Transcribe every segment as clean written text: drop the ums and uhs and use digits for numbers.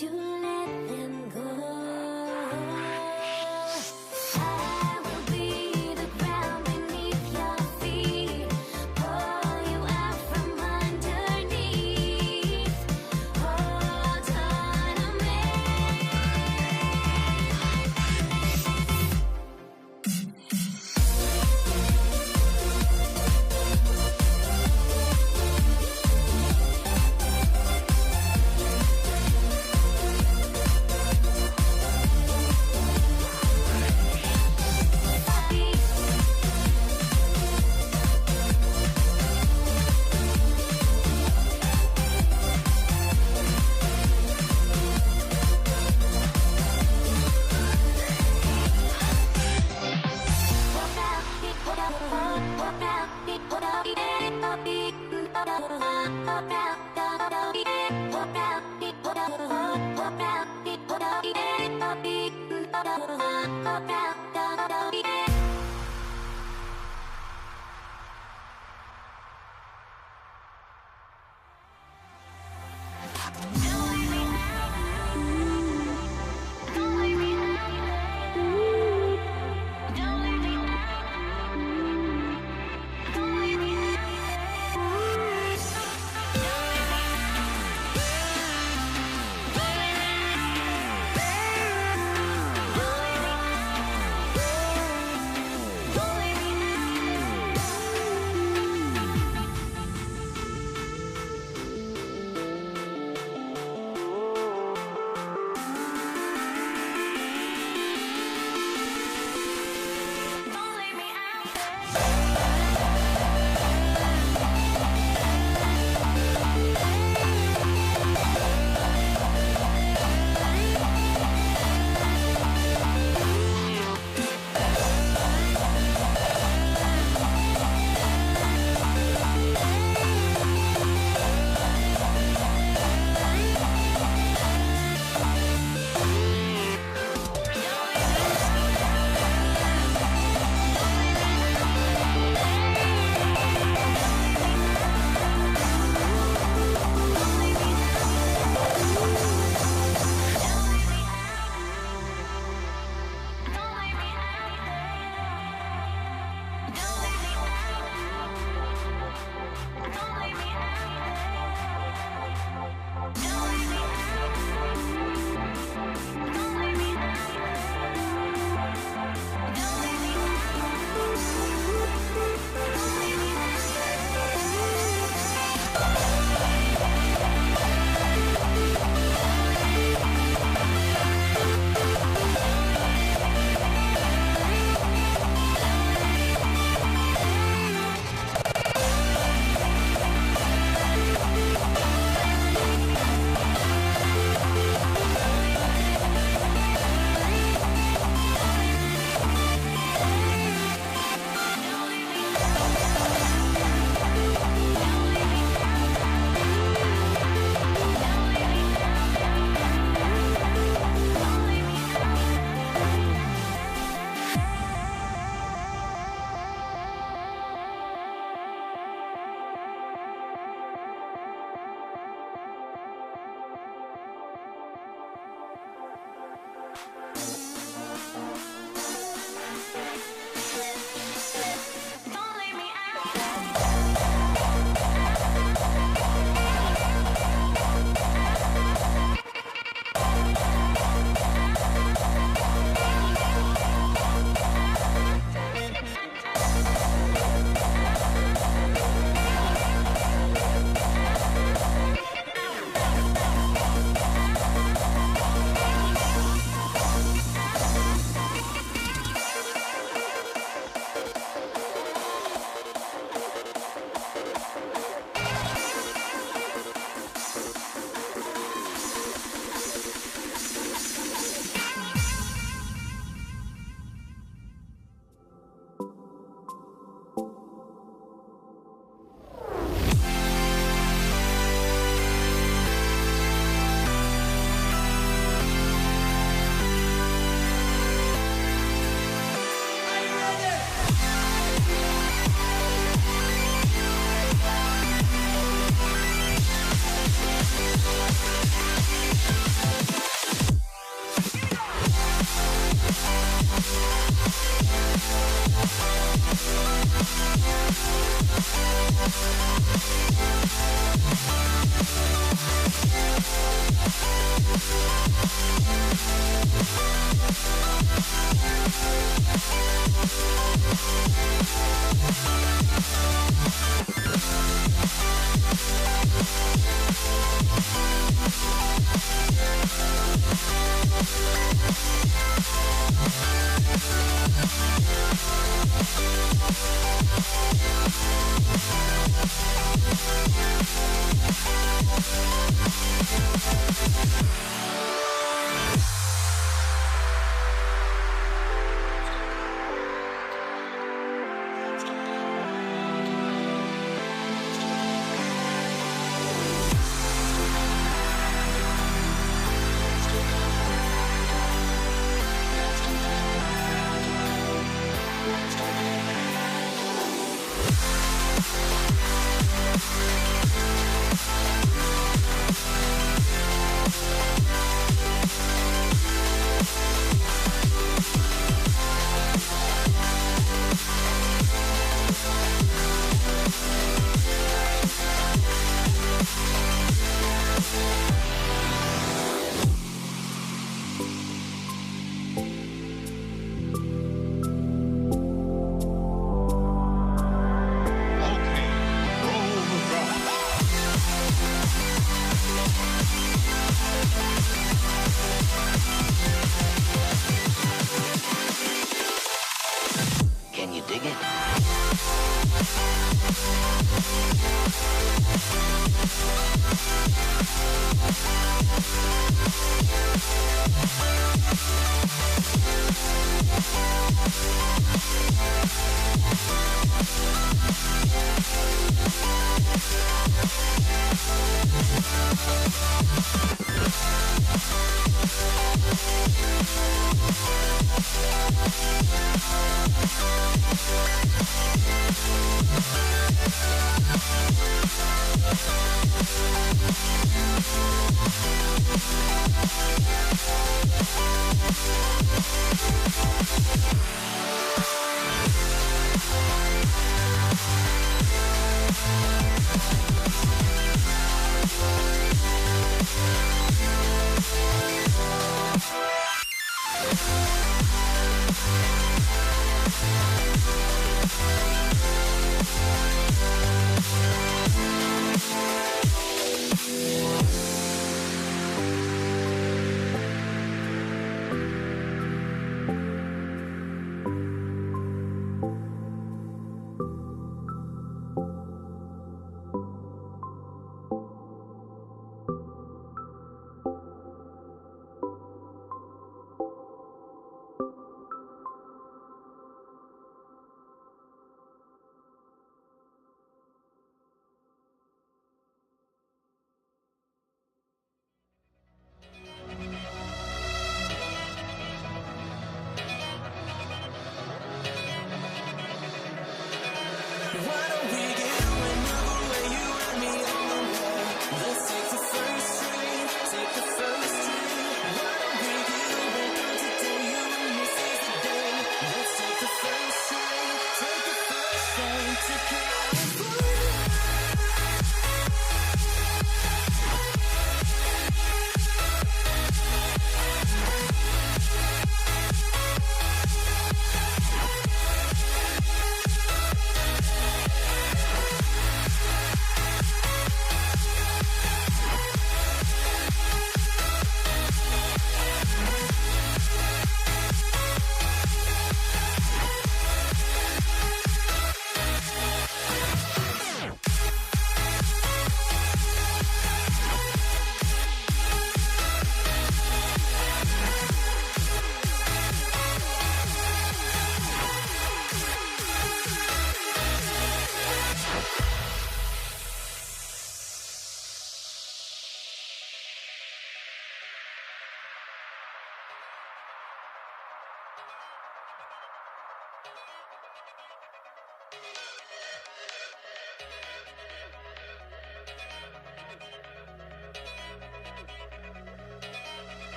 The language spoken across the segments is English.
to let them go. I will be the ground beneath your feet, pull you out from underneath. Hold on to me.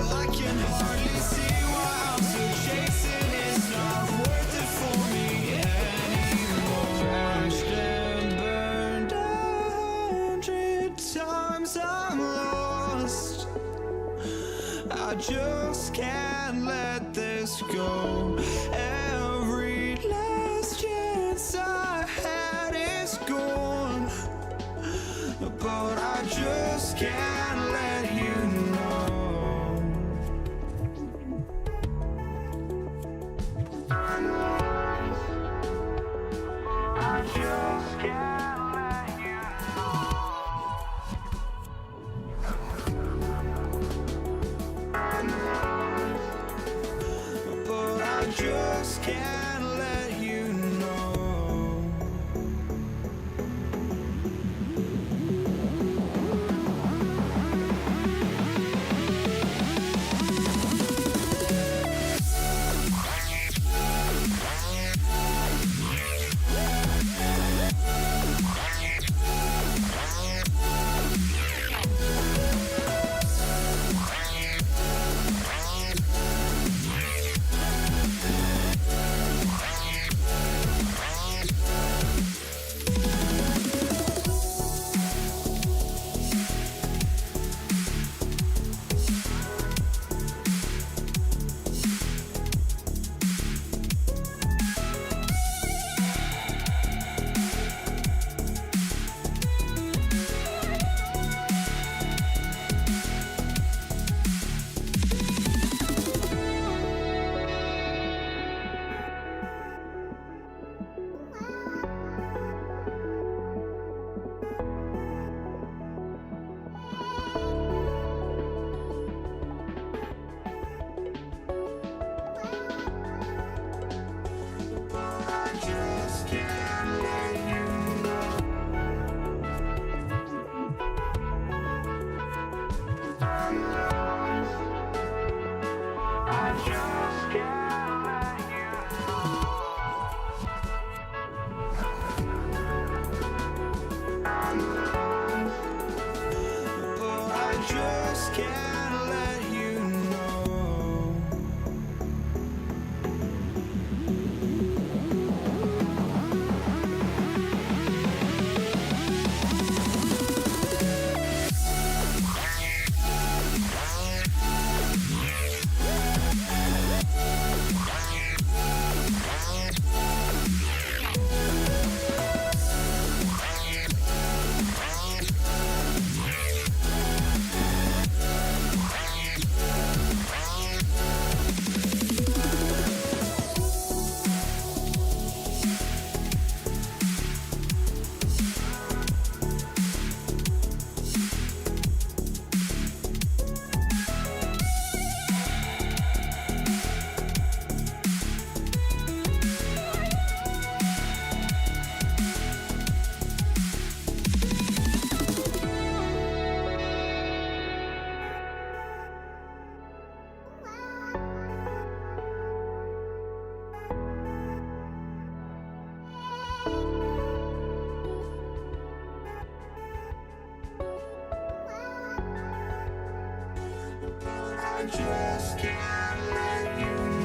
Well, I can hardly see why I'm still chasing. It's not worth it for me anymore. Crashed and burned 100 times, I'm lost. I just can't let this go. Every last chance I had is gone, but I just can't let you know. I just can't let you know. But I just can't let you know. I just can't let you know.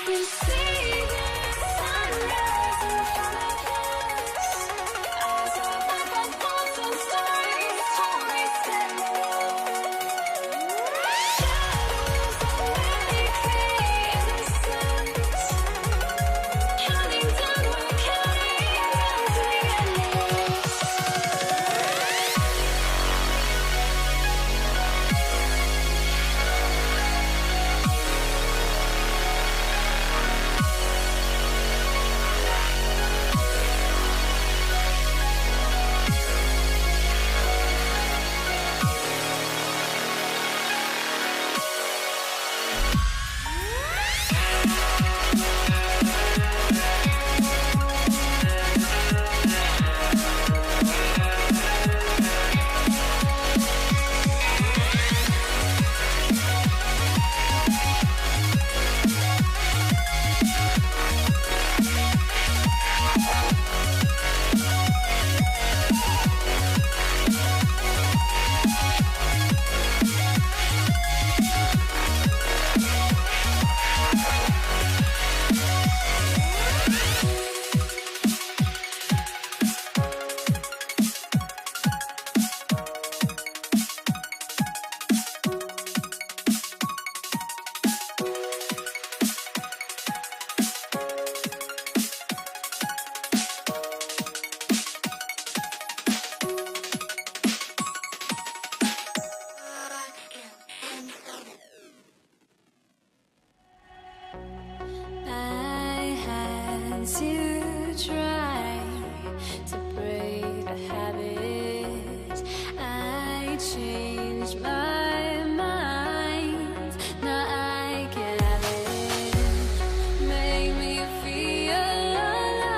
We see the sunrise in front of us. Eyes are like golden stars, tormented. Shadows that really create the suns. Counting down, we're counting down to the endless. I had to try to break a habit. I changed my mind. Now I can have it. Make me feel alive.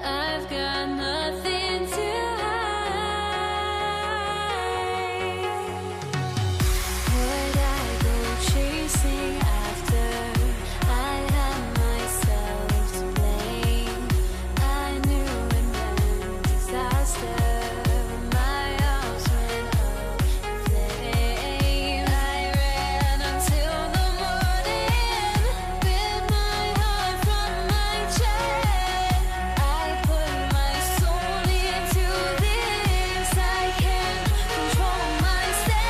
I've got nothing to hide. Would I go chasing after? I had myself to blame. I knew it meant disaster. My arms went up in flame. I ran until the morning. Bit my heart from my chest. I put my soul into this. I can't control myself.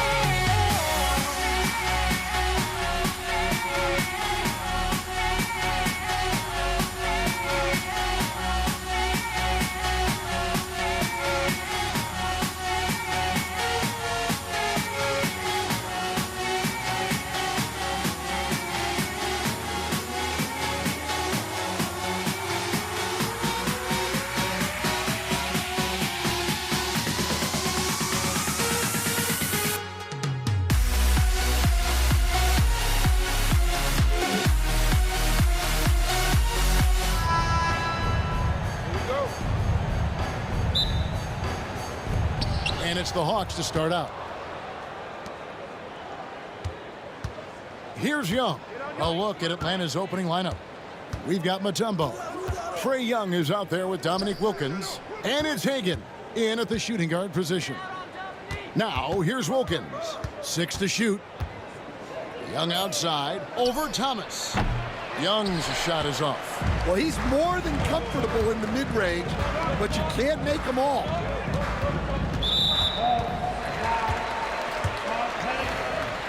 And it's the Hawks to start out. Here's Young. A look at Atlanta's opening lineup. We've got Mutombo. Trae Young is out there with Dominique Wilkins. And it's Hagan in at the shooting guard position. Now, here's Wilkins. 6 to shoot. Young outside. Over Thomas. Young's shot is off. Well, he's more than comfortable in the mid-range, but you can't make them all.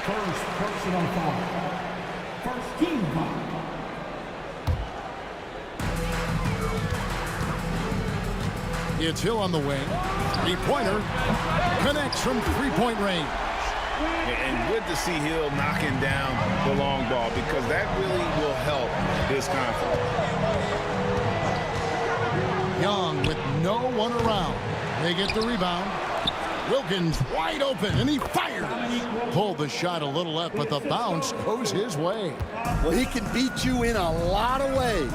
First personal foul. First team foul. It's Hill on the wing. Three-pointer. Connects from three-point range. And good to see Hill knocking down the long ball because that really will help this conference. Young with no one around. They get the rebound. Wilkins wide open, and he fires. Pulled the shot a little left, but the bounce goes his way. Well, he can beat you in a lot of ways.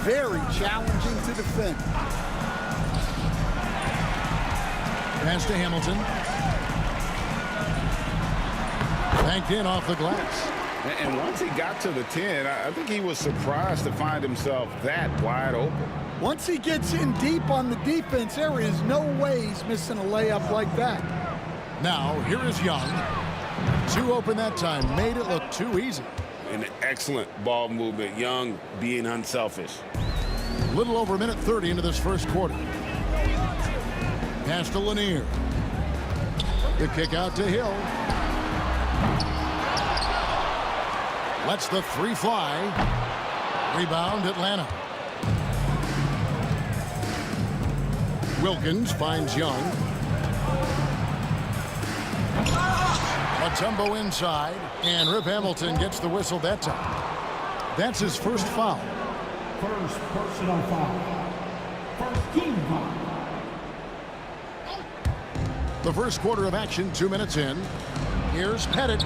Very challenging to defend. Pass to Hamilton. Banked in off the glass. And once he got to the 10, I think he was surprised to find himself that wide open. Once he gets in deep on the defense, there is no way he's missing a layup like that. Now, here is Young. Too open that time. Made it look too easy. An excellent ball movement. Young being unselfish. A little over a minute 30 into this first quarter. Pass to Lanier. The kick out to Hill. Lets the three fly. Rebound Atlanta. Wilkins finds Young. Mutombo inside, and Rip Hamilton gets the whistle that time. That's his first foul. First personal foul. First team foul. The first quarter of action, 2 minutes in. Here's Pettit.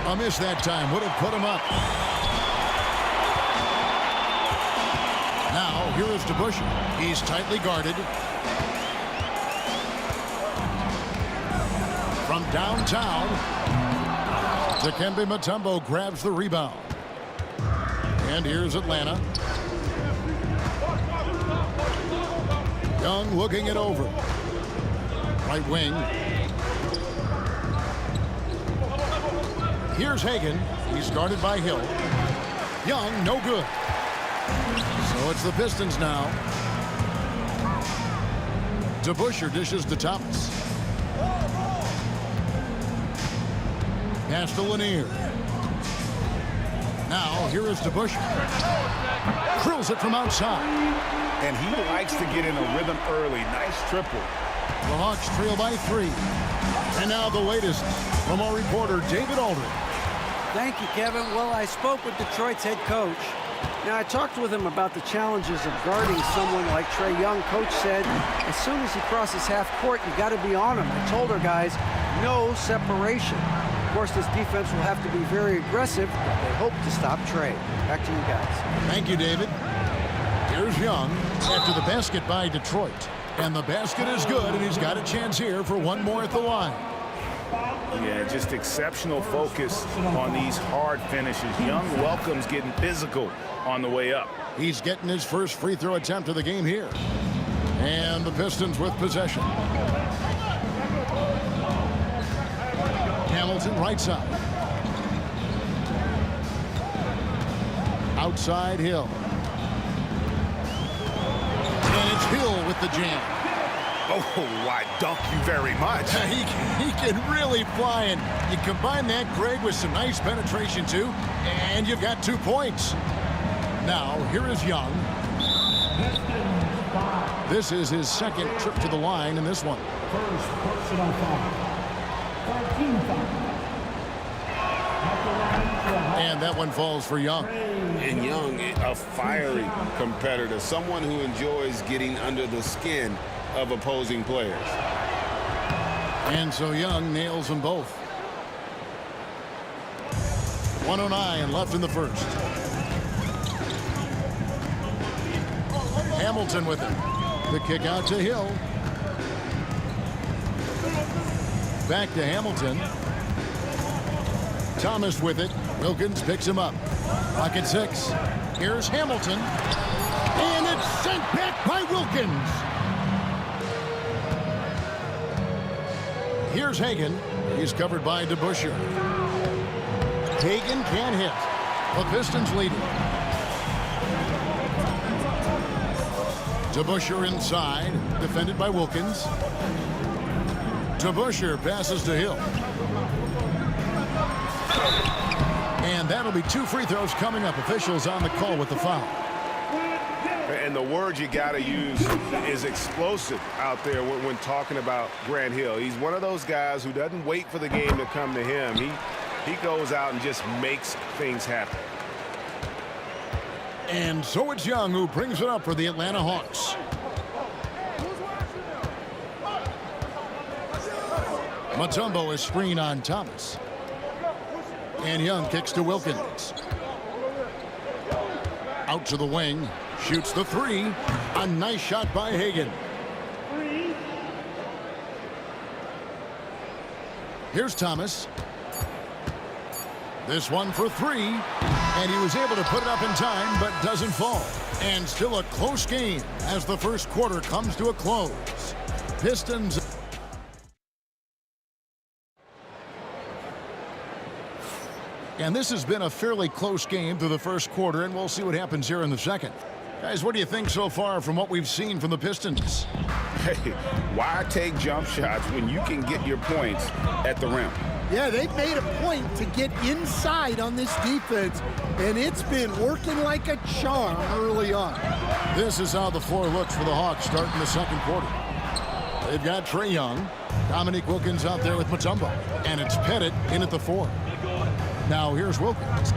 A miss that time, would have put him up. Now, here is DeBusschere. He's tightly guarded. From downtown, Dikembe Mutombo grabs the rebound. And here's Atlanta. Young looking it over. Right wing. Here's Hagan. He's guarded by Hill. Young, no good. So it's the Pistons now. DeBusschere dishes to Thomas. Pass to Lanier. Now, here is DeBusschere. Drills it from outside. And he likes to get in a rhythm early. Nice triple. The Hawks trail by 3. And now the latest from our reporter, David Aldridge. Thank you, Kevin. Well, I spoke with Detroit's head coach. Now, I talked with him about the challenges of guarding someone like Trae Young. Coach said, as soon as he crosses half court, you got to be on him. I told our guys, no separation. Of course, this defense will have to be very aggressive, but they hope to stop Trae. Back to you guys. Thank you, David. Here's Young after the basket by Detroit. And the basket is good, and he's got a chance here for one more at the line. Yeah, just exceptional focus on these hard finishes. Young welcomes getting physical on the way up. He's getting his first free throw attempt of the game here. And the Pistons with possession. Hamilton right side. Outside Hill. And it's Hill with the jam. Oh, why, dunk you very much. He can really fly, and you combine that, Greg, with some nice penetration, too, and you've got 2 points. Now, here is Young. This is his second trip to the line in this one. First personal foul. 13 foul. And that one falls for Young. And Young, a fiery competitor, someone who enjoys getting under the skin of opposing players. And so Young nails them both. 1:09 left in the first. Hamilton with it. The kick out to Hill. Back to Hamilton. Thomas with it. Wilkins picks him up. Rocket 6. Here's Hamilton. And it's sent back by Wilkins. Here's Hagan. He's covered by DeBusschere. Hagan can't hit. The Pistons leading. DeBusschere inside. Defended by Wilkins. DeBusschere passes to Hill. And that'll be 2 free throws coming up. Officials on the call with the foul. And the word you got to use is explosive out there when talking about Grant Hill. He's one of those guys who doesn't wait for the game to come to him. He goes out and just makes things happen. And so it's Young who brings it up for the Atlanta Hawks. Mutombo is screen on Thomas. And Young kicks to Wilkins. Out to the wing. Shoots the three. A nice shot by Hagan. Here's Thomas. This one for three. And he was able to put it up in time, but doesn't fall. And still a close game as the first quarter comes to a close. Pistons. And this has been a fairly close game through the first quarter, and we'll see what happens here in the second. Guys, what do you think so far from what we've seen from the Pistons? Hey, why take jump shots when you can get your points at the rim? Yeah, they've made a point to get inside on this defense, and it's been working like a charm early on. This is how the floor looks for the Hawks starting the second quarter. They've got Trae Young, Dominique Wilkins out there with Mutombo, and it's Pettit in at the 4. Now here's Wilkins.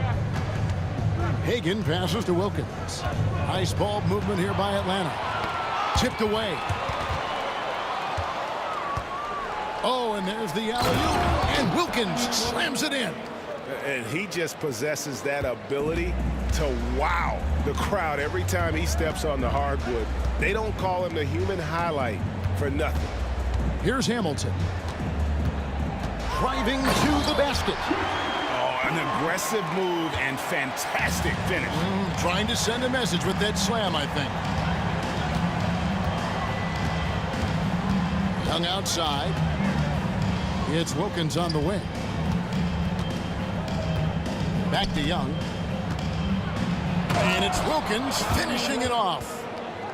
Hagan passes to Wilkins. Nice ball movement here by Atlanta. Tipped away. Oh, and there's the alley-oop, and Wilkins slams it in. And he just possesses that ability to wow the crowd every time he steps on the hardwood. They don't call him the human highlight for nothing. Here's Hamilton. Driving to the basket. An aggressive move and fantastic finish. Trying to send a message with that slam, I think. Young outside. It's Wilkins on the wing. Back to Young. And it's Wilkins finishing it off.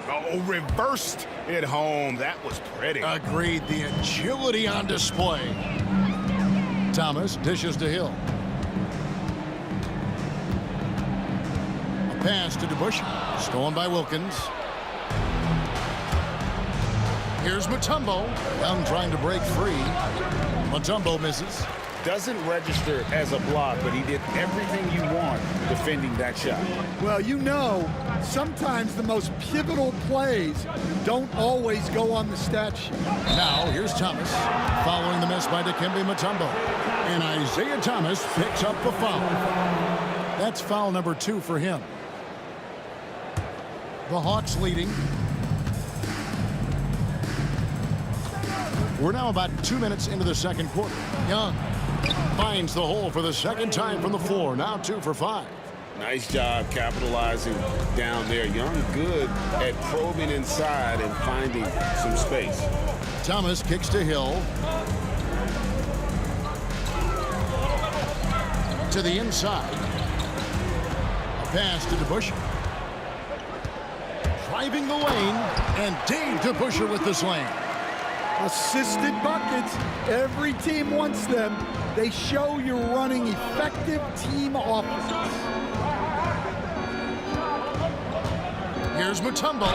Oh, reversed it home. That was pretty. Agreed. The agility on display. Thomas dishes to Hill. Pass to DeBusschere. Stolen by Wilkins. Here's Mutombo. Young trying to break free. Mutombo misses. Doesn't register as a block, but he did everything you want defending that shot. Well, you know, sometimes the most pivotal plays don't always go on the stat sheet. Now, here's Thomas. Following the miss by Dikembe Mutombo. And Isaiah Thomas picks up the foul. That's foul number 2 for him. The Hawks leading. We're now about 2 minutes into the second quarter. Young finds the hole for the second time from the floor. Now 2 for 5. Nice job capitalizing down there. Young good at probing inside and finding some space. Thomas kicks to Hill. To the inside. A pass to DeBusschere. Driving the lane, and Dave DeBusschere with the slam. Assisted buckets. Every team wants them. They show you're running effective team offense. Here's Mutombo.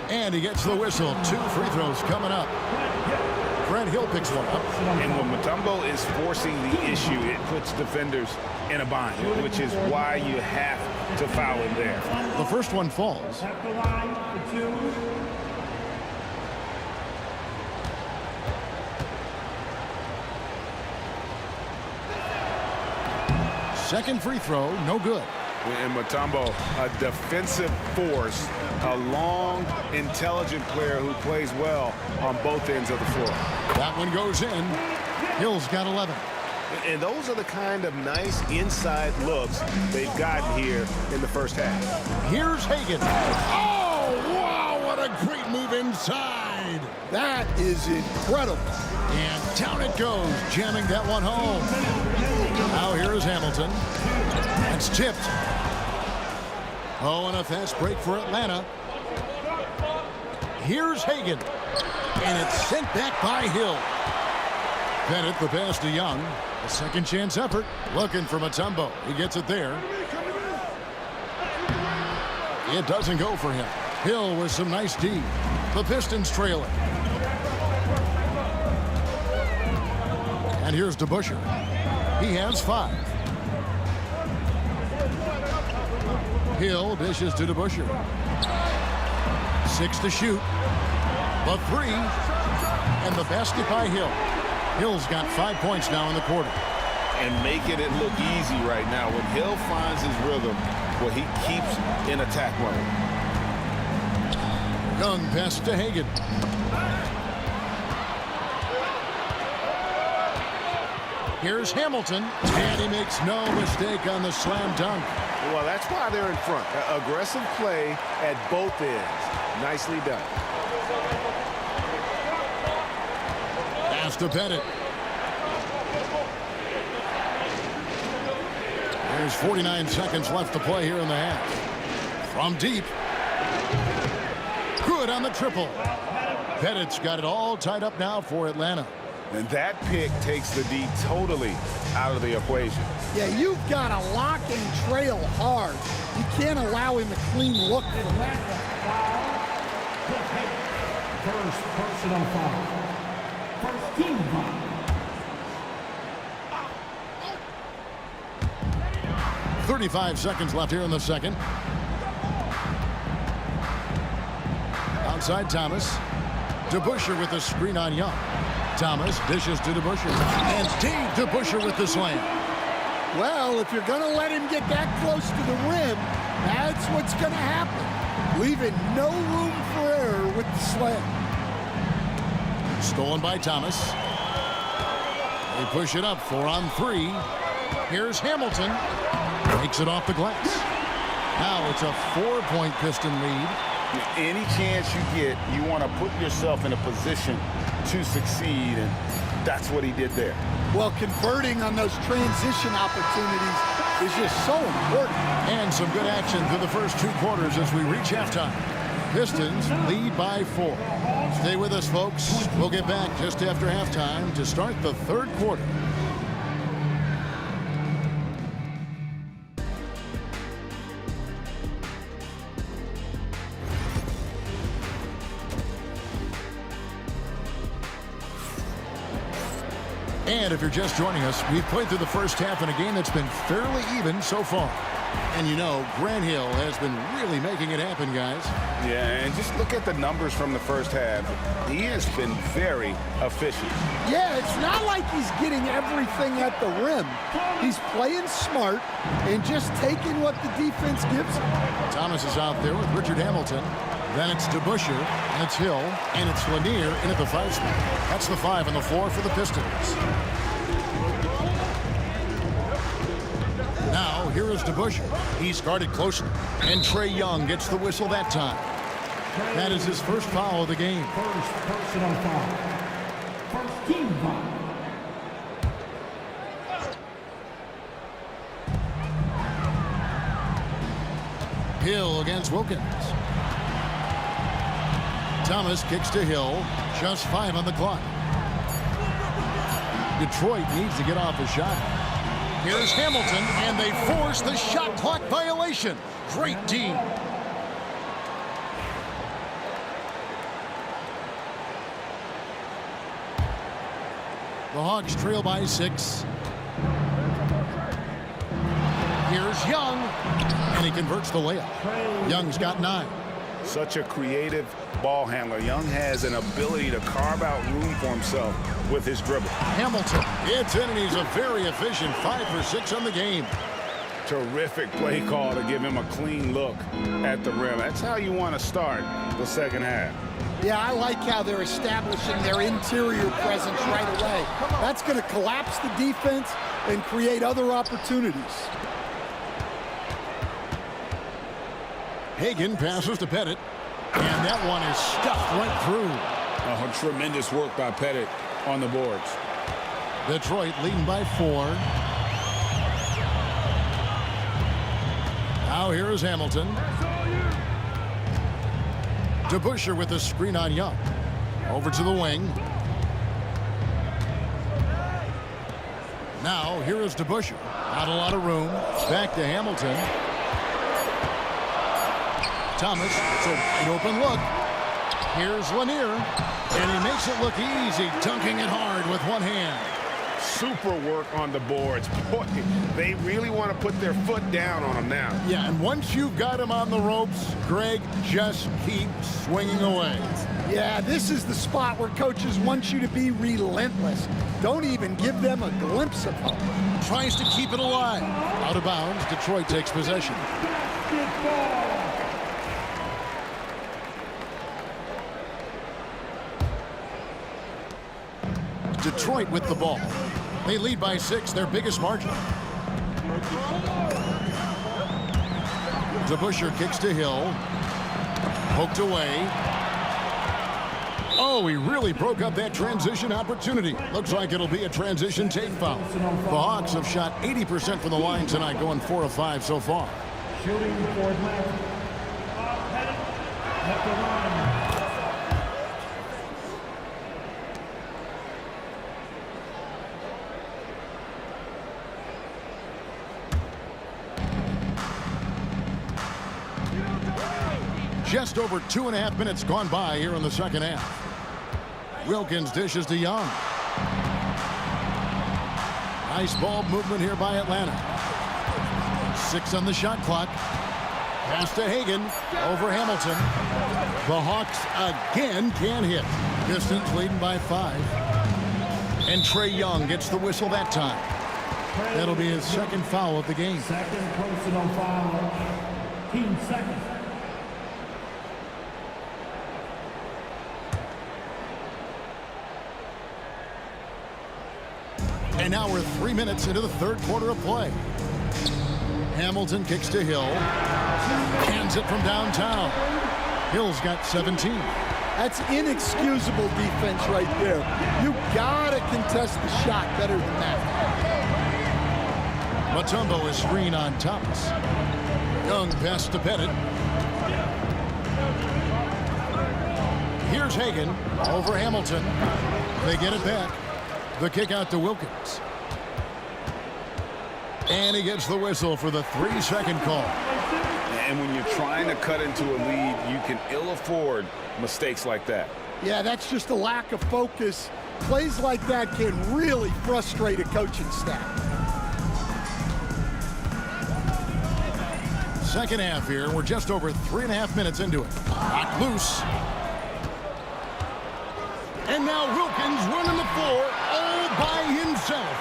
And he gets the whistle. 2 free throws coming up. Grant Hill picks one up. And when Mutombo is forcing the issue, it puts defenders in a bind, which is why you have to foul him there. The first one falls. At the line for 2. Second free throw, no good. And Mutombo, a defensive force, a long, intelligent player who plays well on both ends of the floor. That one goes in. Hill's got 11. And those are the kind of nice inside looks they've gotten here in the first half. Here's Hagan. Oh, wow, what a great move inside. That is incredible. And down it goes, jamming that one home. Now here is Hamilton. It's tipped. Oh, and a fast break for Atlanta. Here's Hagan. And it's sent back by Hill. Bennett, the pass to Young. A second chance effort. Looking for Mutombo. He gets it there. It doesn't go for him. Hill with some nice D. The Pistons trailing. And here's DeBusschere. He has 5. Hill dishes to DeBusschere. 6 to shoot. The 3. And the basket by Hill. Hill's got 5 points now in the quarter. And making it look easy right now. When Hill finds his rhythm, well, he keeps in attack mode. Young pass to Hagan. Here's Hamilton, and he makes no mistake on the slam dunk. Well, that's why they're in front. Aggressive play at both ends. Nicely done. Pass to Pettit. There's 49 seconds left to play here in the half. From deep. Good on the triple. Pettit's got it all tied up now for Atlanta. And that pick takes the D totally out of the equation. Yeah, you've got to lock and trail hard. You can't allow him a clean look. First personal foul. First team foul. 35 seconds left here in the second. Outside Thomas. DeBusschere with the screen on Young. Thomas dishes to DeBusschere. And Dave DeBusschere with the slam. Well, if you're going to let him get that close to the rim, that's what's going to happen. Leaving no room for error with the slam. Stolen by Thomas. They push it up 4 on 3. Here's Hamilton. Takes it off the glass. Now it's a 4-point Piston lead. Any chance you get, you want to put yourself in a position to succeed, and that's what he did there. Well, converting on those transition opportunities is just so important. And some good action through the first 2 quarters as we reach halftime. Pistons lead by 4. Stay with us, folks. We'll get back just after halftime to start the 3rd quarter. And if you're just joining us, we've played through the first half in a game that's been fairly even so far. And you know, Grant Hill has been really making it happen, guys. Yeah, and just look at the numbers from the first half. He has been very efficient. Yeah, it's not like he's getting everything at the rim. He's playing smart and just taking what the defense gives him. Thomas is out there with Richard Hamilton. Then it's DeBusschere, and it's Hill, and it's Lanier in at the 5 spot. That's the 5 on the floor for the Pistons. Now, here is DeBusschere. He's guarded closely, and Trae Young gets the whistle that time. That is his first foul of the game. First personal foul. First team foul. Hill against Wilkins. Thomas kicks to Hill. Just 5 on the clock. Detroit needs to get off a shot. Here's Hamilton, and they force the shot clock violation. Great D. The Hawks trail by 6. Here's Young, and he converts the layup. Young's got 9. Such a creative ball handler. Young has an ability to carve out room for himself with his dribble. Hamilton, it's in, and he's a very efficient 5 for 6 on the game. Terrific play call to give him a clean look at the rim. That's how you want to start the second half. Yeah, I like how they're establishing their interior presence right away. That's going to collapse the defense and create other opportunities. Hagan passes to Pettit, and that one is stuffed right through. Oh, tremendous work by Pettit on the boards. Detroit leading by 4. Now here is Hamilton. DeBusschere with the screen on Young. Over to the wing. Now here is DeBusschere. Not a lot of room. Back to Hamilton. Thomas, it's an open look. Here's Lanier, and he makes it look easy, dunking it hard with one hand. super work on the boards. Boy, they really want to put their foot down on them now. Yeah, and once you've got him on the ropes, Greg, just keep swinging away. Yeah, this is the spot where coaches want you to be relentless. Don't even give them a glimpse of hope. Tries to keep it alive. Out of bounds, Detroit takes possession. Detroit with the ball. They lead by 6, their biggest margin. DeBusschere kicks to Hill. Poked away. Oh, he really broke up that transition opportunity. Looks like it'll be a transition take foul. The Hawks have shot 80% from the line tonight, going 4 of 5 so far. Shooting for Atlanta. At the line. Just over 2.5 minutes gone by here in the second half. Wilkins dishes to Young. Nice ball movement here by Atlanta. 6 on the shot clock. Pass to Hagan over Hamilton. The Hawks again can't hit. Pistons leading by 5. And Trae Young gets the whistle that time. That'll be his second foul of the game. Second personal foul. Team second. And now we're 3 minutes into the third quarter of play. Hamilton kicks to Hill. Hands it from downtown. Hill's got 17. That's inexcusable defense right there. You gotta contest the shot better than that. Mutombo is screen on Thomas. Young pass to Pettit. Here's Hagan over Hamilton. They get it back. The kick out to Wilkins. And he gets the whistle for the 3-second call. And when you're trying to cut into a lead, you can ill afford mistakes like that. Yeah, that's just a lack of focus. Plays like that can really frustrate a coaching staff. Second half here. We're just over 3.5 minutes into it. Knocked loose. And now Wilkins running the floor all by himself.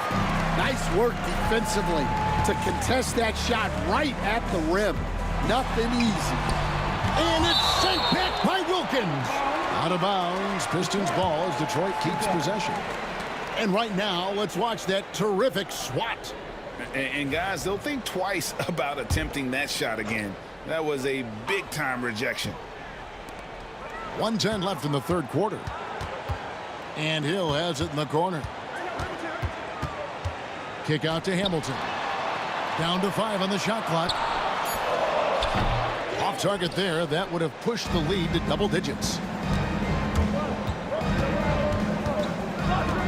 Nice work defensively to contest that shot right at the rim. Nothing easy. And it's sent back by Wilkins. Out of bounds. Pistons ball as Detroit keeps possession. And right now, let's watch that terrific swat. And guys, they'll think twice about attempting that shot again. That was a big-time rejection. 1:10 left in the third quarter. And Hill has it in the corner. Kick out to Hamilton. Down to 5 on the shot clock. Off target there. That would have pushed the lead to double digits.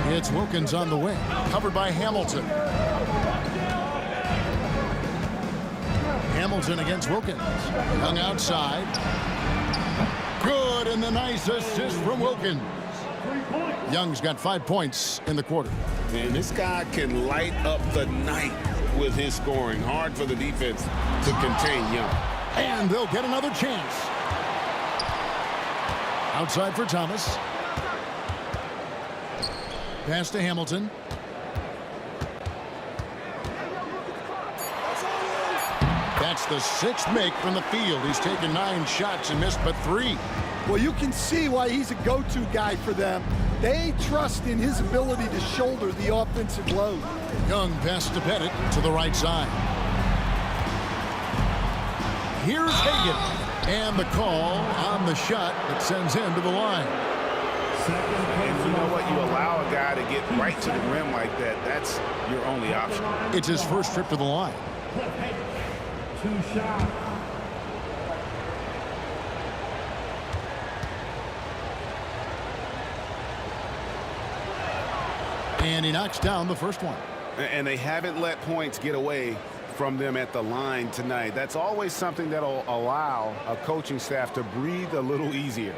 It's Wilkins on the wing. Covered by Hamilton. Hamilton against Wilkins. Young outside. Good, and the nice assist from Wilkins. Young's got 5 points in the quarter. And this guy can light up the night with his scoring. Hard for the defense to contain Young. And they'll get another chance. Outside for Thomas. Pass to Hamilton. That's the 6th make from the field. He's taken 9 shots and missed but 3. Well, you can see why he's a go-to guy for them. They trust in his ability to shoulder the offensive load. Young pass to Pettit to the right side. Here's Hagan. And the call on the shot that sends him to the line. And you know what? You allow a guy to get right to the rim like that. That's your only option. It's his first trip to the line. 2 shots. And he knocks down the first one. And they haven't let points get away from them at the line tonight. That's always something that'll allow a coaching staff to breathe a little easier.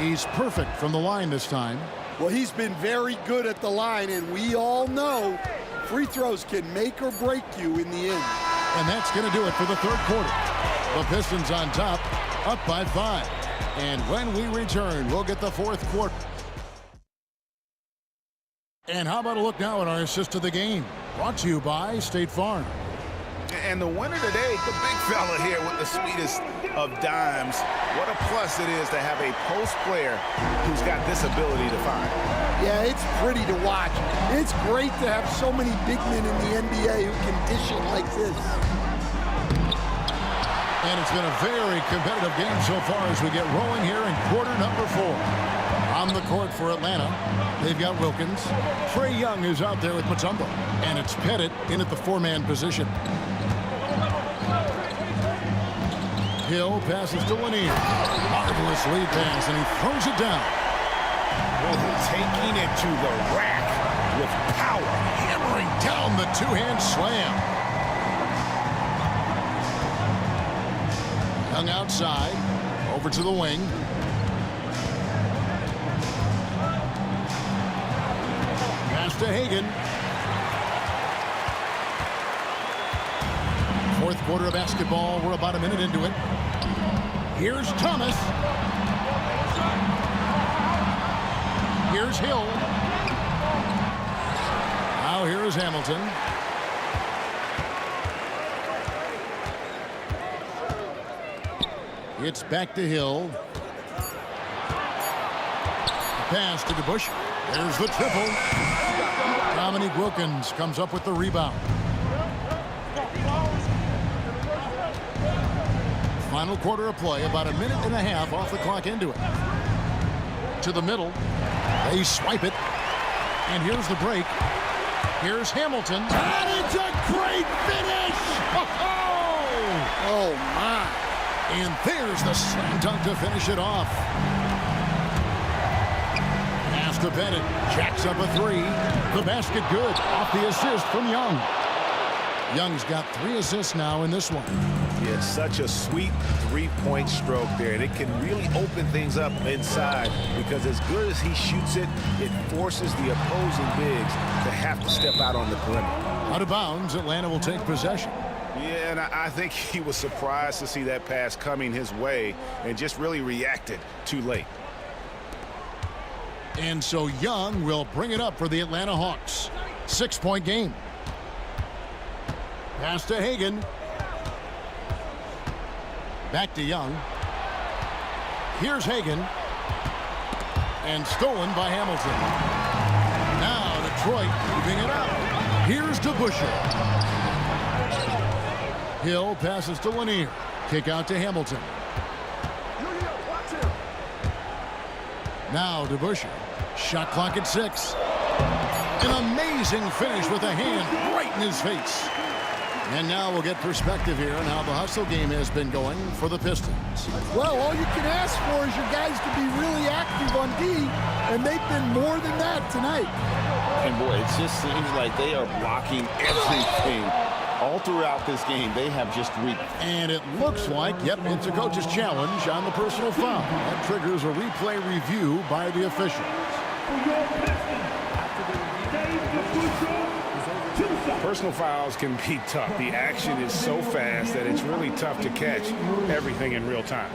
He's perfect from the line this time. Well, he's been very good at the line, and we all know free throws can make or break you in the end. And that's going to do it for the third quarter. The Pistons on top, up by 5. And when we return, we'll get the fourth quarter. And how about a look now at our assist of the game? Brought to you by State Farm. And the winner today, the big fella here with the sweetest of dimes. What a plus it is to have a post player who's got this ability to find. Yeah, it's pretty to watch. It's great to have so many big men in the NBA who can dish it like this. And it's been a very competitive game so far as we get rolling here in quarter number 4. On the court for Atlanta, they've got Wilkins. Trae Young is out there with Mutombo. And it's Pettit in at the 4-man position. Hill passes to Lanier. Marvelous lead pass, and he throws it down. Taking it to the rack with power. Hammering down the two-hand slam. Young outside, over to the wing. Pass to Hagan. Fourth quarter of basketball. We're about a minute into it. Here's Thomas. Here's Hill. Now here is Hamilton. It's back to Hill. The pass to DeBush. There's the triple. Dominique Wilkins comes up with the rebound. Final quarter of play, about a minute and a half off the clock into it. To the middle. They swipe it. And here's the break. Here's Hamilton. And it's a great finish! Oh, my. And there's the slam dunk to finish it off. Pass to Bennett. Jacks up a 3. The basket good. Off the assist from Young. Young's got 3 assists now in this one. Yeah, such a sweet three-point stroke there. And it can really open things up inside because as good as he shoots it, it forces the opposing bigs to have to step out on the perimeter. Out of bounds, Atlanta will take possession. Yeah, and I think he was surprised to see that pass coming his way and just really reacted too late. And so Young will bring it up for the Atlanta Hawks. 6-point game. Pass to Hagan. Back to Young. Here's Hagan. And stolen by Hamilton. Now Detroit moving it out. Here's DeBusschere. Hill passes to Lanier. Kick out to Hamilton. Now DeBusschere. Shot clock at 6. An amazing finish with a hand right in his face. And now we'll get perspective here on how the hustle game has been going for the Pistons. Well, all you can ask for is your guys to be really active on D, and they've been more than that tonight. And boy, it just seems like they are blocking everything. All throughout this game, they have just reached. And it looks like, yep, it's a coach's challenge on the personal foul. That triggers a replay review by the officials. Personal fouls can be tough. The action is so fast that it's really tough to catch everything in real time.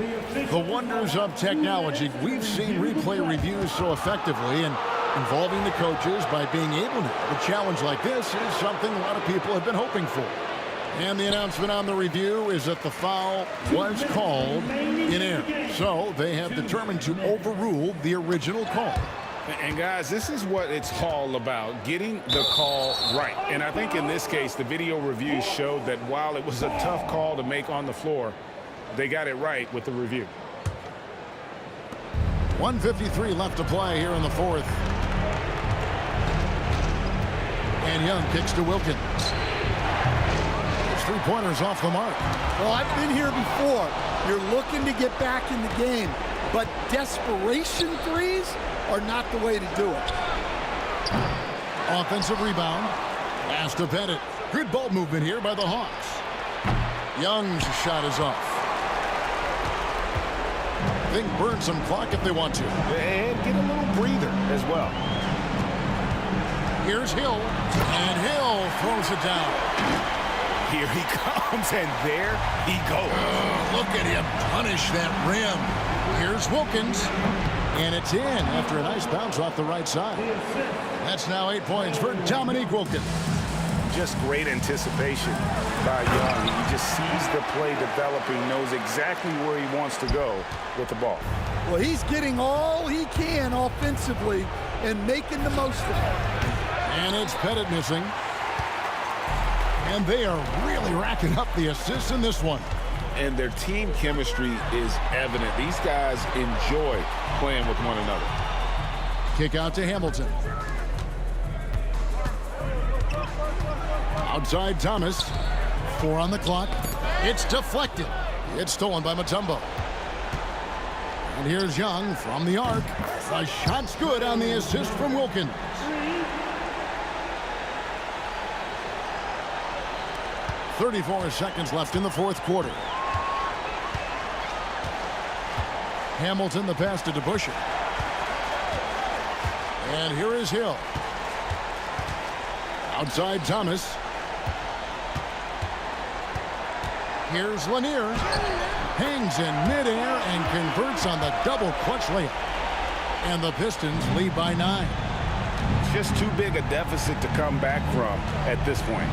The wonders of technology. We've seen replay reviews so effectively, and involving the coaches by being able to. A challenge like this is something a lot of people have been hoping for. And the announcement on the review is that the foul was called in error. So they have determined to overrule the original call. And guys, this is what it's all about, getting the call right. And I think in this case, the video review showed that while it was a tough call to make on the floor, they got it right with the review. 1:53 left to play here in the fourth. And Young kicks to Wilkins. His 3-pointers off the mark. Well, I've been here before. You're looking to get back in the game, but desperation threes are not the way to do it. Offensive rebound. Pass to Pettit. Good ball movement here by the Hawks. Young's shot is off. think, burn some clock if they want to. And get a little breather as well. Here's Hill, and Hill throws it down. Here he comes, and there he goes. Look at him punish that rim. Here's Wilkins, and it's in after a nice bounce off the right side. That's now 8 points for Dominique Wilkins. Just great anticipation by Young. He just sees the play developing, knows exactly where he wants to go with the ball. Well, he's getting all he can offensively and making the most of it. And it's Pettit missing. And they are really racking up the assists in this one. And their team chemistry is evident. These guys enjoy playing with one another. Kick out to Hamilton. Outside Thomas. 4 on the clock. It's deflected. It's stolen by Mutombo. And here's Young from the arc. The shot's good on the assist from Wilkins. .34 seconds left in the fourth quarter. Hamilton, the pass to DeBusschere. And here is Hill. Outside Thomas. Here's Lanier. Hangs in midair and converts on the double clutch layup. And the Pistons lead by 9. Just too big a deficit to come back from at this point.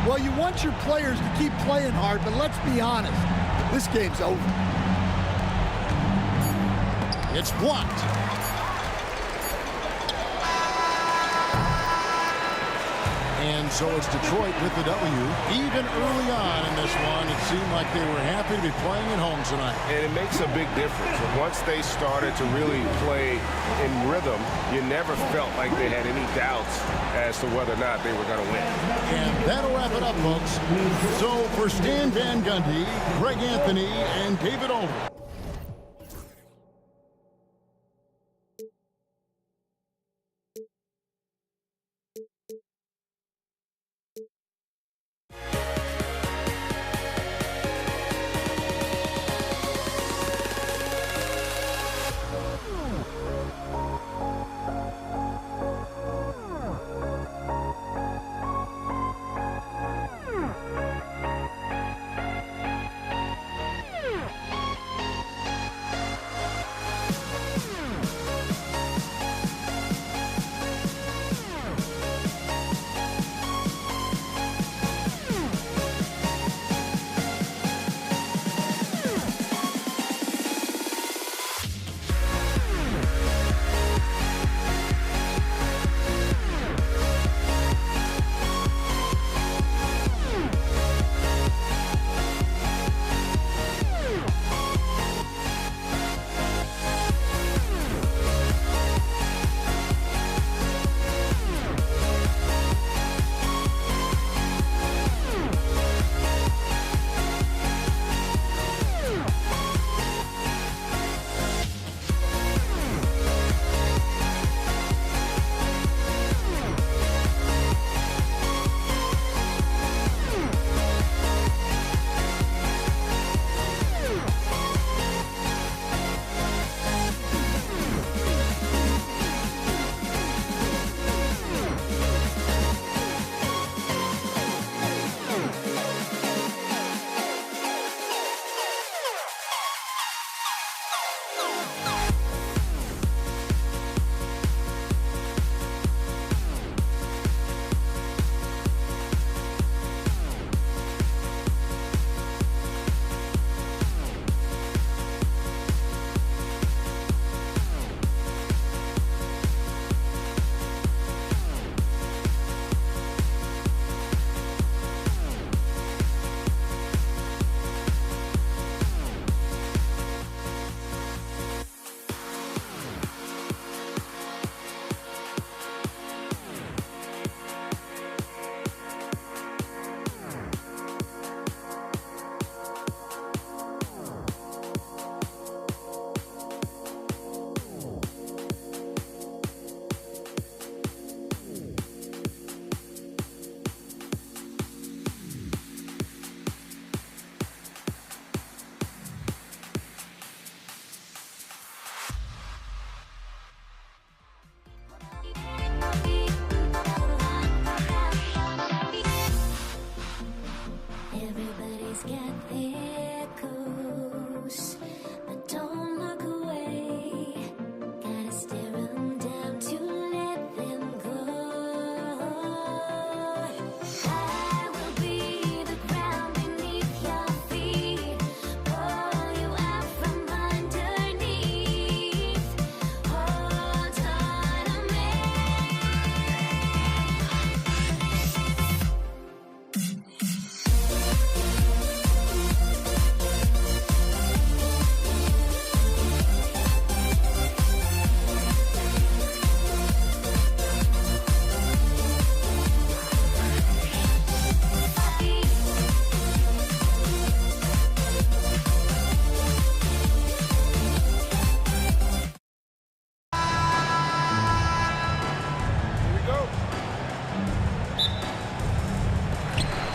Well, you want your players to keep playing hard, but let's be honest. This game's over. It's blocked. And so it's Detroit with the W. Even early on in this one, it seemed like they were happy to be playing at home tonight. And it makes a big difference. Once they started to really play in rhythm, you never felt like they had any doubts as to whether or not they were going to win. And that'll wrap it up, folks. So for Stan Van Gundy, Greg Anthony, and David Aldridge.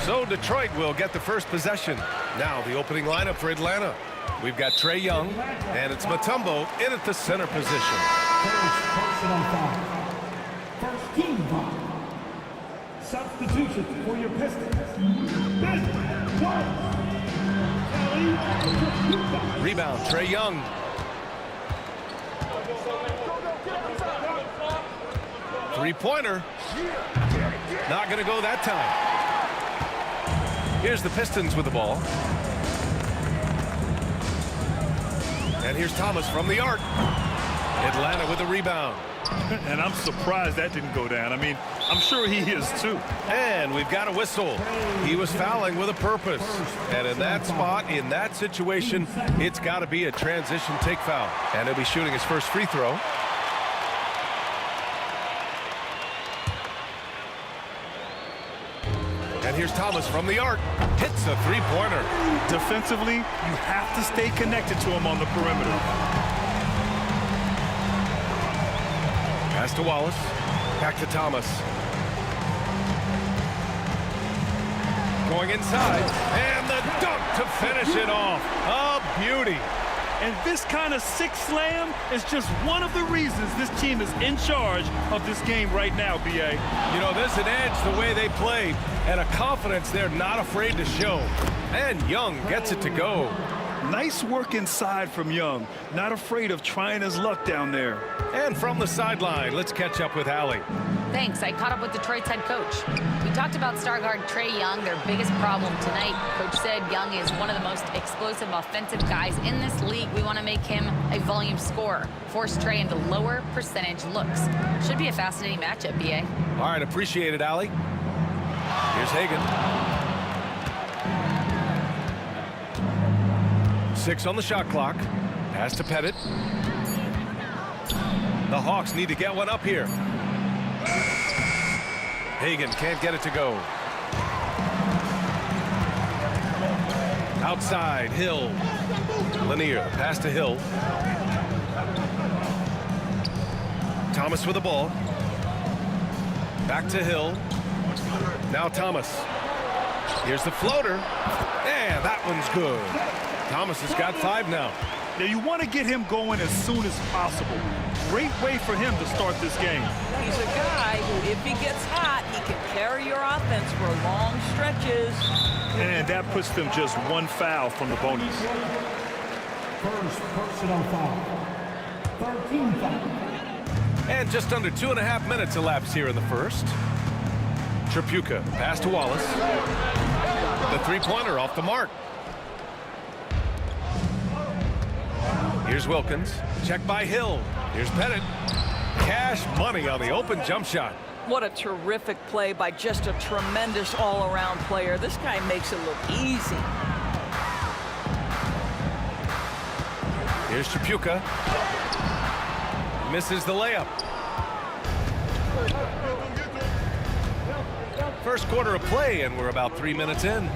So Detroit will get the first possession. Now the opening lineup for Atlanta. We've got Trae Young, and it's Mutombo in at the center position. First personal foul. First team foul. Substitution for your Pistons. Rebound, Trae Young. Three-pointer. Not going to go that time. Here's the Pistons with the ball. And here's Thomas from the arc. Atlanta with a rebound. And I'm surprised that didn't go down. I mean, I'm sure he is too. And we've got a whistle. He was fouling with a purpose. And in that spot, in that situation, it's got to be a transition take foul. And he'll be shooting his first free throw. And here's Thomas from the arc. Hits a three-pointer. Defensively, you have to stay connected to him on the perimeter. Pass to Wallace. Back to Thomas. Going inside. And the dunk to finish it off. A beauty. And this kind of six slam is just one of the reasons this team is in charge of this game right now, B.A. You know, there's an edge the way they play and a confidence they're not afraid to show. And Young gets it to go. Nice work inside from Young. Not afraid of trying his luck down there. And from the sideline, let's catch up with Allie. Thanks. I caught up with Detroit's head coach. We talked about star guard Trae Young, their biggest problem tonight. Coach said Young is one of the most explosive offensive guys in this league. We want to make him a volume scorer, force Trae into lower percentage looks. Should be a fascinating matchup, B.A. All right, appreciate it, Allie. Here's Hagan. 6 on the shot clock. Pass to Pettit. The Hawks need to get one up here. Hagan can't get it to go. Outside, Hill. Lanier, pass to Hill. Thomas with the ball. Back to Hill. Now Thomas. Here's the floater. And that one's good. Thomas has got 5 now. Now you want to get him going as soon as possible. Great way for him to start this game. He's a guy who, if he gets hot, he can carry your offense for long stretches. And that puts them just one foul from the bonus. First personal foul. 13 foul. And just under 2.5 minutes elapsed here in the first. Tripucka, pass to Wallace. The three-pointer off the mark. Here's Wilkins. Check by Hill. Here's Pettit. Cash money on the open jump shot. What a terrific play by just a tremendous all-around player. This guy makes it look easy. Here's Tripucka. Misses the layup. First quarter of play, and we're about 3 minutes in.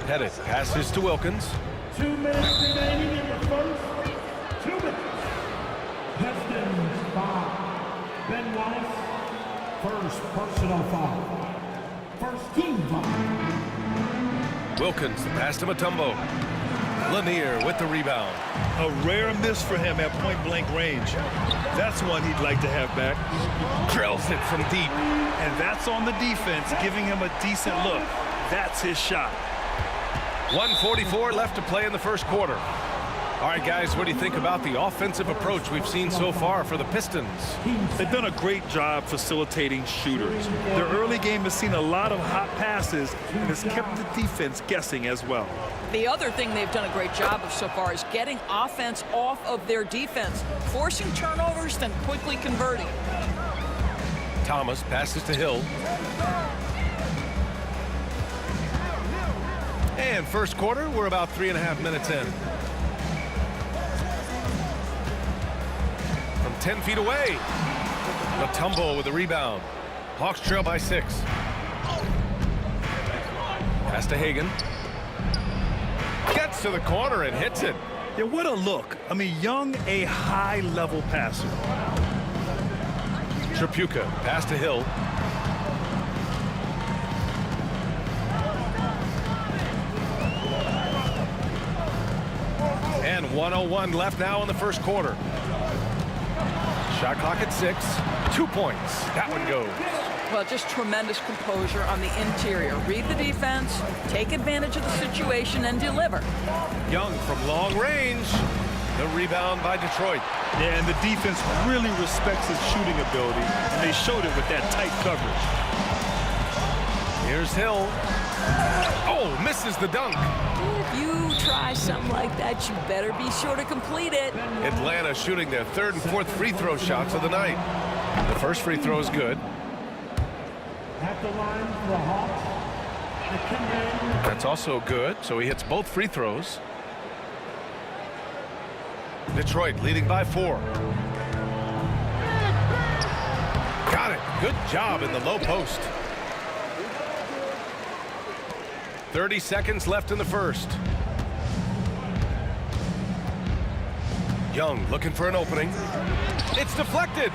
Pettit passes to Wilkins. 2 minutes remaining in the first. 2 minutes. Pistons foul. Ben Wallace. First personal foul. First team foul. Wilkins, the pass to Mutombo. Lanier with the rebound. A rare miss for him at point-blank range. That's one he'd like to have back. Drills it from deep. And that's on the defense, giving him a decent look. That's his shot. 1:44 left to play in the first quarter. All right, guys, what do you think about the offensive approach we've seen so far for the Pistons? They've done a great job facilitating shooters. Their early game has seen a lot of hot passes and has kept the defense guessing as well. The other thing they've done a great job of so far is getting offense off of their defense, forcing turnovers, then quickly converting. Thomas passes to Hill. And first quarter, we're about 3.5 minutes in. From 10 feet away, Mutombo with the rebound. Hawks trail by 6. Pass to Hagan. Gets to the corner and hits it. Yeah, what a look. I mean, Young, a high-level passer. Tripucka, pass to Hill. And 1:01 left now in the first quarter. Shot clock at 6. 2 points. That one goes. Well, just tremendous composure on the interior. Read the defense, take advantage of the situation, and deliver. Young from long range. The rebound by Detroit. Yeah, and the defense really respects his shooting ability, and they showed it with that tight coverage. Here's Hill. Oh, misses the dunk. If you try something like that, you better be sure to complete it. Atlanta shooting their third and fourth free throw shots of the night. The first free throw is good. At the line for the Hawks, That's also good, so he hits both free throws. Detroit leading by 4. Got it. Good job in the low post. 30 seconds left in the first. Young looking for an opening. It's deflected.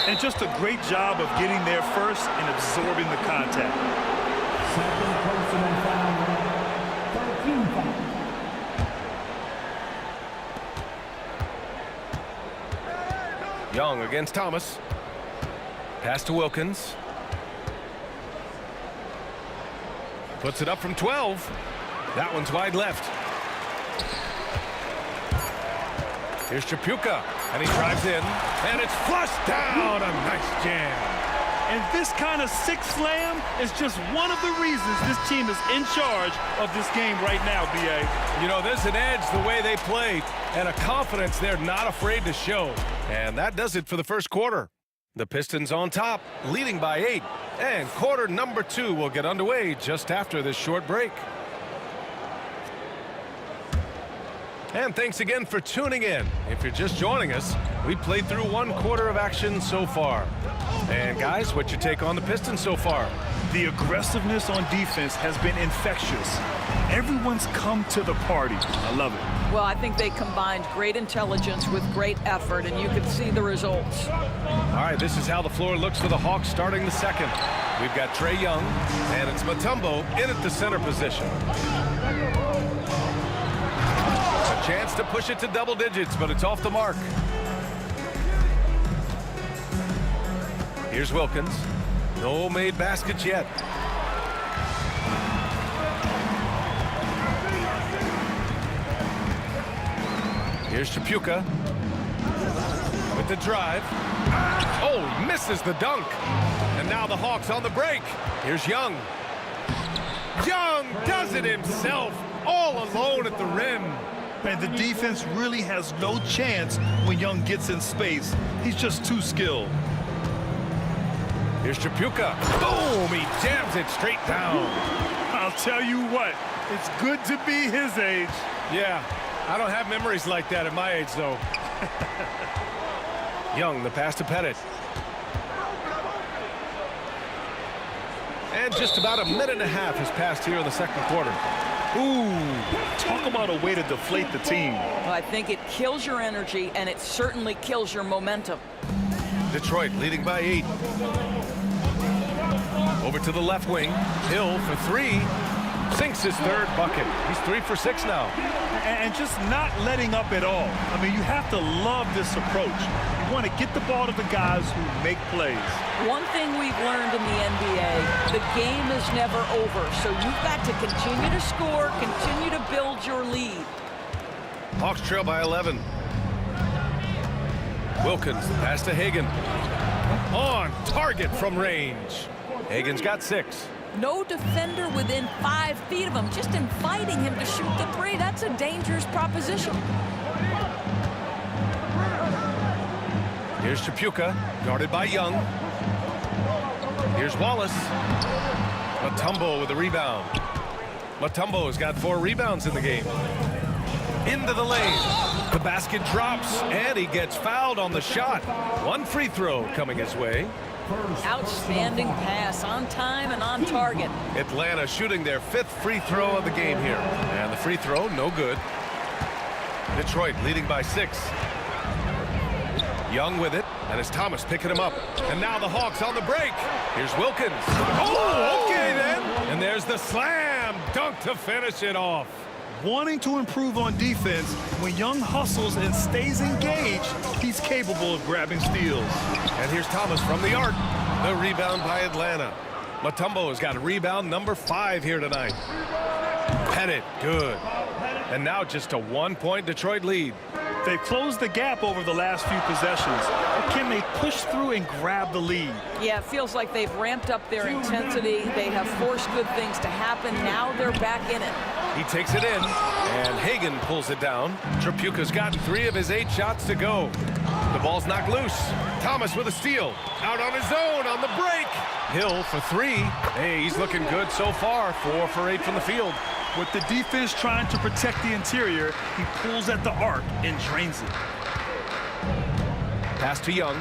And just a great job of getting there first and absorbing the contact. second personal foul, 13 foul. Young against Thomas. Pass to Wilkins. Puts it up from 12. That one's wide left. Here's Chapuka, and he drives in, and it's flushed down. A nice jam. And this kind of six slam is just one of the reasons this team is in charge of this game right now, B.A. You know, there's an edge the way they play, and a confidence they're not afraid to show. And that does it for the first quarter. The Pistons on top, leading by 8. And quarter number 2 will get underway just after this short break. And thanks again for tuning in. If you're just joining us, we played through 1 quarter of action so far. And guys, what's your take on the Pistons so far? The aggressiveness on defense has been infectious. Everyone's come to the party. I love it. Well, I think they combined great intelligence with great effort, and you can see the results. All right, this is how the floor looks for the Hawks starting the second. We've got Trae Young, and it's Mutombo in at the center position. A chance to push it to double digits, but it's off the mark. Here's Wilkins. No made baskets yet. Here's Chapuka with the drive. Oh, misses the dunk. And now the Hawks on the break. Here's Young. Young does it himself, all alone at the rim. And the defense really has no chance when Young gets in space. He's just too skilled. Here's Chapuka. Boom! He jams it straight down. I'll tell you what, it's good to be his age. Yeah, I don't have memories like that at my age, though. Young, the pass to Pettit. And just about a minute and a half has passed here in the second quarter. Ooh, talk about a way to deflate the team. Well, I think it kills your energy, and it certainly kills your momentum. Detroit leading by 8. Over to the left wing. Hill for 3. Sinks his third bucket. He's 3 for 6 now. And just not letting up at all. I mean, you have to love this approach. You want to get the ball to the guys who make plays. One thing we've learned in the NBA, the game is never over. So you've got to continue to score, continue to build your lead. Hawks trail by 11. Wilkins, pass to Hagan. On target from range. Hagan's got 6. No defender within 5 feet of him, just inviting him to shoot the 3. That's a dangerous proposition. Here's Chapuka, guarded by Young. Here's Wallace. Mutombo with the rebound. Mutombo's got 4 rebounds in the game. Into the lane. The basket drops, and he gets fouled on the shot. 1 free throw coming his way. Outstanding pass, on time and on target. Atlanta shooting their 5th free throw of the game here. And the free throw, no good. Detroit leading by 6. Young with it, and it's Thomas picking him up. And now the Hawks on the break. Here's Wilkins. Oh, okay then. And there's the slam dunk to finish it off. wanting to improve on defense. When Young hustles and stays engaged, he's capable of grabbing steals. And here's Thomas from the arc. The rebound by Atlanta. Mutombo has got rebound number 5 here tonight. Pettit, good. And now just a 1-point Detroit lead. They've closed the gap over the last few possessions. But can they push through and grab the lead? Yeah, it feels like they've ramped up their intensity. They have forced good things to happen. Now they're back in it. He takes it in, and Hagan pulls it down. Tripucka's gotten 3 of his 8 shots to go. The ball's knocked loose. Thomas with a steal. Out on his own on the break. Hill for 3. Hey, he's looking good so far. 4 for 8 from the field. With the defense trying to protect the interior, he pulls at the arc and drains it. Pass to Young.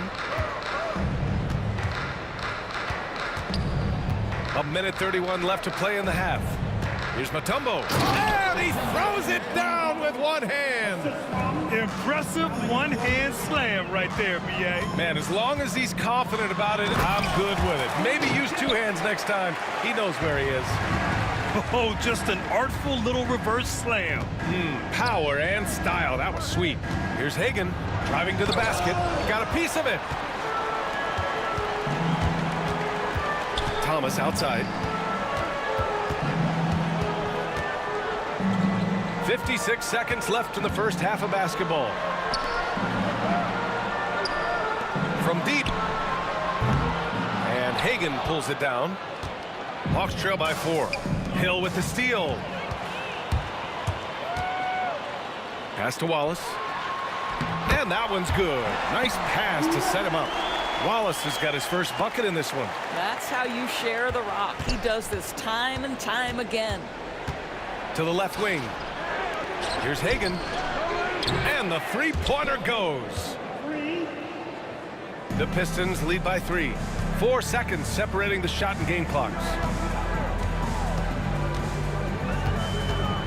1:31 left to play in the half. Here's Mutombo. And he throws it down with one hand. Impressive one-hand slam right there, B.A. Man, as long as he's confident about it, I'm good with it. Maybe use 2 hands next time. He knows where he is. Oh, just an artful little reverse slam. Power and style. That was sweet. Here's Hagan driving to the basket. Got a piece of it. Thomas outside. 56 seconds left in the first half of basketball. From deep. And Hagan pulls it down. Hawks trail by 4. Hill with the steal. Pass to Wallace. And that one's good. Nice pass to set him up. Wallace has got his first bucket in this one. That's how you share the rock. He does this time and time again. To the left wing. Here's Hagan. And the 3-pointer goes. The Pistons lead by 3. 4 seconds separating the shot and game clocks.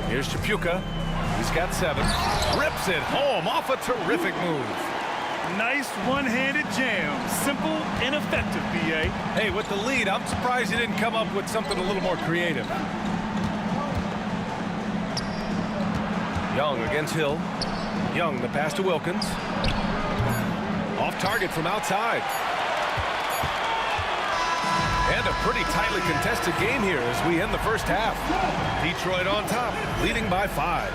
Here's Tripucka. He's got 7. Rips it home off a terrific move. Nice one-handed jam. Simple and effective, B.A. Hey, with the lead, I'm surprised he didn't come up with something a little more creative. Young against Hill. Young, the pass to Wilkins. Off target from outside. And a pretty tightly contested game here as we end the first half. Detroit on top, leading by 5.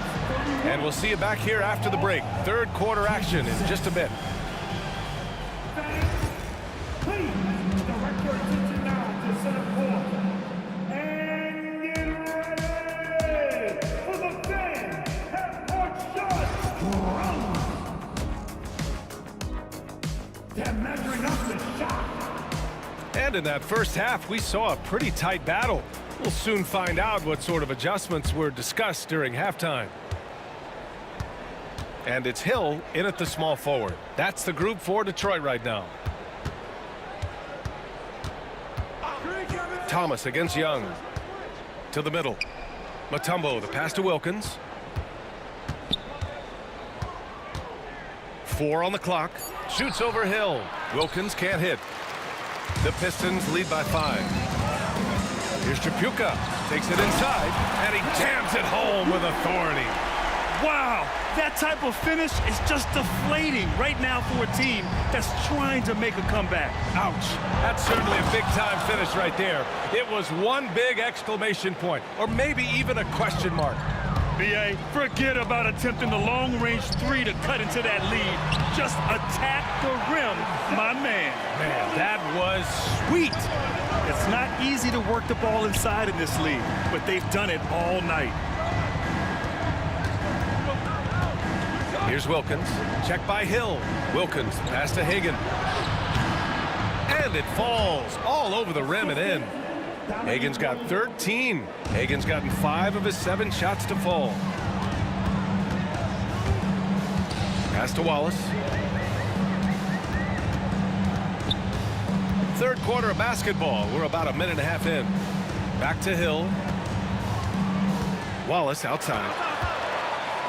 And we'll see you back here after the break. Third quarter action in just a bit. And in that first half, we saw a pretty tight battle. We'll soon find out what sort of adjustments were discussed during halftime. And it's Hill in at the small forward. That's the group for Detroit right now. Thomas against Young. To the middle. Mutombo, the pass to Wilkins. 4 on the clock. Shoots over Hill. Wilkins can't hit. The Pistons lead by 5. Here's Tripucka. Takes it inside, and he jams it home with authority. Wow, that type of finish is just deflating right now for a team that's trying to make a comeback. Ouch. That's certainly a big-time finish right there. It was one big exclamation point, or maybe even a question mark. B.A., forget about attempting the long-range 3 to cut into that lead. Just attack the rim, my man. Man, that was sweet. It's not easy to work the ball inside in this league, but they've done it all night. Here's Wilkins. Check by Hill. Wilkins, pass to Hagan. And it falls all over the rim and in. Hagan's got 13. Hagan's gotten 5 of his 7 shots to fall. Pass to Wallace. Third quarter of basketball. We're about a minute and a half in. Back to Hill. Wallace outside.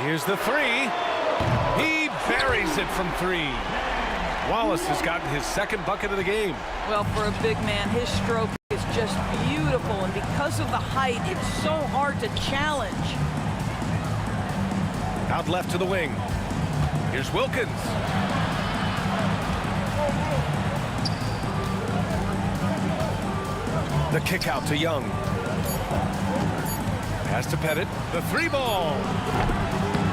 Here's the 3. He buries it from 3. Wallace has gotten his 2nd bucket of the game. Well, for a big man, his stroke is just beautiful, and because of the height, it's so hard to challenge. Out left to the wing. Here's Wilkins. The kick out to Young. Pass to Pettit. The 3-ball.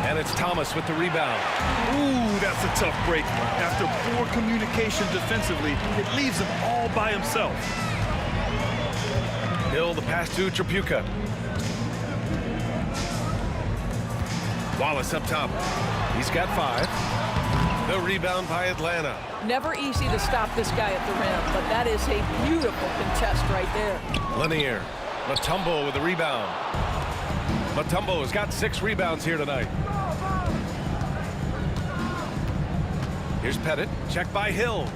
And it's Thomas with the rebound. Ooh, that's a tough break. After poor communication defensively, it leaves him all by himself. Hill, the pass to Tripucka. Wallace up top. He's got 5. The rebound by Atlanta. Never easy to stop this guy at the rim, but that is a beautiful contest right there. Lanier. Mutombo with the rebound. Mutombo has got 6 rebounds here tonight. Here's Pettit. Check by Hill.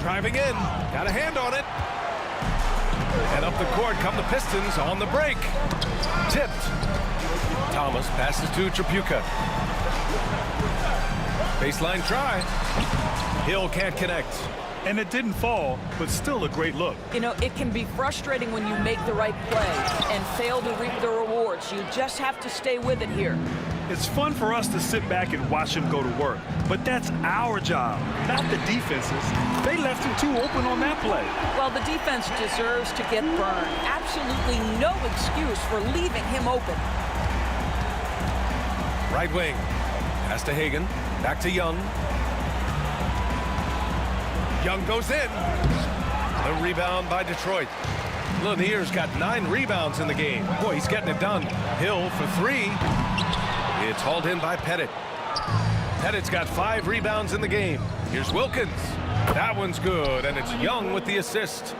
Driving in. Got a hand on it. And up the court come the Pistons on the break. Tipped. Thomas passes to Tripucka. Baseline try. Hill can't connect. And it didn't fall, but still a great look. You know, it can be frustrating when you make the right play and fail to reap the rewards. You just have to stay with it here. It's fun for us to sit back and watch him go to work, but that's our job, not the defense's. They left him too open on that play. Well, the defense deserves to get burned. Absolutely no excuse for leaving him open. Right wing. Pass to Hagan. Back to Young. Young goes in. The rebound by Detroit. Lanier's got 9 rebounds in the game. Boy, he's getting it done. Hill for 3. It's hauled in by Pettit. Pettit's got 5 rebounds in the game. Here's Wilkins. That one's good, and it's Young with the assist.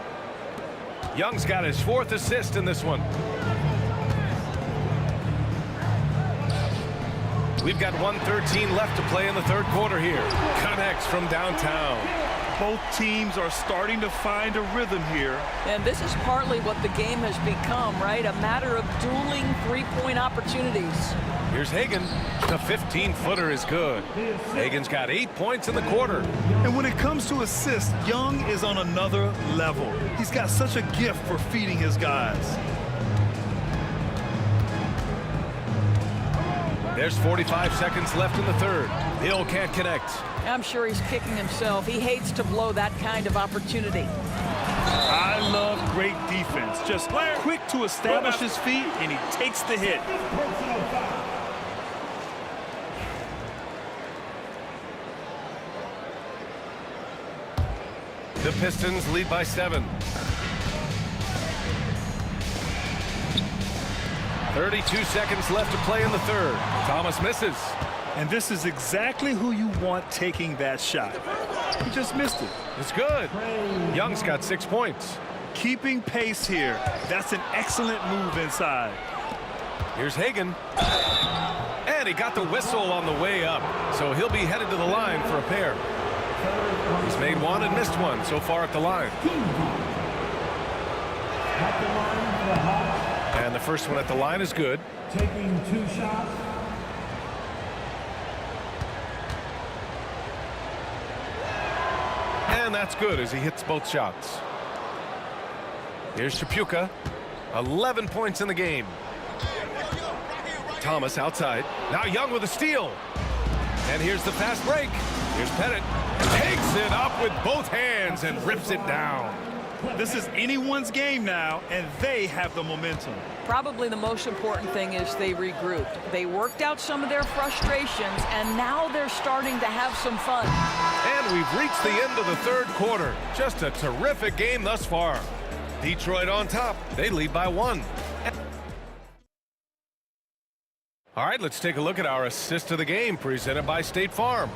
Young's got his 4th assist in this one. We've got 1:13 left to play in the 3rd quarter here. Connects from downtown. Both teams are starting to find a rhythm here. And this is partly what the game has become, right? A matter of dueling 3-point opportunities. Here's Hagan. The 15-footer is good. Hagan's got 8 points in the quarter. And when it comes to assists, Young is on another level. He's got such a gift for feeding his guys. There's 45 seconds left in the 3rd. Hill can't connect. I'm sure he's kicking himself. He hates to blow that kind of opportunity. I love great defense. Just quick to establish his feet, and he takes the hit. The Pistons lead by 7. 32 seconds left to play in the 3rd. Thomas misses. And this is exactly who you want taking that shot. He just missed it. It's good. Young's got 6 points. Keeping pace here. That's an excellent move inside. Here's Hagan. And he got the whistle on the way up. So he'll be headed to the line for a pair. He's made 1 and missed 1 so far at the line. And the first one at the line is good. Taking 2 shots. And that's good as he hits both shots. Here's Tripucka. 11 points in the game. Thomas outside. Now Young with a steal. And here's the fast break. Here's Pettit. Takes it up with both hands and rips it down. This is anyone's game now, and they have the momentum. Probably the most important thing is they regrouped. They worked out some of their frustrations, and now they're starting to have some fun. And we've reached the end of the 3rd quarter. Just a terrific game thus far. Detroit on top. They lead by 1. All right, let's take a look at our assist of the game presented by State Farm.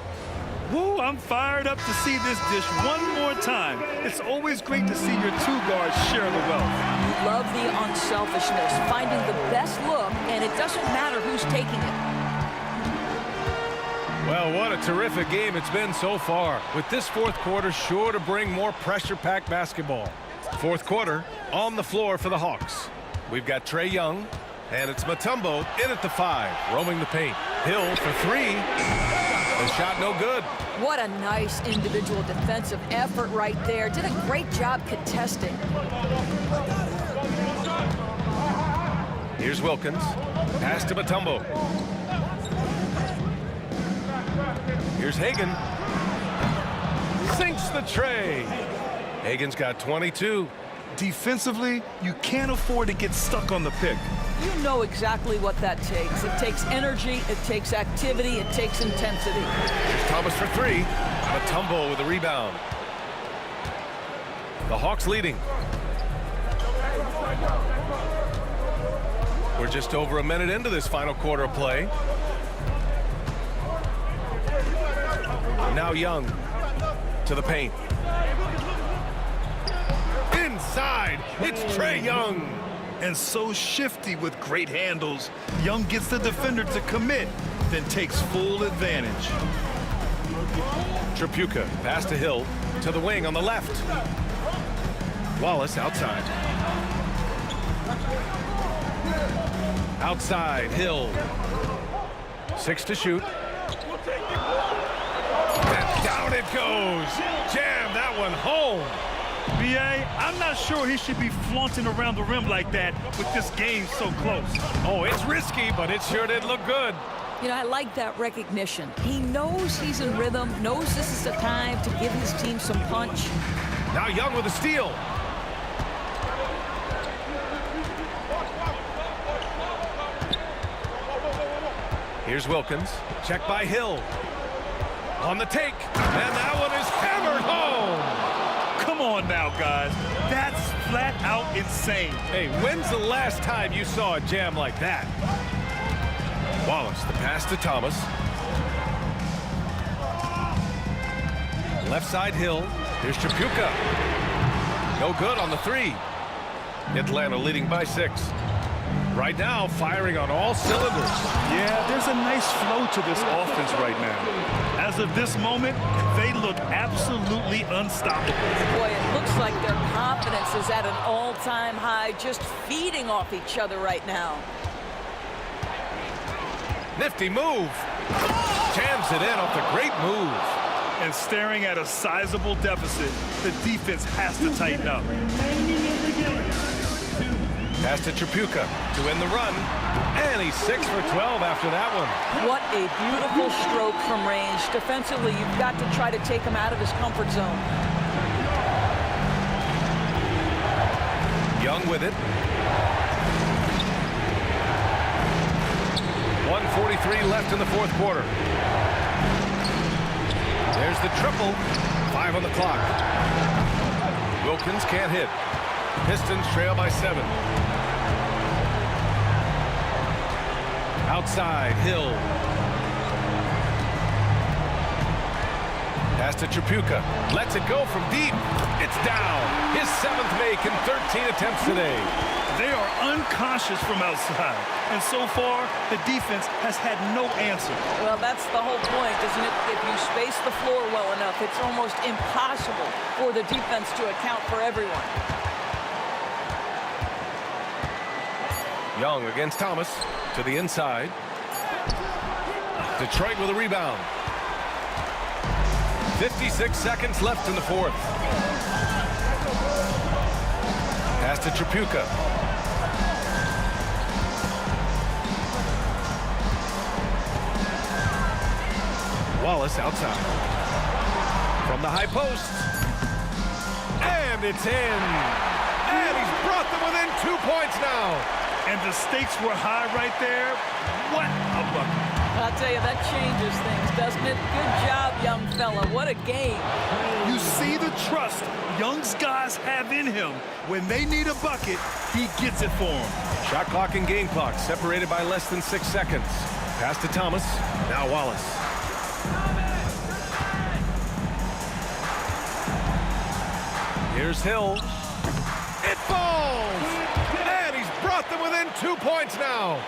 Woo, I'm fired up to see this dish one more time. It's always great to see your 2 guards share the wealth. You love the unselfishness, finding the best look, and it doesn't matter who's taking it. Well, what a terrific game it's been so far, with this 4th quarter sure to bring more pressure-packed basketball. 4th quarter on the floor for the Hawks. We've got Trae Young, and it's Mutombo in at the 5, roaming the paint. Hill for 3. The shot no good. What a nice individual defensive effort right there. Did a great job contesting. Here's Wilkins. Pass to Mutombo. Here's Hagan. Sinks the tray. Hagan's got 22. Defensively, you can't afford to get stuck on the pick. You know exactly what that takes. It takes energy, it takes activity, it takes intensity. Here's Thomas for three. Mutombo with a rebound. The Hawks leading. We're just over a minute into this final quarter of play. Now Young to the paint. Inside, it's Trae Young. And so shifty with great handles. Young gets the defender to commit, then takes full advantage. Tripucka, pass to Hill, to the wing on the left. Wallace outside. Outside, Hill. 6 to shoot. And down it goes. Jam that one home. B.A., I'm not sure he should be flaunting around the rim like that with this game so close. Oh, it's risky, but it sure did look good. You know, I like that recognition. He knows he's in rhythm, knows this is the time to give his team some punch. Now Young with a steal. Here's Wilkins. Check by Hill. On the take. And that one is hammered home. Come on now, guys. That's flat out insane. Hey, when's the last time you saw a jam like that? Wallace, the pass to Thomas. Left side Hill. Here's Tripucka. No good on the three. Atlanta leading by 6. Right now, firing on all cylinders. Yeah, there's a nice flow to this offense right now. As of this moment, they look absolutely unstoppable. Boy, it looks like their confidence is at an all-time high, just feeding off each other right now. Nifty move. Jams it in off the great move. And staring at a sizable deficit, the defense has to tighten up. Pass to Tripucka to win the run. And he's 6 for 12 after that one. What a beautiful stroke from range. Defensively, you've got to try to take him out of his comfort zone. Young with it. 1:43 left in the fourth quarter. There's the triple. 5 on the clock. Wilkins can't hit. Pistons trail by 7. Outside, Hill. Pass to Tripucka. Lets it go from deep. It's down. His 7th make in 13 attempts today. They are unconscious from outside. And so far, the defense has had no answer. Well, that's the whole point, isn't it? If you space the floor well enough, it's almost impossible for the defense to account for everyone. Young against Thomas to the inside. Detroit with a rebound. 56 seconds left in the fourth. Pass to Tripucka. Wallace outside. From the high post. And it's in. And he's brought them within 2 points now. And the stakes were high right there. What a bucket. I'll tell you, that changes things, doesn't it? Good job, young fella. What a game. You see the trust Young's guys have in him. When they need a bucket, he gets it for them. Shot clock and game clock separated by less than 6 seconds. Pass to Thomas. Now Wallace. Here's Hill. It falls! And he's brought them within 2 points now.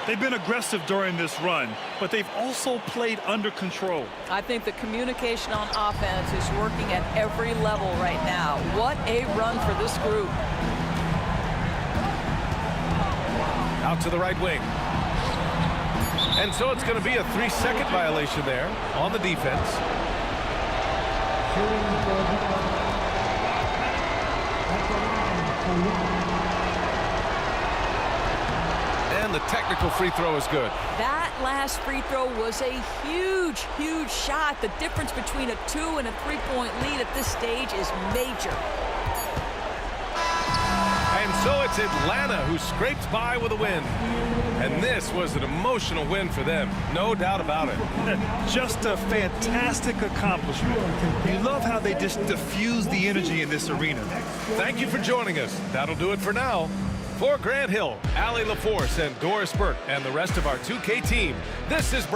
They've been aggressive during this run, but they've also played under control. I think the communication on offense is working at every level right now. What a run for this group. Out to the right wing. And so it's going to be a 3-second violation there on the defense. the technical free throw is good. That last free throw was a huge, huge shot. The difference between a 2- and a 3-point lead at this stage is major. And so it's Atlanta who scraped by with a win. And this was an emotional win for them, no doubt about it. Just a fantastic accomplishment. You love how they just diffuse the energy in this arena. Thank you for joining us. That'll do it for now. For Grant Hill, Allie LaForce, and Doris Burke, and the rest of our 2K team, this is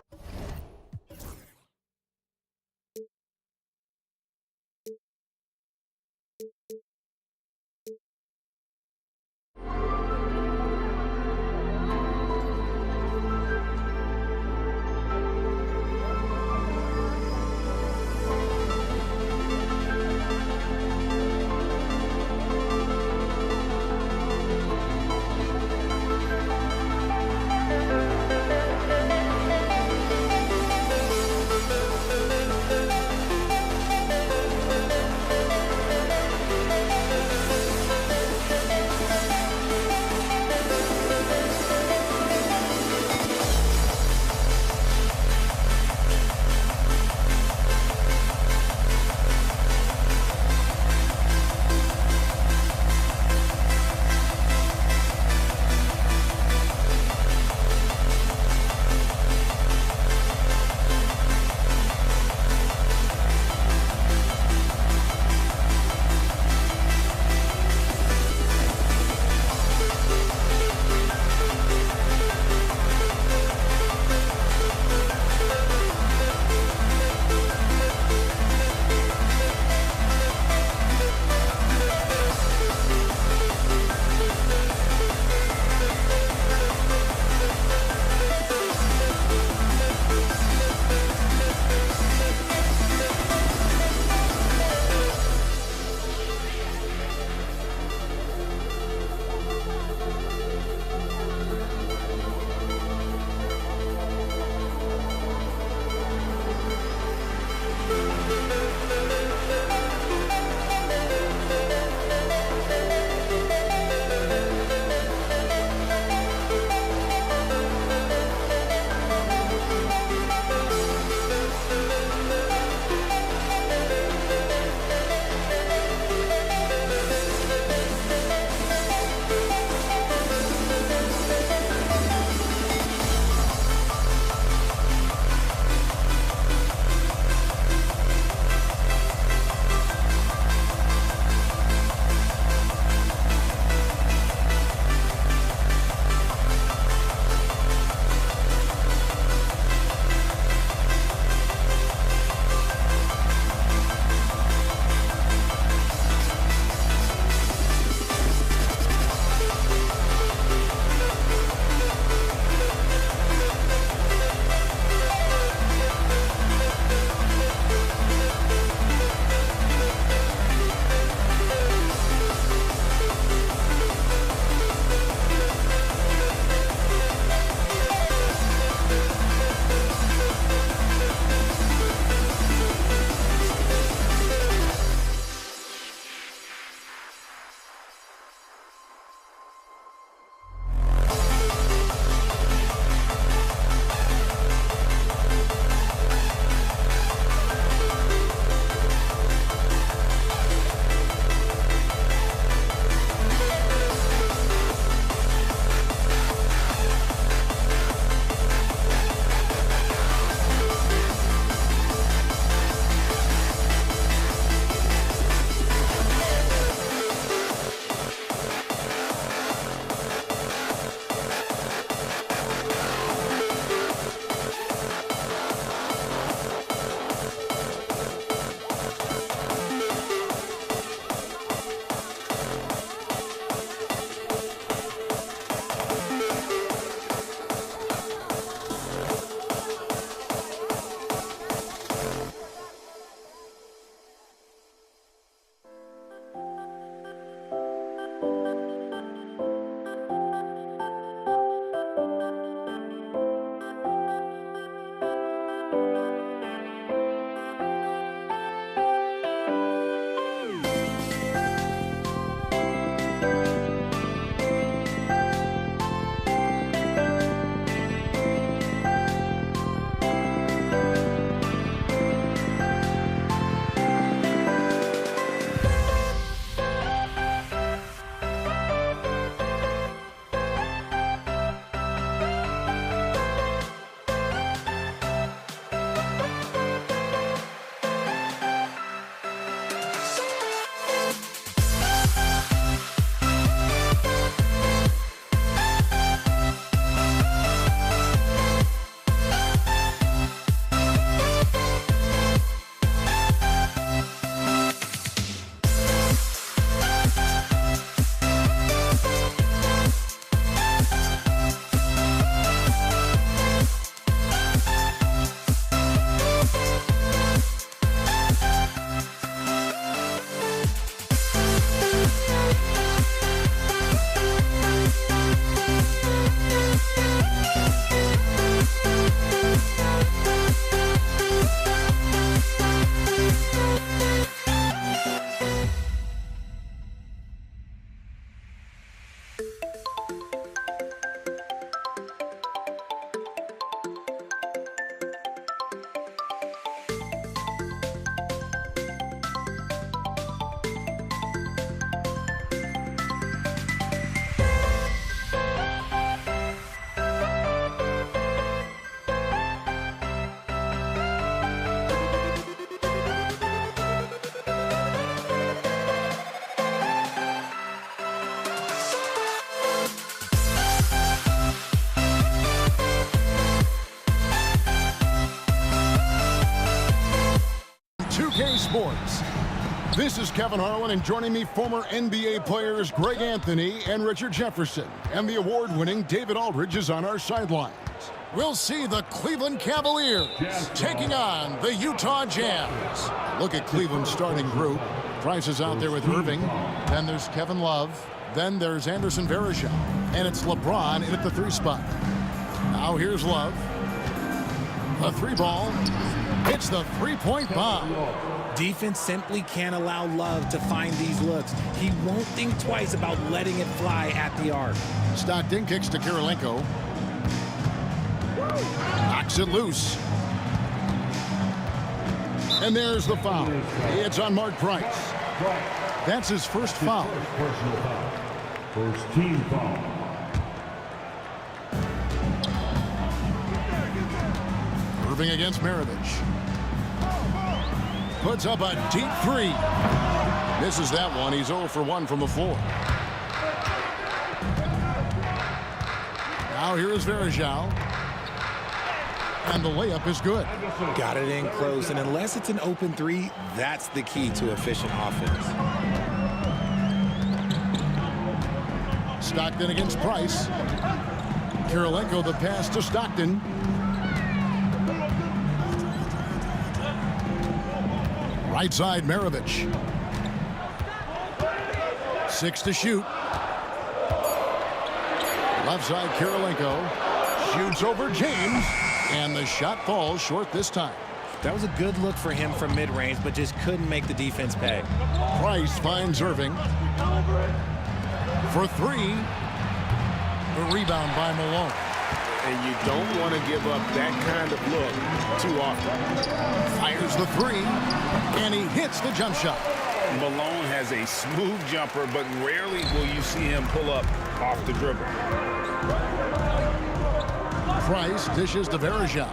2K Sports. This is Kevin Harlan, and joining me, former NBA players Greg Anthony and Richard Jefferson. And the award-winning David Aldridge is on our sidelines. We'll see the Cleveland Cavaliers taking on the Utah Jazz. Look at Cleveland's starting group. Price is out there with Irving. Then there's Kevin Love. Then there's Anderson Varejao. And it's LeBron in at the 3 spot. Now here's Love. The 3 ball. It's the 3-point bomb. Defense simply can't allow Love to find these looks. He won't think twice about letting it fly at the arc. Stockton kicks to Kirilenko. Knocks it loose. And there's the foul. It's on Mark Price. That's his first foul. Personal foul. First team foul. Irving against Maravich. Puts up a deep 3. Misses that one. He's 0 for 1 from the floor. Now here is Varejao. And the layup is good. Got it in close, and unless it's an open 3, that's the key to efficient offense. Stockton against Price. Kirilenko the pass to Stockton. Right side, Maravich. 6 to shoot. Left side, Kirilenko. Shoots over James. And the shot falls short this time. That was a good look for him from mid-range, but just couldn't make the defense pay. Price finds Irving. For 3. The rebound by Malone. And you don't want to give up that kind of look too often. Fires the 3. And he hits the jump shot. Malone has a smooth jumper, but rarely will you see him pull up off the dribble. Price dishes to Varejao.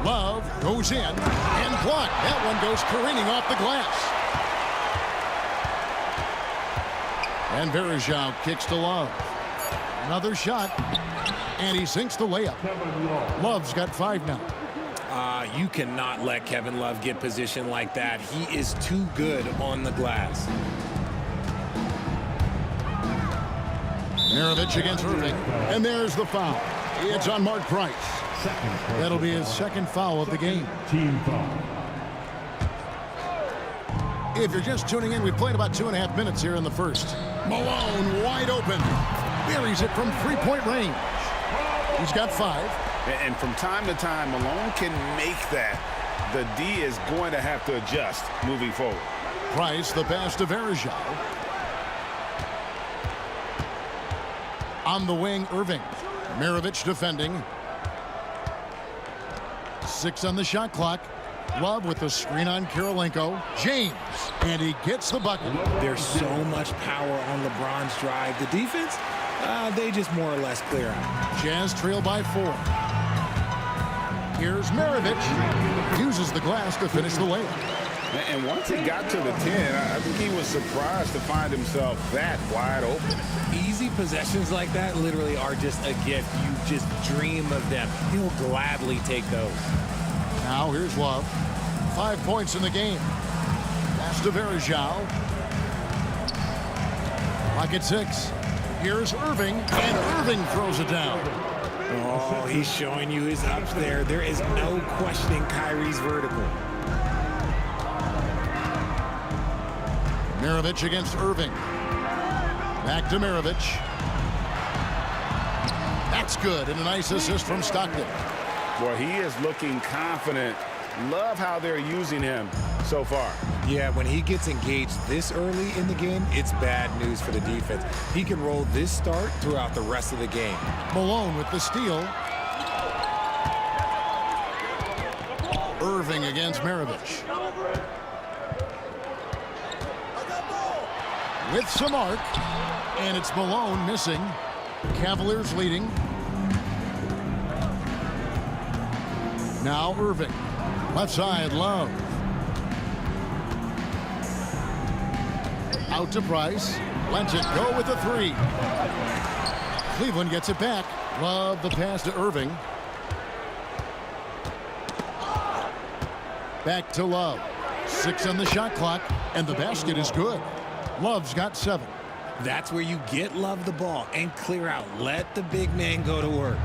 Love goes in and blocked. That one goes careening off the glass. And Varejao kicks to Love. Another shot. And he sinks the layup. Love's got 5 now. You cannot let Kevin Love get position like that. He is too good on the glass. Maravich against Irving. And there's the foul. It's on Mark Price. That'll be his second foul of the game. Team foul. If you're just tuning in, we played about 2.5 minutes here in the first. Malone wide open. Buries it from 3-point range. He's got 5. And from time to time, Malone can make that. The D is going to have to adjust moving forward. Price, the pass to Varejao. On the wing, Irving. Maravich defending. 6 on the shot clock. Love with the screen on Kirilenko. James. And he gets the bucket. There's so much power on LeBron's drive. The defense, they just more or less clear out. Jazz trail by 4. Here's Maravich. Uses the glass to finish the layup. And once he got to the 10, I think he was surprised to find himself that wide open. Easy possessions like that literally are just a gift. You just dream of them. He'll gladly take those. Now here's Love. 5 points in the game. Pass to Varejao. Clock at 6. Here's Irving, and Irving throws it down. Oh, he's showing you his ups there. There is no questioning Kyrie's vertical. Maravich against Irving. Back to Maravich. That's good, and a nice assist from Stockton. Well, he is looking confident. Love how they're using him so far. Yeah, when he gets engaged this early in the game, it's bad news for the defense. He can roll this start throughout the rest of the game. Malone with the steal. Irving against Maravich. With some arc, and it's Malone missing. Cavaliers leading. Now Irving. Left side, Love. Out to Price. Lets it go with the 3. Cleveland gets it back. Love the pass to Irving. Back to Love. 6 on the shot clock, and the basket is good. Love's got 7. That's where you get Love the ball and clear out. Let the big man go to work.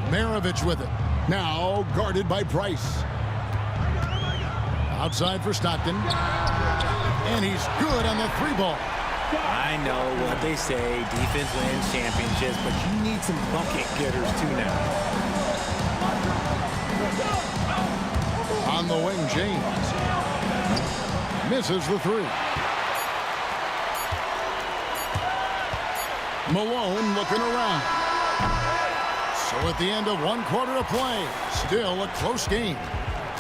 Maravich with it. Now guarded by Price. Outside for Stockton. And he's good on the 3-ball. I know what they say, defense wins championships, but you need some bucket getters too now. On the wing, James. Misses the 3. Malone looking around. So at the end of 1 quarter of play, still a close game.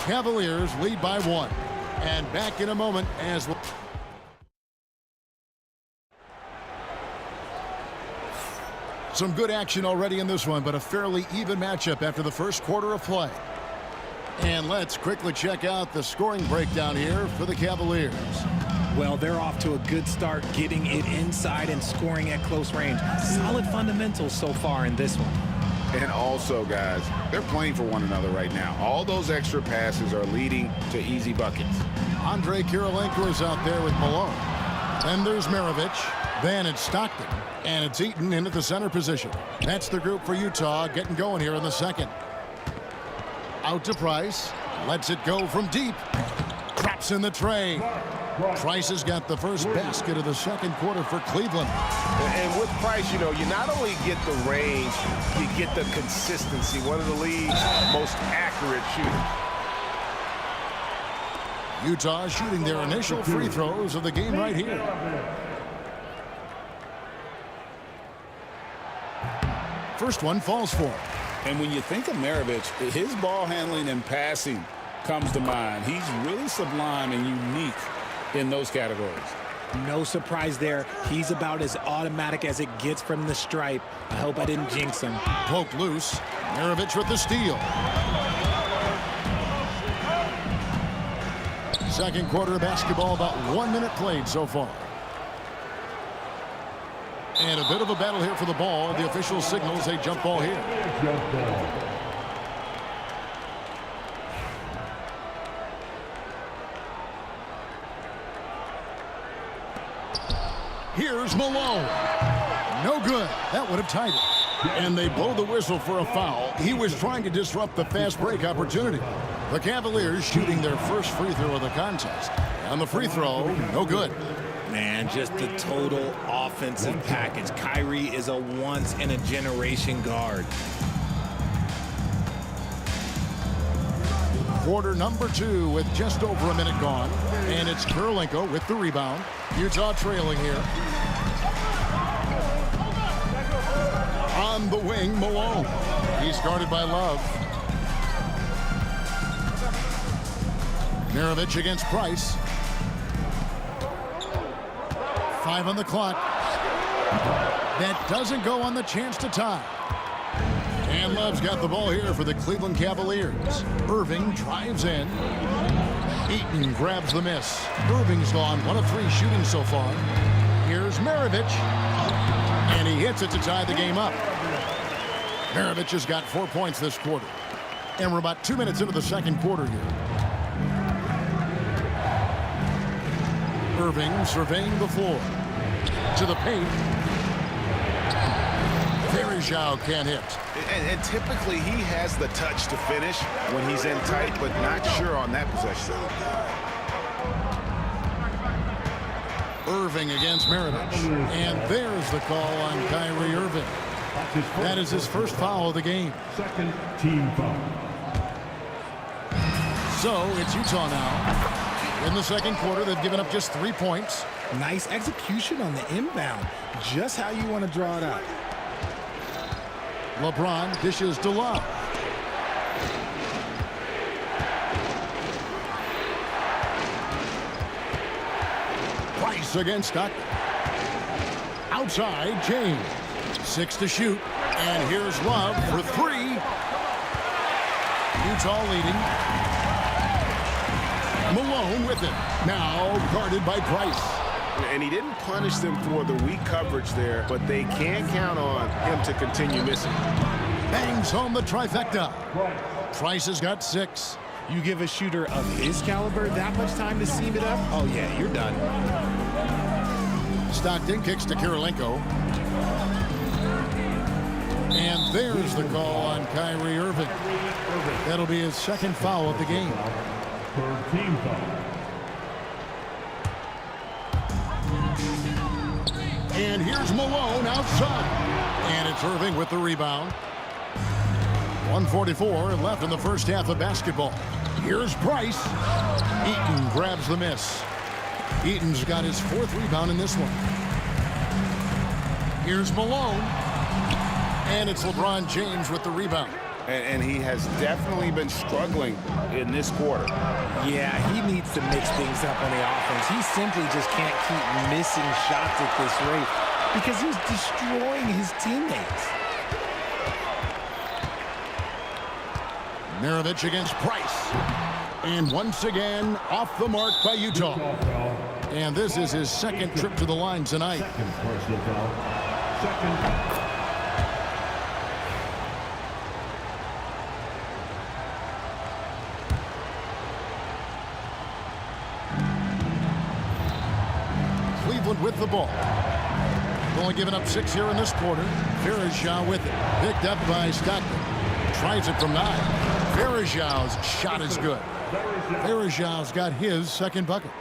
Cavaliers lead by 1. And back in a moment as well. Some good action already in this one, but a fairly even matchup after the first quarter of play. And let's quickly check out the scoring breakdown here for the Cavaliers. Well, they're off to a good start, getting it inside and scoring at close range. Solid fundamentals so far in this one. And also, guys, they're playing for one another right now. All those extra passes are leading to easy buckets. Andre Kirilenko is out there with Malone. Then there's Maravich. Then it's Stockton. And it's Eaton in at the center position. That's the group for Utah getting going here in the second. Out to Price. Lets it go from deep. Drops in the tray. Price has got the first basket of the second quarter for Cleveland. And with Price, you know, you not only get the range, you get the consistency. One of the league's most accurate shooters. Utah shooting their initial free throws of the game right here. First one falls for him. And when you think of Maravich, his ball handling and passing comes to mind. He's really sublime and unique in those categories. No surprise there. He's about as automatic as it gets from the stripe. I hope I didn't jinx him. Poked loose. Maravich with the steal. Second quarter of basketball, about 1 minute played so far. And a bit of a battle here for the ball. The official signals a jump ball here. Here's Malone. No good. That would have tied it. And they blow the whistle for a foul. He was trying to disrupt the fast break opportunity. The Cavaliers shooting their first free throw of the contest. On the free throw, no good. Man, just the total offensive package. Kyrie is a once-in-a-generation guard. Quarter number 2 with just over a minute gone. And it's Kirilenko with the rebound. Utah trailing here. On the wing, Malone. He's guarded by Love. Maravich against Price. 5 on the clock. That doesn't go on the chance to tie. And Love's got the ball here for the Cleveland Cavaliers. Irving drives in. Eaton grabs the miss. Irving's gone 1 of 3 shooting so far. Here's Maravich. And he hits it to tie the game up. Maravich has got 4 points this quarter. And we're about 2 minutes into the second quarter here. Irving surveying the floor. To the paint. Zhao can't hit. And typically he has the touch to finish when he's in tight, but not sure on that possession. Irving against Maravich. And there's the call on Kyrie Irving. That is his first foul of the game. Second team foul. So it's Utah now. In the second quarter, they've given up just 3 points. Nice execution on the inbound. Just how you want to draw it out. LeBron dishes to Love. Price against Stockton. Outside, James. 6 to shoot. And here's Love for 3. Utah leading. Malone with it. Now guarded by Price. And he didn't punish them for the weak coverage there, but they can't count on him to continue missing. Bangs home the trifecta. Price has got 6. You give a shooter of his caliber that much time to seam it up, oh yeah, you're done. Stockton kicks to Kirilenko. And there's the call on Kyrie Irving. That'll be his second foul of the game. Third team foul. And here's Malone outside. And it's Irving with the rebound. 1:44 left in the first half of basketball. Here's Price. Eaton grabs the miss. Eaton's got his fourth rebound in this one. Here's Malone. And it's LeBron James with the rebound. And he has definitely been struggling in this quarter. Yeah, he needs to mix things up on the offense. He simply just can't keep missing shots at this rate because he's destroying his teammates. Maravich against Price. And once again, off the mark by Utah. And this is his second trip to the line tonight. Second personal foul. Second. Cleveland with the ball. Only giving up 6 here in this quarter. Varejao with it. Picked up by Stockton. Tries it from 9. Varejao's shot is good. Varejao's got his second bucket.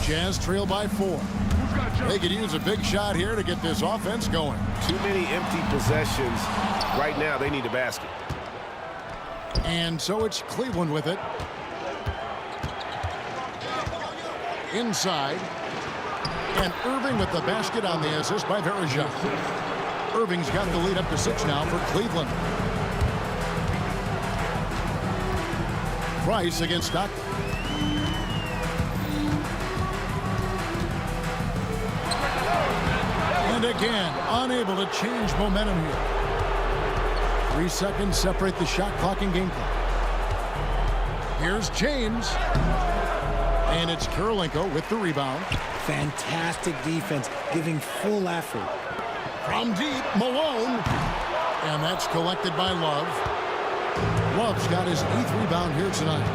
Jazz trail by 4. They could use a big shot here to get this offense going. Too many empty possessions. Right now, they need a basket. And so it's Cleveland with it. Inside. And Irving with the basket on the assist by Varejao. Irving's got the lead up to 6 now for Cleveland. Price against Stockton. And again, unable to change momentum here. 3 seconds separate the shot clock and game clock. Here's James. And it's Kirilenko with the rebound. Fantastic defense, giving full effort. From deep, Malone. And that's collected by Love. Love's got his 8th rebound here tonight.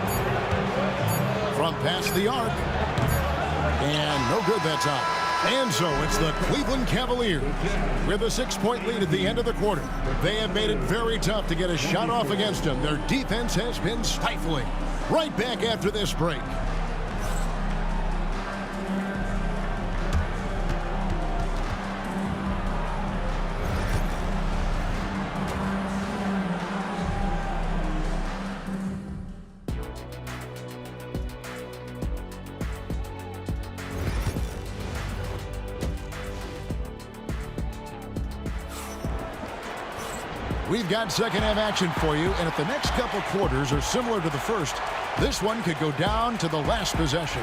From past the arc. And no good that time. And so it's the Cleveland Cavaliers with a 6-point lead at the end of the quarter. They have made it very tough to get a shot off against them. Their defense has been stifling. Right back after this break. We've got second half action for you, and if the next couple quarters are similar to the first, this one could go down to the last possession.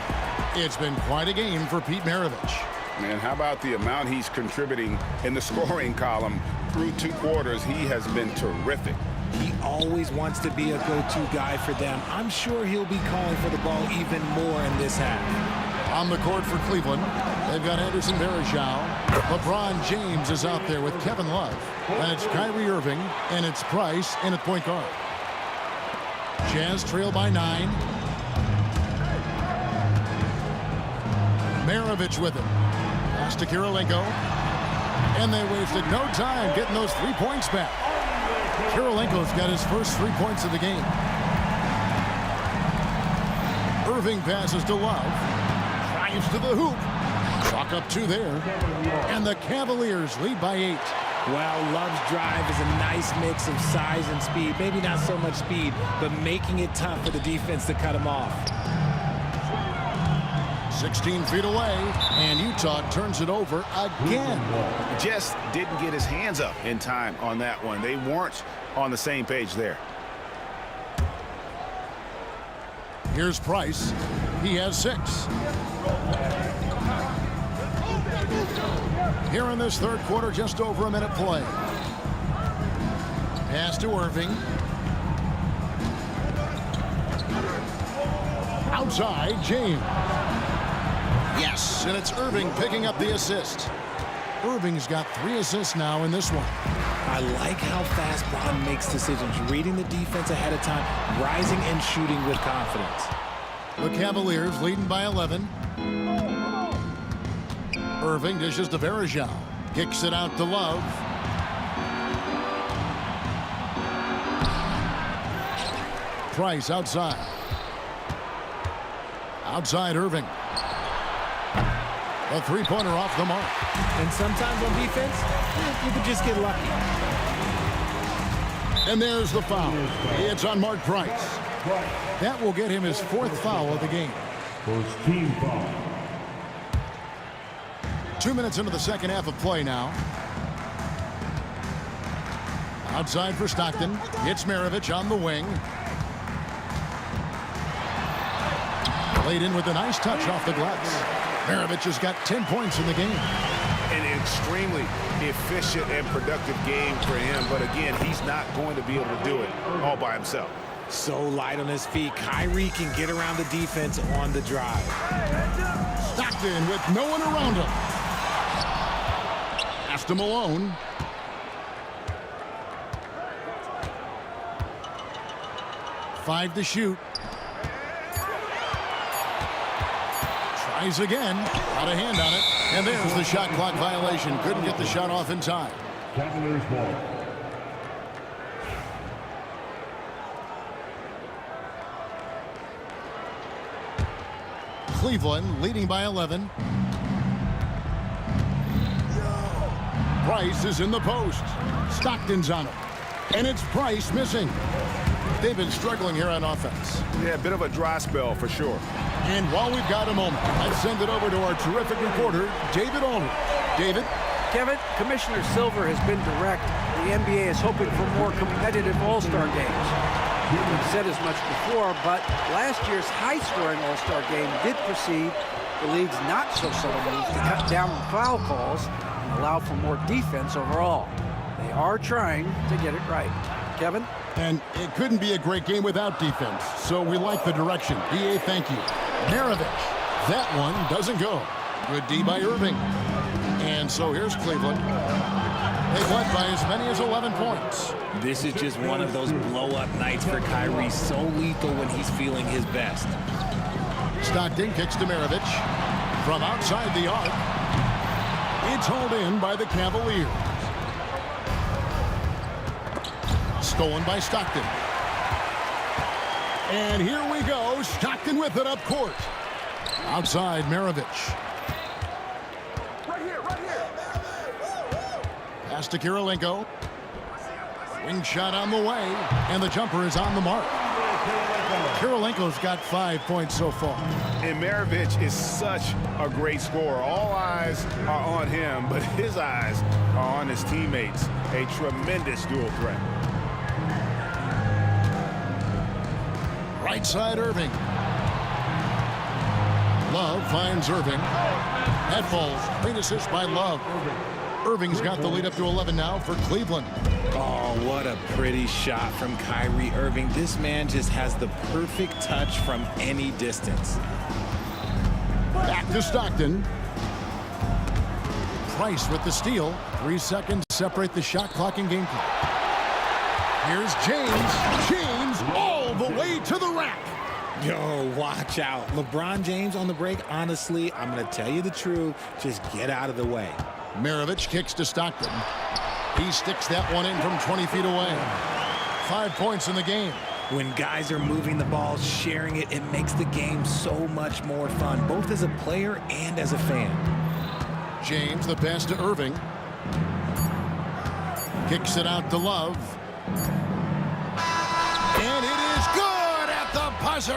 It's been quite a game for Pete Maravich. And how about the amount he's contributing in the scoring column through 2 quarters? He has been terrific. He always wants to be a go-to guy for them. I'm sure he'll be calling for the ball even more in this half. On the court for Cleveland, they've got Anderson Varejao. LeBron James is out there with Kevin Love. And it's Kyrie Irving, and it's Price in at point guard. Jazz trail by 9. Maravich with it. Pass to Kirilenko. And they wasted no time getting those 3 points back. Kirilenko's got his first 3 points of the game. Irving passes to Love. Drives to the hoop. Clock up 2 there. And the Cavaliers lead by 8. Well, Love's drive is a nice mix of size and speed. Maybe not so much speed, but making it tough for the defense to cut him off. 16 feet away, and Utah turns it over again. Just didn't get his hands up in time on that one. They weren't on the same page there. Here's Price. He has 6. Here in this third quarter, just over a minute play. Pass to Irving. Outside, James. Yes, and it's Irving picking up the assist. Irving's got 3 assists now in this one. I like how fast Braun makes decisions, reading the defense ahead of time, rising and shooting with confidence. The Cavaliers leading by 11. Irving dishes to Varejao. Kicks it out to Love. Price outside. Outside Irving. A three-pointer off the mark. And sometimes on defense, you could just get lucky. And there's the foul. It's on Mark Price. That will get him his fourth foul of the game. First team foul. 2 minutes into the second half of play now. Outside for Stockton. It's Maravich on the wing. Laid in with a nice touch off the glass. Maravich has got 10 points in the game. An extremely efficient and productive game for him, but again, he's not going to be able to do it all by himself. So light on his feet. Kyrie can get around the defense on the drive. Stockton with no one around him. Pass to Malone. Five to shoot. Tries again. Got a hand on it. And there's the shot clock violation. Couldn't get the shot off in time. Cavaliers ball. Cleveland leading by 11. Price is in the post. Stockton's on it. And it's Price missing. They've been struggling here on offense. Yeah, a bit of a dry spell for sure. And while we've got a moment, let's send it over to our terrific reporter, David Aldridge. David? Kevin, Commissioner Silver has been direct. The NBA is hoping for more competitive All-Star games. We've said as much before, but last year's high-scoring All-Star game did precede the league's not-so-subtle move to cut down on foul calls and allow for more defense overall. They are trying to get it right. Kevin? And it couldn't be a great game without defense, so we like the direction. BA, thank you. Maravich. That one doesn't go. Good D by Irving. And so here's Cleveland. They've led by as many as 11 points. This is just one of those blow-up nights for Kyrie, so lethal when he's feeling his best. Stockton kicks to Maravich. From outside the arc. It's hauled in by the Cavaliers. Stolen by Stockton. And here we go. Stockton with it up court. Outside Maravich. Pass to Kirilenko. Wing shot on the way. And the jumper is on the mark. Kirilenko's got 5 points so far. And Maravich is such a great scorer. All eyes are on him, but his eyes are on his teammates. A tremendous dual threat. Right side Irving. Love finds Irving. That falls. Clean assist by Love. Irving's got the lead up to 11 now for Cleveland. Oh, what a pretty shot from Kyrie Irving. This man just has the perfect touch from any distance. Back to Stockton. Price with the steal. 3 seconds separate the shot clock and game clock. Here's James. James all the way to the rack. Yo, watch out. LeBron James on the break, honestly, I'm going to tell you the truth. Just get out of the way. Maravich kicks to Stockton. He sticks that one in from 20 feet away. 5 points in the game. When guys are moving the ball, sharing it, it makes the game so much more fun, both as a player and as a fan. James, the pass to Irving. Kicks it out to Love. And it is good at the buzzer.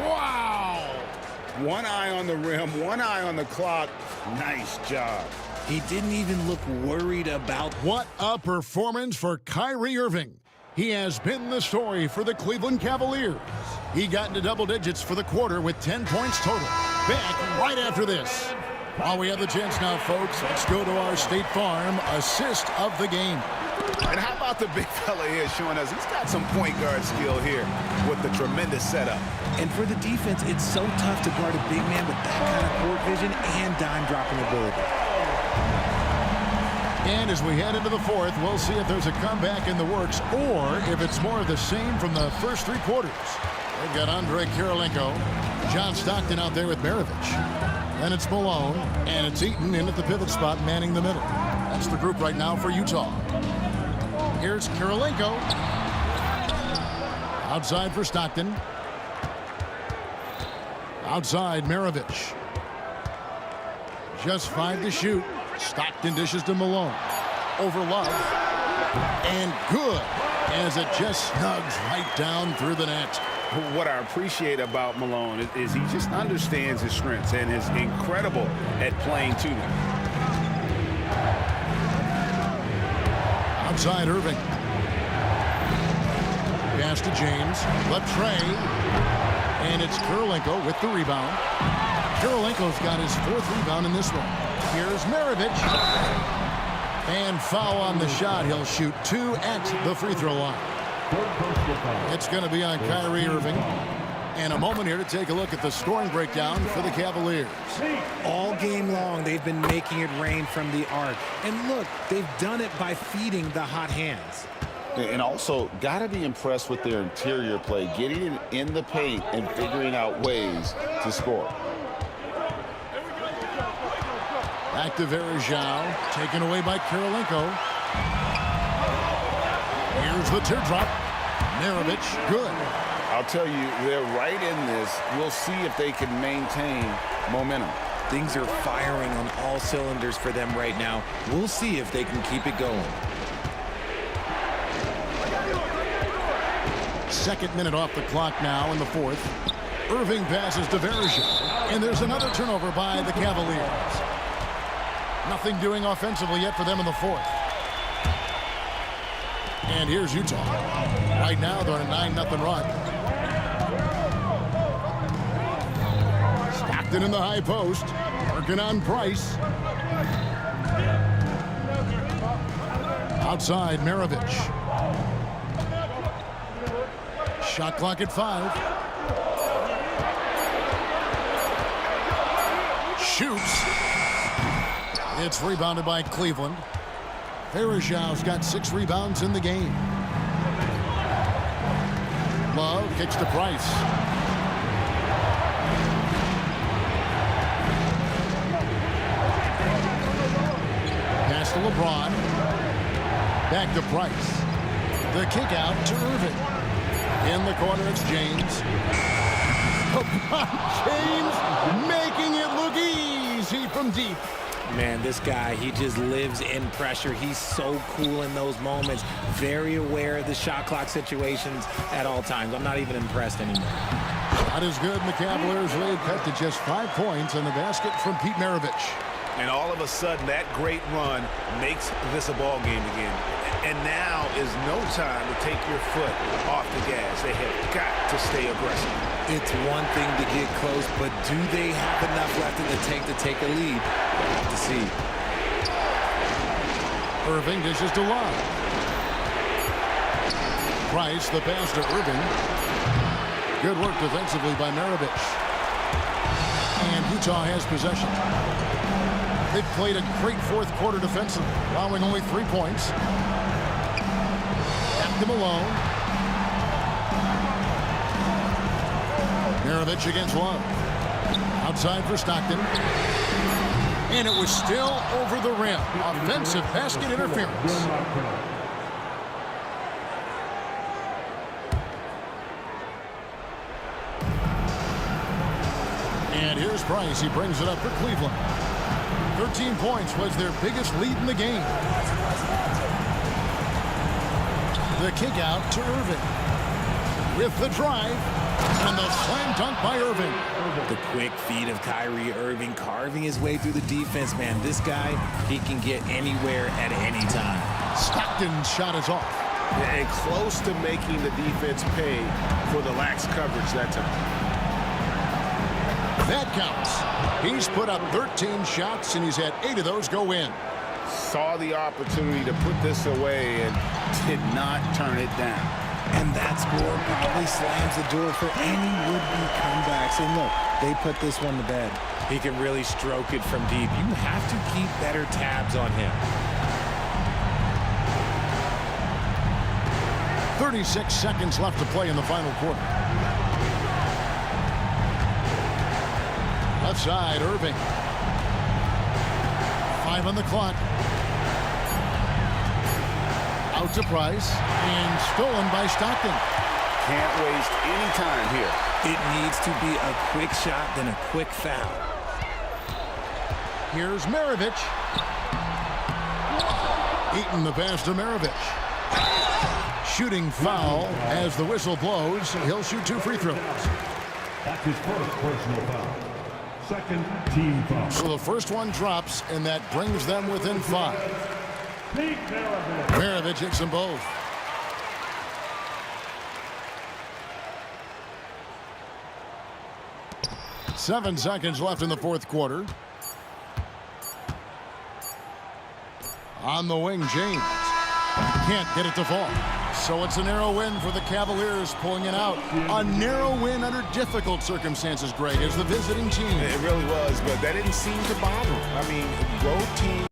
Wow. One eye on the rim, one eye on the clock. Nice job. He didn't even look worried about... What a performance for Kyrie Irving. He has been the story for the Cleveland Cavaliers. He got into double digits for the quarter with 10 points total. Back right after this. While we have the chance now, folks, let's go to our State Farm assist of the game. And how about the big fella here showing us he's got some point guard skill here with the tremendous setup. And for the defense, it's so tough to guard a big man with that kind of court vision and dime dropping ability. And as we head into the fourth, we'll see if there's a comeback in the works or if it's more of the same from the first three quarters. They've got Andre Kirilenko, John Stockton out there with Maravich. Then it's Malone, and it's Eaton in at the pivot spot, manning the middle. That's the group right now for Utah. Here's Kirilenko. Outside for Stockton. Outside, Maravich. Just 5 to shoot. Stockton dishes to Malone. Over Love. And good, as it just snugs right down through the net. What I appreciate about Malone is he just understands his strengths and is incredible at playing to them. Outside Irving. Pass to James. Left Trey. And it's Kirilenko with the rebound. Kirilenko's got his 4th rebound in this one. Here's Maravich. And foul on the shot. He'll shoot 2 at the free throw line. It's going to be on Kyrie Irving. And a moment here to take a look at the scoring breakdown for the Cavaliers. All game long, they've been making it rain from the arc. And look, they've done it by feeding the hot hands. And also, got to be impressed with their interior play, getting it in the paint and figuring out ways to score. Back to Varejao, taken away by Kirilenko. Here's the teardrop. Maravich, good. I'll tell you, they're right in this. We'll see if they can maintain momentum. Things are firing on all cylinders for them right now. We'll see if they can keep it going. 2nd minute off the clock now in the 4th. Irving passes to Varejao, and there's another turnover by the Cavaliers. Nothing doing offensively yet for them in the 4th. And here's Utah. Right now they're on a 9-0 run. Stockton in the high post, working on Price. Outside, Maravich. Shot clock at 5. Shoots. It's rebounded by Cleveland. Varejao's got 6 rebounds in the game. Love kicks to Price. Pass to LeBron. Back to Price. The kick out to Irving. In the corner, it's James. James making it look easy from deep. Man, this guy, he just lives in pressure. He's so cool in those moments. Very aware of the shot clock situations at all times. I'm not even impressed anymore. Shot is good, and the Cavaliers lead cut to just 5 points on the basket from Pete Maravich. And all of a sudden, that great run makes this a ball game again. And now is no time to take your foot off the gas. They have got to stay aggressive. It's one thing to get close, but do they have enough left in the tank to take a lead? We'll have to see. Irving dishes to Love. Price, the pass to Irving. Good work defensively by Maravich. And Utah has possession. They've played a great 4th quarter defensively, allowing only 3 points. Back to Malone. Maravich against Love. Outside for Stockton. And it was still over the rim. Offensive basket interference. And here's Price. He brings it up for Cleveland. 13 points was their biggest lead in the game. The kick out to Irving. With the drive. And the slam dunk by Irving. The quick feed of Kyrie Irving carving his way through the defense, man. This guy, he can get anywhere at any time. Stockton's shot is off. And close to making the defense pay for the lax coverage that time. That counts. He's put up 13 shots, and he's had 8 of those go in. Saw the opportunity to put this away and did not turn it down. And that score probably slams the door for any would-be comebacks. And look, they put this one to bed. He can really stroke it from deep. You have to keep better tabs on him. 36 seconds left to play in the final quarter. Left side, Irving. 5 on the clock. Out to Price, and stolen by Stockton. Can't waste any time here. It needs to be a quick shot, then a quick foul. Here's Maravich. Eaton the pass to Maravich. Shooting foul as the whistle blows. He'll shoot 2 free throws. That's his first personal foul. Second team foul. So the first one drops, and that brings them within 5. Maravich hits them both. Seven seconds left in the fourth quarter. On the wing, James. Can't get it to fall. So it's a narrow win for the Cavaliers, pulling it out. A narrow win under difficult circumstances, Greg, as the visiting team. It really was, but that didn't seem to bother him. I mean, road team.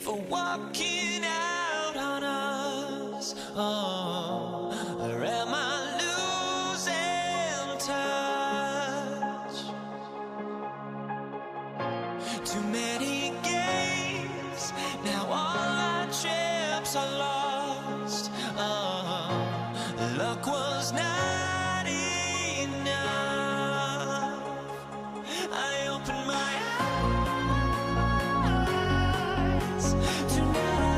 for walking out on us? Oh, or am I losing touch? Too many games, now all our chips are lost. Oh, luck was not enough. I opened my eyes to now.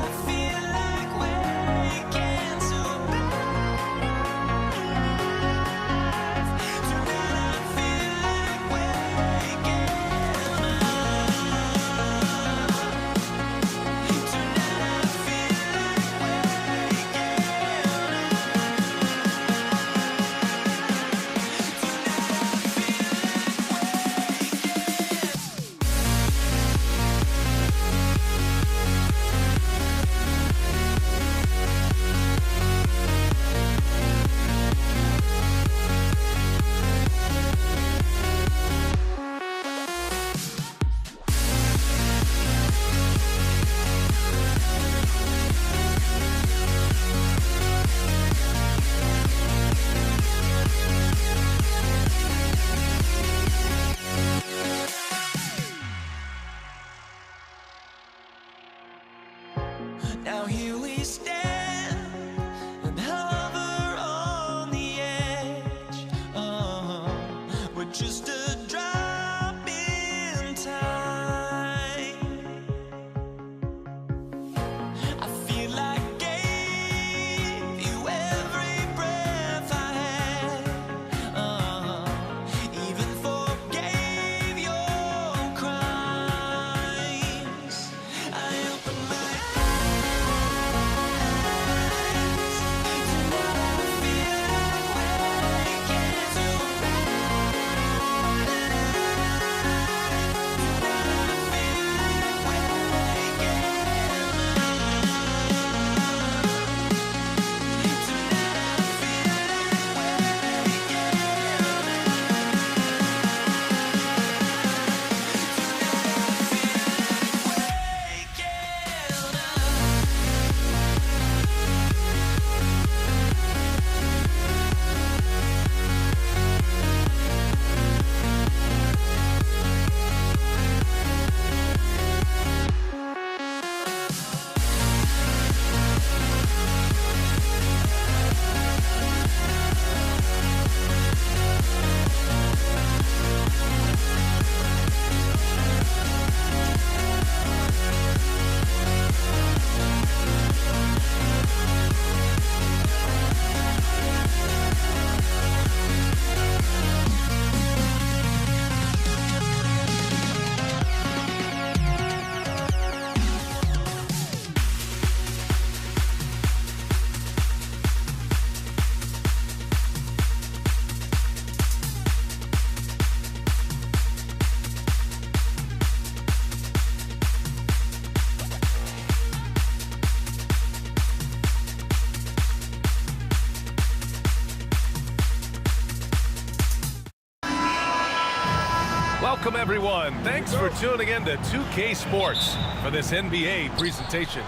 Welcome, everyone. Thanks for tuning in to 2K Sports for this NBA presentation.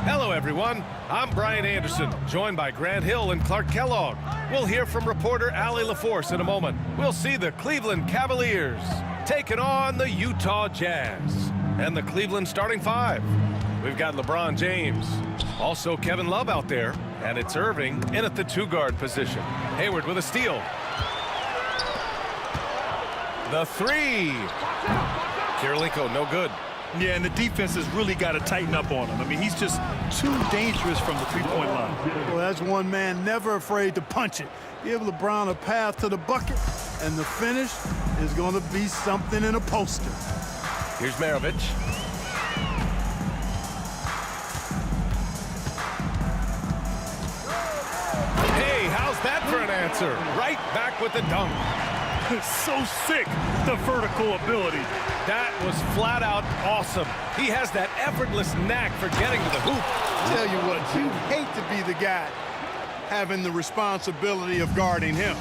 Hello, everyone. I'm Brian Anderson, joined by Grant Hill and Clark Kellogg. We'll hear from reporter Allie LaForce in a moment. We'll see the Cleveland Cavaliers taking on the Utah Jazz and the Cleveland starting five. We've got LeBron James, also Kevin Love out there, and it's Irving in at the two-guard position. Hayward with a steal. The three. Kirilenko, no good. Yeah, and the defense has really got to tighten up on him. I mean, he's just too dangerous from the three-point line. Well, that's one man never afraid to punch it. Give LeBron a path to the bucket, and the finish is going to be something in a poster. Here's Maravich. Hey, how's that for an answer? Right back with the dunk. So sick, the vertical ability. That was flat out awesome. He has that effortless knack for getting to the hoop. Tell you what, you'd hate to be the guy having the responsibility of guarding him.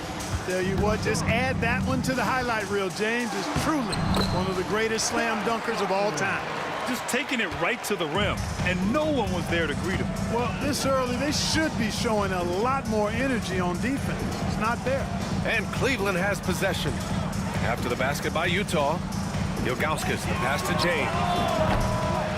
Tell you what, just add that one to the highlight reel. James is truly one of the greatest slam dunkers of all time. Just taking it right to the rim, and no one was there to greet him. Well, this early, they should be showing a lot more energy on defense. It's not there. And Cleveland has possession. After the basket by Utah, Ilgauskas, the pass to James.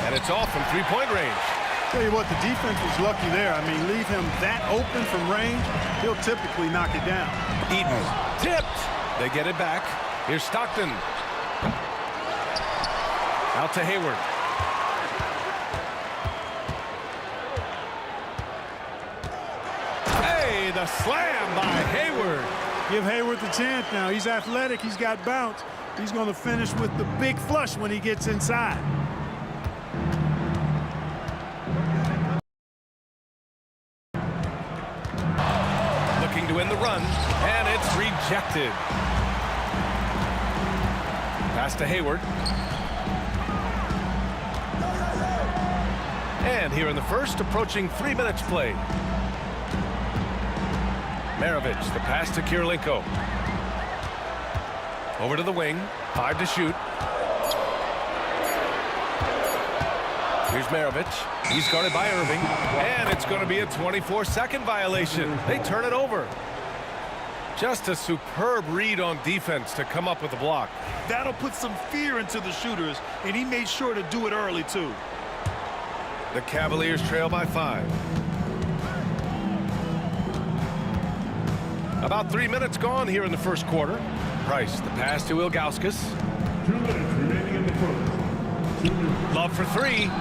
And it's off from three-point range. Tell you what, the defense was lucky there. I mean, leave him that open from range, he'll typically knock it down. Eden tipped. They get it back. Here's Stockton. Out to Hayward. Hey, the slam by Hayward. Give Hayward the chance now. He's athletic. He's got bounce. He's going to finish with the big flush when he gets inside. Looking to win the run, and it's rejected. Pass to Hayward. And here in the first, approaching 3 minutes played. Maravich, the pass to Kirilenko. Over to the wing, 5 to shoot. Here's Maravich. He's guarded by Irving, and it's going to be a 24-second violation. They turn it over. Just a superb read on defense to come up with a block. That'll put some fear into the shooters, and he made sure to do it early, too. The Cavaliers trail by 5. About 3 minutes gone here in the first quarter. Price, the pass to Ilgauskas. 2 minutes remaining in the first. Love for three.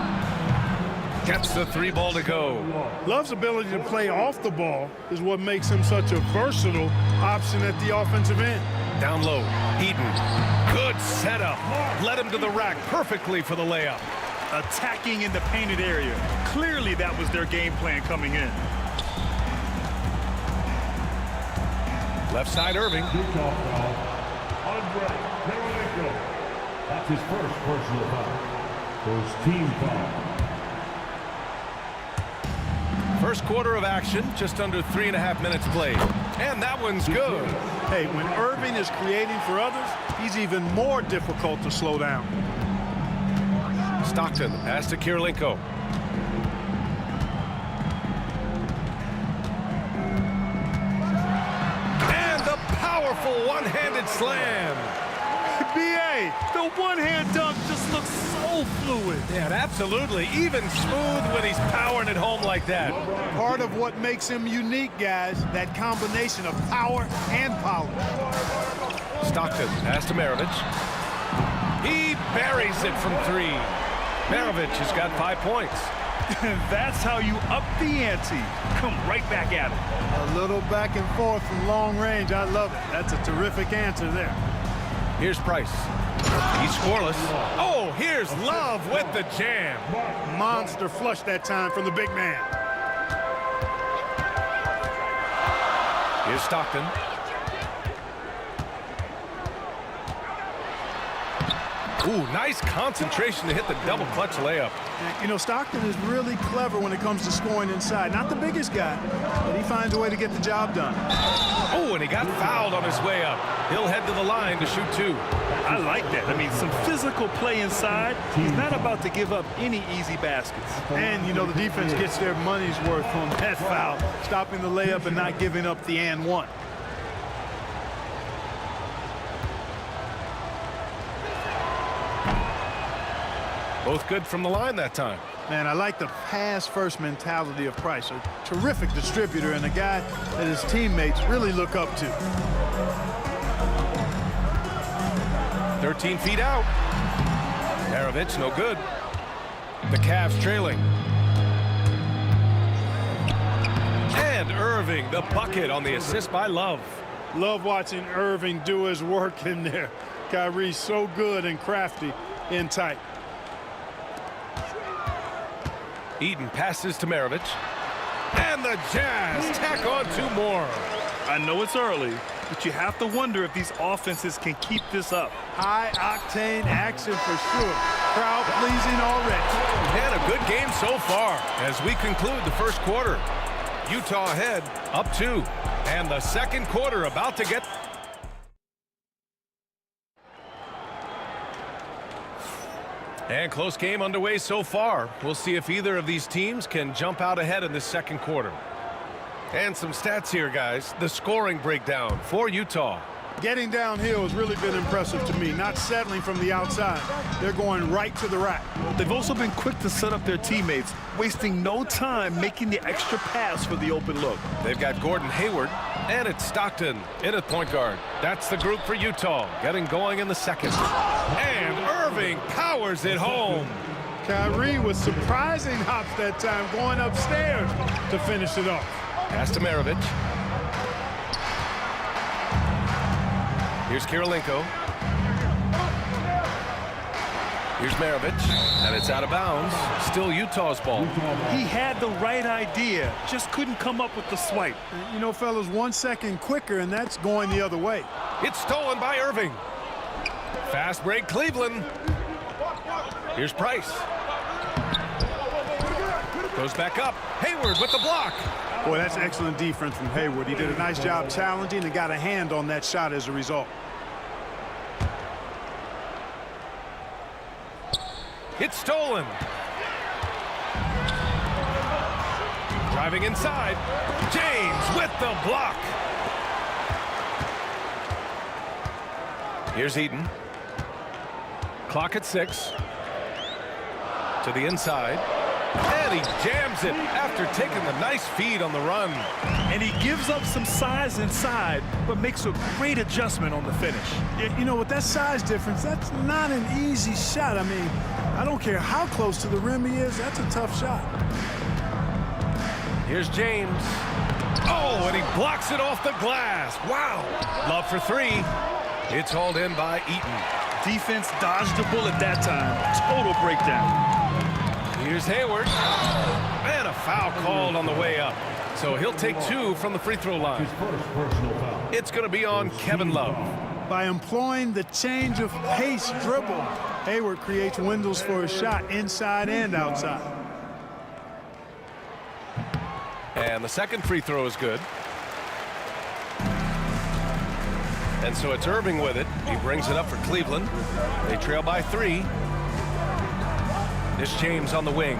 Gets the three ball to go. Love's ability to play off the ball is what makes him such a versatile option at the offensive end. Down low, Eden. Good setup. Led him to the rack perfectly for the layup. Attacking in the painted area. Clearly that was their game plan coming in. Left side, Irving. That's his first personal foul. First team foul. First quarter of action, just under 3.5 minutes played. And that one's good. Hey, when Irving is creating for others, he's even more difficult to slow down. Stockton, the pass to Kirilenko. And the powerful one-handed slam. B.A., the one-hand dunk just looks so fluid. Yeah, absolutely. Even smooth when he's powering it home like that. Part of what makes him unique, guys, that combination of power and polish. Stockton, pass to Maravich. He buries it from three. Maravich has got 5 points. That's how you up the ante. Come right back at it. A little back and forth from long range. I love it. That's a terrific answer there. Here's Price. He's scoreless. Oh, here's Love with the jam. Monster flush that time from the big man. Here's Stockton. Ooh, nice concentration to hit the double clutch layup. You know, Stockton is really clever when it comes to scoring inside. Not the biggest guy, but he finds a way to get the job done. Oh, and he got fouled on his way up. He'll head to the line to shoot 2. I like that. I mean, some physical play inside. He's not about to give up any easy baskets. And, you know, the defense gets their money's worth on that foul, stopping the layup and not giving up the and one. Both good from the line that time. Man, I like the pass-first mentality of Price. A terrific distributor and a guy that his teammates really look up to. 13 feet out. Maravich, no good. The Cavs trailing. And Irving, the bucket on the assist by Love. Love watching Irving do his work in there. Kyrie's so good and crafty in tight. Eden passes to Maravich. And the Jazz tack on 2 more. I know it's early, but you have to wonder if these offenses can keep this up. High-octane action for sure. Crowd-pleasing already. And a good game so far as we conclude the first quarter. Utah ahead, up 2. And the second quarter about to get... And close game underway so far. We'll see if either of these teams can jump out ahead in the second quarter. And some stats here, guys. The scoring breakdown for Utah. Getting downhill has really been impressive to me, not settling from the outside. They're going right to the rack. They've also been quick to set up their teammates, wasting no time making the extra pass for the open look. They've got Gordon Hayward, and it's Stockton in at point guard. That's the group for Utah, getting going in the second. And Irving powers it home. Kyrie was surprising hops that time, going upstairs to finish it off. Pass to Maravich. Here's Kirilenko. Here's Maravich, and it's out of bounds. Still Utah's ball. He had the right idea, just couldn't come up with the swipe. You know, fellas, 1 second quicker, and that's going the other way. It's stolen by Irving. Fast break, Cleveland. Here's Price. Goes back up. Hayward with the block. Boy, that's excellent defense from Hayward. He did a nice job challenging and got a hand on that shot as a result. It's stolen. Driving inside. James with the block. Here's Eden. Clock at 6. To the inside. And he jams it after taking the nice feed on the run. And he gives up some size inside, but makes a great adjustment on the finish. You know, with that size difference, that's not an easy shot. I mean, I don't care how close to the rim he is, that's a tough shot. Here's James. Oh, and he blocks it off the glass. Wow. Love for 3. It's hauled in by Eaton. Defense dodged the bullet that time. Total breakdown. Here's Hayward. And a foul called on the way up. So he'll take 2 from the free throw line. It's going to be on Kevin Love. By employing the change of pace dribble, Hayward creates windows for a shot inside and outside. And the second free throw is good. And so it's Irving with it. He brings it up for Cleveland. They trail by 3. This James on the wing.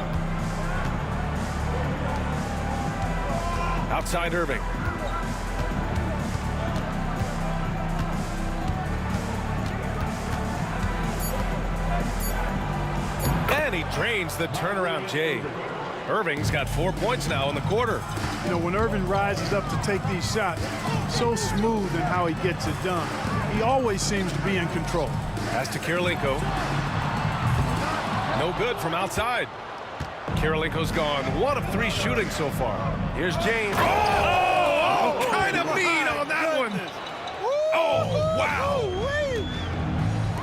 Outside Irving. And he drains the turnaround J. Irving's got 4 points now in the quarter. You know, when Irving rises up to take these shots, so smooth in how he gets it done. He always seems to be in control. Pass to Kirilenko. No good from outside. Kirilenko's gone 1 of 3 shooting so far. Here's James. Oh, kind of mean on that one. Oh, wow.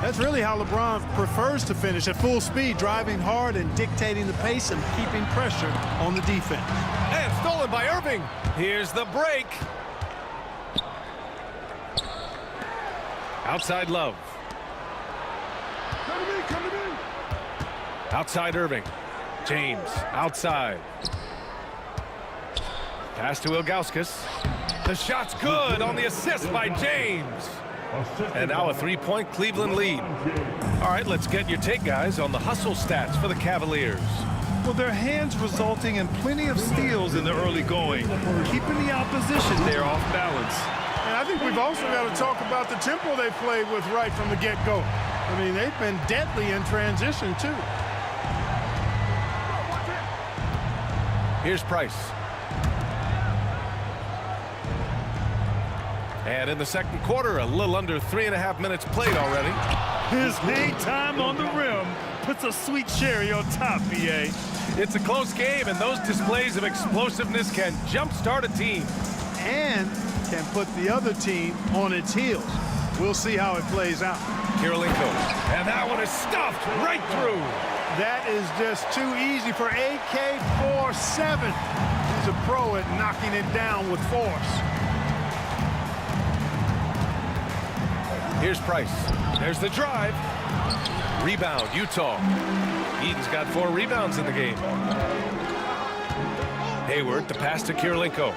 That's really how LeBron prefers to finish at full speed, driving hard and dictating the pace and keeping pressure on the defense. And stolen by Irving. Here's the break. Outside Love. Outside Irving. James outside. Pass to Ilgauskas. The shot's good on the assist by James. And now a 3-point Cleveland lead. All right, let's get your take, guys, on the hustle stats for the Cavaliers. Well, their hands resulting in plenty of steals in the early going, keeping the opposition there off balance. And I think we've also got to talk about the tempo they played with right from the get-go. I mean, they've been deadly in transition, too. Here's Price. And in the second quarter, a little under 3.5 minutes played already. His hang time on the rim puts a sweet cherry on top, BA. It's a close game, and those displays of explosiveness can jumpstart a team. And can put the other team on its heels. We'll see how it plays out. Kirilenko, and that one is stuffed right through. That is just too easy for AK-47. He's a pro at knocking it down with force. Here's Price. There's the drive. Rebound, Utah. Eden's got 4 rebounds in the game. Hayward, the pass to Kirilenko.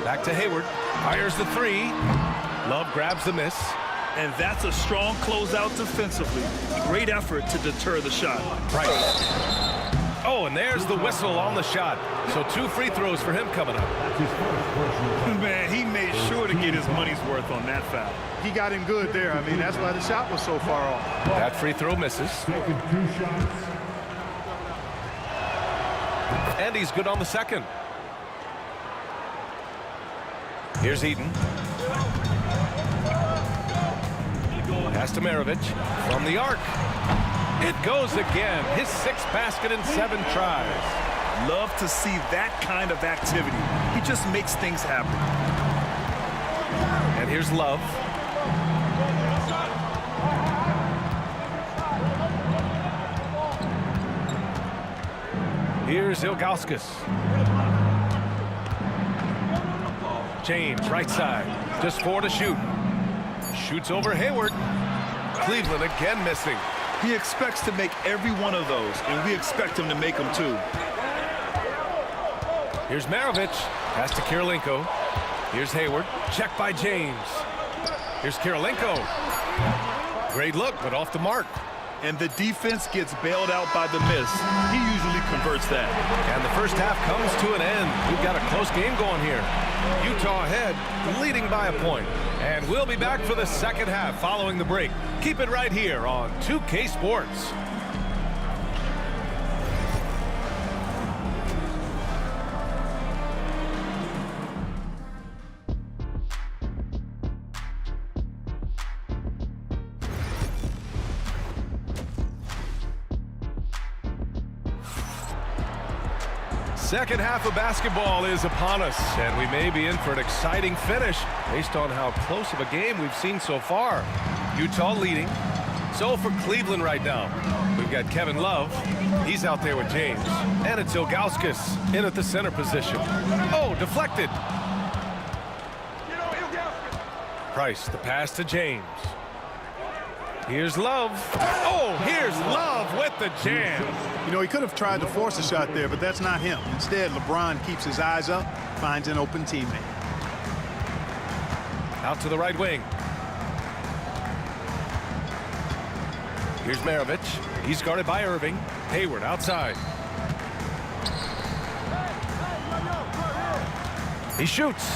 Back to Hayward. Fires the 3. Love grabs the miss. And that's a strong closeout defensively. Great effort to deter the shot. Price. Oh, and there's the whistle on the shot. So 2 free throws for him coming up. Man, he made sure to get his money's worth on that foul. He got him good there. I mean, that's why the shot was so far off. That free throw misses. And he's good on the second. Here's Eden. Pass to Maravich from the arc. It goes again. His 6th basket in 7 tries. Love to see that kind of activity. He just makes things happen. And here's Love. Here's Ilgauskas. James, right side. Just 4 to shoot. Shoots over Hayward. Cleveland again missing. He expects to make every one of those, and we expect him to make them too. Here's Maravich. Pass to Kirilenko. Here's Hayward. Checked by James. Here's Kirilenko. Great look, but off the mark. And the defense gets bailed out by the miss. He usually converts that. And the first half comes to an end. We've got a close game going here. Utah ahead, leading by a point. And we'll be back for the second half following the break. Keep it right here on 2K Sports. Second half of basketball is upon us, and we may be in for an exciting finish based on how close of a game we've seen so far. Utah leading. So for Cleveland right now, we've got Kevin Love. He's out there with James. And it's Ilgauskas in at the center position. Oh, deflected. Price, the pass to James. Here's Love. Oh, here's Love with the jam. You know, he could have tried to force a shot there, but that's not him. Instead, LeBron keeps his eyes up, finds an open teammate. Out to the right wing. Here's Maravich. He's guarded by Irving. Hayward outside. He shoots.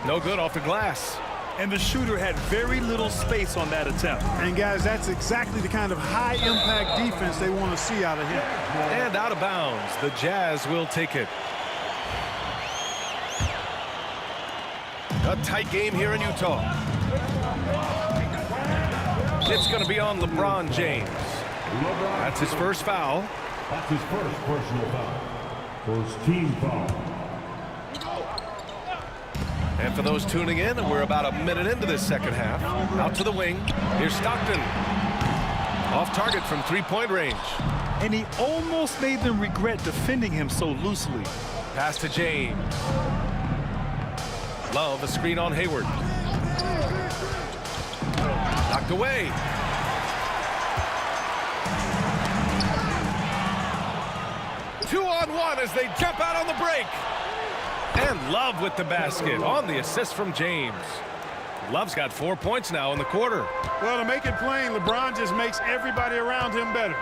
No good off the glass. And the shooter had very little space on that attempt. And guys, that's exactly the kind of high-impact defense they want to see out of him. And out of bounds. The Jazz will take it. A tight game here in Utah. It's going to be on LeBron James. That's his first foul. That's his first personal foul. First team foul. And for those tuning in, we're about a minute into this second half. Out to the wing. Here's Stockton. Off target from 3-point range. And he almost made them regret defending him so loosely. Pass to James. Love, a screen on Hayward. Knocked away. Two-on-one as they jump out on the break. And Love with the basket on the assist from James. Love's got 4 points now in the quarter. Well, to make it plain, LeBron just makes everybody around him better.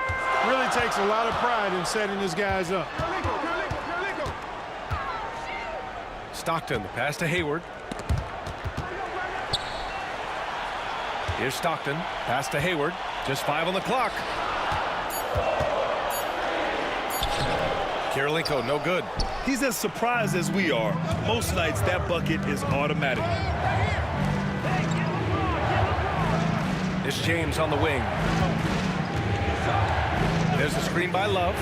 Really takes a lot of pride in setting his guys up. Stockton, the pass to Hayward. Here's Stockton, pass to Hayward. Just 5 on the clock. Kirilenko, no good. He's as surprised as we are. Most nights, that bucket is automatic. It's James on the wing. There's a screen by Love.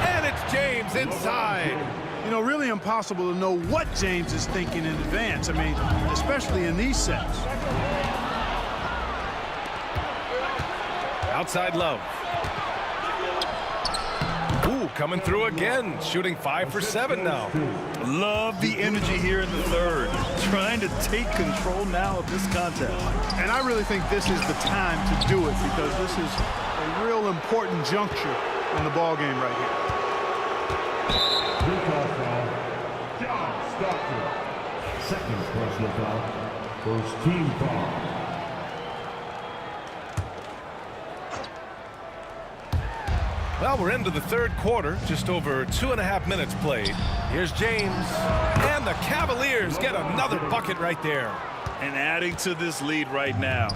And it's James inside. You know, really impossible to know what James is thinking in advance. I mean, especially in these sets. Outside Love. Ooh, coming through again. Shooting 5 for 7 now. Love the energy here in the third. Trying to take control now of this contest. And I really think this is the time to do it because this is a real important juncture in the ball game right here. John Stockton. Second personal foul. First team foul. Well, we're into the third quarter, just over 2.5 minutes played. Here's James, and the Cavaliers get another bucket right there. And adding to this lead right now,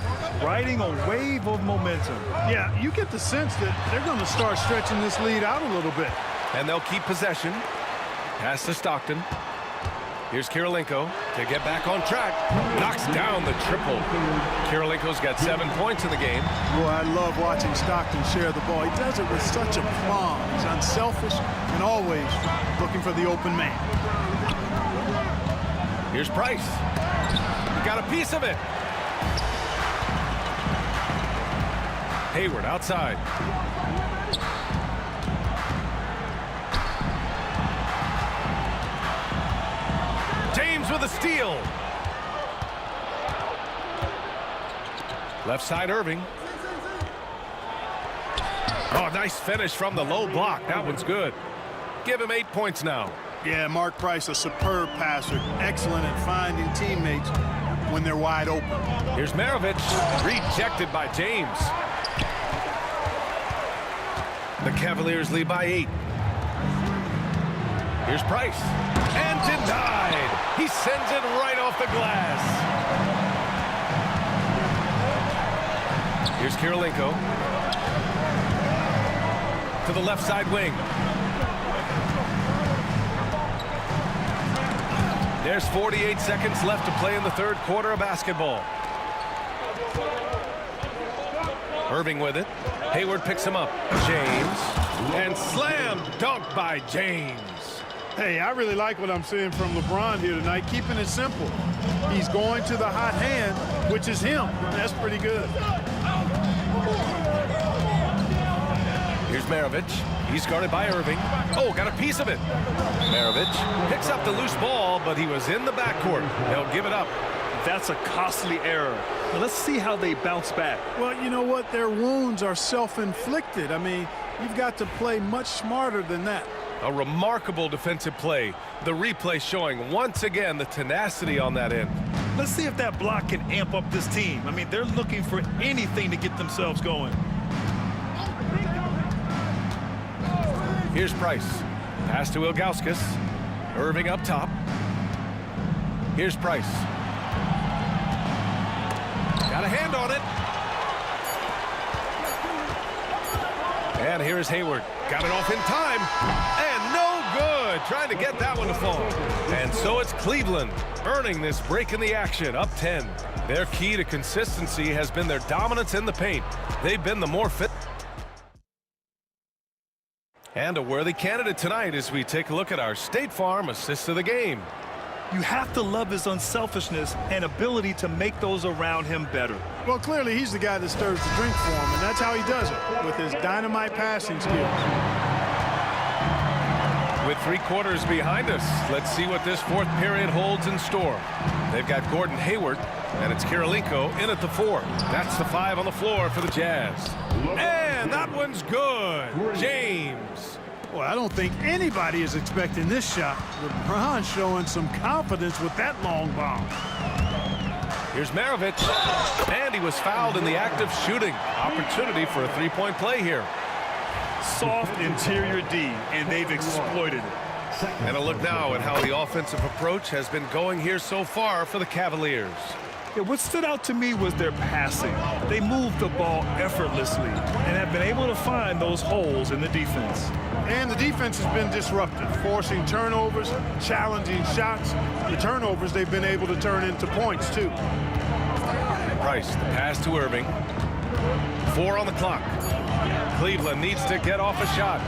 riding a wave of momentum. Yeah, you get the sense that they're going to start stretching this lead out a little bit. And they'll keep possession. Pass to Stockton. Here's Kirilenko to get back on track. Knocks down the triple. Kirilenko's got 7 points in the game. Boy, I love watching Stockton share the ball. He does it with such aplomb. He's unselfish and always looking for the open man. Here's Price. He got a piece of it. Hayward outside. James with a steal. Left side Irving. Oh, nice finish from the low block. That one's good. Give him 8 points now. Yeah, Mark Price, a superb passer. Excellent at finding teammates when they're wide open. Here's Maravich. Rejected by James. The Cavaliers lead by 8. Here's Price. And denied. He sends it right off the glass. Here's Kirilenko. To the left side wing. There's 48 seconds left to play in the third quarter of basketball. Irving with it. Hayward picks him up. James. And slam dunk by James. Hey, I really like what I'm seeing from LeBron here tonight, keeping it simple. He's going to the hot hand, which is him. That's pretty good. Here's Maravich. He's guarded by Irving. Oh, got a piece of it. Maravich picks up the loose ball, but he was in the backcourt. They'll give it up. That's a costly error. Now let's see how they bounce back. Well, you know what? Their wounds are self-inflicted. I mean, you've got to play much smarter than that. A remarkable defensive play. The replay showing once again the tenacity on that end. Let's see if that block can amp up this team. I mean, they're looking for anything to get themselves going. Here's Price. Pass to Ilgauskas. Irving up top. Here's Price. Got a hand on it. And here's Hayward. Got it off in time. And no good. Trying to get that one to fall. And so it's Cleveland earning this break in the action, up 10. Their key to consistency has been their dominance in the paint. They've been the more fit. And a worthy candidate tonight as we take a look at our State Farm assist of the game. You have to love his unselfishness and ability to make those around him better. Well, clearly he's the guy that stirs the drink for him, and that's how he does it, with his dynamite passing skills. With 3 quarters behind us, let's see what this 4th period holds in store. They've got Gordon Hayward, and it's Kirilenko in at the 4. That's the 5 on the floor for the Jazz. And that one's good. James. Well, I don't think anybody is expecting this shot. LeBron showing some confidence with that long bomb. Here's Maravich, and he was fouled in the act of shooting. Opportunity for a 3-point play here. Soft interior D, and they've exploited it. And a look now at how the offensive approach has been going here so far for the Cavaliers. Yeah, what stood out to me was their passing. They moved the ball effortlessly and have been able to find those holes in the defense. And the defense has been disruptive, forcing turnovers, challenging shots. The turnovers they've been able to turn into points, too. Price, the pass to Irving. 4 on the clock. Cleveland needs to get off a shot.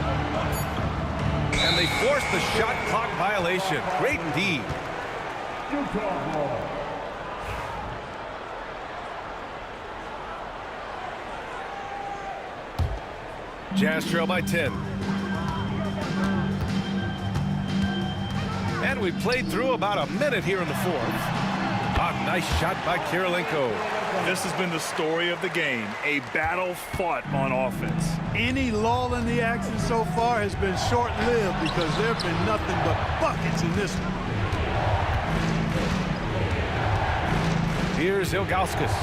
And they force the shot clock violation. Great D. Jazz trail by 10. And we played through about a minute here in the 4th. A nice shot by Kirilenko. This has been the story of the game, a battle fought on offense. Any lull in the action so far has been short-lived because there have been nothing but buckets in this one. Here's Ilgauskas.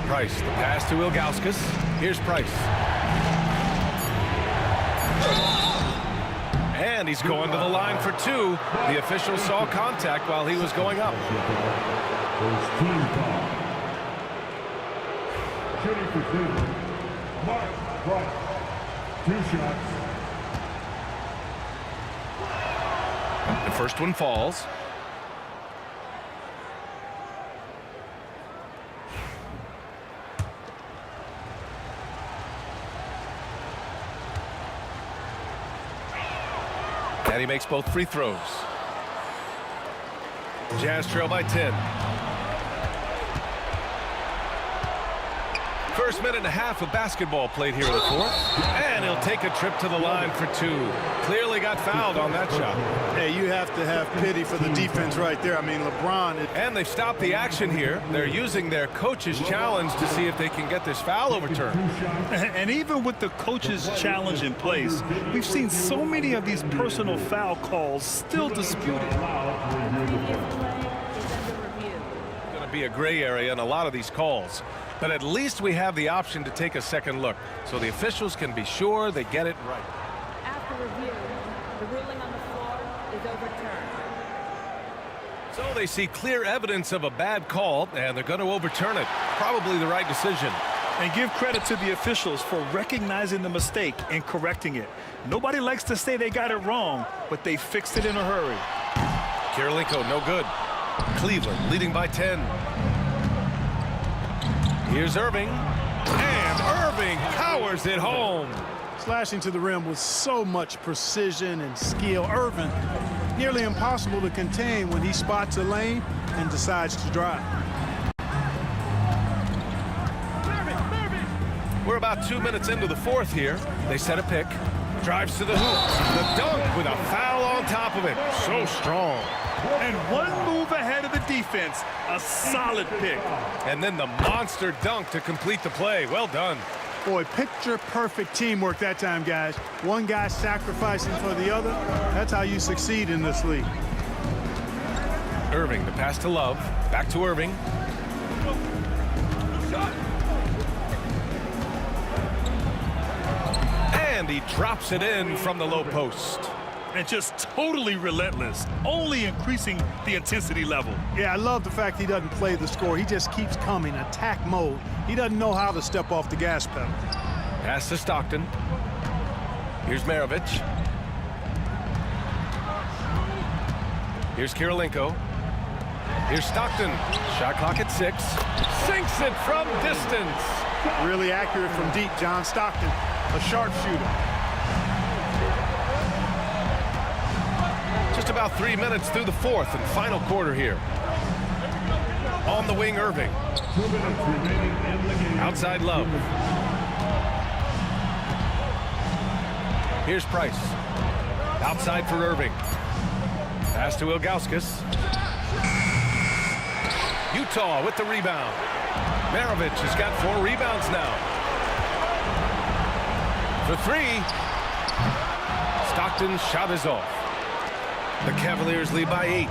Price, the pass to Ilgauskas. Here's Price. And he's going to the line for 2. The official saw contact while he was going up. Shooting for Cleveland. Mark Price. 2 shots. The first one falls. And he makes both free throws. Jazz trail by 10. First minute and a half of basketball played here in the 4th. And he'll take a trip to the line for 2. Clearly got fouled on that shot. Hey, you have to have pity for the defense right there. I mean, LeBron... And they've stopped the action here. They're using their coach's challenge to see if they can get this foul overturned. And even with the coach's challenge in place, we've seen so many of these personal foul calls still disputed. Going to be a gray area in a lot of these calls. But at least we have the option to take a second look, so the officials can be sure they get it right. After review, the ruling on the floor is overturned. So they see clear evidence of a bad call, and they're going to overturn it. Probably the right decision. And give credit to the officials for recognizing the mistake and correcting it. Nobody likes to say they got it wrong, but they fixed it in a hurry. Kirilenko, no good. Cleveland leading by 10. Here's Irving, and Irving powers it home. Slashing to the rim with so much precision and skill. Irving, nearly impossible to contain when he spots a lane and decides to drive. We're about 2 minutes into the 4th here. They set a pick, drives to the hoop. The dunk with a foul on top of it. So strong. And one move ahead of the defense, a solid pick. And then the monster dunk to complete the play. Well done. Boy, picture-perfect teamwork that time, guys. One guy sacrificing for the other. That's how you succeed in this league. Irving, the pass to Love. Back to Irving. And he drops it in from the low post. And just totally relentless, only increasing the intensity level. Yeah, I love the fact he doesn't play the score. He just keeps coming, attack mode. He doesn't know how to step off the gas pedal. Pass to Stockton. Here's Maravich. Here's Kirilenko. Here's Stockton. Shot clock at 6. Sinks it from distance. Really accurate from deep, John Stockton, a sharpshooter. Just about 3 minutes through the 4th and final quarter here. On the wing, Irving. Outside Love. Here's Price. Outside for Irving. Pass to Ilgauskas. Utah with the rebound. Maravich has got 4 rebounds now. For 3. Stockton's shot is off. The Cavaliers lead by 8.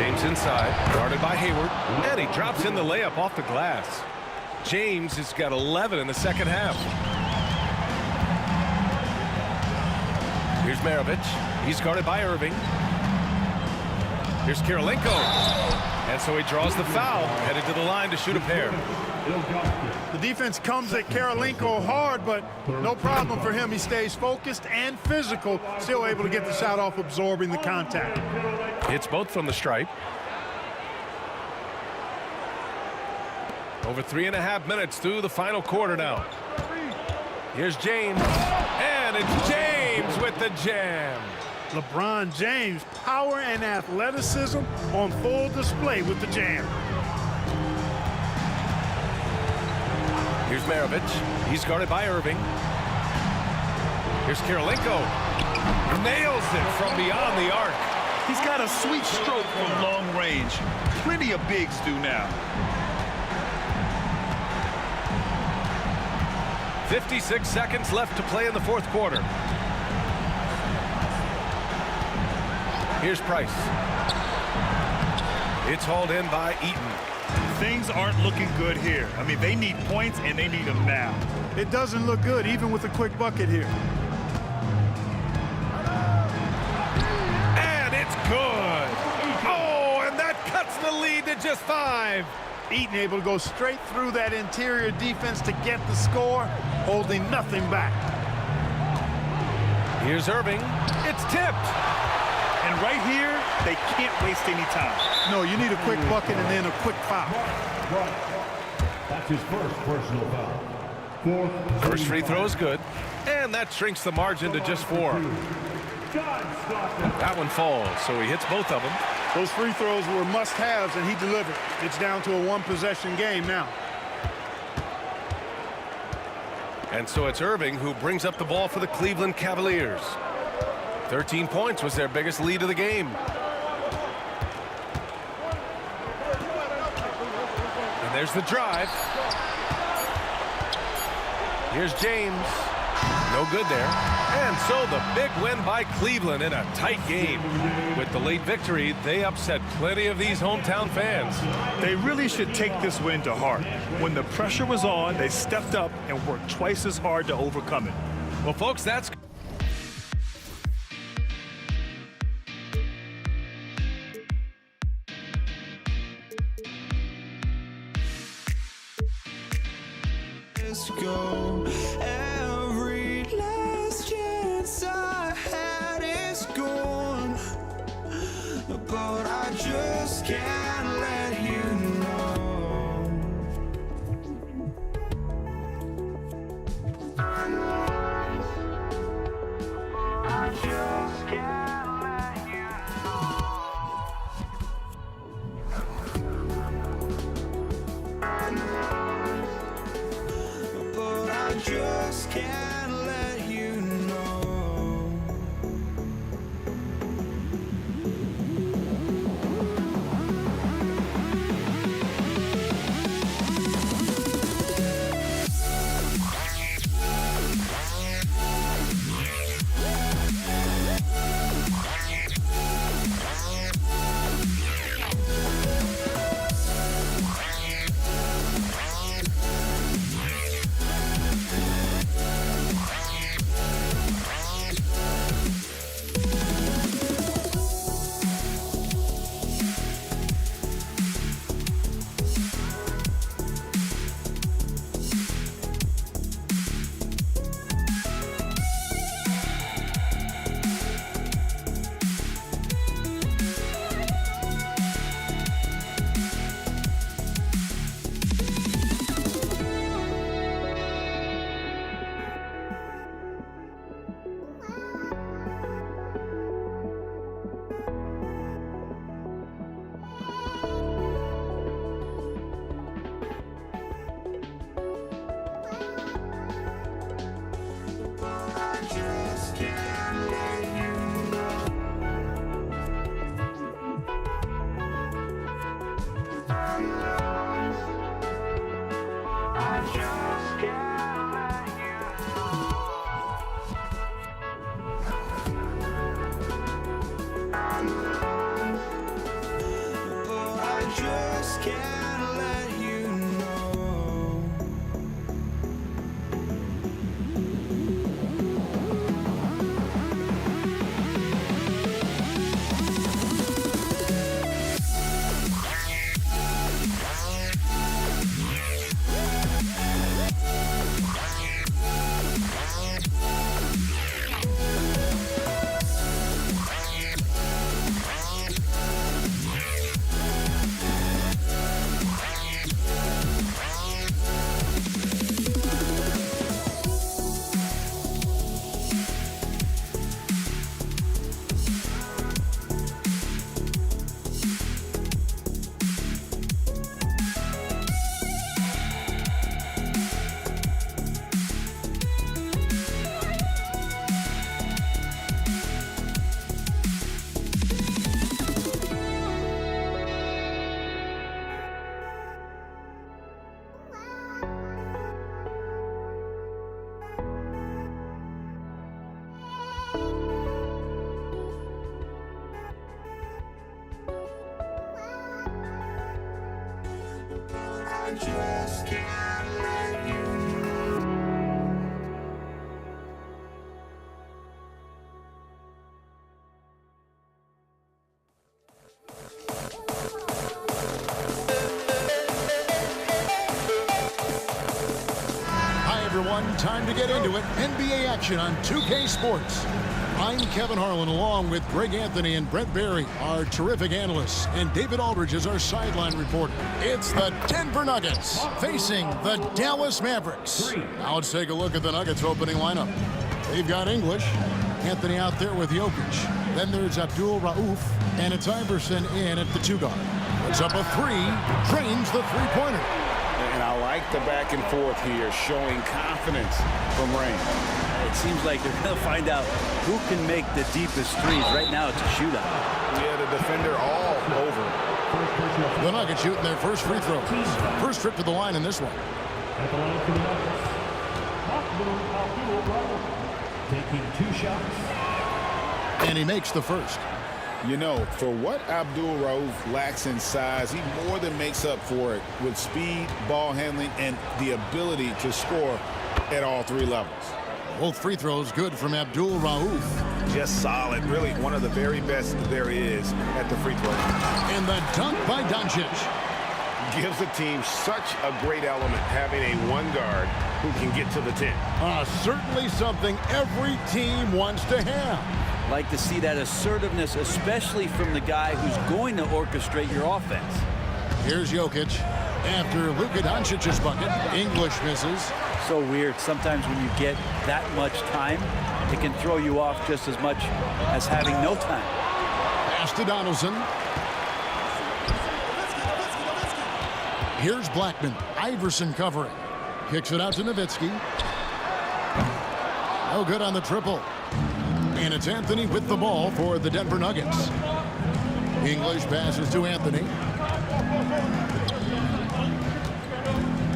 James inside, guarded by Hayward, and he drops in the layup off the glass. James has got 11 in the second half. Here's Maravich. He's guarded by Irving. Here's Kirilenko. And so he draws the foul, headed to the line to shoot a pair. The defense comes at Kirilenko hard, but no problem for him. He stays focused and physical, still able to get the shot off, absorbing the contact. Hits both from the stripe. Over 3.5 minutes through the final quarter now. Here's James. And it's James with the jam. LeBron James, power and athleticism on full display with the jam. Here's Maravich. He's guarded by Irving. Here's Kirilenko. Nails it from beyond the arc. He's got a sweet stroke from long range. Plenty of bigs do now. 56 seconds left to play in the fourth quarter. Here's Price. It's hauled in by Eaton. Things aren't looking good here. I mean, they need points, and they need them now. It doesn't look good, even with a quick bucket here. And it's good. Oh, and that cuts the lead to just 5. Eaton able to go straight through that interior defense to get the score, holding nothing back. Here's Irving. It's tipped. And right here, they can't waste any time. No, you need a quick bucket and then a quick foul. That's his first personal foul. First free throw is good. And that shrinks the margin to just 4. That one falls, so he hits both of them. Those free throws were must-haves, and he delivered. It's down to a one-possession game now. And so it's Irving who brings up the ball for the Cleveland Cavaliers. 13 points was their biggest lead of the game. And there's the drive. Here's James. No good there. And so the big win by Cleveland in a tight game. With the late victory, they upset plenty of these hometown fans. They really should take this win to heart. When the pressure was on, they stepped up and worked twice as hard to overcome it. Well, folks, that's... Let's go. Every last chance I had is gone, but I just can't let you know. I just can't let you know. But I just just can't let you know. Hi, everyone. Time to get into it. NBA action on 2K Sports. I'm Kevin Harlan, along with Greg Anthony and Brett Barry, our terrific analysts, and David Aldridge is our sideline reporter. It's the Denver Nuggets facing the Dallas Mavericks. Now let's take a look at the Nuggets opening lineup. They've got English, Anthony out there with Jokic. Then there's Abdul Rauf, and it's Iverson in at the two guard. Puts up a three, drains the three-pointer. And I like the back and forth here, showing confidence from Rain. It seems like they're going to find out who can make the deepest threes. Right now, it's a shootout. Yeah, the defender all over. The Nuggets shooting their first free throw. First trip to the line in this one. At the line for the Nuggets, taking 2 shots. And he makes the first. You know, for what Abdul Rauf lacks in size, he more than makes up for it with speed, ball handling, and the ability to score at all 3 levels. Both free throws good from Abdul Rauf. Just solid. Really one of the very best there is at the free throw. And the dunk by Doncic. Gives the team such a great element having a one guard who can get to the 10. Certainly something every team wants to have. Like to see that assertiveness, especially from the guy who's going to orchestrate your offense. Here's Jokic. After Luka Doncic's bucket, English misses. So weird. Sometimes when you get that much time, it can throw you off just as much as having no time. Pass to Donaldson. Here's Blackman. Iverson covering. Kicks it out to Nowitzki. No good on the triple. And it's Anthony with the ball for the Denver Nuggets. English passes to Anthony.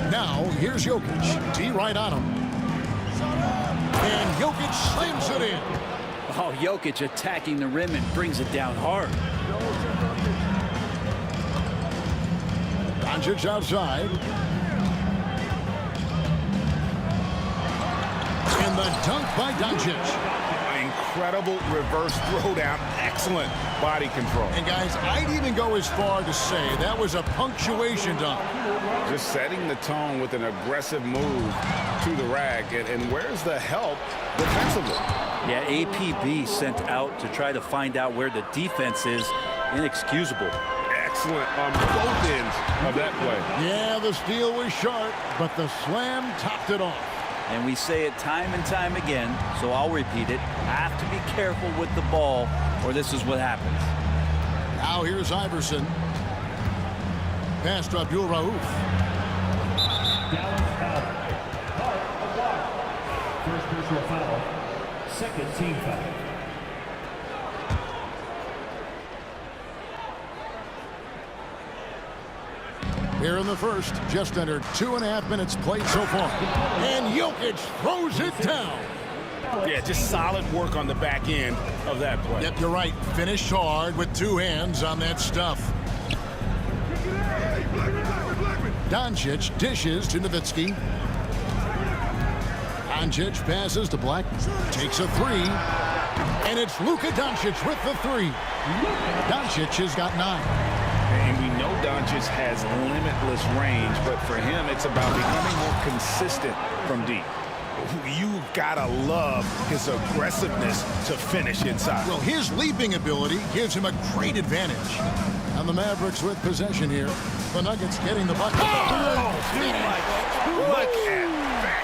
Now, here's Jokic. T right on him. And Jokic slams it in. Oh, Jokic attacking the rim and brings it down hard. Doncic outside. And the dunk by Doncic. Incredible reverse throwdown. Excellent body control. And guys, I'd even go as far to say that was a punctuation dunk. Just setting the tone with an aggressive move to the rack. And where's the help defensively? Yeah, APB sent out to try to find out where the defense is. Inexcusable. Excellent on both ends of that play. Yeah, the steal was sharp, but the slam topped it off. And we say it time and time again, so I'll repeat it. Have to be careful with the ball, or this is what happens. Now here's Iverson. Pass to Abdul Rauf. Dallas foul. Part of block. First personal foul. Second team foul. Here in the first, just under 2.5 minutes played so far. And Jokic throws it down. Yeah, just solid work on the back end of that play. Yep, you're right. Finished hard with 2 hands on that stuff. Doncic dishes to Nowitzki. Doncic passes to Blackman. Takes a 3. And it's Luka Doncic with the 3. Doncic has got 9. And we know Doncic has limitless range, but for him, it's about becoming more consistent from deep. You gotta love his aggressiveness to finish inside. Well, his leaping ability gives him a great advantage. And the Mavericks with possession here. The Nuggets getting the bucket. Oh, look at that.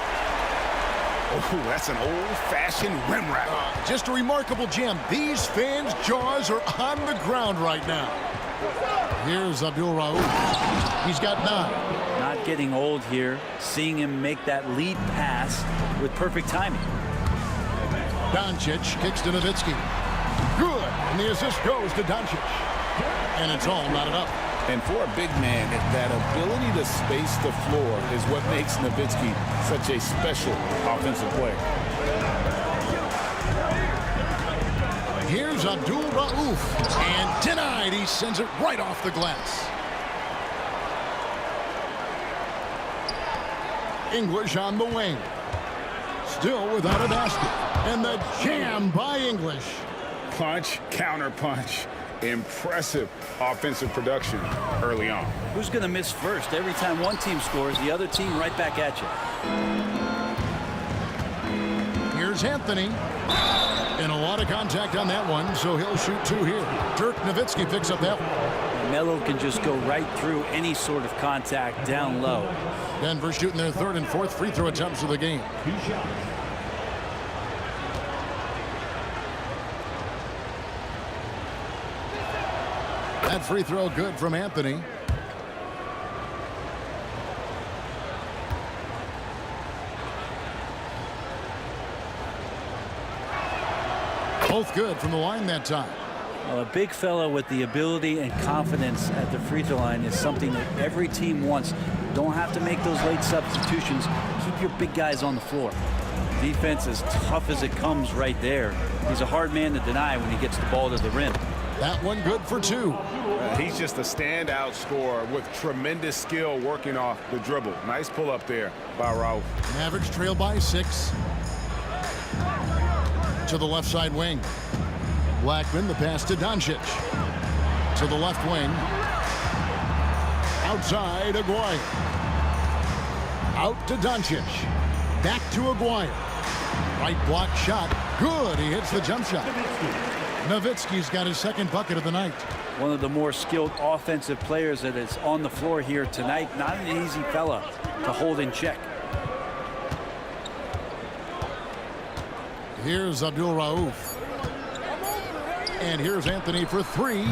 Oh, that's an old-fashioned rim wrap. Just a remarkable jam. These fans' jaws are on the ground right now. Here's Abdul Rauf. He's got 9. Not getting old here. Seeing him make that lead pass with perfect timing. Doncic kicks to Nowitzki. Good. And the assist goes to Doncic. And it's all knotted up. And for a big man, that ability to space the floor is what makes Nowitzki such a special offensive player. Here's Abdul Rauf. And denied. He sends it right off the glass. English on the wing. Still without a basket. And the jam by English. Punch, counter punch. Impressive offensive production early on. Who's going to miss first? Every time one team scores, the other team right back at you. Here's Anthony. And a lot of contact on that one, so he'll shoot 2 here. Dirk Nowitzki picks up that one. Melo can just go right through any sort of contact down low. Denver shooting their 3rd and 4th free throw attempts of the game. That free throw good from Anthony. Both good from the line that time. Well, a big fella with the ability and confidence at the free throw line is something that every team wants. Don't have to make those late substitutions. Keep your big guys on the floor. Defense as tough as it comes right there. He's a hard man to deny when he gets the ball to the rim. That one good for 2. He's just a standout scorer with tremendous skill working off the dribble. Nice pull up there by Rauf. Mavericks trail by 6. To the left side wing. Blackman, the pass to Doncic. To the left wing. Outside, Aguirre. Out to Doncic. Back to Aguirre. Right block shot. Good. He hits the jump shot. Nowitzki's got his 2nd bucket of the night. One of the more skilled offensive players that is on the floor here tonight. Not an easy fella to hold in check. Here's Abdul Rauf. And here's Anthony for 3.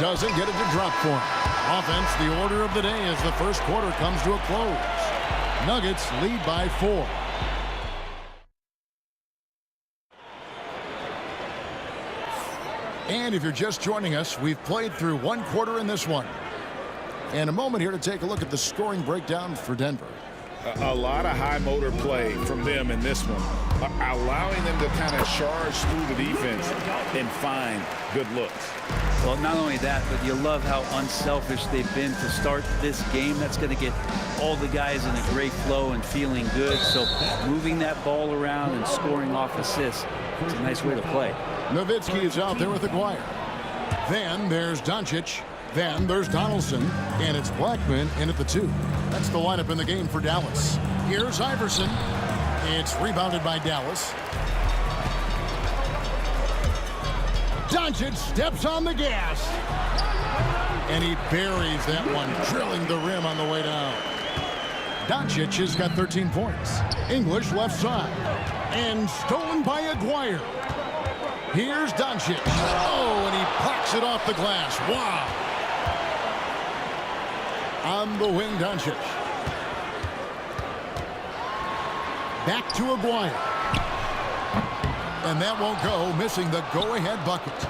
Doesn't get it to drop for him. Offense, the order of the day as the first quarter comes to a close. Nuggets lead by 4. And if you're just joining us, we've played through 1 quarter in this one. And a moment here to take a look at the scoring breakdown for Denver. A lot of high motor play from them in this one, allowing them to kind of charge through the defense and find good looks. Well, not only that, but you love how unselfish they've been to start this game. That's going to get all the guys in a great flow and feeling good. So moving that ball around and scoring off assists, it's a nice way to play. Nowitzki is out there with Aguirre. Then there's Doncic. Then there's Donaldson. And it's Blackman in at the 2. That's the lineup in the game for Dallas. Here's Iverson. It's rebounded by Dallas. Doncic steps on the gas. And he buries that one, drilling the rim on the way down. Doncic has got 13 points. English left side. And stolen by Aguirre. Here's Doncic. Oh, and he pocks it off the glass. Wow. On the wing, Doncic. Back to Aguirre. And that won't go, missing the go-ahead bucket.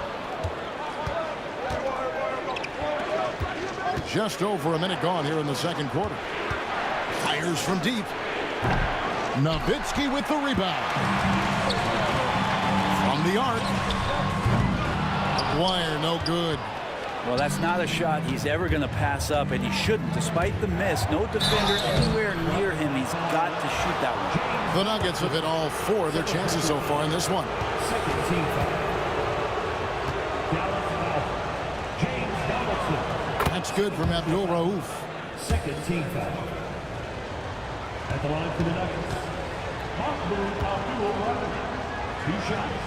Just over a minute gone here in the second quarter. Fires from deep. Nowitzki with the rebound. From the arc. Wire, no good. Well, that's not a shot he's ever going to pass up, and he shouldn't. Despite the miss, no defender anywhere near him. He's got to shoot that one. The Nuggets have hit all 4 of their chances so far in this one. Second team foul. That's good from Abdul Rauf. Second team foul. At the line for the Nuggets, Abdul Rauf. 2 shots.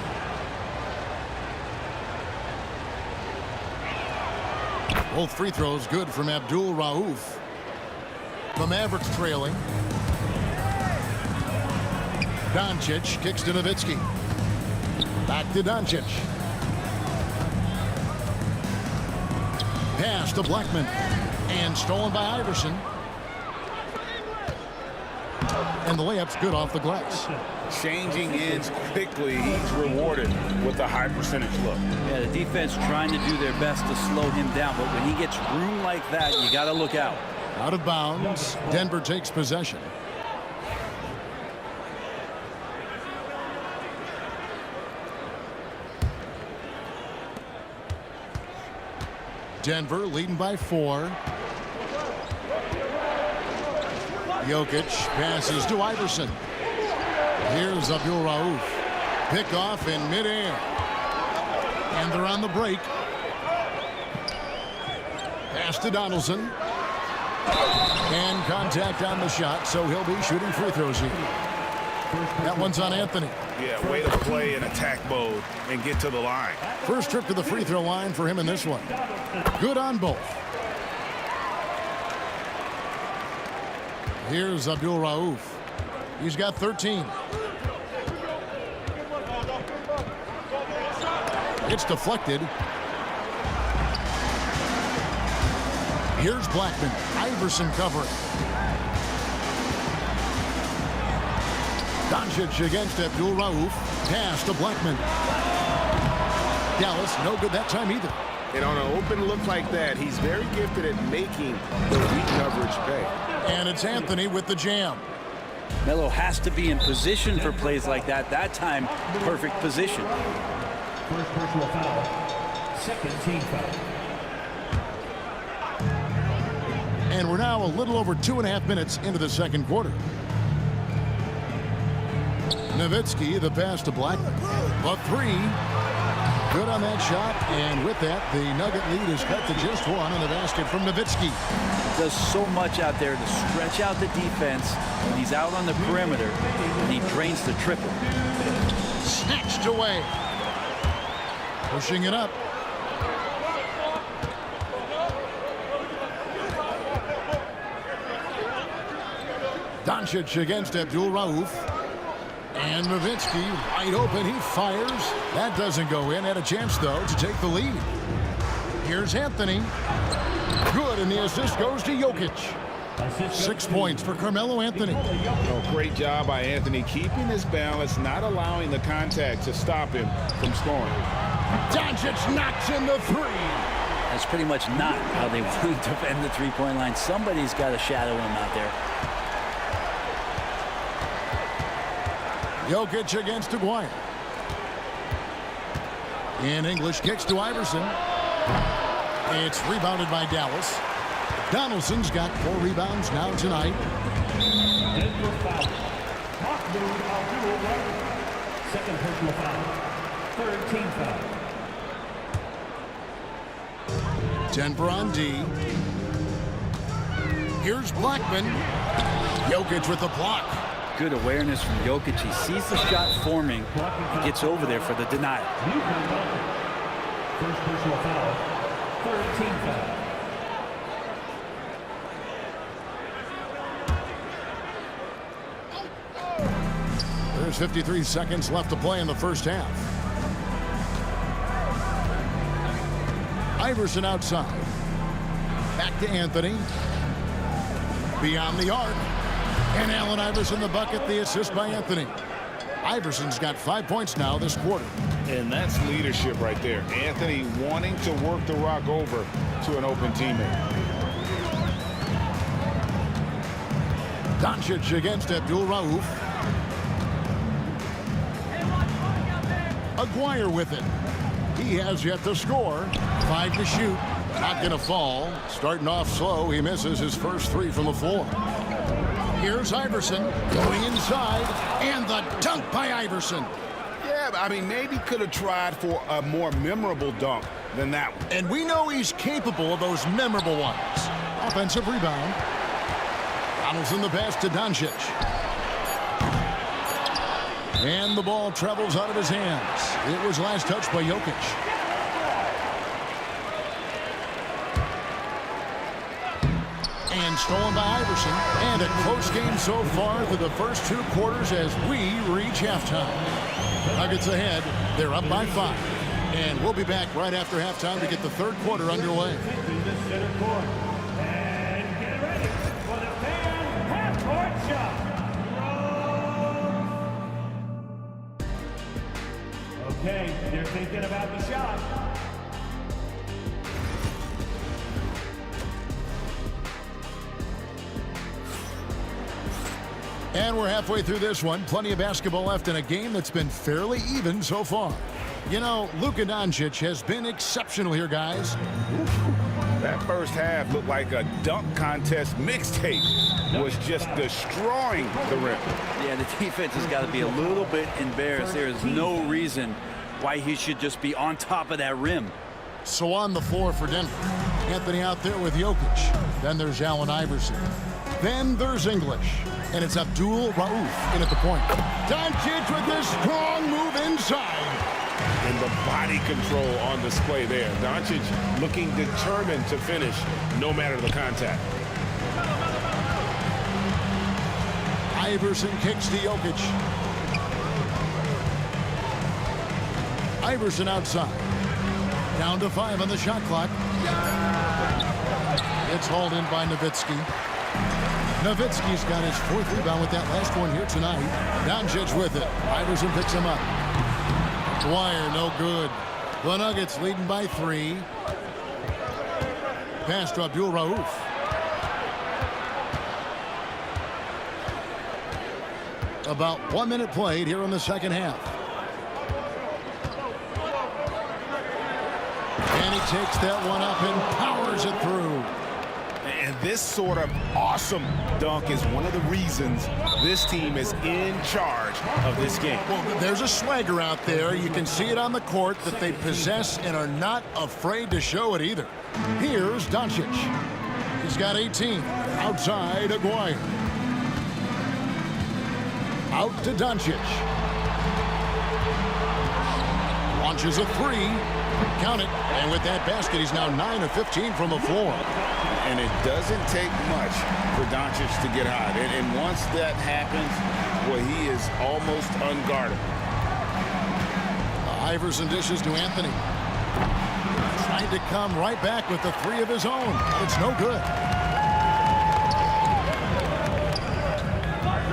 Both free throws good from Abdul Rauf. The Mavericks trailing. Doncic kicks to Nowitzki. Back to Doncic. Pass to Blackman. And stolen by Iverson. And the layup's good off the glass. Changing ends quickly. He's rewarded with a high percentage look. Yeah, the defense trying to do their best to slow him down, but when he gets room like that, you got to look out. Out of bounds. Denver takes possession. Denver leading by 4. Jokic passes to Iverson. Here's Abdul Rauf. Pick off in midair. And they're on the break. Pass to Donaldson. And contact on the shot, so he'll be shooting free throws here. That one's on Anthony. Yeah, way to play in attack mode and get to the line. First trip to the free throw line for him in this one. Good on both. Here's Abdul Rauf. He's got 13. It's deflected. Here's Blackman. Iverson covering. Doncic against Abdul Rauf. Pass to Blackman. Dallas, no good that time either. And on an open look like that, he's very gifted at making the weak coverage pay. And it's Anthony with the jam. Melo has to be in position for plays like that. That time, perfect position. First personal foul. Second team foul. And we're now a little over 2.5 minutes into the second quarter. Nowitzki, the pass to Blackman. A 3. Good on that shot. And with that, the Nugget lead is cut to just 1 on the basket from Nowitzki. Does so much out there to stretch out the defense when he's out on the perimeter, and he drains the triple. Snatched away. Pushing it up. Doncic against Abdul Rauf. And Nowitzki wide open. He fires. That doesn't go in. Had a chance, though, to take the lead. Here's Anthony. Good, and the assist goes to Jokic. 6 points for Carmelo Anthony. Oh, great job by Anthony keeping his balance, not allowing the contact to stop him from scoring. Doncic knocks in the 3. That's pretty much not how they want to defend the three-point line. Somebody's got to shadow him out there. Jokic against Aguirre. In English, kicks to Iverson. It's rebounded by Dallas. Donaldson's got 4 rebounds now tonight. Denver foul. Second personal foul. Third team foul. Denver on D. Here's Blackman. Jokic with the block. Good awareness from Jokic. He sees the shot forming. He gets over there for the denial. First personal foul. Third team foul. There's 53 seconds left to play in the first half. Iverson outside. Back to Anthony. Beyond the arc. And Allen Iverson the bucket, the assist by Anthony. Iverson's got 5 points now this quarter. And that's leadership right there. Anthony wanting to work the rock over to an open teammate. Doncic against Abdul Rauf. Aguirre with it. He has yet to score. 5 to shoot. Not going to fall. Starting off slow. He misses his first 3 from the floor. Here's Iverson going inside. And the dunk by Iverson. Yeah, I mean, maybe could have tried for a more memorable dunk than that one. And we know he's capable of those memorable ones. Offensive rebound. Donaldson the pass to Doncic. And the ball travels out of his hands. It was last touched by Jokic. And stolen by Iverson. And a close game so far through the first 2 quarters as we reach halftime. Nuggets ahead. They're up by 5. And we'll be back right after halftime to get the third quarter underway. Okay, they're thinking about the shot. And we're halfway through this one. Plenty of basketball left in a game that's been fairly even so far. You know, Luka Doncic has been exceptional here, guys. That first half looked like a dunk contest mixtape. Was just destroying the rim. Yeah, the defense has got to be a little bit embarrassed. There is no reason why he should just be on top of that rim. So on the floor for Denver. Anthony out there with Jokic. Then there's Allen Iverson. Then there's English. And it's Abdul Rauf in at the point. Doncic with this strong move inside. And the body control on display there. Doncic looking determined to finish no matter the contact. Iverson kicks to Jokic. Iverson outside. Down to 5 on the shot clock. It's hauled in by Nowitzki. Nowitzki's got his 4th rebound with that last one here tonight. Doncic with it. Iverson picks him up. Dwyer, no good. The Nuggets leading by 3. Pass to Abdul Rauf. About 1 minute played here in the second half. And he takes that one up and powers it through. And this sort of awesome dunk is one of the reasons this team is in charge of this game. Well, there's a swagger out there. You can see it on the court that they possess and are not afraid to show it either. Here's Doncic. He's got 18. Outside, Aguirre. Out to Doncic. Launches a 3. Count it. And with that basket, he's now 9 of 15 from the floor. And it doesn't take much for Doncic to get hot. And once that happens, well, he is almost unguardable. Iverson dishes to Anthony. Trying to come right back with the 3 of his own. It's no good.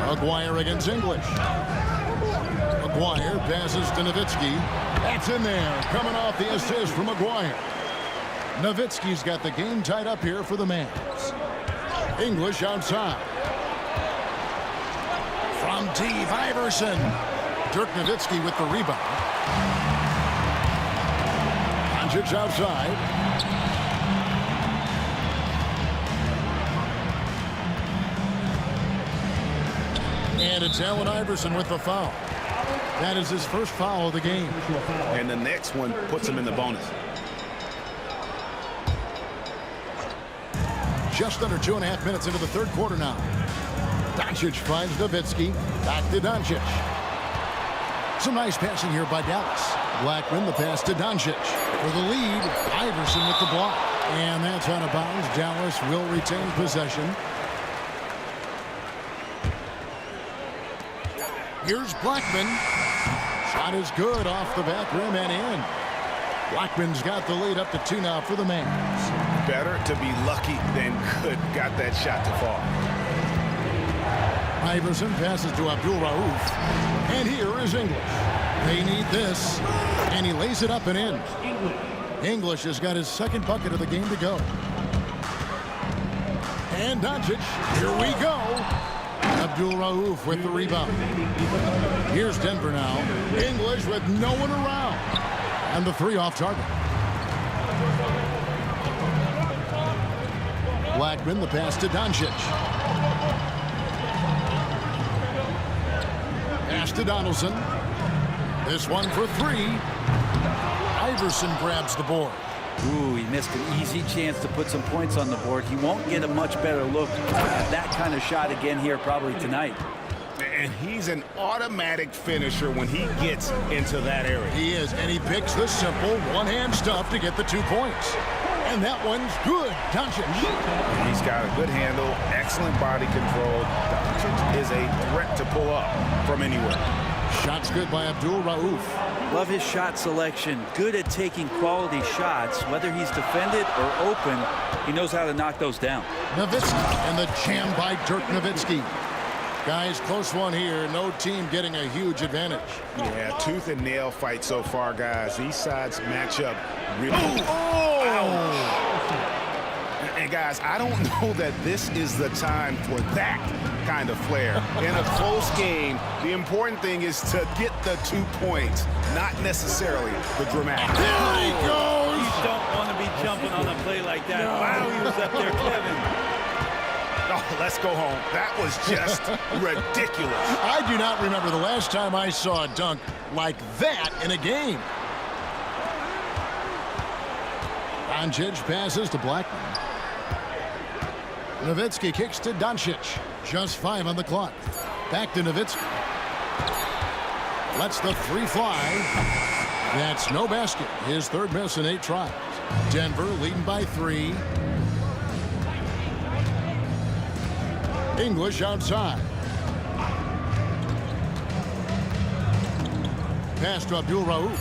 Aguirre against English. Aguirre passes to Nowitzki. That's in there. Coming off the assist from Aguirre. Nowitzki's got the game tied up here for the Mavs. English outside. From deep, Iverson. Dirk Nowitzki with the rebound. Doncic outside. And it's Allen Iverson with the foul. That is his first foul of the game. And the next one puts him in the bonus. Just under 2.5 minutes into the third quarter now. Doncic finds Nowitzki. Back to Doncic. Some nice passing here by Dallas. Blackman the pass to Doncic. For the lead, Iverson with the block. And that's out of bounds. Dallas will retain possession. Here's Blackman. Shot is good off the back rim and in. Blackman's got the lead up to 2 now for the Mavs. Better to be lucky than good. Got that shot to fall. Iverson passes to Abdul Rauf. And here is English. They need this. And he lays it up and in. English has got his 2nd bucket of the game to go. And Doncic, here we go. Abdul-Rauf with the rebound. Here's Denver now. English with no one around. And the three off target. Blackman, the pass to Doncic. Pass to Donaldson. This one for three. Iverson grabs the board. Ooh, he missed an easy chance to put some points on the board. He won't get a much better look at that kind of shot again here probably tonight. And he's an automatic finisher when he gets into that area. He is, and he picks the simple one-hand stuff to get the 2 points. And that one's good. Doncic. He's got a good handle, excellent body control. Doncic is a threat to pull up from anywhere. Shots good by Abdul-Rauf. Love his shot selection. Good at taking quality shots. Whether he's defended or open, he knows how to knock those down. Nowitzki and the jam by Dirk Nowitzki. Guys, close one here. No team getting a huge advantage. Yeah, tooth and nail fight so far, guys. These sides match up really. And guys, I don't know that this is the time for that kind of flair. In a close game, the important thing is to get the 2 points, not necessarily the dramatic. There he goes! You don't want to be jumping on a play like that. Wow, he was up there, Kevin. Oh, let's go home. That was just ridiculous. I do not remember the last time I saw a dunk like that in a game. Doncic passes to Blackman. Nowitzki kicks to Doncic. Just 5 on the clock. Back to Nowitzki. Lets the three fly. That's no basket. His third miss in 8 tries. Denver leading by 3. English outside. Pass to Abdul-Rauf.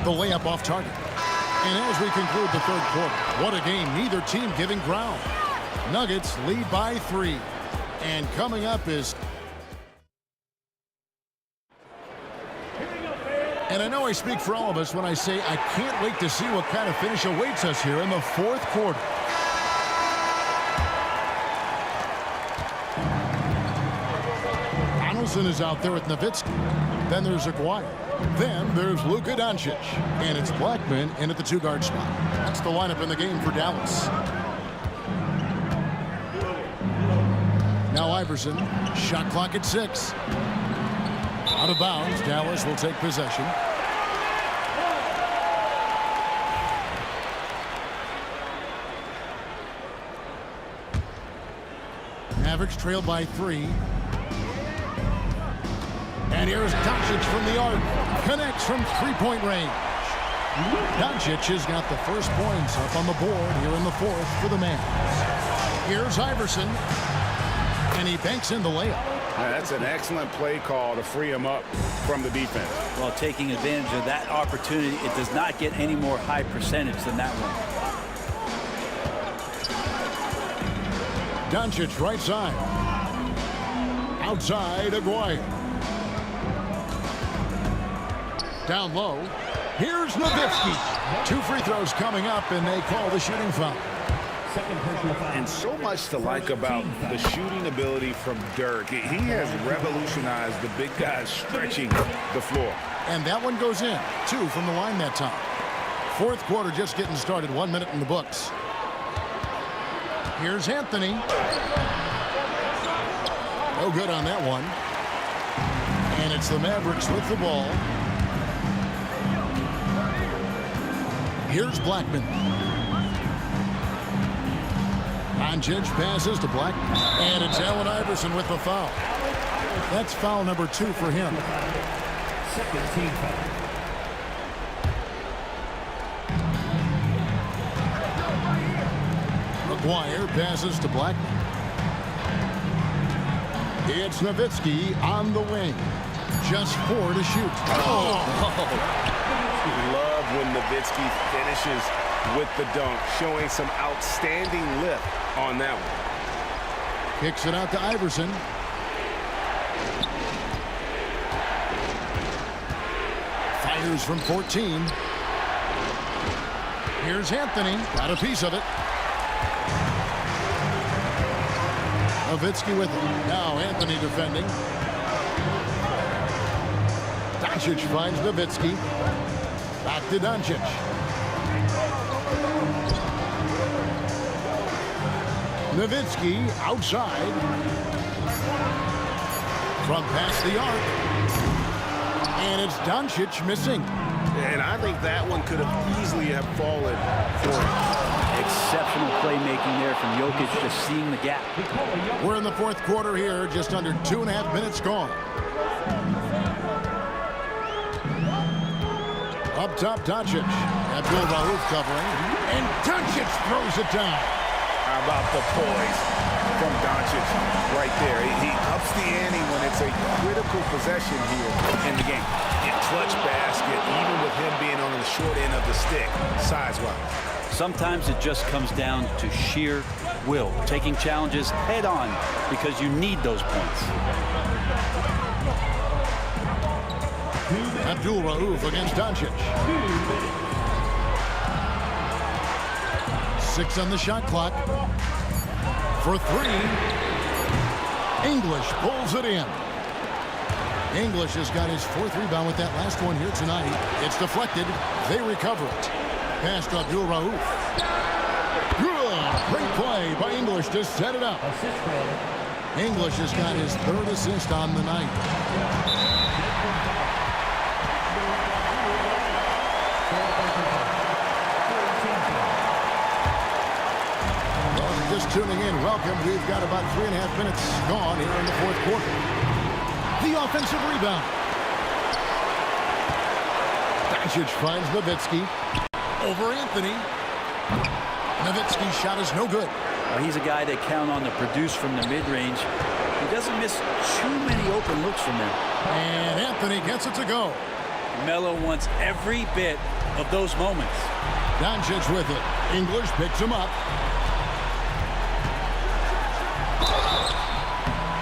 The layup off target. And as we conclude the third quarter, what a game. Neither team giving ground. Nuggets lead by 3. And coming up is... And I know I speak for all of us when I say I can't wait to see what kind of finish awaits us here in the fourth quarter. Donaldson is out there with Nowitzki. Then there's Aguirre. Then there's Luka Doncic. And it's Blackman in at the 2-guard spot. That's the lineup in the game for Dallas. Now Iverson. Shot clock at 6. Out of bounds. Dallas will take possession. Mavericks trailed by 3. And here's Doncic from the arc. Connects from 3-point range. Doncic has got the first points up on the board here in the fourth for the Mavs. Here's Iverson. And he banks in the layup. Now, that's an excellent play call to free him up from the defense. Well, taking advantage of that opportunity, it does not get any more high percentage than that one. Doncic right side. Outside, Aguirre. Down low. Here's Nowitzki. 2 free throws coming up, and they call the shooting foul. And so much to like about the shooting ability from Dirk. He has revolutionized the big guys stretching the floor. And that one goes in. 2 from the line that time. Fourth quarter just getting started. 1 minute in the books. Here's Anthony. No good on that one. And it's the Mavericks with the ball. Here's Blackman. Doncic passes to Blackman. And it's Allen Iverson with the foul. That's foul number 2 for him. Second team foul. Aguirre passes to Blackman. It's Nowitzki on the wing. Just 4 to shoot. Love when Nowitzki finishes with the dunk, showing some outstanding lift on that one. Kicks it out to Iverson. Fires from 14. Here's Anthony. Got a piece of it. Nowitzki with it. Now Anthony defending. Doncic finds Nowitzki. Back to Doncic. Nowitzki outside. From past the arc. And it's Doncic missing. And I think that one could have easily have fallen for him. Exceptional playmaking there from Jokic, just seeing the gap. We're in the fourth quarter here, just under 2.5 minutes gone. Up top, Doncic. Abdul-Rauf covering. And Doncic throws it down. How about the poise from Doncic right there? He ups the ante when it's a critical possession here in the game. A clutch basket, even with him being on the short end of the stick, size-wise. Sometimes it just comes down to sheer will, taking challenges head on because you need those points. Abdul-Rauf against Doncic. 6 on the shot clock. For 3. English pulls it in. English has got his 4th rebound with that last one here tonight. It's deflected. They recover it. Pass to Abdul-Rauf. Good. Great play by English to set it up. English has got his 3rd assist on the night. Well, if you're just tuning in, welcome. We've got about 3.5 minutes gone here in the fourth quarter. The offensive rebound. Doncic finds Nowitzki. Over Anthony. Nowitzki's shot is no good. Well, he's a guy they count on to produce from the mid-range. He doesn't miss too many open looks from there. And Anthony gets it to go. Melo wants every bit of those moments. Doncic with it. English picks him up.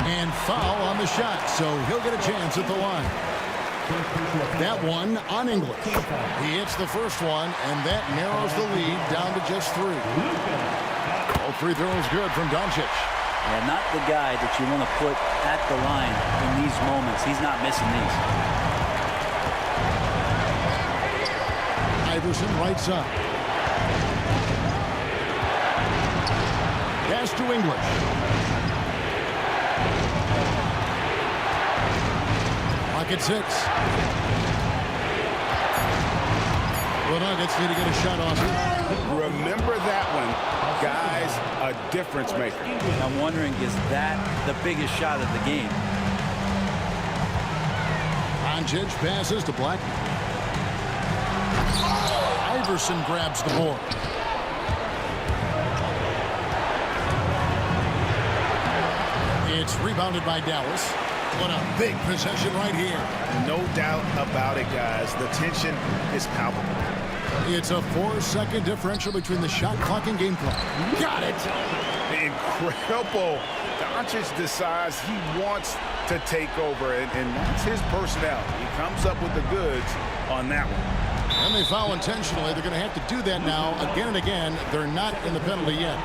And foul on the shot, so he'll get a chance at the line. That one on English. He hits the first one, and that narrows the lead down to just 3. All free throws good from Doncic. Yeah, not the guy that you want to put at the line in these moments. He's not missing these. Iverson right side. Pass to English. At 6. The Nuggets need to get a shot off here. Remember that one, guys, a difference maker. I'm wondering, is that the biggest shot of the game? Doncic passes to Black. Iverson grabs the board. It's rebounded by Dallas. What a big possession right here. No doubt about it, guys. The tension is palpable. It's a 4-second differential between the shot clock and game clock. Got it. Incredible. Doncic decides he wants to take over, and that's his personality. He comes up with the goods on that one. And they foul intentionally. They're going to have to do that now again and again. They're not in the penalty yet.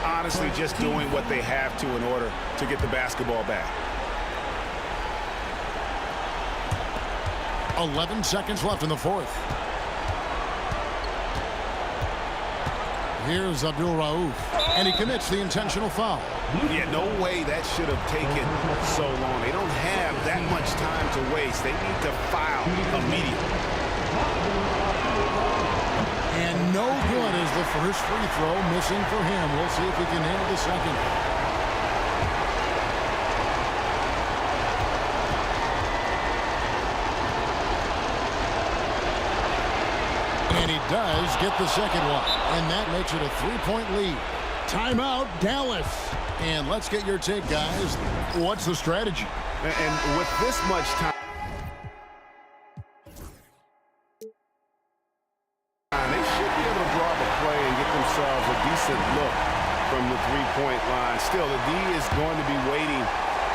Honestly, just doing what they have to in order to get the basketball back. 11 seconds left in the fourth. Here's Abdul-Rauf, and he commits the intentional foul. Yeah, no way that should have taken so long. They don't have that much time to waste. They need to foul immediately. And no good is the first free throw, missing for him. We'll see if he can handle the second. And he does get the second one. And that makes it a 3-point lead. Timeout, Dallas. And let's get your take, guys. What's the strategy? And with this much time, they should be able to draw up a play and get themselves a decent look from the three-point line. Still, the D is going to be waiting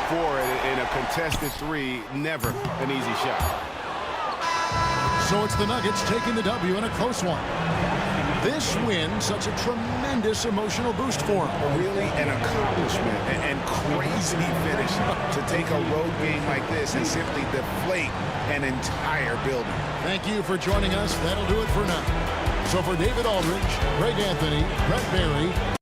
for it in a contested 3. Never an easy shot. So it's the Nuggets taking the W in a close one. this win such a tremendous emotional boost for him. Really an accomplishment and crazy finish to take a road game like this and simply deflate an entire building. Thank you for joining us. That'll do it for now. So for David Aldridge, Greg Anthony, Brett Barry,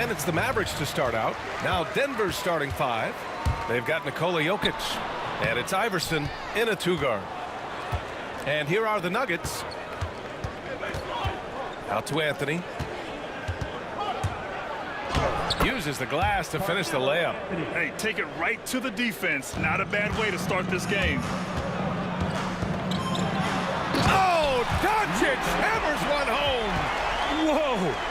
And it's the Mavericks to start out. Now Denver's starting five. They've got Nikola Jokic. And it's Iverson in a two-guard. And here are the Nuggets. Out to Anthony. Uses the glass to finish the layup. Hey, take it right to the defense. Not a bad way to start this game. Oh, Doncic hammers one home. Whoa.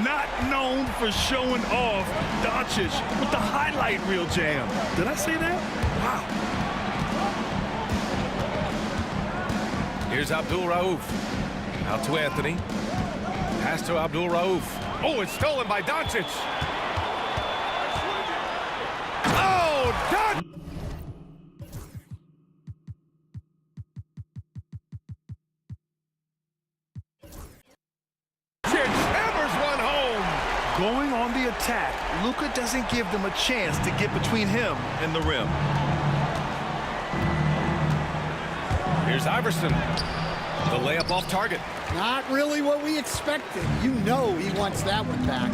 Not known for showing off. Doncic with the highlight reel jam. Did I say that? Wow. Here's Abdul Rauf. Out to Anthony. Pass to Abdul Rauf. Oh, it's stolen by Doncic. Oh, Doncic! on the attack, Luka doesn't give them a chance to get between him and the rim. Here's Iverson. The layup off target. Not really what we expected. You know he wants that one back.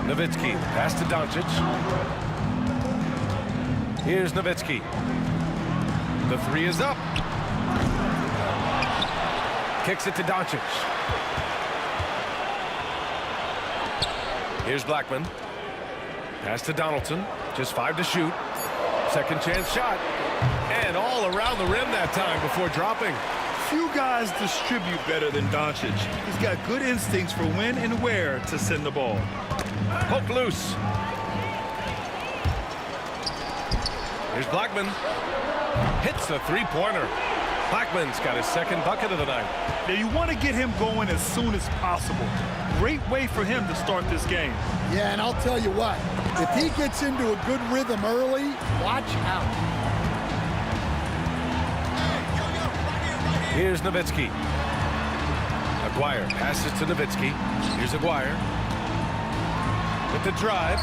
Nowitzki, pass to Doncic. Here's Nowitzki. The three is up. Kicks it to Doncic. Here's Blackman. Pass to Donaldson. Just 5 to shoot. Second chance shot. And all around the rim that time before dropping. Few guys distribute better than Doncic. He's got good instincts for when and where to send the ball. Poke loose. Here's Blackman. Hits the three-pointer. Blackman's got his second bucket of the night. Now you want to get him going as soon as possible. Great way for him to start this game. Yeah, and I'll tell you what, if he gets into a good rhythm early, watch out. Here's Nowitzki. Aguirre passes to Nowitzki. Here's Aguirre. With the drive.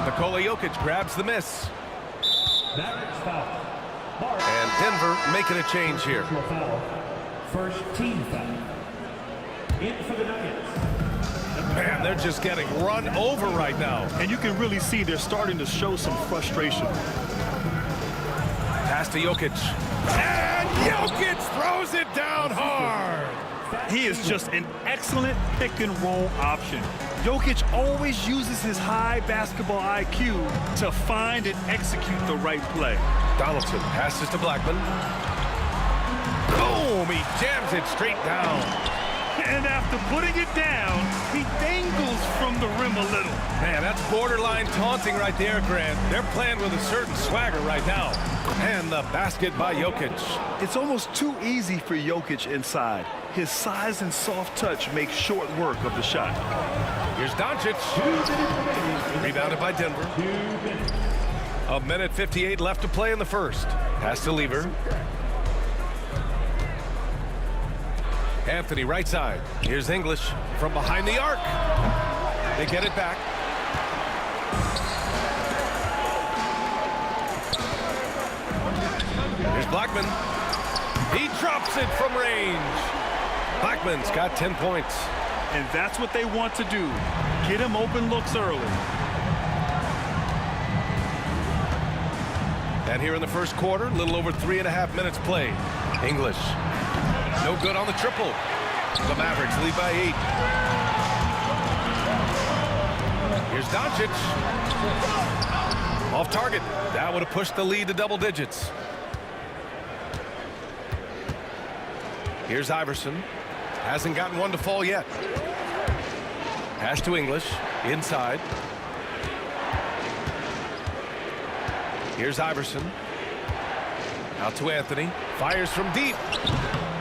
Nikola Jokic grabs the miss. And Denver making a change here. First team foul. In for the Nuggets. Man, they're just getting run over right now. And you can really see they're starting to show some frustration. Pass to Jokic. And Jokic throws it down hard. He is just an excellent pick-and-roll option. Jokic always uses his high basketball IQ to find and execute the right play. Donaldson passes to Blackman. Boom! He jams it straight down. And after putting it down, he dangles from the rim a little. Man, that's borderline taunting right there, Grant. They're playing with a certain swagger right now. And the basket by Jokic. It's almost too easy for Jokic inside. His size and soft touch make short work of the shot. Here's Doncic. Rebounded by Denver. 1:58 left to play in the first. Pass to Lever. Anthony right side. Here's English from behind the arc. They get it back. Here's Blackman. He drops it from range. Blackman's got 10 points. And that's what they want to do. Get him open looks early. And here in the first quarter, a little over 3.5 minutes played. English. No good on the triple. The Mavericks lead by 8. Here's Doncic. Off target. That would have pushed the lead to double digits. Here's Iverson. Hasn't gotten one to fall yet. Pass to English. Inside. Here's Iverson. Out to Anthony. Fires from deep.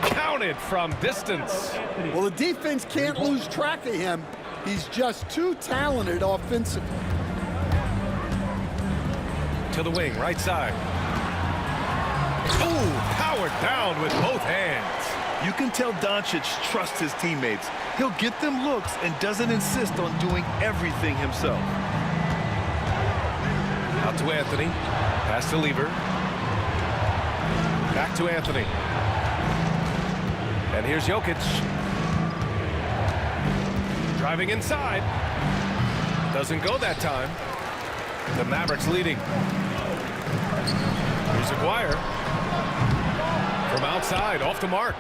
Counted from distance. Well, the defense can't lose track of him. He's just too talented offensively. To the wing, right side. Oh, powered down with both hands. You can tell Doncic trusts his teammates. He'll get them looks and doesn't insist on doing everything himself. Out to Anthony. Pass to Lever. Back to Anthony. And here's Jokic. Driving inside. Doesn't go that time. The Mavericks leading. Here's Aguirre. From outside, off the mark.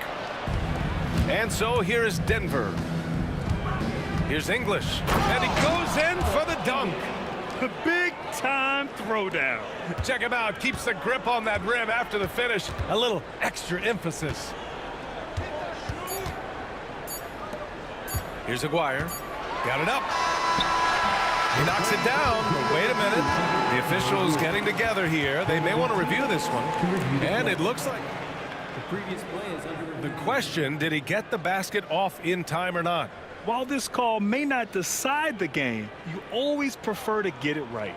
And so here is Denver. Here's English. And he goes in for the dunk. A big-time throwdown. Check him out. Keeps the grip on that rim after the finish. A little extra emphasis. Here's Aguirre. Got it up. He knocks it down. But wait a minute. The officials getting together here. They may want to review this one. And it looks like the previous play is under the question, did he get the basket off in time or not? While this call may not decide the game, you always prefer to get it right.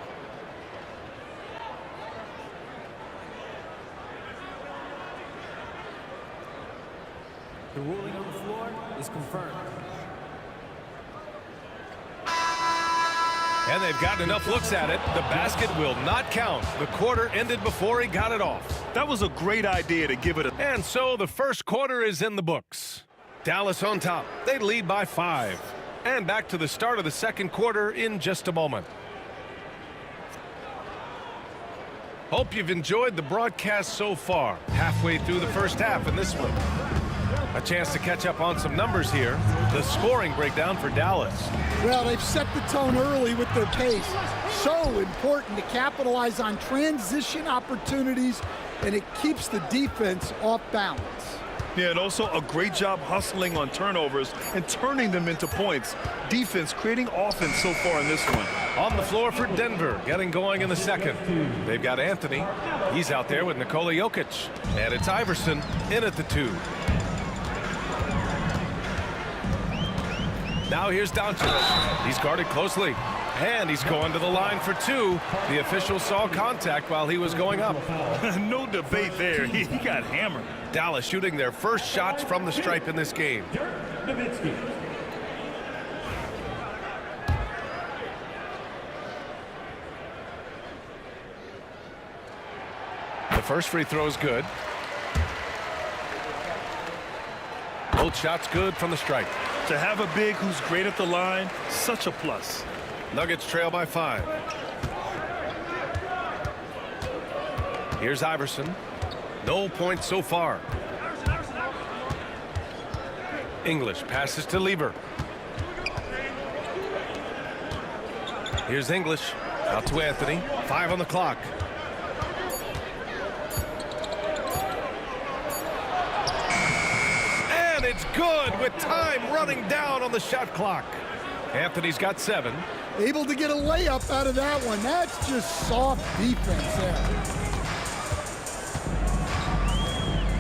The ruling on the floor is confirmed. And they've gotten enough looks at it. The basket will not count. The quarter ended before he got it off. That was a great idea to give it a... And so the first quarter is in the books. Dallas on top. They lead by 5. And back to the start of the second quarter in just a moment. Hope you've enjoyed the broadcast so far. Halfway through the first half in this one. A chance to catch up on some numbers here. The scoring breakdown for Dallas. Well, they've set the tone early with their pace. So important to capitalize on transition opportunities, and it keeps the defense off balance. Yeah, and also a great job hustling on turnovers and turning them into points. Defense creating offense so far in this one. On the floor for Denver, getting going in the second. They've got Anthony. He's out there with Nikola Jokic. And it's Iverson in at the 2. Now here's Doncic. He's guarded closely. And he's going to the line for 2. The official saw contact while he was going up. No debate there. He got hammered. Dallas shooting their first shots from the stripe in this game. The first free throw is good. Both shots good from the stripe. To have a big who's great at the line, such a plus. Nuggets trail by 5. Here's Iverson. No points so far. English passes to Lever. Here's English. Out to Anthony. 5 on the clock. And it's good with time running down on the shot clock. Anthony's got 7. Able to get a layup out of that one. That's just soft defense there.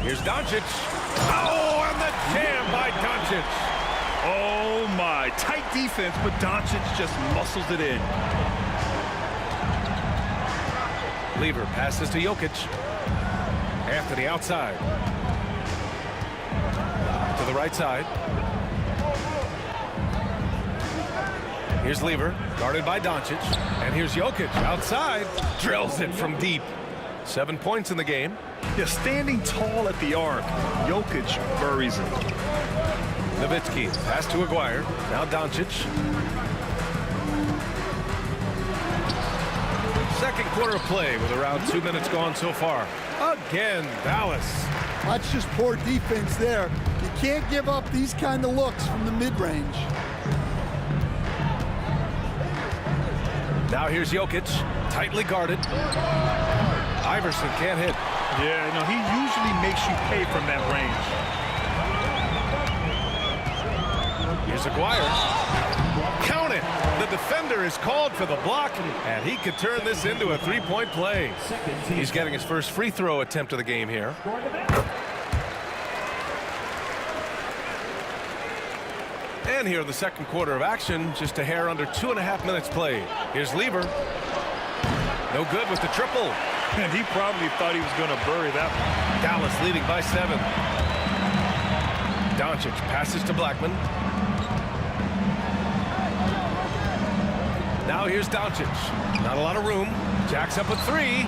Here's Doncic. Oh, and the jam by Doncic. Oh, my. Tight defense, but Doncic just muscles it in. Lever passes to Jokic. Anthony outside. To the right side. Here's Lever, guarded by Doncic. And here's Jokic outside. Drills it from deep. 7 points in the game. Yeah, standing tall at the arc. Jokic buries it. Nowitzki, pass to Aguirre. Now Doncic. Second quarter of play with around 2 minutes gone so far. Again, Dallas. That's just poor defense there. You can't give up these kind of looks from the mid-range. Now here's Jokic, tightly guarded. Iverson can't hit. Yeah, no, he usually makes you pay from that range. Here's Aguirre. Count it. The defender is called for the block, and he could turn this into a 3-point play. He's getting his first free throw attempt of the game here. And here in the second quarter of action, just a hair under 2.5 minutes played. Here's Lever. No good with the triple. And he probably thought he was going to bury that one. Dallas leading by 7. Doncic passes to Blackman. Now here's Doncic. Not a lot of room. Jacks up a 3.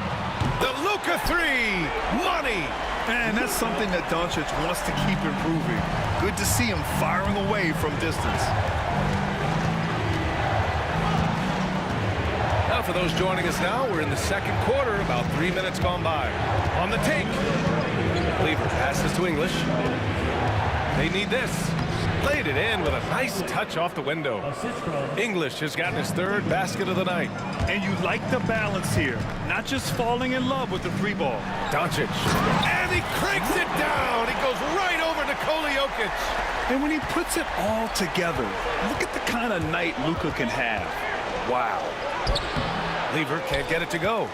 The Luka 3. Money. And that's something that Doncic wants to keep improving. Good to see him firing away from distance. Now for those joining us now, we're in the second quarter, about 3 minutes gone by. On the take. Lever passes to English. They need this. Laid it in with a nice touch off the window. English has gotten his 3rd basket of the night. And you like the balance here. Not just falling in love with the 3-ball. Doncic. And he cranks it down. He goes right over Nikola Jokic. And when he puts it all together, look at the kind of night Luka can have. Wow. Lever can't get it to go.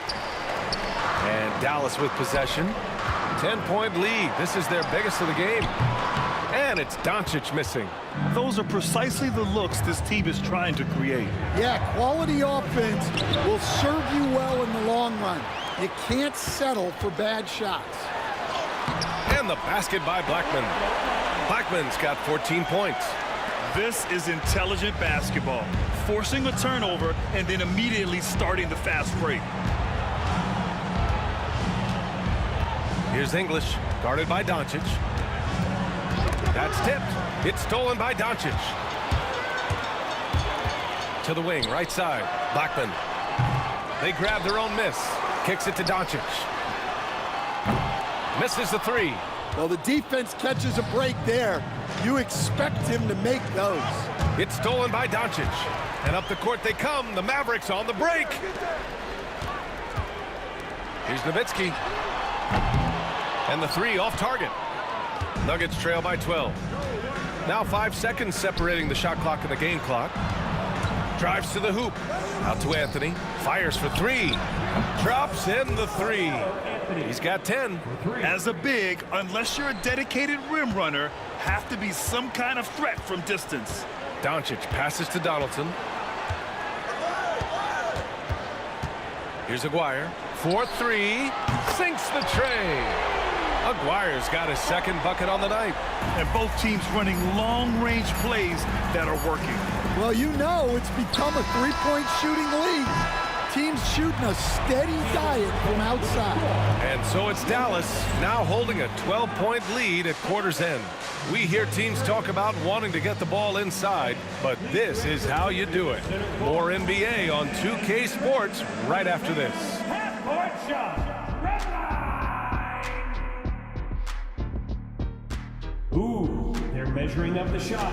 And Dallas with possession. 10-point lead. This is their biggest of the game. And it's Doncic missing. Those are precisely the looks this team is trying to create. Yeah, quality offense will serve you well in the long run. You can't settle for bad shots. And the basket by Blackman. Blackman's got 14 points. This is intelligent basketball, forcing a turnover and then immediately starting the fast break. Here's English, guarded by Doncic. That's tipped. It's stolen by Doncic. To the wing, right side. Blackman. They grab their own miss. Kicks it to Doncic. Misses the three. Well, the defense catches a break there. You expect him to make those. It's stolen by Doncic. And up the court they come. The Mavericks on the break. Here's Nowitzki. And the three off target. Nuggets trail by 12. Now 5 seconds separating the shot clock and the game clock. Drives to the hoop. Out to Anthony. Fires for three. Drops in the three. He's got 10. As a big, unless you're a dedicated rim runner, have to be some kind of threat from distance. Doncic passes to Donaldson. Here's Aguirre. 4-3. Sinks the tray. Aguirre's got his second bucket on the night. And both teams running long-range plays that are working. Well, you know it's become a three-point shooting league. Teams shooting a steady diet from outside. And so it's Dallas now holding a 12-point lead at quarter's end. We hear teams talk about wanting to get the ball inside, but this is how you do it. More NBA on 2K Sports right after this. Half-court shot. Red line. Ooh, they're measuring up the shot.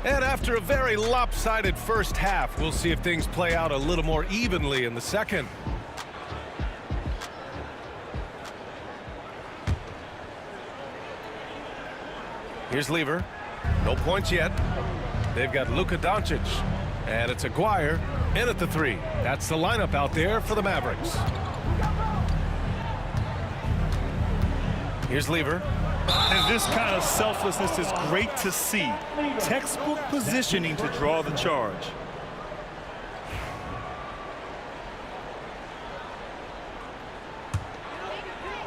And after a very lopsided first half, we'll see if things play out a little more evenly in the second. Here's Lever. No points yet. They've got Luka Doncic. And it's Aguirre in at the three. That's the lineup out there for the Mavericks. Here's Lever. And this kind of selflessness is great to see. Textbook positioning to draw the charge.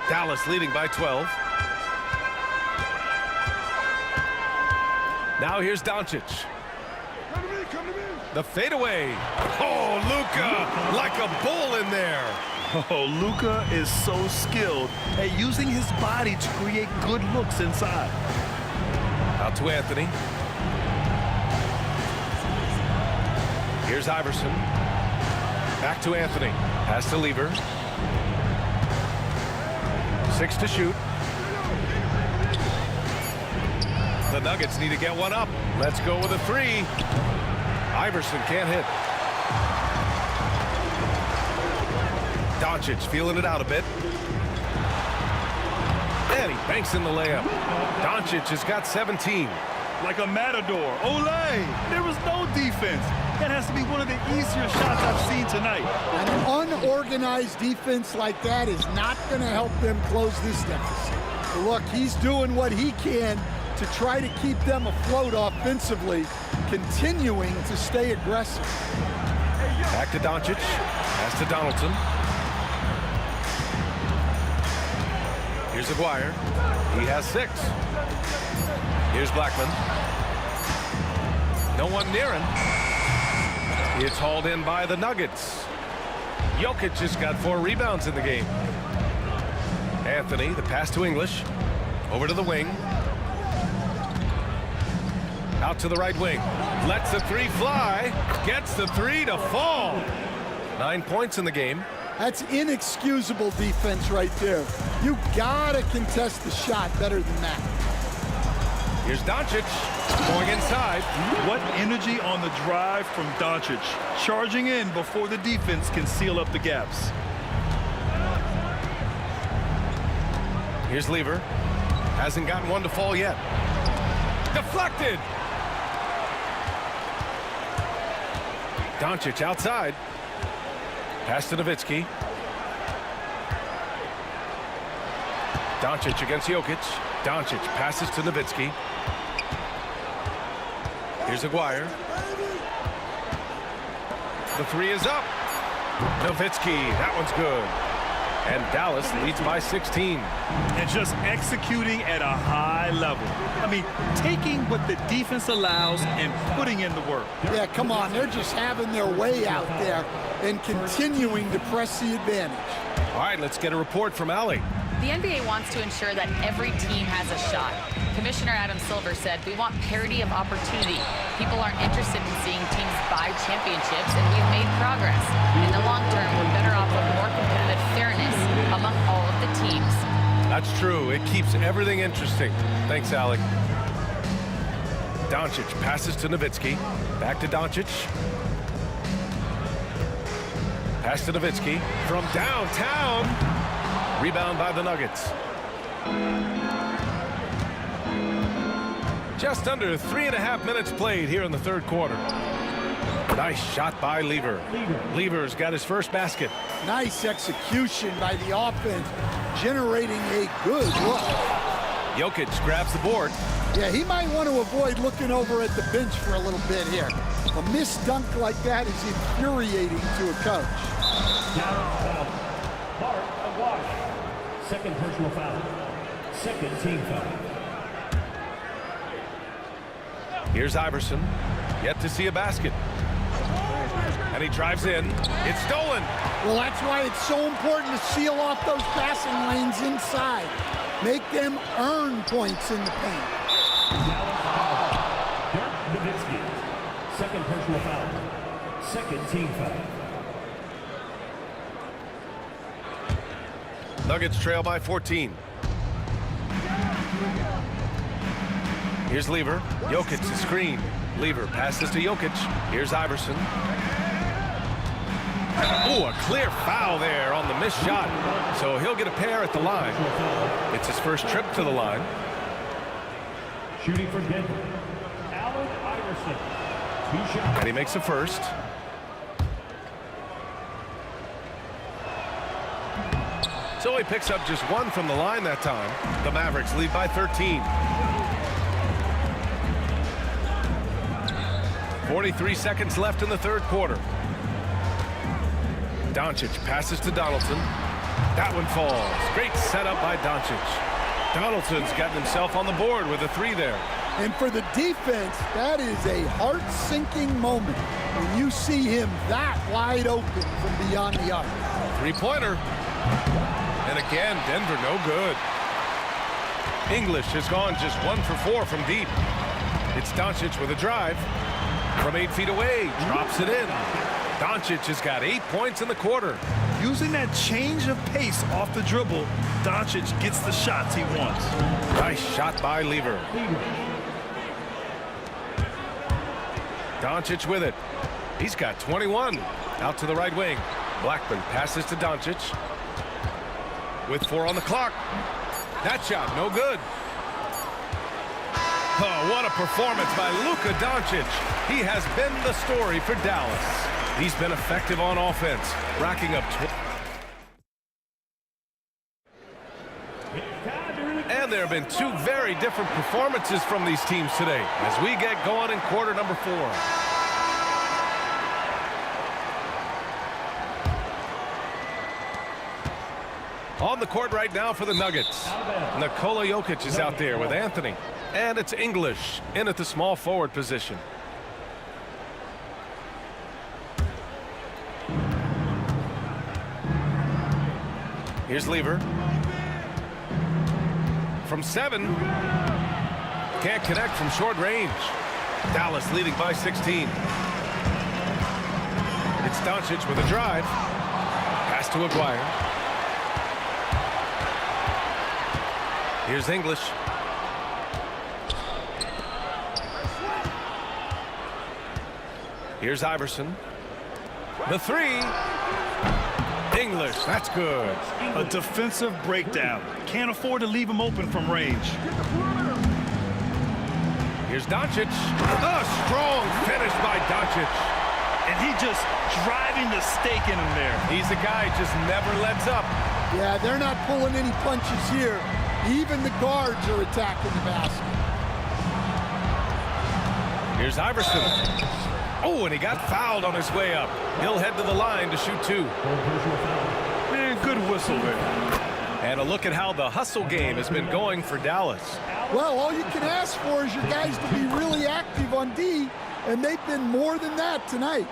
Dallas leading by 12. Now here's Doncic. The fadeaway. Oh, Luka, like a bull in there. Oh, Luka is so skilled at using his body to create good looks inside. Out to Anthony. Here's Iverson. Back to Anthony. Pass to Lever. 6 to shoot. The Nuggets need to get one up. Let's go with a three. Iverson can't hit. Doncic feeling it out a bit. And he banks in the layup. Doncic has got 17. Like a matador. Olay! There was no defense. That has to be one of the easier shots I've seen tonight. An unorganized defense like that is not going to help them close this deficit. But look, he's doing what he can to try to keep them afloat offensively, continuing to stay aggressive. Back to Doncic. Pass to Donaldson. Here's Aguirre. He has 6. Here's Blackman. No one near him. It's hauled in by the Nuggets. Jokic has got 4 rebounds in the game. Anthony, the pass to English. Over to the wing. Out to the right wing. Lets the three fly. Gets the three to fall. 9 points in the game. That's inexcusable defense right there. You gotta contest the shot better than that. Here's Doncic going inside. What energy on the drive from Doncic. Charging in before the defense can seal up the gaps. Here's Lever. Hasn't gotten one to fall yet. Deflected. Doncic outside. Pass to Nowitzki. Doncic against Jokic. Doncic passes to Nowitzki. Here's Aguirre. The three is up. Nowitzki, that one's good. And Dallas leads by 16. And just executing at a high level. I mean, taking what the defense allows and putting in the work. Yeah, come on. They're just having their way out there and continuing to press the advantage. All right, let's get a report from Allie. The NBA wants to ensure that every team has a shot. Commissioner Adam Silver said, "We want parity of opportunity. People aren't interested in seeing teams buy championships, and we've made progress. In the long term, we're better off with more competitive fairness among all of the teams." That's true. It keeps everything interesting. Thanks, Allie. Doncic passes to Nowitzki. Back to Doncic. Pass to Nowitzki from downtown. Rebound by the Nuggets. Just under 3.5 minutes played here in the third quarter. Nice shot by Lever. Lever's got his first basket. Nice execution by the offense, generating a good look. Jokic grabs the board. Yeah, he might want to avoid looking over at the bench for a little bit here. A missed dunk like that is infuriating to a coach. Bart Aguash. Second personal foul. Second team foul. Here's Iverson. Yet to see a basket. And he drives in. It's stolen. Well, that's why it's so important to seal off those passing lanes inside. Make them earn points in the paint. Dirk Nowitzki. Second personal foul. Second team foul. Nuggets trail by 14. Here's Lever. Jokic to screen. Lever passes to Jokic. Here's Iverson. Oh, a clear foul there on the missed shot. So he'll get a pair at the line. It's his first trip to the line. Shooting for Denver. Allen Iverson. 2 shots. And he makes a first. So he picks up just 1 from the line that time. The Mavericks lead by 13. 43 seconds left in the third quarter. Doncic passes to Donaldson. That one falls. Great setup by Doncic. Donaldson's gotten himself on the board with a 3 there. And for the defense, that is a heart-sinking moment when you see him that wide open from beyond the arc. 3-pointer. And again, Denver no good. English has gone just 1 for 4 from deep. It's Doncic with a drive. From 8 feet away, drops it in. Doncic has got 8 points in the quarter. Using that change of pace off the dribble, Doncic gets the shots he wants. Nice shot by Lever. Doncic with it. He's got 21. Out to the right wing. Blackman passes to Doncic. With 4 on the clock. That shot, no good. Oh, what a performance by Luka Doncic. He has been the story for Dallas. He's been effective on offense, racking up and there have been 2 very different performances from these teams today as we get going in quarter number 4. On the court right now for the Nuggets. Nikola Jokic is out there with Anthony. And it's English in at the small forward position. Here's Lever. From 7. Can't connect from short range. Dallas leading by 16. It's Doncic with a drive. Pass to Aguirre. Here's English. Here's Iverson. The 3. English, that's good. A defensive breakdown. Can't afford to leave him open from range. Here's Doncic. A strong finish by Doncic. And he just driving the stake in him there. He's a guy who just never lets up. Yeah, they're not pulling any punches here. Even the guards are attacking the basket. Here's Iverson. Oh, and he got fouled on his way up. He'll head to the line to shoot 2. Man, good Good whistle there. And a look at how the hustle game has been going for Dallas. Well, all you can ask for is your guys to be really active on D, and they've been more than that tonight.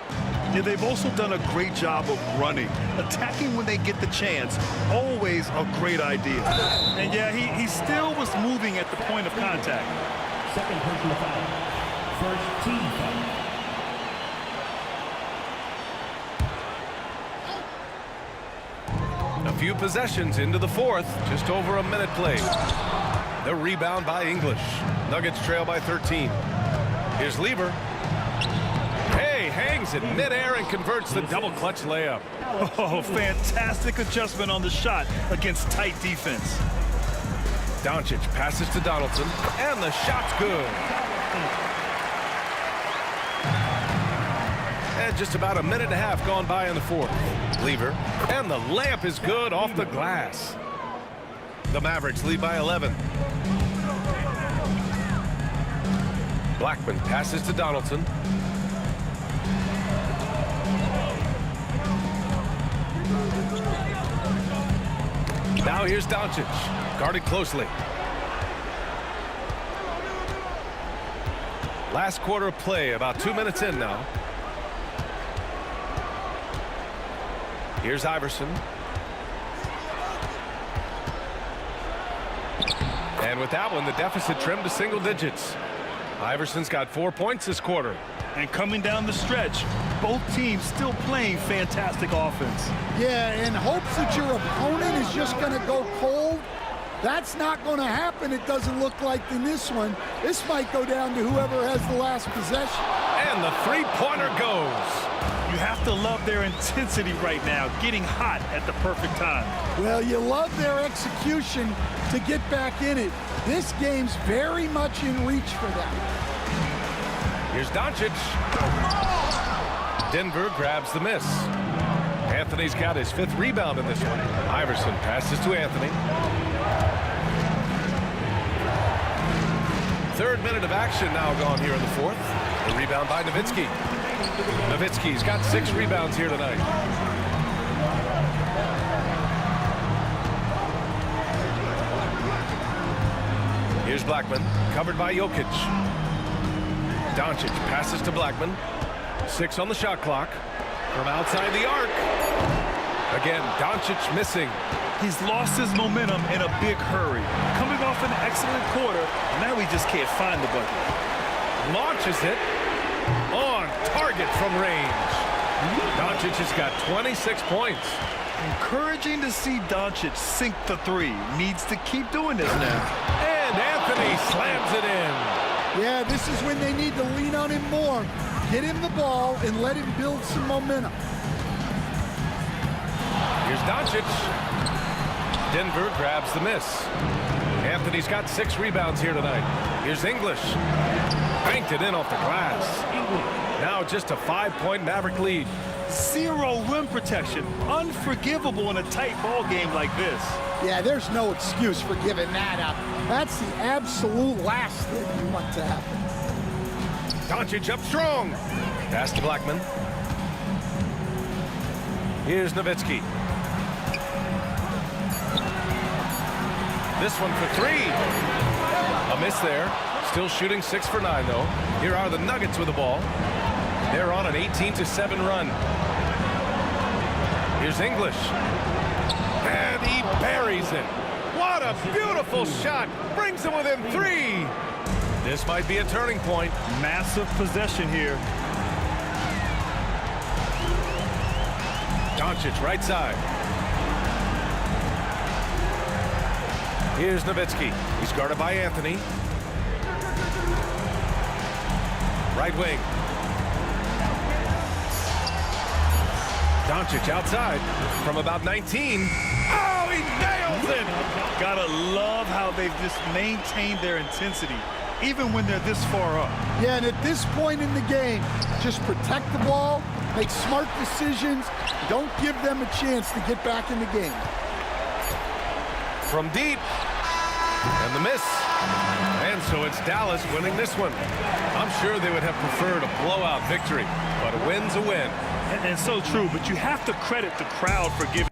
Yeah, they've also done a great job of running. Attacking when they get the chance, always a great idea. And yeah, he still was moving at the point of contact. Second personal foul. First team foul. A few possessions into the fourth, just over a minute played. The rebound by English. Nuggets trail by 13. Here's Lever. Hey, hangs it midair and converts the double clutch layup. Oh, fantastic adjustment on the shot against tight defense. Doncic passes to Donaldson, and the shot's good. And just about a minute and a half gone by in the fourth. Lever, and the layup is good off the glass. The Mavericks lead by 11. Blackman passes to Donaldson. Now here's Doncic, guarded closely. Last quarter of play, about 2 minutes in now. Here's Iverson. And with that one, the deficit trimmed to single digits. Iverson's got 4 points this quarter. And coming down the stretch, both teams still playing fantastic offense. Yeah, in hopes that your opponent is just going to go cold. That's not going to happen, it doesn't look like in this one. This might go down to whoever has the last possession. And the three-pointer goes. You have to love their intensity right now, getting hot at the perfect time. Well, you love their execution to get back in it. This game's very much in reach for them. Here's Doncic. Denver grabs the miss. Anthony's got his 5th rebound in this one. Iverson passes to Anthony. 3rd minute of action now gone here in the fourth. The rebound by Nowitzki. Nowitzki's got 6 rebounds here tonight. Here's Blackman, covered by Jokic. Doncic passes to Blackman. 6 on the shot clock. From outside the arc. Again, Doncic missing. He's lost his momentum in a big hurry. Coming off an excellent quarter, now he just can't find the bucket. Launches it. On target from range. Doncic has got 26 points. Encouraging to see Doncic sink the 3. Needs to keep doing this now. And Anthony slams it in. Yeah, this is when they need to lean on him more. Get him the ball and let him build some momentum. Here's Doncic. Denver grabs the miss. Anthony's got 6 rebounds here tonight. Here's English. Banked it in off the glass. Now just a 5-point Maverick lead. 0 rim protection. Unforgivable in a tight ball game like this. Yeah, there's no excuse for giving that up. That's the absolute last thing you want to happen. Doncic up strong. Pass to Blackman. Here's Nowitzki. This one for 3. A miss there. Still shooting 6 for 9, though. Here are the Nuggets with the ball. They're on an 18-7 run. Here's English. And he buries it. What a beautiful shot. Brings him within 3. This might be a turning point. Massive possession here. Doncic right side. Here's Nowitzki. He's guarded by Anthony. Right wing. Doncic outside from about 19. Oh, he nails it! Gotta love how they've just maintained their intensity, even when they're this far up. Yeah, and at this point in the game, just protect the ball, make smart decisions, don't give them a chance to get back in the game. From deep. And the miss. And so it's Dallas winning this one. I'm sure they would have preferred a blowout victory, but a win's a win. And so true, but you have to credit the crowd for giving.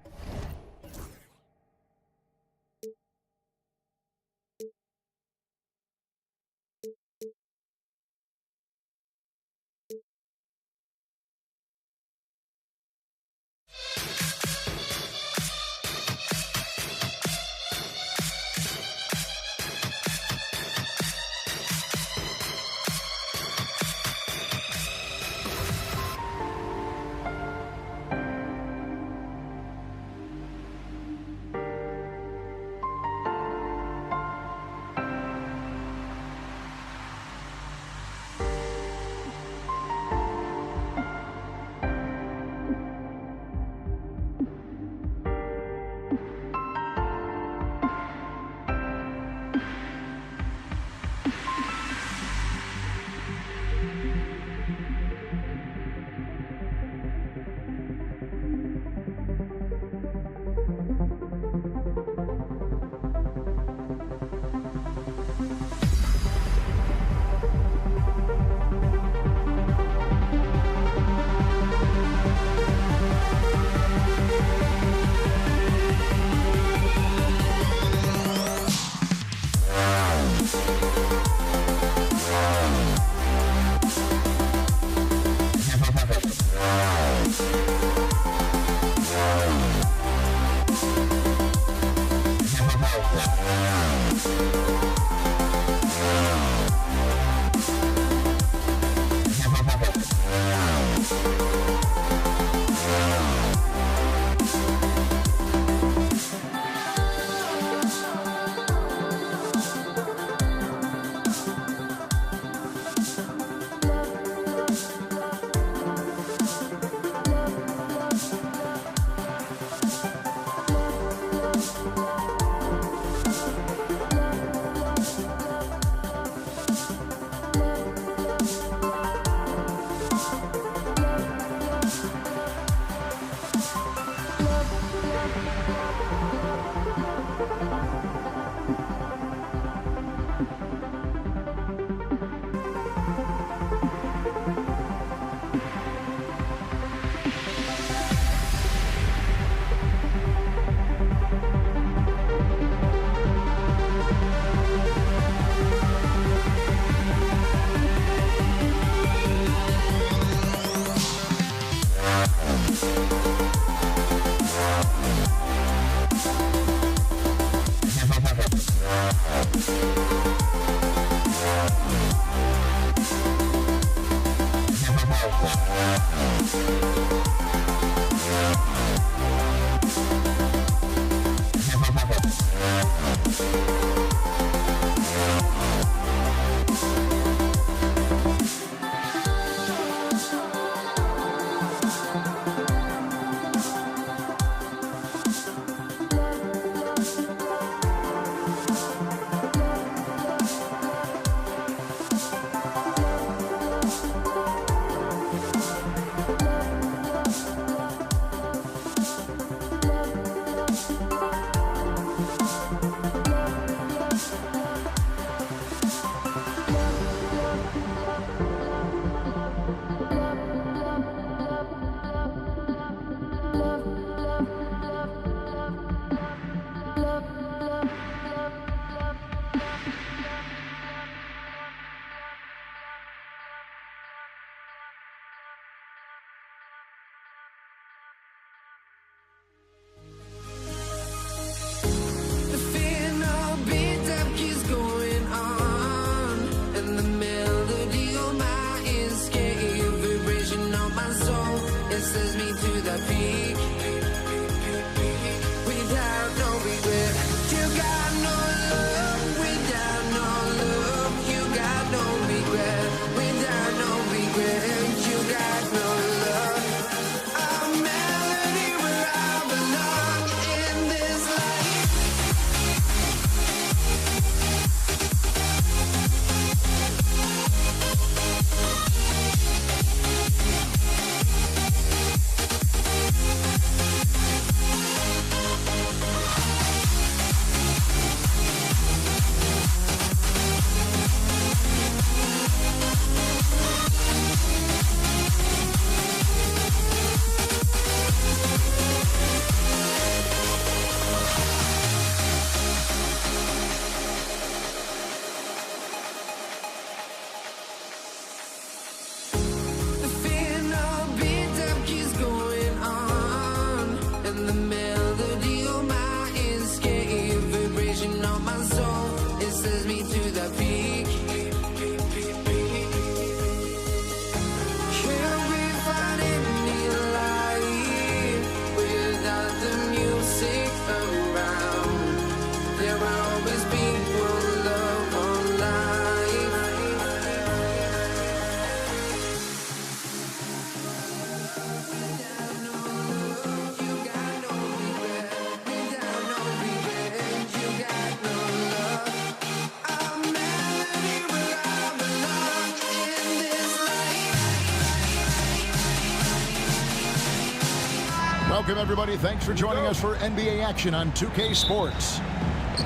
Welcome, everybody. Thanks for joining us for NBA action on 2K Sports.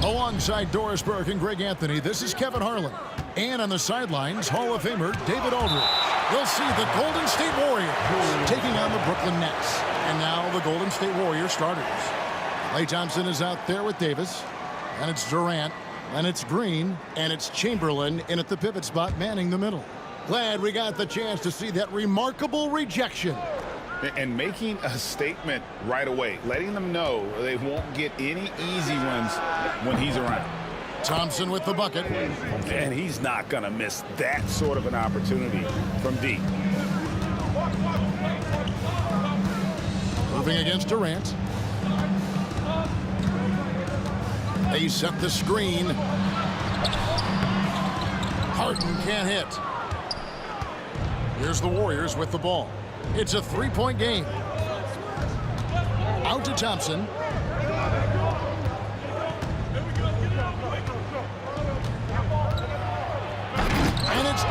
Alongside Doris Burke and Greg Anthony, this is Kevin Harlan. And on the sidelines, Hall of Famer David Aldridge. You'll see the Golden State Warriors taking on the Brooklyn Nets. And now the Golden State Warriors starters. Klay Thompson is out there with Davis. And it's Durant. And it's Green. And it's Chamberlain in at the pivot spot, manning the middle. Glad we got the chance to see that remarkable rejection. And making a statement right away, letting them know they won't get any easy ones when he's around. Thompson with the bucket. And he's not going to miss that sort of an opportunity from deep. Moving against Durant. They set the screen. Harden can't hit. Here's the Warriors with the ball. It's a three-point game. Out to Thompson.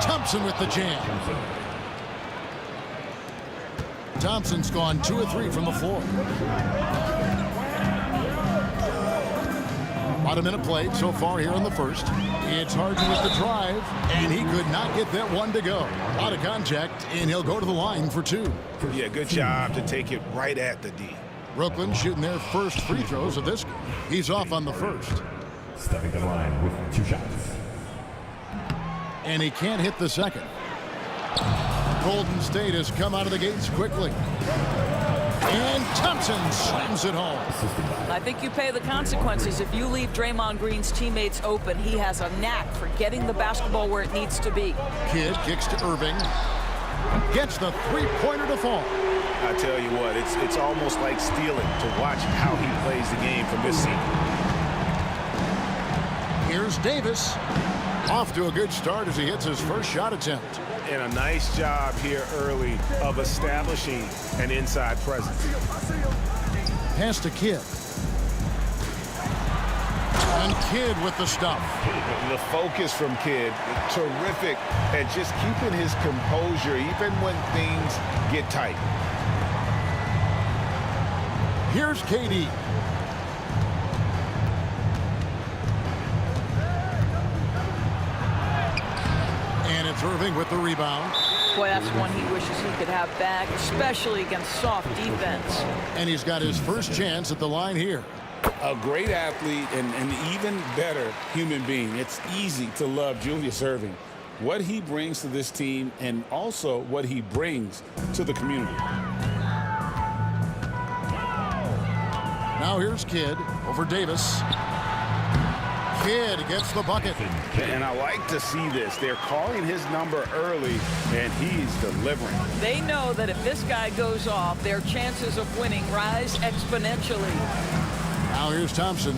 Thompson with the jam. Thompson's gone 2 of 3 from the floor. About a minute played so far here in the first. It's Harden with the drive, and he could not get that one to go. Out of contact, and he'll go to the line for 2. Yeah, good job to take it right at the D. Brooklyn shooting their first free throws of this game. He's off on the first. Stepping to the line with 2 shots. And he can't hit the second. Golden State has come out of the gates quickly. And Thompson slams it home. I think you pay the consequences. If you leave Draymond Green's teammates open, he has a knack for getting the basketball where it needs to be. Kidd kicks to Irving. Gets the three-pointer to fall. I tell you what, it's almost like stealing to watch how he plays the game from this seat. Here's Davis. Off to a good start as he hits his first shot attempt. And a nice job here early of establishing an inside presence. Pass to Kidd. And Kidd with the stuff. The focus from Kidd, terrific at just keeping his composure even when things get tight. Here's KD. And it's Irving with the rebound. Boy, that's one he wishes he could have back, especially against soft defense. And he's got his first chance at the line here. A great athlete and an even better human being. It's easy to love Julius Irving. What he brings to this team and also what he brings to the community. Now here's Kidd over Davis. Kidd gets the bucket. And I like to see this. They're calling his number early, and he's delivering. They know that if this guy goes off, their chances of winning rise exponentially. Now here's Thompson.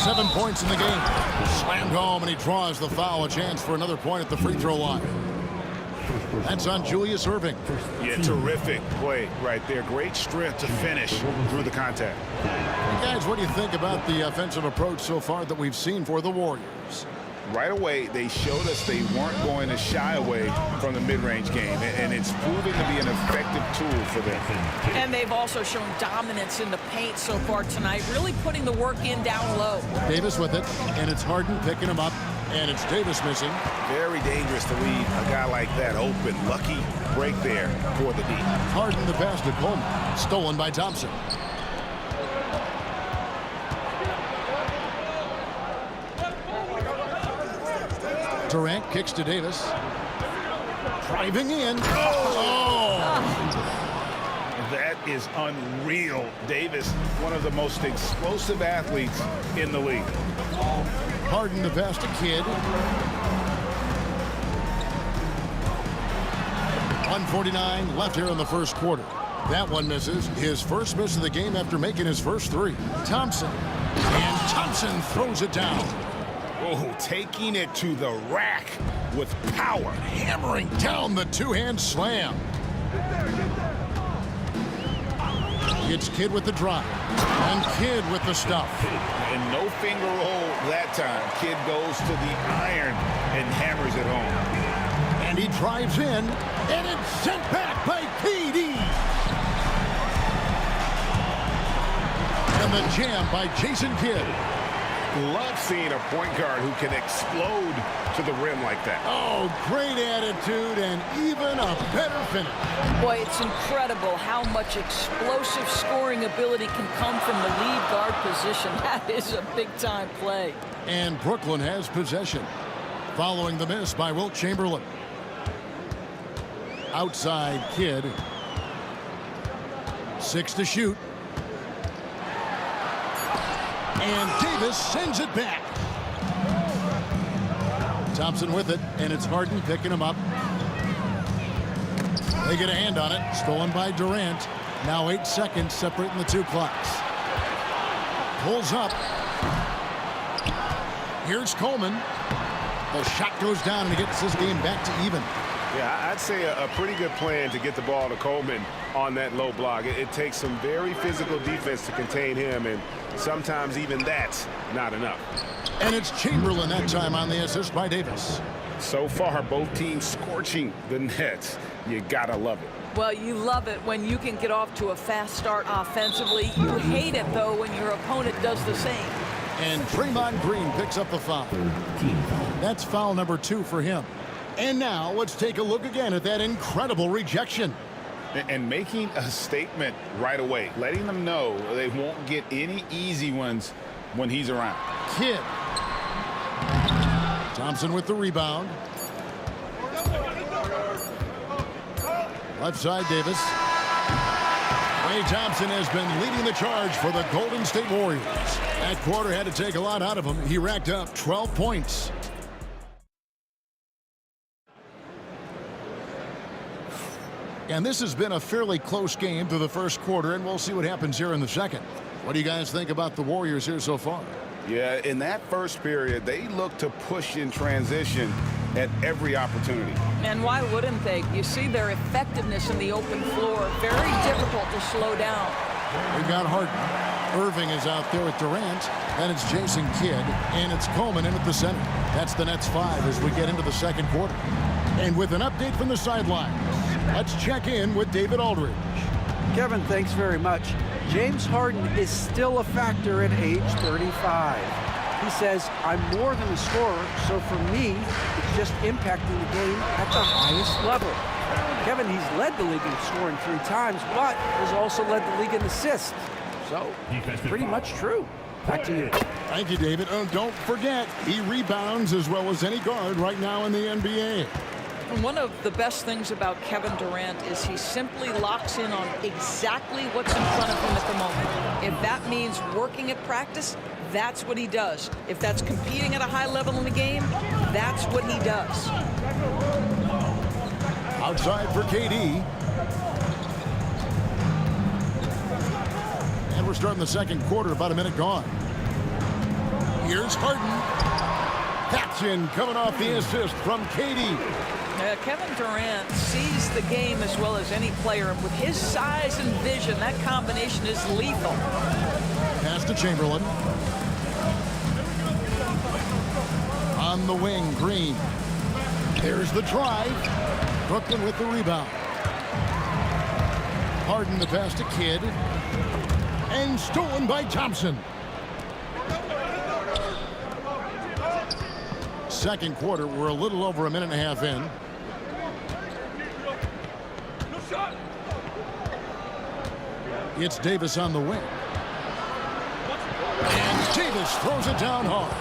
7 points in the game. Slammed home, and he draws the foul. A chance for another point at the free throw line. That's on Julius Irving. Yeah, terrific play right there. Great strength to finish through the contact. Hey guys, what do you think about the offensive approach so far that we've seen for the Warriors? Right away, they showed us they weren't going to shy away from the mid-range game, and it's proving to be an effective tool for them. And they've also shown dominance in the paint so far tonight, really putting the work in down low. Davis with it, and it's Harden picking him up, and it's Davis missing. Very dangerous to leave a guy like that open. Lucky break there for the D. Harden the pass to Coleman. Stolen by Thompson. Durant kicks to Davis. Driving in. Oh! That is unreal. Davis, one of the most explosive athletes in the league. Harden the pass to Kidd. 1:49 left here in the first quarter. That one misses. His first miss of the game after making his first three. Thompson. And Thompson throws it down. Oh, taking it to the rack with power. Hammering down the two-hand slam. It's Kidd with the drive. And Kidd with the stuff. And no finger roll that time. Kidd goes to the iron and hammers it home. And he drives in. And it's sent back by KD. And the jam by Jason Kidd. Love seeing a point guard who can explode to the rim like that. Oh, great attitude and even a better finish. Boy, it's incredible how much explosive scoring ability can come from the lead guard position. That is a big-time play. And Brooklyn has possession. Following the miss by Wilt Chamberlain. Outside Kidd. 6 to shoot. And Davis sends it back. Thompson with it, and it's Harden picking him up. They get a hand on it. Stolen by Durant. Now 8 seconds separating the two clocks. Pulls up. Here's Coleman. The shot goes down, and he gets this game back to even. Yeah, I'd say a pretty good plan to get the ball to Coleman on that low block. It takes some very physical defense to contain him, and sometimes even that's not enough. And it's Chamberlain that time on the assist by Davis. So far, both teams scorching the Nets. You gotta love it. Well, you love it when you can get off to a fast start offensively. You hate it, though, when your opponent does the same. And Draymond Green picks up the foul. That's foul number 2 for him. And now let's take a look again at that incredible rejection. And making a statement right away, letting them know they won't get any easy ones when he's around. Kidd. Thompson with the rebound. Left side, Davis. Klay Thompson has been leading the charge for the Golden State Warriors. That quarter had to take a lot out of him. He racked up 12 points. And this has been a fairly close game through the first quarter, and we'll see what happens here in the second. What do you guys think about the Warriors here so far? Yeah, in that first period, they look to push in transition at every opportunity. And why wouldn't they? You see their effectiveness in the open floor. Very difficult to slow down. We've got Harden. Irving is out there with Durant. Then it's Jason Kidd, and it's Coleman in at the center. That's the Nets 5 as we get into the second quarter. And with an update from the sidelines, let's check in with David Aldridge. Kevin, thanks very much. James Harden is still a factor at age 35. He says, I'm more than a scorer, so for me, it's just impacting the game at the highest level. Kevin, he's led the league in scoring 3 times, but has also led the league in assists. So, pretty much true. Back to you. Thank you, David. Oh, don't forget, he rebounds as well as any guard right now in the NBA. And one of the best things about Kevin Durant is he simply locks in on exactly what's in front of him at the moment. If that means working at practice, that's what he does. If that's competing at a high level in the game, that's what he does. Outside for KD. And we're starting the second quarter, about a minute gone. Here's Harden. That's in, coming off the assist from KD. Kevin Durant sees the game as well as any player, and with his size and vision, that combination is lethal. Pass to Chamberlain. On the wing, Green. There's the drive. Brooklyn with the rebound. Harden the pass to Kidd. And stolen by Thompson. Second quarter, we're a little over a minute and a half in. It's Davis on the wing. And Davis throws it down hard.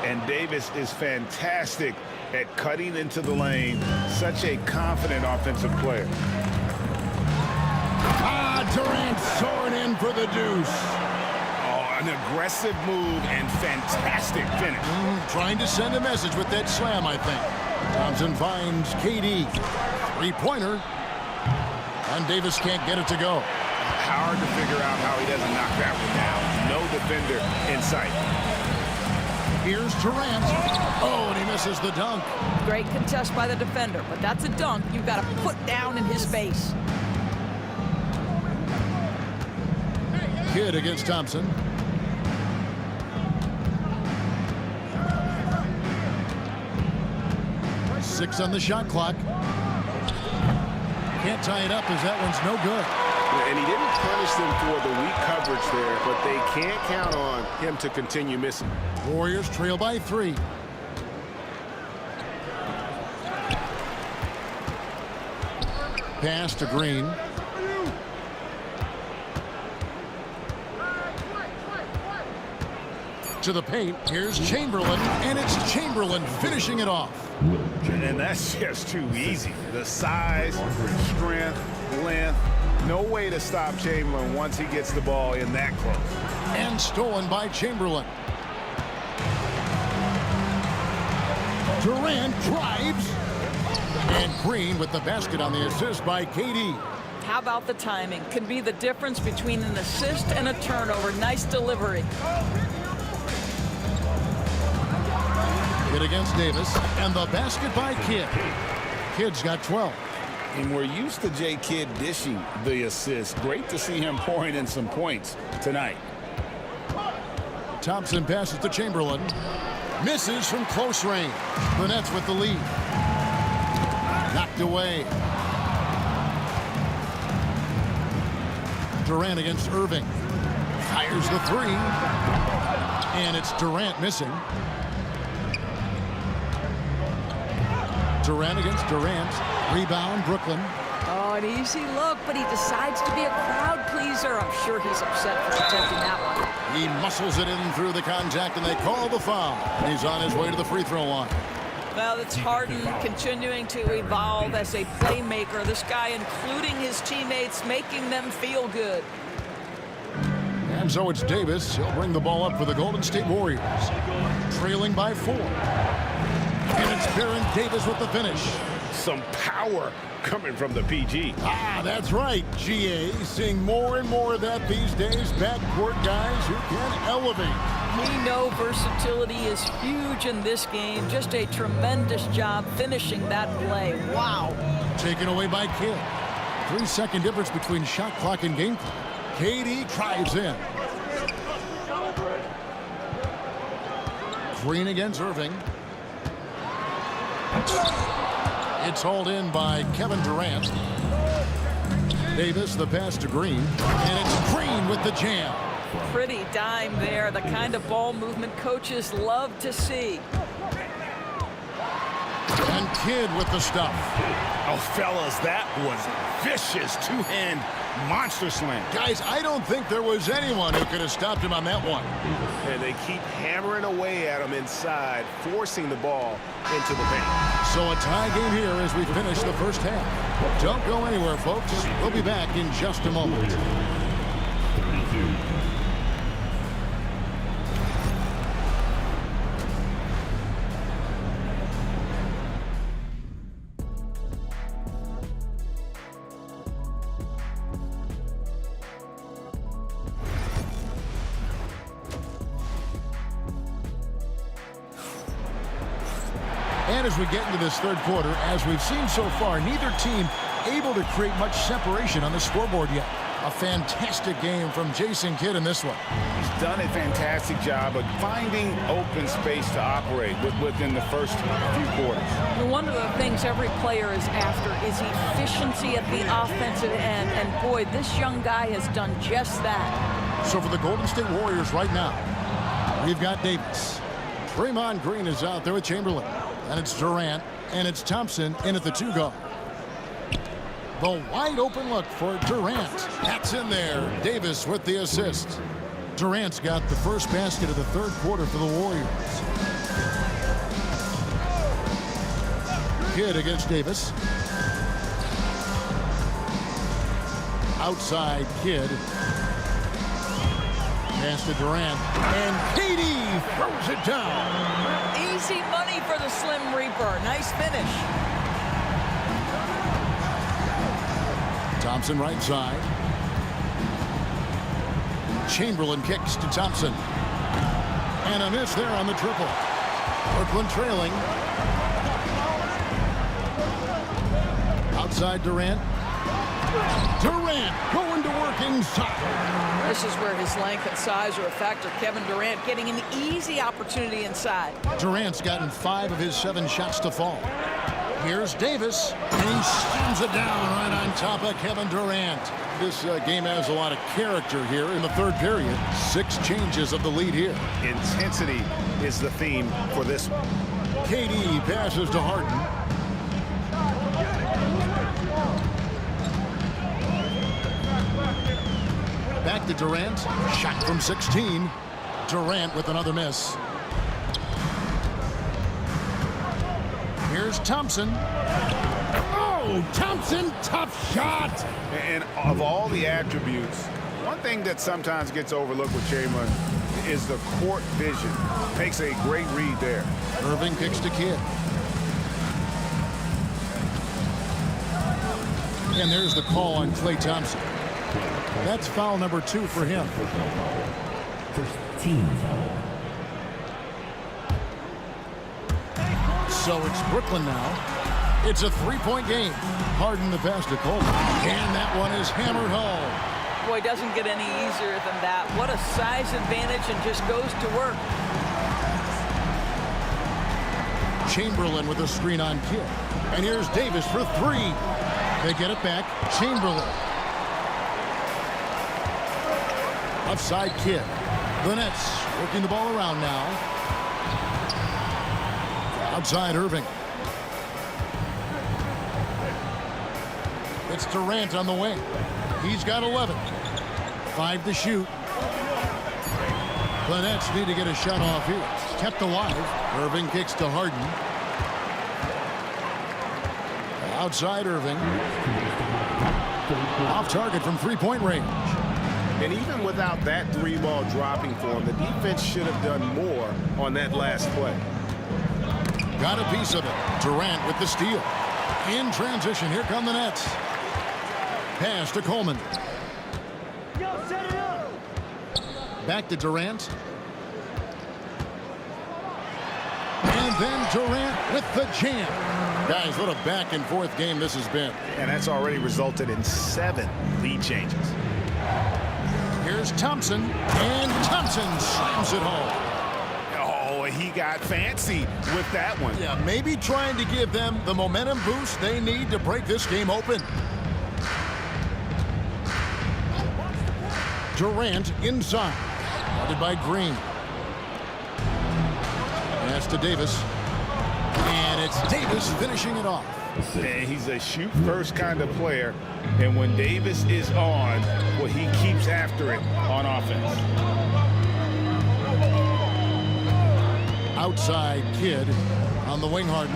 And Davis is fantastic at cutting into the lane. Such a confident offensive player. Durant soaring in for the deuce. Oh, an aggressive move and fantastic finish. Trying to send a message with that slam, I think. Thompson finds KD. Three-pointer. And Davis can't get it to go. Hard to figure out how he doesn't knock that one down. No defender in sight. Here's Durant. Oh, and he misses the dunk. Great contest by the defender, but that's a dunk you've got to put down in his face. Kidd against Thompson. Six on the shot clock. Can't tie it up as that one's no good. And he didn't punish them for the weak coverage there, but they can't count on him to continue missing. Warriors trail by 3. Pass to Green. To the paint. Here's Chamberlain, and it's Chamberlain finishing it off. And that's just too easy. The size, strength, length. No way to stop Chamberlain once he gets the ball in that close. And stolen by Chamberlain. Durant drives. And Green with the basket on the assist by KD. How about the timing? Can be the difference between an assist and a turnover. Nice delivery. Kidd against Davis. And the basket by Kidd. Kidd's got 12. And we're used to J. Kidd dishing the assist. Great to see him pouring in some points tonight. Thompson passes to Chamberlain. Misses from close range. The Nets with the lead. Knocked away. Durant against Irving. Fires the three. And it's Durant missing. Durant against Durant. Rebound, Brooklyn. Oh, an easy look, but he decides to be a crowd pleaser. I'm sure he's upset for attempting that one. He muscles it in through the contact, and they call the foul. He's on his way to the free throw line. Well, it's Harden continuing to evolve as a playmaker. This guy, including his teammates, making them feel good. And so it's Davis. He'll bring the ball up for the Golden State Warriors. Trailing by 4. And it's Baron Davis with the finish. Some power coming from the PG. Ah, that's right, GA. Seeing more and more of that these days. Backcourt guys who can elevate. We know versatility is huge in this game. Just a tremendous job finishing that play. Wow. Taken away by Kidd. 3-second difference between shot clock and game clock. KD drives in. Green against Irving. It's hauled in by Kevin Durant. Davis, the pass to Green. And it's Green with the jam. Pretty dime there. The kind of ball movement coaches love to see. And Kidd with the stuff. Oh, fellas, that was vicious two-hand monster slam. Guys, I don't think there was anyone who could have stopped him on that one. And they keep hammering away at him inside, forcing the ball into the paint. So a tie game here as we finish the first half. Don't go anywhere, folks. We'll be back in just a moment. 32. And as we get into this third quarter, as we've seen so far, neither team able to create much separation on the scoreboard yet. A fantastic game from Jason Kidd in this one. He's done a fantastic job of finding open space to operate within the first few quarters. Well, one of the things every player is after is efficiency at the offensive end. And boy, this young guy has done just that. So for the Golden State Warriors right now, we've got Davis. Draymond Green is out there with Chamberlain. And it's Durant, and it's Thompson in at the 2-guard. The wide open look for Durant. That's in there. Davis with the assist. Durant's got the first basket of the third quarter for the Warriors. Kidd against Davis. Outside Kidd. Pass to Durant. And KD throws it down. Easy money for the Slim Reaper. Nice finish. Thompson right side. Chamberlain kicks to Thompson. And a miss there on the triple. Brooklyn trailing. Outside Durant. Durant going to work inside. This is where his length and size are a factor. Kevin Durant getting an easy opportunity inside. Durant's gotten 5 of his 7 shots to fall. Here's Davis, and he slams it down right on top of Kevin Durant. This game has a lot of character here in the third period. 6 changes of the lead here. Intensity is the theme for this one. KD passes to Harden. Back to Durant. Shot from 16. Durant with another miss. Here's Thompson. Oh, Thompson, tough shot. And of all the attributes, one thing that sometimes gets overlooked with Chamberlain is the court vision. Makes a great read there. Irving kicks to Kidd. And there's the call on Klay Thompson. That's foul number 2 for him. First team foul. So it's Brooklyn now. It's a 3-point game. Harden the pass to Coleman. And that one is hammered home. Boy, doesn't get any easier than that. What a size advantage, and just goes to work. Chamberlain with a screen on Kidd. And here's Davis for three. They get it back. Chamberlain. Offside Kidd. The Nets working the ball around now. Outside Irving. It's Durant on the wing. He's got 11. 5 to shoot. The Nets need to get a shot off here. It's kept alive. Irving kicks to Harden. Outside Irving. Off target from three-point range. And even without that three ball dropping for him, the defense should have done more on that last play. Got a piece of it. Durant with the steal. In transition, here come the Nets. Pass to Coleman. Back to Durant. And then Durant with the jam. Guys, what a back and forth game this has been. And that's already resulted in 7 lead changes. Here's Thompson, and Thompson slams it home. Oh, he got fancy with that one. Yeah, maybe trying to give them the momentum boost they need to break this game open. Durant inside, guarded by Green. Pass to Davis, and it's Davis finishing it off. And he's a shoot-first kind of player, and when Davis is on, well, he keeps after it on offense. Outside Kidd on the wing, Harden.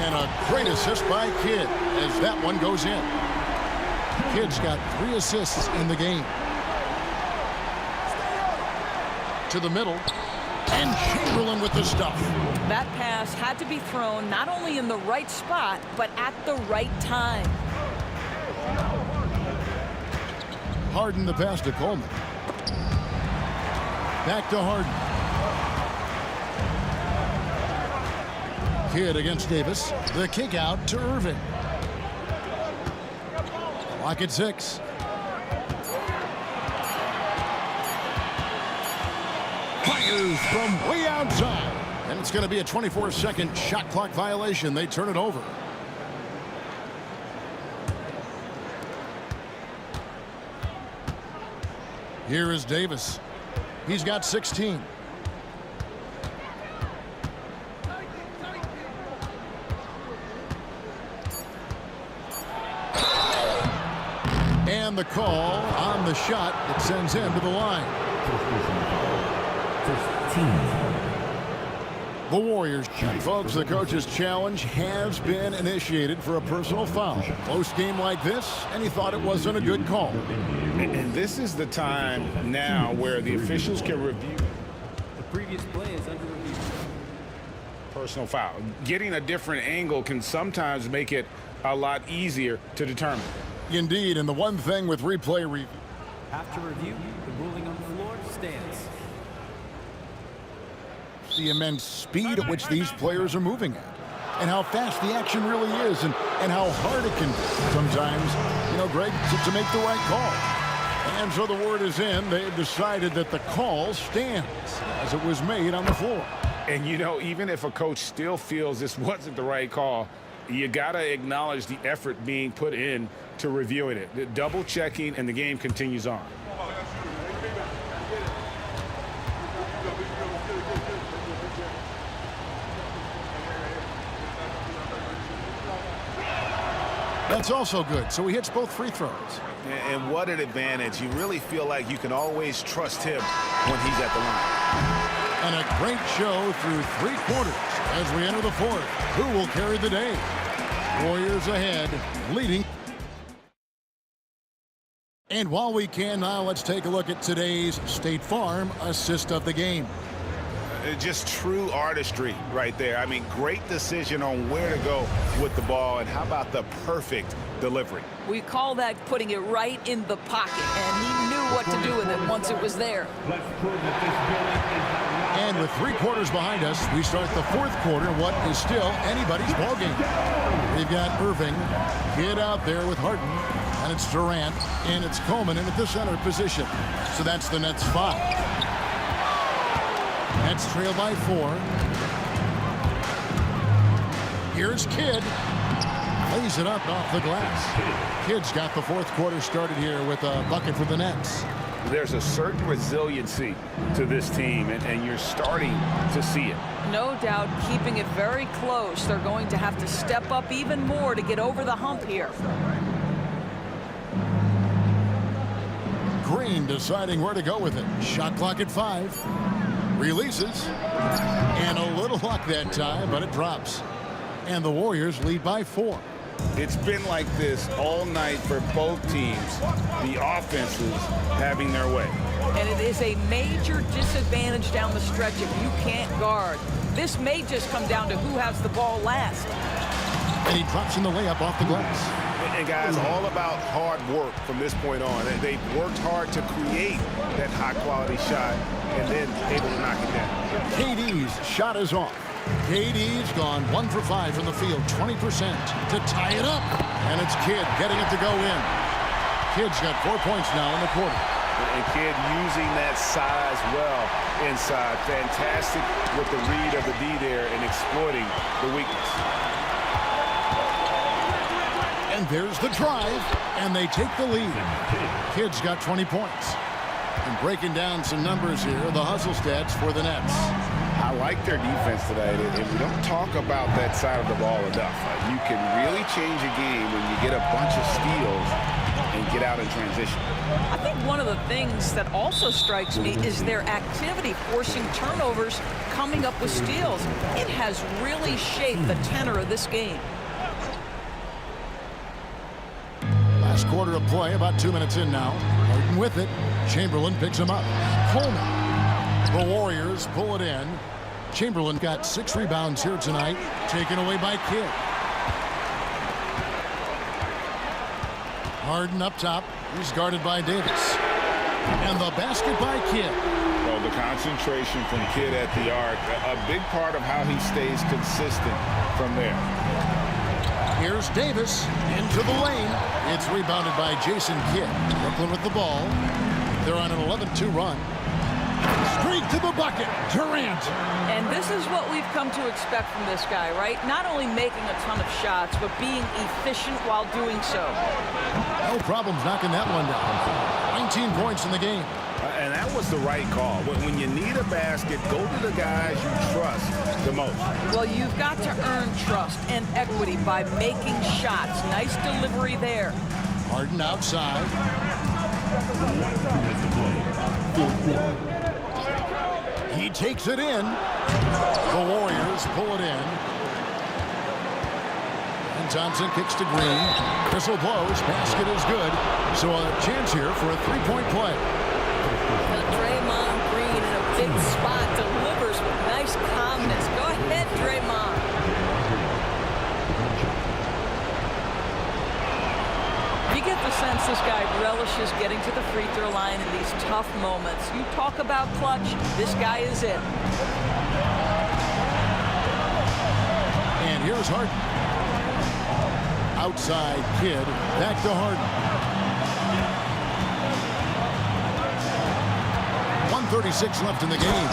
And a great assist by Kidd as that one goes in. Kidd's got 3 assists in the game. To the middle. And Chamberlain with the stuff. That pass had to be thrown not only in the right spot, but at the right time. Harden the pass to Coleman. Back to Harden. Kidd against Davis. The kick out to Irving. Clock at 6. Fires from way outside. And it's going to be a 24-second shot clock violation. They turn it over. Here is Davis. He's got 16. And the call on the shot that sends him to the line. The Warriors. Folks, the coach's challenge has been initiated for a personal foul. Close game like this, and he thought it wasn't a good call. And this is the time now where the officials can review. The previous play is under review. Personal foul. Getting a different angle can sometimes make it a lot easier to determine. Indeed, and the one thing with replay review. After review, the ruling on the floor stands. The immense speed at which these players are moving at, and how fast the action really is, and how hard it can be sometimes, Greg, to make the right call. And so the word is in. They've decided that the call stands as it was made on the floor. And, even if a coach still feels this wasn't the right call, you got to acknowledge the effort being put in to reviewing it. Double checking, and the game continues on. That's also good. So he hits both free throws. And what an advantage. You really feel like you can always trust him when he's at the line. And a great show through 3 quarters as we enter the 4th. Who will carry the day? Warriors ahead, leading. And while we can now, let's take a look at today's State Farm assist of the game. Just true artistry right there. I mean, great decision on where to go with the ball, and how about the perfect delivery? We call that putting it right in the pocket, and he knew what to do with it once it was there. And with 3 quarters behind us, we start the 4th quarter, what is still anybody's ball game. We've got Irving, Kidd out there with Harden, and it's Durant, and it's Coleman in at the center position. So that's the Nets 5. Nets trail by 4. Here's Kidd. Lays it up off the glass. Kidd's got the fourth quarter started here with a bucket for the Nets. There's a certain resiliency to this team, and you're starting to see it. No doubt, keeping it very close. They're going to have to step up even more to get over the hump here. Green deciding where to go with it. Shot clock at 5. Releases. And a little luck that time, but it drops. And the Warriors lead by 4. It's been like this all night for both teams. The offenses having their way. And it is a major disadvantage down the stretch if you can't guard. This may just come down to who has the ball last. And he drops in the layup off the glass. And guys, all about hard work from this point on. They've worked hard to create that high-quality shot and then able to knock it down. KD's shot is off. KD's gone 1 for 5 from the field, 20% to tie it up. And it's Kidd getting it to go in. Kidd's got 4 points now in the quarter. And Kidd using that size well inside. Fantastic with the read of the D there and exploiting the weakness. And there's the drive, and they take the lead. Kidd's got 20 points. And breaking down some numbers here, the hustle stats for the Nets. I like their defense today, and we don't talk about that side of the ball enough. You can really change a game when you get a bunch of steals and get out in transition. I think one of the things that also strikes me is their activity forcing turnovers, coming up with steals. It has really shaped the tenor of this game. Last quarter of play, about 2 minutes in now. Harden with it. Chamberlain picks him up. Coleman. The Warriors pull it in. Chamberlain got 6 rebounds here tonight, taken away by Kidd. Harden up top. He's guarded by Davis. And the basket by Kidd. Well, the concentration from Kidd at the arc, a big part of how he stays consistent from there. Here's Davis into the lane. It's rebounded by Jason Kidd. Brooklyn with the ball. They're on an 11-2 run. Straight to the bucket, Durant. And this is what we've come to expect from this guy, right? Not only making a ton of shots, but being efficient while doing so. No problems knocking that one down. 19 points in the game. And that was the right call. When you need a basket, go to the guys you trust the most. Well, you've got to earn trust and equity by making shots. Nice delivery there. Harden outside. He takes it in. The Warriors pull it in. And Thompson kicks to Green. Whistle blows. Basket is good. So a chance here for a three-point play. Draymond Green in a big spot delivers with nice calmness. Go ahead, Draymond. You get the sense this guy relishes getting to the free throw line in these tough moments. You talk about clutch, this guy is it. And here's Harden. Outside Kidd, back to Harden. 1:36 left in the game.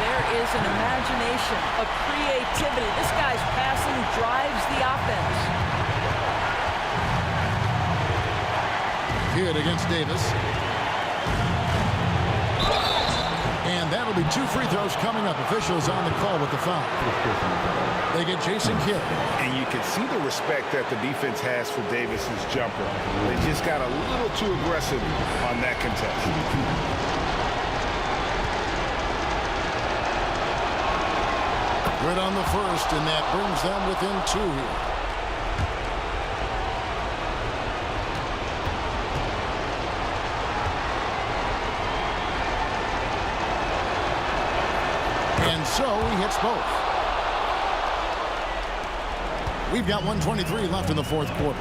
There is an imagination, a creativity. This guy's passing drives the offense. Kidd against Davis. And that'll be 2 free throws coming up. Officials on the call with the foul. They get Jason Kidd. And you can see the respect that the defense has for Davis's jumper. They just got a little too aggressive on that contest. Good on the first, and that brings them within 2 here. And so he hits both. We've got 1:23 left in the fourth quarter.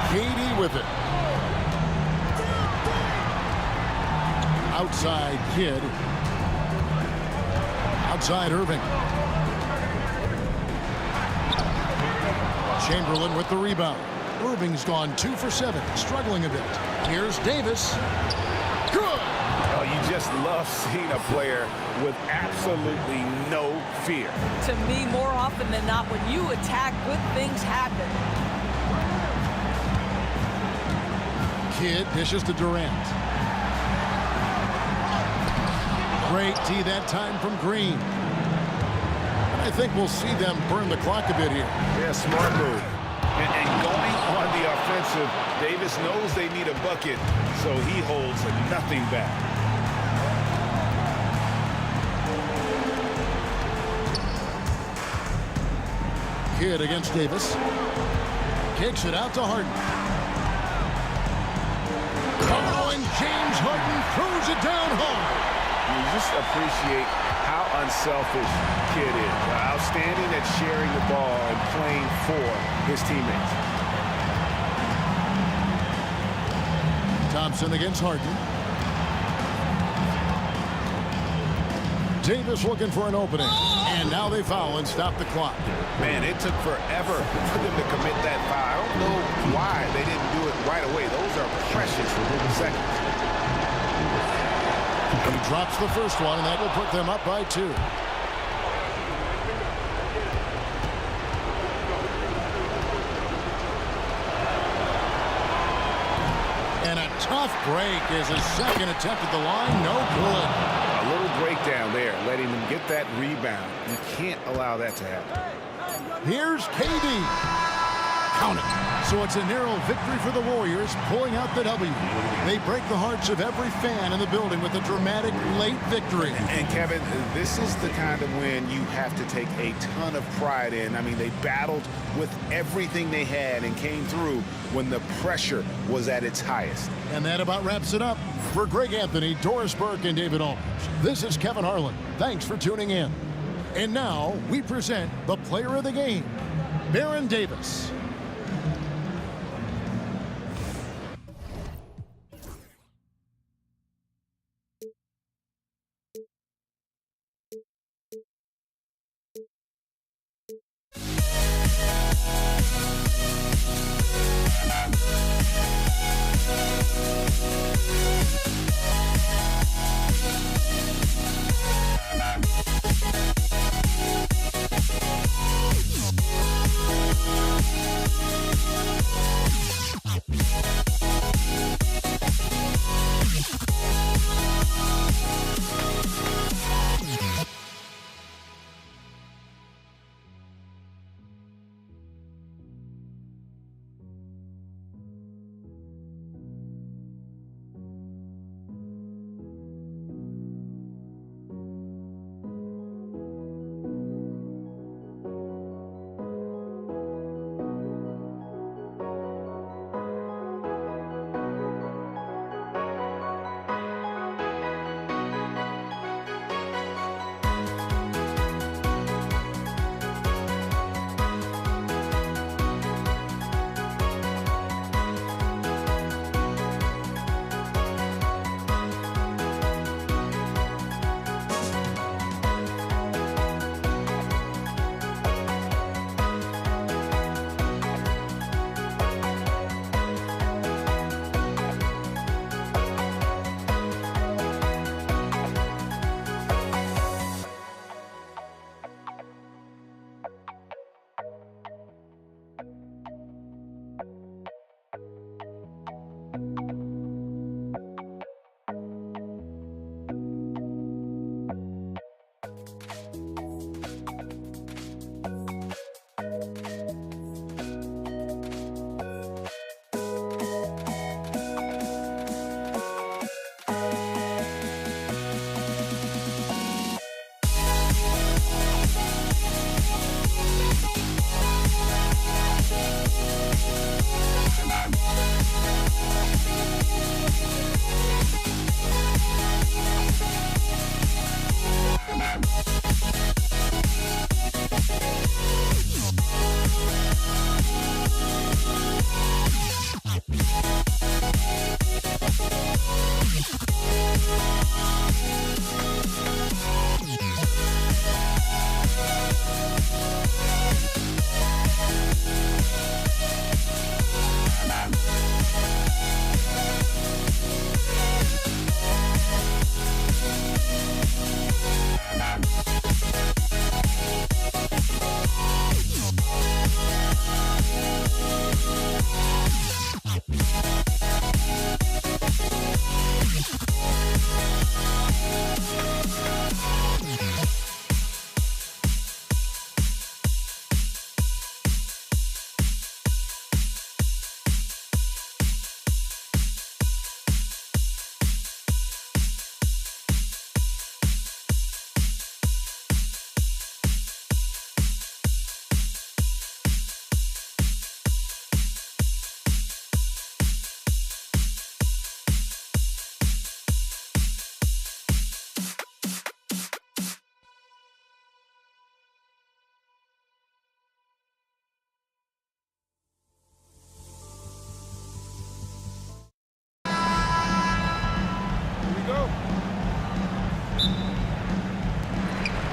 KD with it. Outside Kidd. Outside Irving. Chamberlain with the rebound. Irving's gone 2 for 7, struggling a bit. Here's Davis. Good. Oh, you just love love seeing a player with absolutely no fear. To me, more often than not, when you attack, good things happen. Kidd dishes to Durant. Great tee that time from Green. And I think we'll see them burn the clock a bit here. Yeah, smart move. And going on the offensive, Davis knows they need a bucket, so he holds nothing back. Kidd against Davis. Kicks it out to Harden. Oh, and James Harden throws it down hard. You just appreciate how unselfish Kidd is. Outstanding at sharing the ball and playing for his teammates. Thompson against Harden. Davis looking for an opening. And now they foul and stop the clock. Man, it took forever for them to commit that foul. I don't know why they didn't do it right away. Those are precious seconds. He drops the first one, and that will put them up by 2. And a tough break is his second attempt at the line. No good. A little breakdown there, letting them get that rebound. You can't allow that to happen. Here's KD. Count it. So it's a narrow victory for the Warriors, pulling out the W. They break the hearts of every fan in the building with a dramatic late victory. And Kevin, this is the kind of win you have to take a ton of pride in. I mean, they battled with everything they had and came through when the pressure was at its highest. And that about wraps it up. For Greg Anthony, Doris Burke, and David Olmers, this is Kevin Harlan. Thanks for tuning in. And now we present the player of the game, Baron Davis.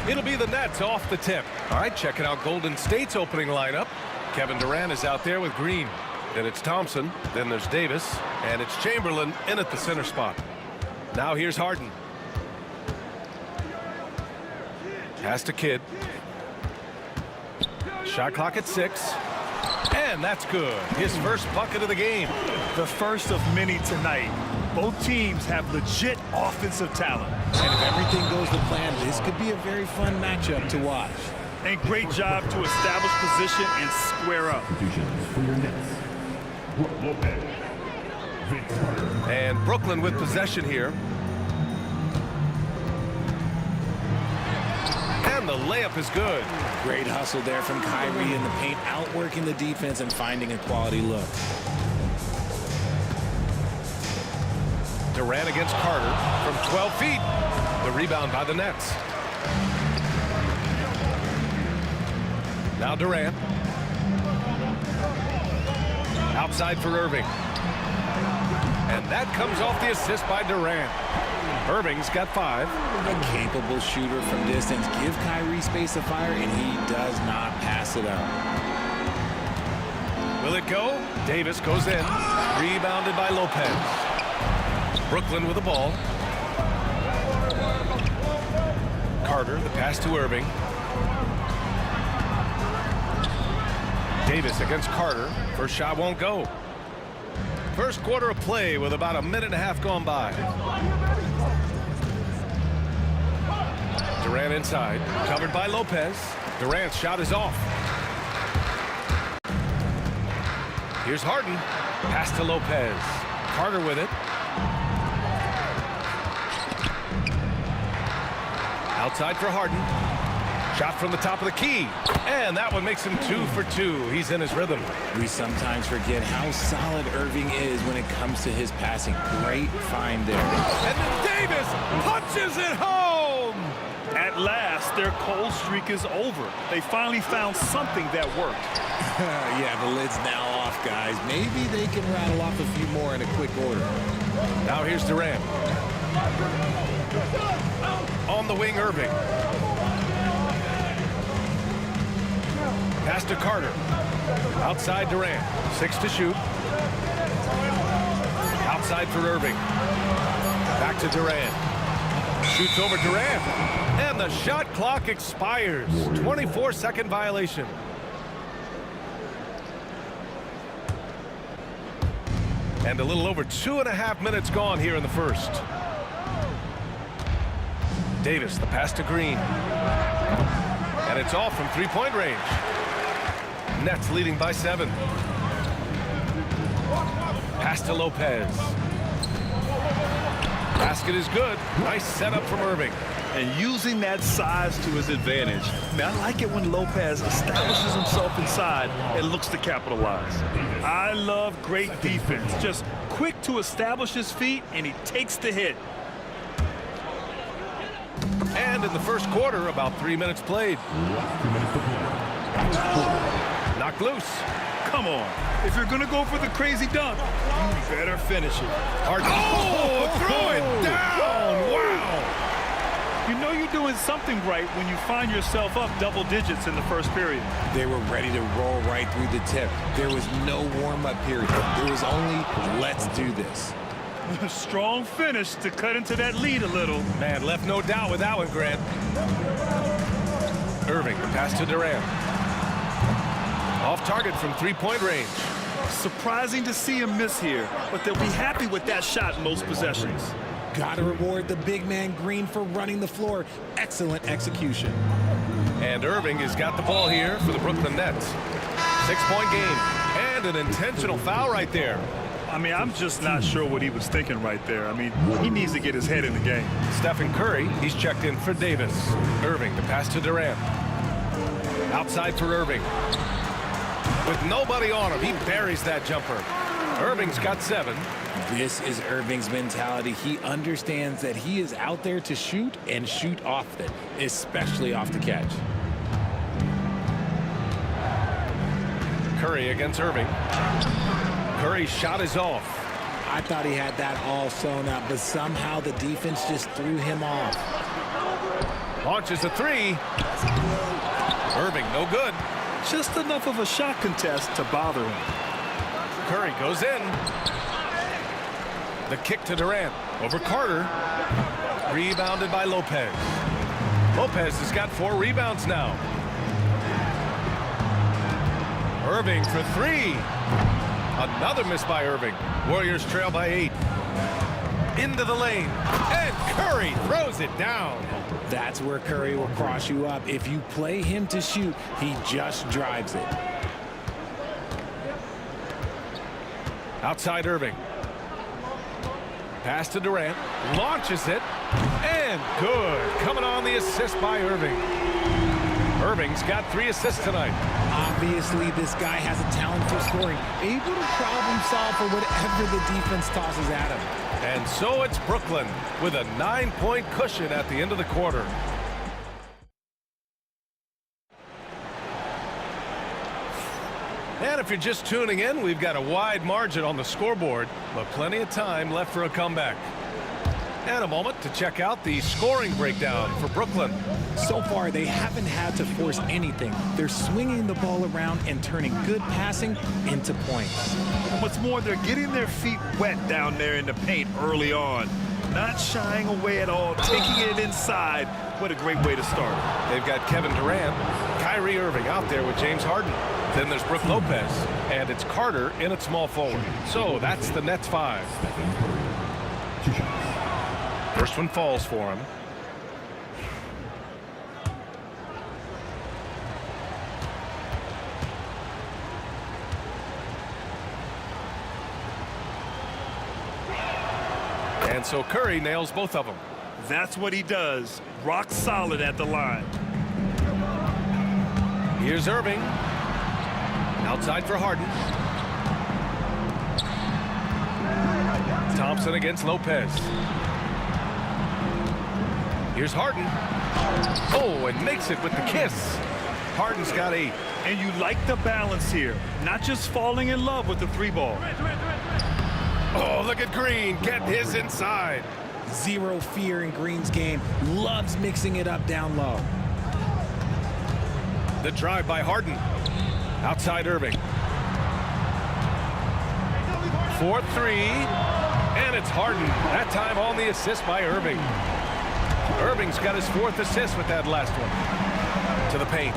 It'll be the Nets off the tip. All right, checking out Golden State's opening lineup. Kevin Durant is out there with Green. Then it's Thompson. Then there's Davis. And it's Chamberlain in at the center spot. Now here's Harden. Pass to Kidd. Shot clock at 6. And that's good. His first bucket of the game. The first of many tonight. Both teams have legit offensive talent. And if everything goes to plan, this could be a very fun matchup to watch. And great job to establish position and square up. And Brooklyn with possession here. And the layup is good. Great hustle there from Kyrie in the paint, outworking the defense and finding a quality look. Durant against Carter from 12 feet. The rebound by the Nets. Now Durant. Outside for Irving. And that comes off the assist by Durant. Irving's got 5. A capable shooter from distance. Give Kyrie space to fire, and he does not pass it up. Will it go? Davis goes in. Rebounded by Lopez. Brooklyn with the ball. Carter, the pass to Irving. Davis against Carter. First shot won't go. First quarter of play with about a minute and a half gone by. Durant inside. Covered by Lopez. Durant's shot is off. Here's Harden. Pass to Lopez. Carter with it. Outside for Harden. Shot from the top of the key. And that one makes him 2 for 2. He's in his rhythm. We sometimes forget how solid Irving is when it comes to his passing. Great find there. And then Davis punches it home. At last, their cold streak is over. They finally found something that worked. Yeah, the lid's now off, guys. Maybe they can rattle off a few more in a quick order. Now here's Durant. On the wing, Irving. Pass to Carter. Outside Durant. 6 to shoot. Outside for Irving. Back to Durant. Shoots over Durant. And the shot clock expires. 24-second violation. And a little over 2.5 minutes gone here in the first. Davis, the pass to Green. And it's off from three-point range. Nets leading by 7. Pass to Lopez. Basket is good. Nice setup from Irving. And using that size to his advantage. I mean, I like it when Lopez establishes himself inside and looks to capitalize. I love great defense. Just quick to establish his feet, and he takes the hit. And in the first quarter, about 3 minutes played. Knocked loose. Come on. If you're going to go for the crazy dunk, you better finish it. Oh, throw it down. Wow. You know you're doing something right when you find yourself up double digits in the first period. They were ready to roll right through the tip. There was no warm-up period. There was only, let's do this. Strong finish to cut into that lead a little. Man, left no doubt with that one, Grant. Irving, the pass to Durant. Off target from three-point range. Surprising to see him miss here, but they'll be happy with that shot most possessions. Got to reward the big man Green for running the floor. Excellent execution. And Irving has got the ball here for the Brooklyn Nets. 6-point game. And an intentional foul right there. I mean, I'm just not sure what he was thinking right there. I mean, he needs to get his head in the game. Stephen Curry, he's checked in for Davis. Irving, the pass to Durant. Outside for Irving. With nobody on him, he buries that jumper. Irving's got 7. This is Irving's mentality. He understands that he is out there to shoot and shoot often, especially off the catch. Curry against Irving. Curry's shot is off. I thought he had that all sewn up, but somehow the defense just threw him off. Launches a three. Irving, no good. Just enough of a shot contest to bother him. Curry goes in. The kick to Durant. Over Carter. Rebounded by Lopez. Lopez has got 4 rebounds now. Irving for 3. Another miss by Irving. Warriors trail by 8. Into the lane. And Curry throws it down. That's where Curry will cross you up. If you play him to shoot, he just drives it. Outside Irving. Pass to Durant. Launches it. And good. Coming on the assist by Irving. Irving's got 3 assists tonight. Obviously, this guy has a talent for scoring. Able to problem solve for whatever the defense tosses at him. And so it's Brooklyn with a 9-point cushion at the end of the quarter. And if you're just tuning in, we've got a wide margin on the scoreboard, but plenty of time left for a comeback. And a moment to check out the scoring breakdown for Brooklyn. So far, they haven't had to force anything. They're swinging the ball around and turning good passing into points. And what's more, they're getting their feet wet down there in the paint early on. Not shying away at all, taking it inside. What a great way to start. They've got Kevin Durant, Kyrie Irving out there with James Harden. Then there's Brook Lopez, and it's Carter in at small forward. So that's the Nets 5. First one falls for him. And so Curry nails both of them. That's what he does. Rock solid at the line. Here's Irving. Outside for Harden. Thompson against Lopez. Here's Harden. Oh, and makes it with the kiss. Harden's got 8. And you like the balance here. Not just falling in love with the 3-ball. Oh, look at Green. Get his inside. Zero fear in Green's game. Loves mixing it up down low. The drive by Harden. Outside Irving. 4-3. And it's Harden. That time on the assist by Irving. Irving's got his 4th assist with that last one. To the paint.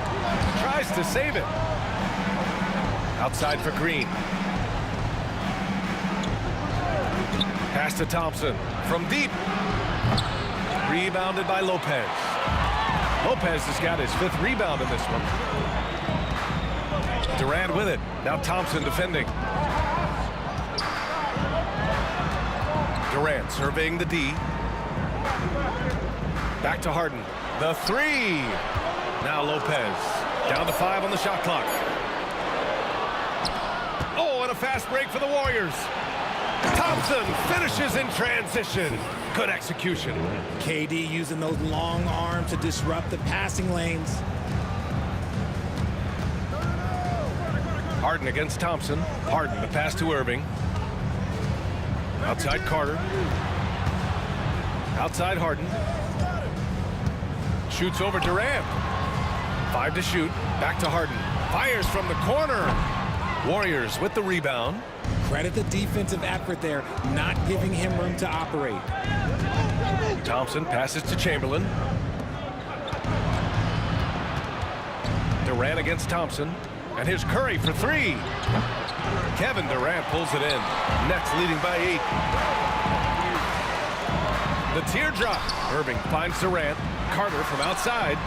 Tries to save it. Outside for Green. Pass to Thompson. From deep. Rebounded by Lopez. Lopez has got his 5th rebound in this one. Durant with it. Now Thompson defending. Durant surveying the D. Back to Harden. The 3. Now Lopez. Down to 5 on the shot clock. Oh, and a fast break for the Warriors. Thompson finishes in transition. Good execution. KD using those long arms to disrupt the passing lanes. Harden against Thompson. Harden, the pass to Irving. Outside Carter. Outside Harden. Shoots over Durant. 5 to shoot. Back to Harden. Fires from the corner. Warriors with the rebound. Credit the defensive effort there, not giving him room to operate. Thompson passes to Chamberlain. Durant against Thompson. And here's Curry for 3. Kevin Durant pulls it in. Nets leading by 8. The teardrop. Irving finds Durant. Carter from outside.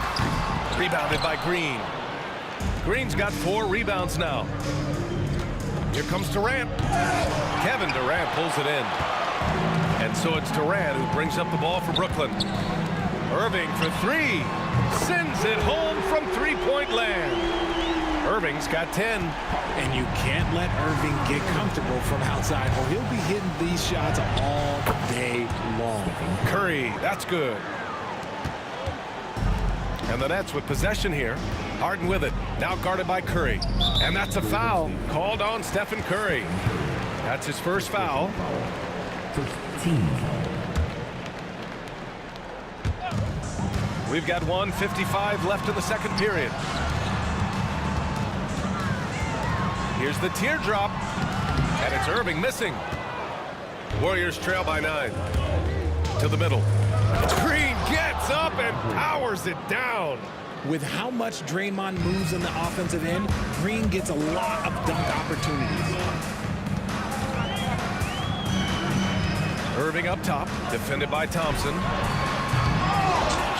Rebounded by Green. Green's got 4 rebounds now. Here comes Durant. Kevin Durant pulls it in. And so it's Durant who brings up the ball for Brooklyn. Irving for 3. Sends it home from 3-point land. Irving's got 10. And you can't let Irving get comfortable from outside, or he'll be hitting these shots all day long. Curry, that's good. And the Nets with possession here. Harden with it. Now guarded by Curry. And that's a foul called on Stephen Curry. That's his first foul. We've got 1:55 left in the second period. Here's the teardrop, and it's Irving missing. Warriors trail by 9. To the middle. Green gets up and powers it down. With how much Draymond moves in the offensive end, Green gets a lot of dunk opportunities. Irving up top, defended by Thompson.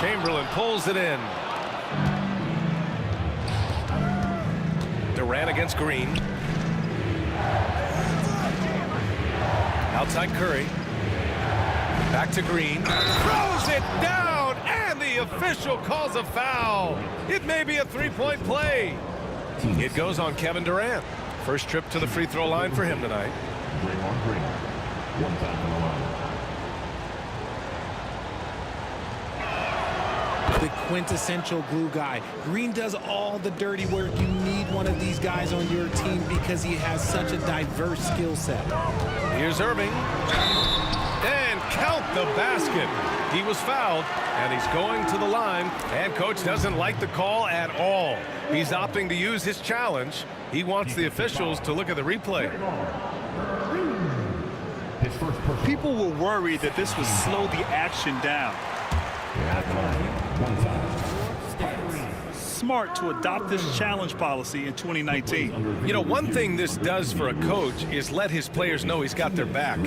Chamberlain pulls it in. Durant against Green. Outside Curry. Back to Green. Throws it down, and the official calls a foul. It may be a three-point play. It goes on Kevin Durant. First trip to the free throw line for him tonight. One time on the line. The quintessential glue guy. Green does all the dirty work. You need one of these guys on your team because he has such a diverse skill set. Here's Irving. And count the basket. He was fouled, and he's going to the line, and coach doesn't like the call at all. He's opting to use his challenge. He wants the officials to look at the replay. People were worried that this would slow the action down. Smart to adopt this challenge policy in 2019. You know, one thing this does for a coach is let his players know he's got their back.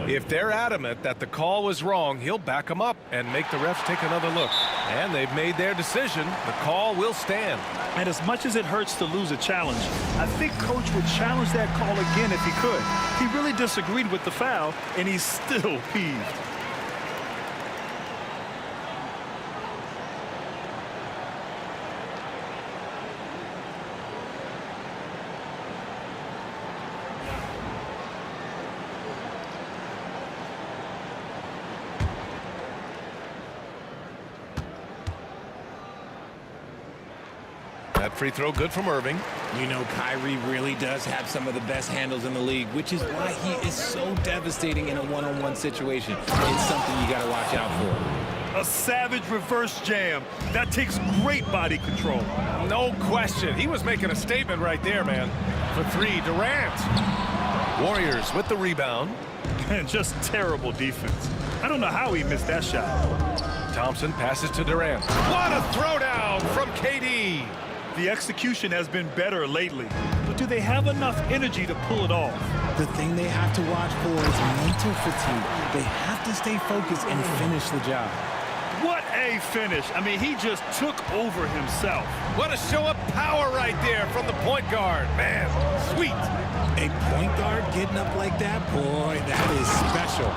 If they're adamant that the call was wrong, he'll back them up and make the refs take another look. And they've made their decision. The call will stand. And as much as it hurts to lose a challenge, I think coach would challenge that call again if he could. He really disagreed with the foul, and he's still peeved. That free throw good from Irving. You know, Kyrie really does have some of the best handles in the league, which is why he is so devastating in a one-on-one situation. It's something you got to watch out for. A savage reverse jam. That takes great body control. No question. He was making a statement right there, man. For three, Durant. Warriors with the rebound. And just terrible defense. I don't know how he missed that shot. Thompson passes to Durant. What a throwdown from KD. The execution has been better lately, but do they have enough energy to pull it off? The thing they have to watch for is mental fatigue. They have to stay focused and finish the job. What a finish. I mean, he just took over himself. What a show of power right there from the point guard. Man, sweet. A point guard getting up like that, boy, that is special.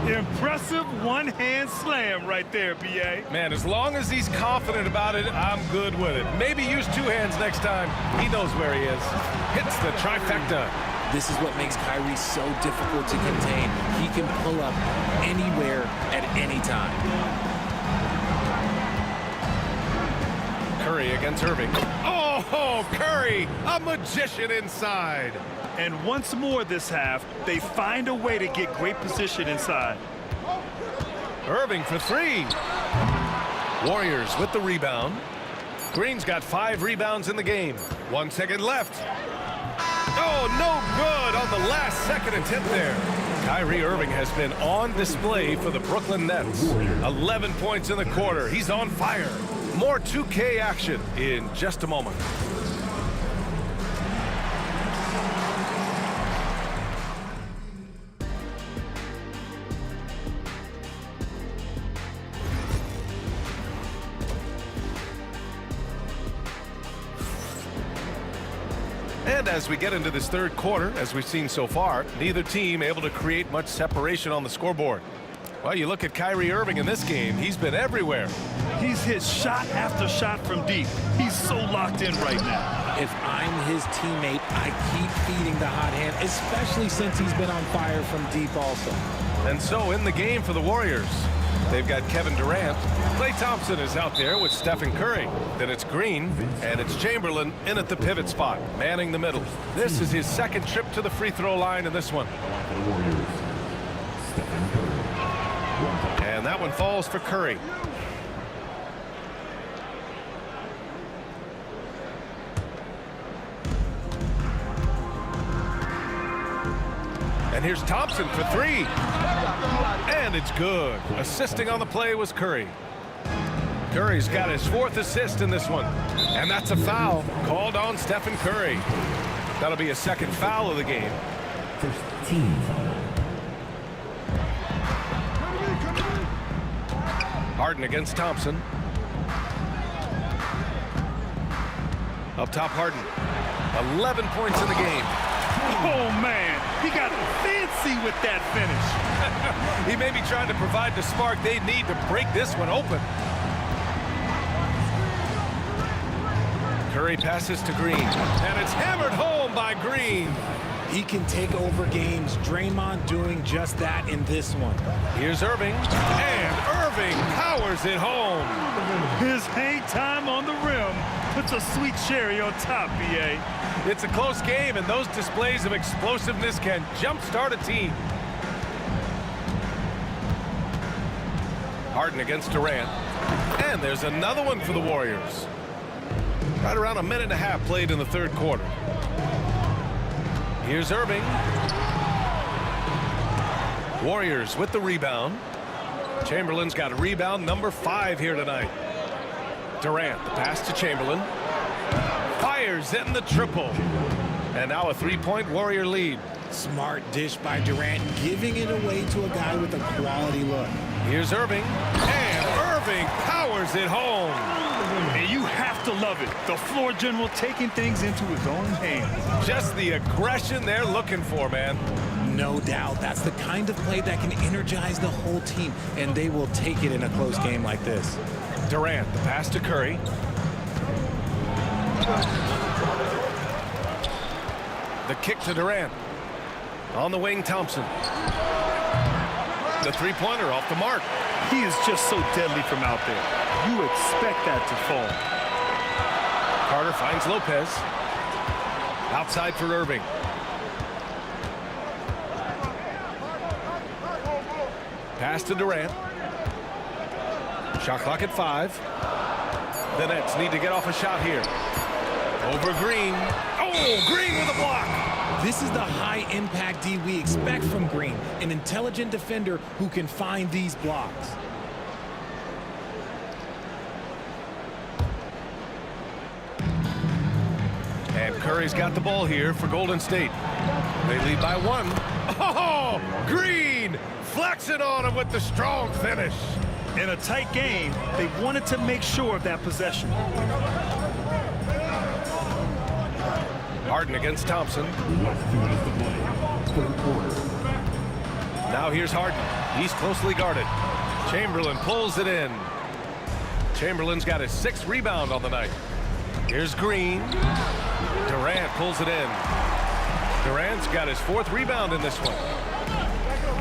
Impressive one-hand slam right there, B.A. Man, as long as he's confident about it, I'm good with it. Maybe use two hands next time. He knows where he is. Hits the trifecta. This is what makes Kyrie so difficult to contain. He can pull up anywhere at any time. Curry against Irving. Oh, Curry, a magician inside. And once more this half, they find a way to get great position inside. Irving for three. Warriors with the rebound. Green's got 5 rebounds in the game. 1 second left. Oh, no good on the last second attempt there. Kyrie Irving has been on display for the Brooklyn Nets. 11 points in the quarter. He's on fire. More 2K action in just a moment. And as we get into this third quarter, as we've seen so far, neither team able to create much separation on the scoreboard. Well, you look at Kyrie Irving in this game, he's been everywhere. He's hit shot after shot from deep. He's so locked in right now. If I'm his teammate, I keep feeding the hot hand, especially since he's been on fire from deep also. And so in the game for the Warriors, they've got Kevin Durant. Klay Thompson is out there with Stephen Curry. Then it's Green, and it's Chamberlain in at the pivot spot, manning the middle. This is his second trip to the free throw line in this one. And that one falls for Curry. And here's Thompson for three. And it's good. Assisting on the play was Curry. Curry's got his 4th assist in this one. And that's a foul called on Stephen Curry. That'll be a 2nd foul of the game. First team foul. Harden against Thompson. Up top, Harden. 11 points in the game. Oh, man. He got fancy with that finish. He may be trying to provide the spark they need to break this one open. Curry passes to Green, and it's hammered home by Green. He can take over games. Draymond doing just that in this one. Here's Irving, and Irving powers it home. His hang time on the rim puts a sweet cherry on top, B.A. It's a close game, and those displays of explosiveness can jumpstart a team. Harden against Durant, and there's another one for the Warriors. Right around a minute and a half played in the 3rd quarter. Here's Irving. Warriors with the rebound. Chamberlain's got a rebound number 5 here tonight. Durant, the pass to Chamberlain. Fires in the triple. And now a 3-point Warrior lead. Smart dish by Durant, giving it away to a guy with a quality look. Here's Irving. And Irving powers it home. And you have to love it. The floor general taking things into his own hands. Just the aggression they're looking for, man. No doubt. That's the kind of play that can energize the whole team, and they will take it in a close game like this. Durant, the pass to Curry. The kick to Durant. On the wing, Thompson. The three-pointer off the mark. He is just so deadly from out there. You expect that to fall. Carter finds Lopez. Outside for Irving. Pass to Durant. Shot clock at 5. The Nets need to get off a shot here. Over Green. Oh, Green with a block. This is the high-impact D we expect from Green, an intelligent defender who can find these blocks. And Curry's got the ball here for Golden State. They lead by 1. Oh, Green flexing on him with the strong finish. In a tight game, they wanted to make sure of that possession. Harden against Thompson. Now here's Harden. He's closely guarded. Chamberlain pulls it in. Chamberlain's got his 6th rebound on the night. Here's Green. Durant pulls it in. Durant's got his 4th rebound in this one.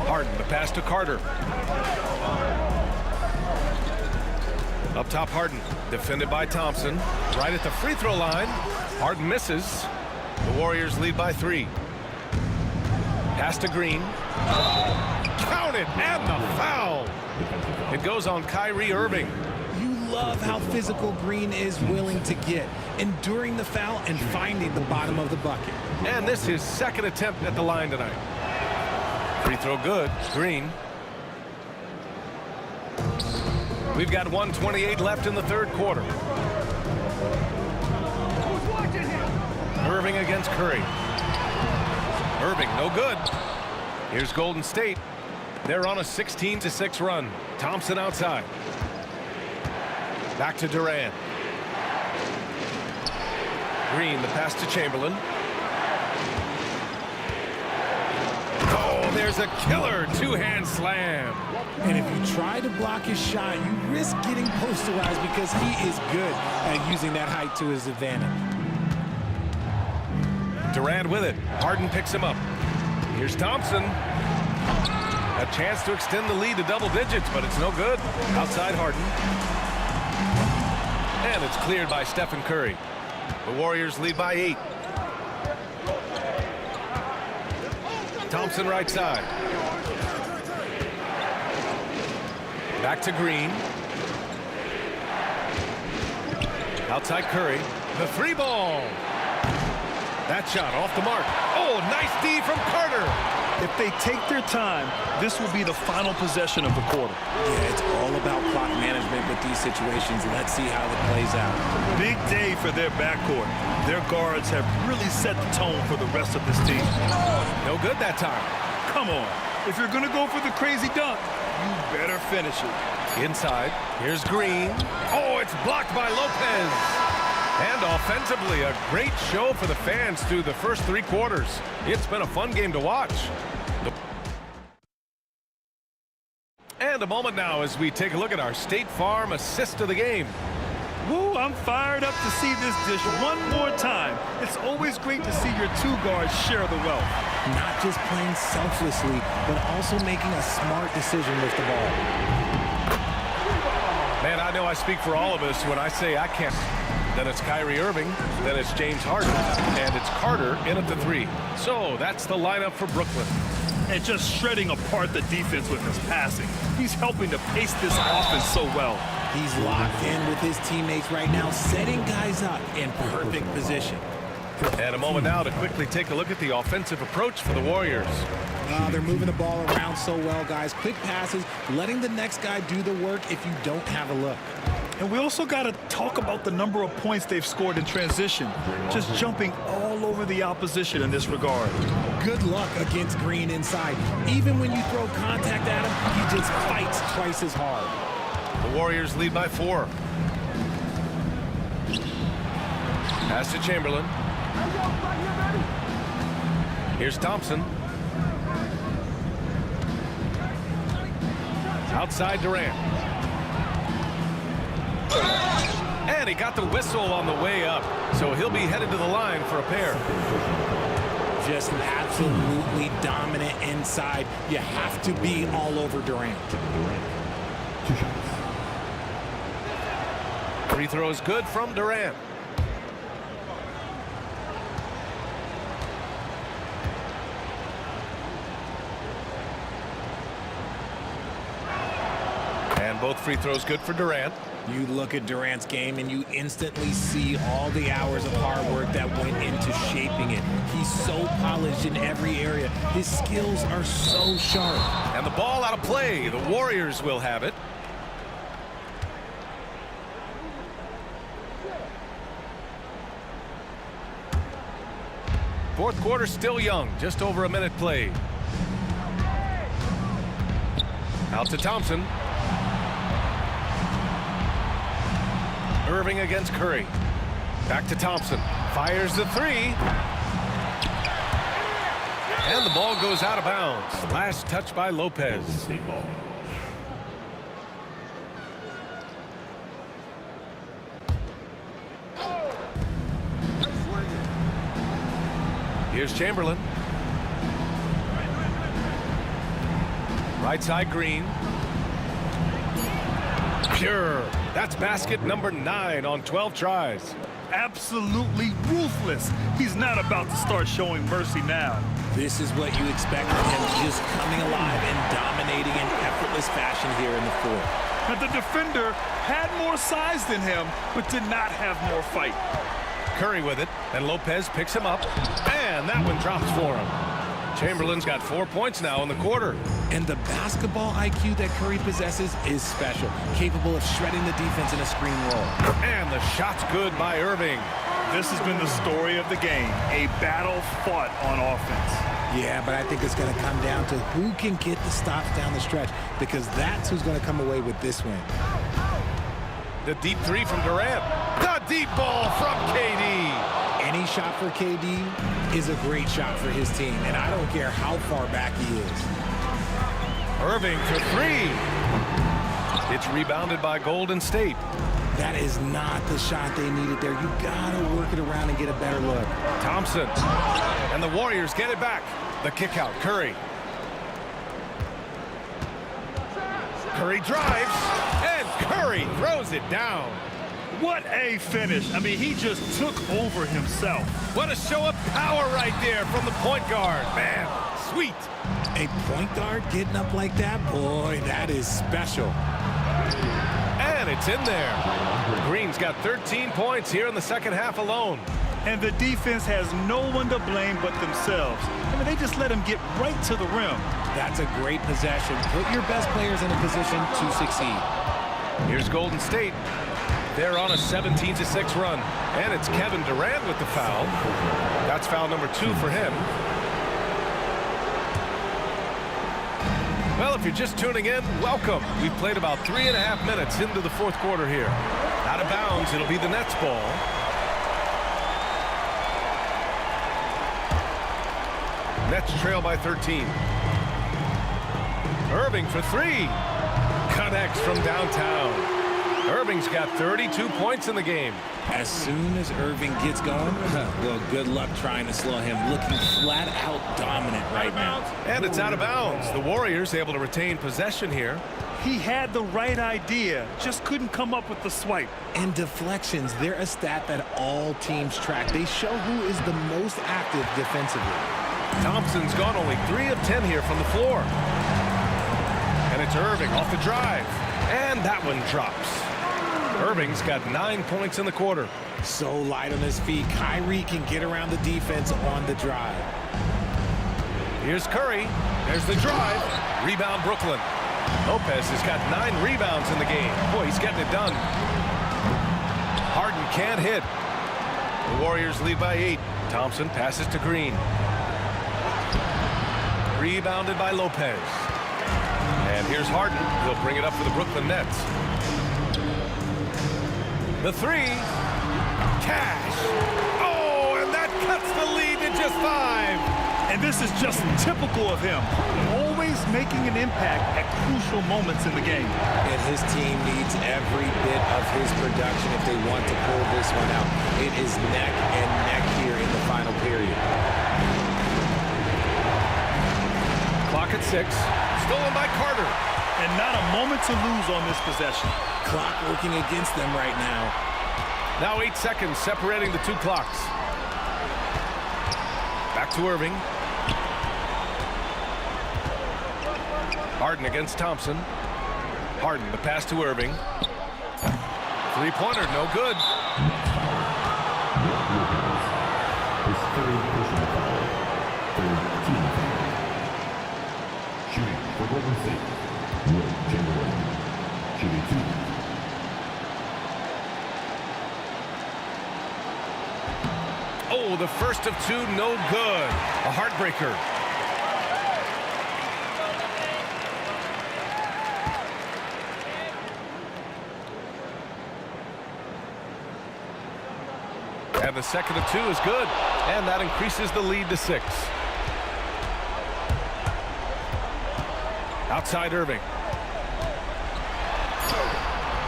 Harden, the pass to Carter. Up top, Harden. Defended by Thompson. Right at the free throw line. Harden misses. The Warriors lead by 3. Pass to Green. Count it, and the foul. It goes on Kyrie Irving. You love how physical Green is willing to get, enduring the foul and finding the bottom of the bucket. And this is his 2nd attempt at the line tonight. Free throw good. Green. We've got 1:28 left in the 3rd quarter. Irving against Curry. Irving, no good. Here's Golden State. They're on a 16-6 run. Thompson outside. Back to Durant. Green, the pass to Chamberlain. Oh, there's a killer 2-hand slam. And if you try to block his shot, you risk getting posterized because he is good at using that height to his advantage. Durant with it. Harden picks him up. Here's Thompson. A chance to extend the lead to double digits, but it's no good. Outside Harden. And it's cleared by Stephen Curry. The Warriors lead by 8. Thompson right side. Back to Green. Outside Curry. The 3-ball. That shot off the mark. Oh, nice D from Carter. If they take their time, this will be the final possession of the quarter. Yeah, it's all about clock management with these situations. Let's see how it plays out. Big day for their backcourt. Their guards have really set the tone for the rest of this team. No good that time. Come on. If you're going to go for the crazy dunk, you better finish it. Inside, here's Green. Oh, it's blocked by Lopez. And offensively, a great show for the fans through the first 3 quarters. It's been a fun game to watch. And a moment now as we take a look at our State Farm assist of the game. Woo, I'm fired up to see this dish one more time. It's always great to see your 2 guards share the wealth. Not just playing selflessly, but also making a smart decision with the ball. Man, I know I speak for all of us when I say I can't. Then it's Kyrie Irving, then it's James Harden, and it's Carter in at the 3. So that's the lineup for Brooklyn. And just shredding apart the defense with his passing. He's helping to pace this offense so well. He's locked in with his teammates right now, setting guys up in perfect position. And a moment now to quickly take a look at the offensive approach for the Warriors. They're moving the ball around so well, guys. Quick passes, letting the next guy do the work if you don't have a look. And we also got to talk about the number of points they've scored in transition. Just jumping all over the opposition in this regard. Good luck against Green inside. Even when you throw contact at him, he just fights twice as hard. The Warriors lead by 4. Pass to Chamberlain. Here's Thompson. Outside Durant. And he got the whistle on the way up, so he'll be headed to the line for a pair. Just absolutely dominant inside. You have to be all over Durant. Free throw is good from Durant. And both free throws good for Durant. You look at Durant's game and you instantly see all the hours of hard work that went into shaping it. He's so polished in every area. His skills are so sharp. And the ball out of play. The Warriors will have it. Fourth quarter still young. Just over a minute played. Out to Thompson. Irving against Curry. Back to Thompson. Fires the 3. And the ball goes out of bounds. Last touch by Lopez. Here's Chamberlain. Right side Green. Pure. That's basket number 9 on 12 tries. Absolutely ruthless. He's not about to start showing mercy now. This is what you expect from him, just coming alive and dominating in effortless fashion here in the 4th. But the defender had more size than him, but did not have more fight. Curry with it, and Lopez picks him up, and that one drops for him. Chamberlain's got 4 points now in the quarter. And the basketball IQ that Curry possesses is special, capable of shredding the defense in a screen roll. And the shot's good by Irving. This has been the story of the game, a battle fought on offense. Yeah, but I think it's going to come down to who can get the stops down the stretch, because that's who's going to come away with this win. The deep 3 from Durant. The deep ball from KD. Any shot for KD is a great shot for his team, and I don't care how far back he is. Irving for 3. It's rebounded by Golden State. That is not the shot they needed there. You gotta work it around and get a better look. Thompson. And the Warriors get it back. The kick out, Curry. Curry drives, and Curry throws it down. What a finish. I mean, he just took over himself. What a show of power right there from the point guard. Man, sweet. A point guard getting up like that? Boy, that is special. And it's in there. Green's got 13 points here in the second half alone. And the defense has no one to blame but themselves. I mean, they just let him get right to the rim. That's a great possession. Put your best players in a position to succeed. Here's Golden State. They're on a 17-6 run. And it's Kevin Durant with the foul. That's foul number 2 for him. Well, if you're just tuning in, welcome. We've played about 3.5 minutes into the fourth quarter here. Out of bounds, it'll be the Nets ball. Nets trail by 13. Irving for 3. Connects from downtown. Irving's got 32 points in the game. As soon as Irving gets going, well, good luck trying to slow him. Looking flat out dominant right now. And it's out of bounds. The Warriors able to retain possession here. He had the right idea, just couldn't come up with the swipe. And deflections, they're a stat that all teams track. They show who is the most active defensively. Thompson's gone only 3 of 10 here from the floor. And it's Irving off the drive. And that one drops. Irving's got 9 points in the quarter. So light on his feet. Kyrie can get around the defense on the drive. Here's Curry. There's the drive. Rebound Brooklyn. Lopez has got 9 rebounds in the game. Boy, he's getting it done. Harden can't hit. The Warriors lead by 8. Thompson passes to Green. Rebounded by Lopez. And here's Harden. He'll bring it up for the Brooklyn Nets. The 3. Cash. Oh, and that cuts the lead to just 5. And this is just typical of him. Always making an impact at crucial moments in the game. And his team needs every bit of his production if they want to pull this one out. It is neck and neck here in the final period. Clock at 6. Stolen by Carter. And not a moment to lose on this possession. Clock working against them right now. Now 8 seconds separating the 2 clocks. Back to Irving. Harden against Thompson. Harden, the pass to Irving. 3-pointer, no good. His third personal foul. Third team foul. Shooting for Golden State. Will Chamberlain. Shooting 2. Oh, the first of 2, no good. A heartbreaker. And the second of 2 is good. And that increases the lead to 6. Outside Irving.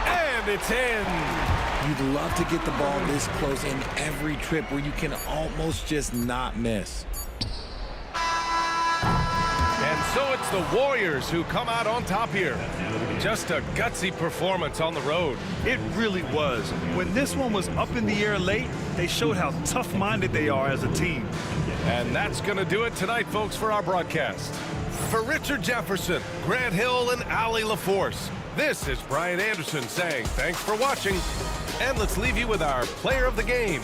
And it's in. You'd love to get the ball this close in every trip where you can almost just not miss. And so it's the Warriors who come out on top here. Just a gutsy performance on the road. It really was. When this one was up in the air late, they showed how tough-minded they are as a team. And that's going to do it tonight, folks, for our broadcast. For Richard Jefferson, Grant Hill, and Allie LaForce, this is Brian Anderson saying thanks for watching. And let's leave you with our player of the game.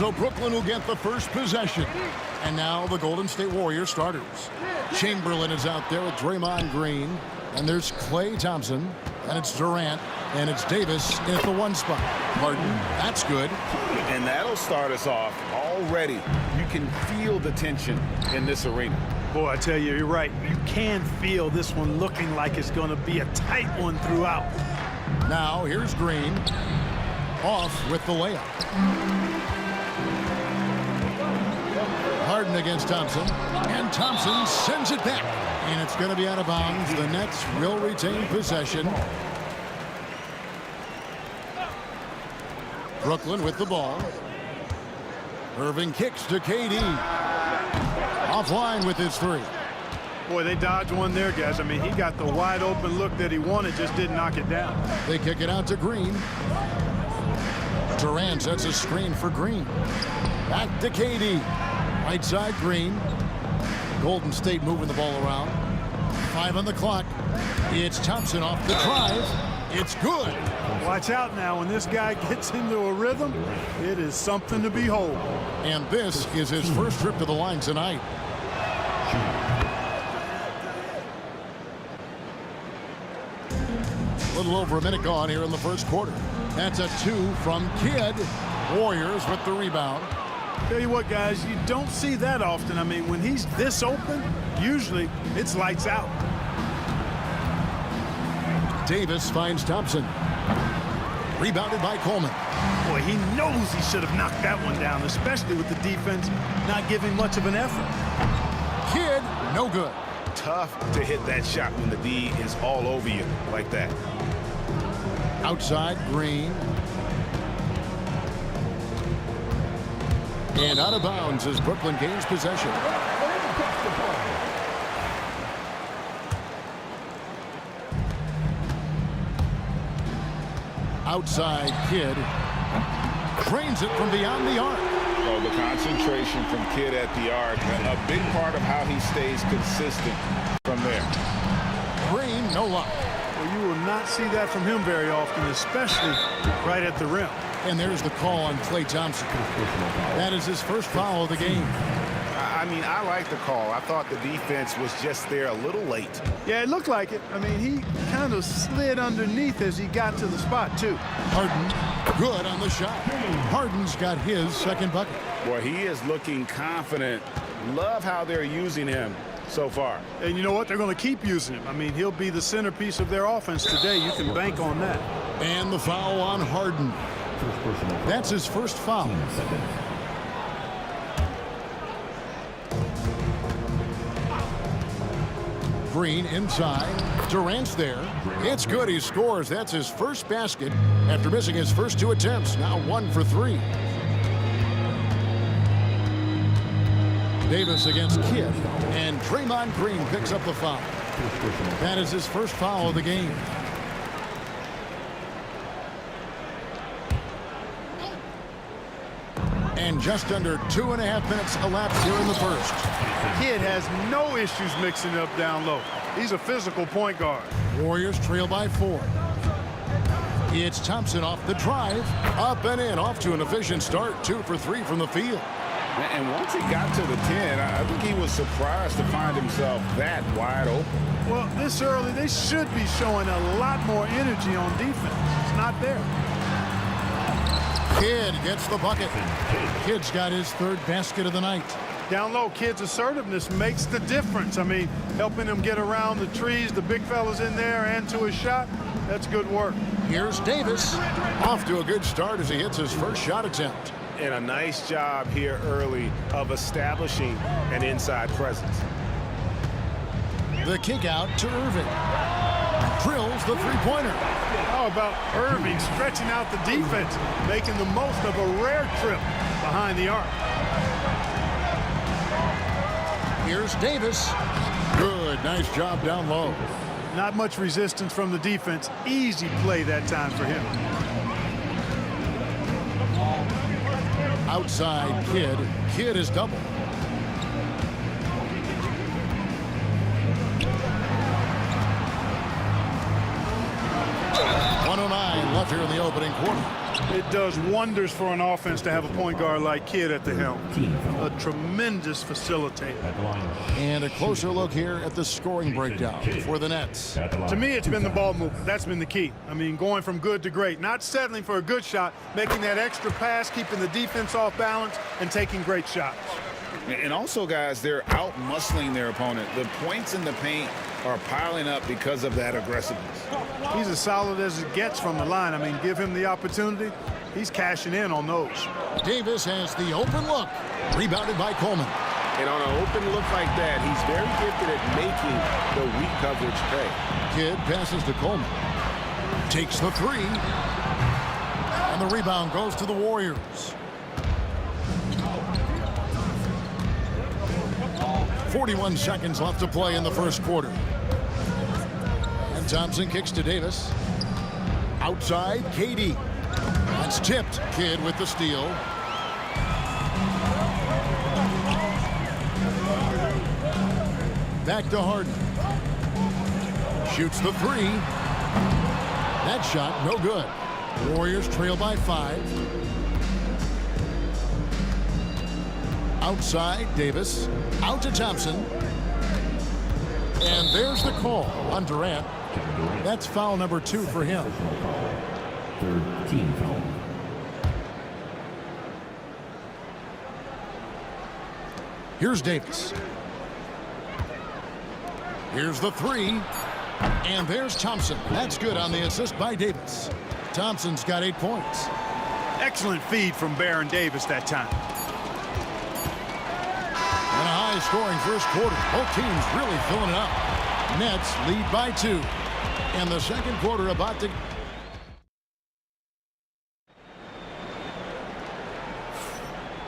So Brooklyn will get the first possession. And now the Golden State Warriors starters. Chamberlain is out there with Draymond Green. And there's Klay Thompson. And it's Durant. And it's Davis in at the 1 spot. Harden, that's good. And that'll start us off already. You can feel the tension in this arena. Boy, I tell you, you're right. You can feel this one looking like it's going to be a tight one throughout. Now here's Green. Off with the layup. Harden against Thompson. And Thompson sends it back. And it's going to be out of bounds. The Nets will retain possession. Brooklyn with the ball. Irving kicks to KD. Offline with his 3. Boy, they dodged one there, guys. I mean, he got the wide open look that he wanted, just didn't knock it down. They kick it out to Green. Durant sets a screen for Green. Back to KD. Right side Green. Golden State moving the ball around. 5 on the clock. It's Thompson off the drive. It's good. Watch out now. When this guy gets into a rhythm, it is something to behold. And this is his first trip to the line tonight. A little over a minute gone here in the first quarter. That's a 2 from Kidd. Warriors with the rebound. Tell you what, guys, you don't see that often. I mean, when he's this open, usually it's lights out. Davis finds Thompson. Rebounded by Coleman. Boy, he knows he should have knocked that one down, especially with the defense not giving much of an effort. Kidd, no good. Tough to hit that shot when the D is all over you like that. Outside Green. And out of bounds as Brooklyn gains possession. Outside Kidd. Trains it from beyond the arc. Oh, the concentration from Kidd at the arc, a big part of how he stays consistent from there. Green, no luck. Well, you will not see that from him very often, especially right at the rim. And there's the call on Klay Thompson. That is his first foul of the game. I mean, I like the call. I thought the defense was just there a little late. Yeah, it looked like it. I mean, he kind of slid underneath as he got to the spot, too. Harden, good on the shot. Harden's got his second bucket. Boy, he is looking confident. Love how they're using him so far. And you know what? They're going to keep using him. I mean, he'll be the centerpiece of their offense today. You can bank on that. And the foul on Harden. That's his first foul. Green inside. Durant's there. It's good. He scores. That's his first basket after missing his first 2 attempts. Now 1 for 3. Davis against Kidd. And Draymond Green picks up the foul. That is his first foul of the game. And just under 2.5 minutes elapsed here in the first. Kidd has no issues mixing up down low. He's a physical point guard. Warriors trail by 4. It's Thompson off the drive. Up and in. Off to an efficient start. 2 for 3 from the field. And once he got to the 10, I think he was surprised to find himself that wide open. Well, this early, they should be showing a lot more energy on defense. It's not there. Kidd gets the bucket. Kidd's got his 3rd basket of the night. Down low, Kidd's assertiveness makes the difference. I mean, helping him get around the trees, the big fellas in there, and to his shot, that's good work. Here's Davis. Off to a good start as he hits his first shot attempt. And a nice job here early of establishing an inside presence. The kick out to Irving. Drills the 3-pointer. How about Irving stretching out the defense, making the most of a rare trip behind the arc. Here's Davis. Good. Nice job down low. Not much resistance from the defense. Easy play that time for him. Outside Kidd. Kidd is double. .109 left here in the opening quarter. It does wonders for an offense to have a point guard like Kidd at the helm. A tremendous facilitator. And a closer look here at the scoring breakdown for the Nets. To me, it's been the ball movement. That's been the key. I mean, going from good to great. Not settling for a good shot, making that extra pass, keeping the defense off balance, and taking great shots. And also, guys, they're out-muscling their opponent. The points in the paint are piling up because of that aggressiveness. He's as solid as it gets from the line. I mean, give him the opportunity. He's cashing in on those. Davis has the open look. Rebounded by Coleman. And on an open look like that, he's very gifted at making the weak coverage pay. Kidd passes to Coleman. Takes the three. And the rebound goes to the Warriors. 41 seconds left to play in the first quarter. And Thompson kicks to Davis. Outside, KD. That's tipped. Kidd with the steal. Back to Harden. Shoots the three. That shot, no good. Warriors trail by 5. Outside, Davis. Out to Thompson. And there's the call on Durant. That's foul number 2 for him. Third team foul. Here's Davis. Here's the three. And there's Thompson. That's good on the assist by Davis. Thompson's got 8 points. Excellent feed from Baron Davis that time. And a high-scoring first quarter. Both teams really filling it up. Nets lead by 2. And the second quarter about to...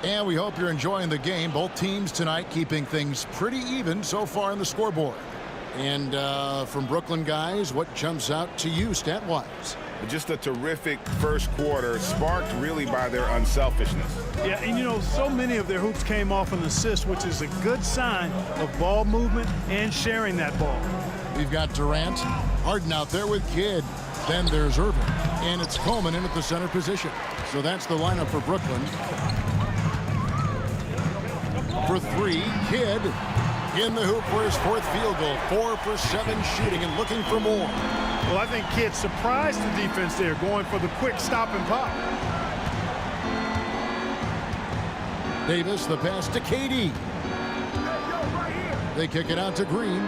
And we hope you're enjoying the game. Both teams tonight keeping things pretty even so far on the scoreboard. And from Brooklyn, guys, what jumps out to you stat-wise? Just a terrific first quarter, sparked really by their unselfishness. Yeah, and you know, so many of their hoops came off an assist, which is a good sign of ball movement and sharing that ball. We've got Durant, Harden out there with Kidd. Then there's Irving. And it's Coleman in at the center position. So that's the lineup for Brooklyn. For 3, Kidd in the hoop for his 4th field goal. 4 for 7 shooting and looking for more. Well, I think Kidd surprised the defense there, going for the quick stop and pop. Davis, the pass to KD. They kick it out to Green.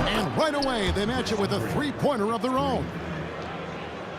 And right away, they match it with a three-pointer of their own.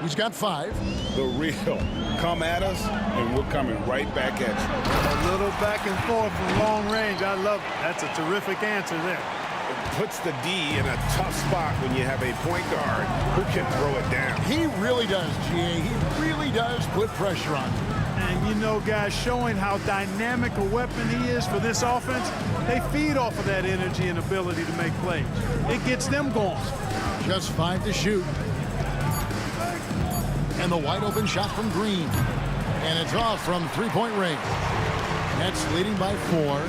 He's got 5. The real. Come at us, and we're coming right back at you. A little back and forth from long range. I love it. That's a terrific answer there. It puts the D in a tough spot when you have a point guard who can throw it down. He really does, GA. He really does put pressure on you. And you know, guys, showing how dynamic a weapon he is for this offense, they feed off of that energy and ability to make plays. It gets them going. Just 5 to shoot. And the wide open shot from Green. And it's off from three-point range. Nets leading by 4.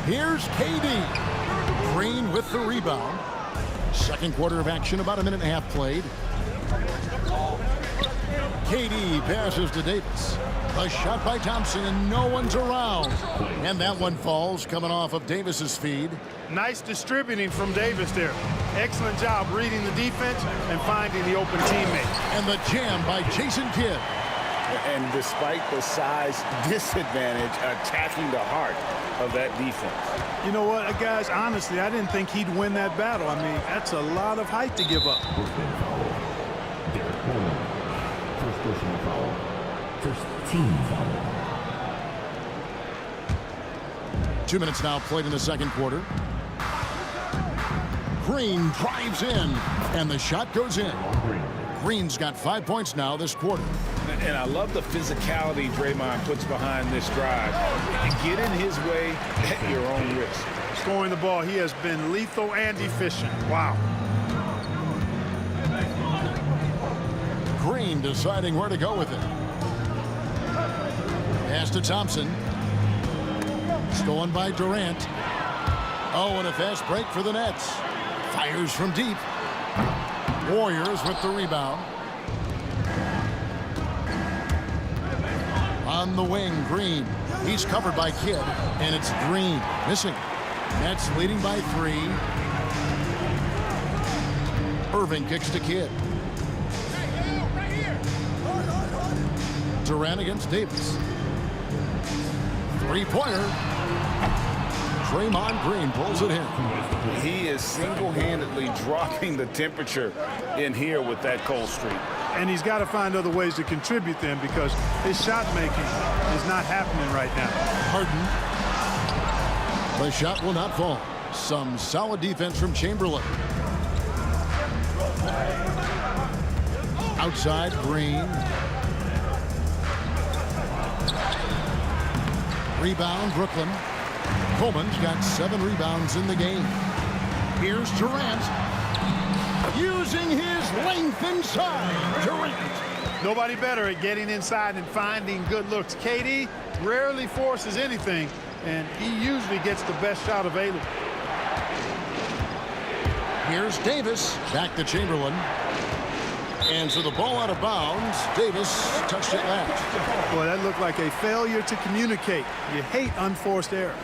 Here's KD. Green with the rebound. Second quarter of action, about a minute and a half played. KD passes to Davis. A shot by Thompson, and no one's around. And that one falls, coming off of Davis's feed. Nice distributing from Davis there. Excellent job reading the defense and finding the open teammate. And the jam by Jason Kidd. And despite the size disadvantage, attacking the heart of that defense. You know what, guys, honestly, I didn't think he'd win that battle. I mean, that's a lot of height to give up. First personal foul. First team foul. 2 minutes now played in the second quarter. Green drives in, and the shot goes in. Green's got 5 points now this quarter. And I love the physicality Draymond puts behind this drive. Get in his way at your own risk. Scoring the ball, he has been lethal and efficient. Wow. Green deciding where to go with it. Pass to Thompson. Stolen by Durant. Oh, and a fast break for the Nets. Fires from deep. Warriors with the rebound. On the wing, Green. He's covered by Kidd, and it's Green missing. Nets leading by 3. Irving kicks to Kidd. Durant against Davis. Three-pointer. Draymond Green pulls it in. He is single-handedly dropping the temperature in here with that cold streak. And he's got to find other ways to contribute then, because his shot making is not happening right now. Harden. The shot will not fall. Some solid defense from Chamberlain. Outside, Green. Rebound, Brooklyn. Coleman's got 7 rebounds in the game. Here's Durant. Using his length inside. Durant. Nobody better at getting inside and finding good looks. KD rarely forces anything, and he usually gets the best shot available. Here's Davis. Back to Chamberlain. And so the ball out of bounds. Davis touched it last. Boy, that looked like a failure to communicate. You hate unforced errors.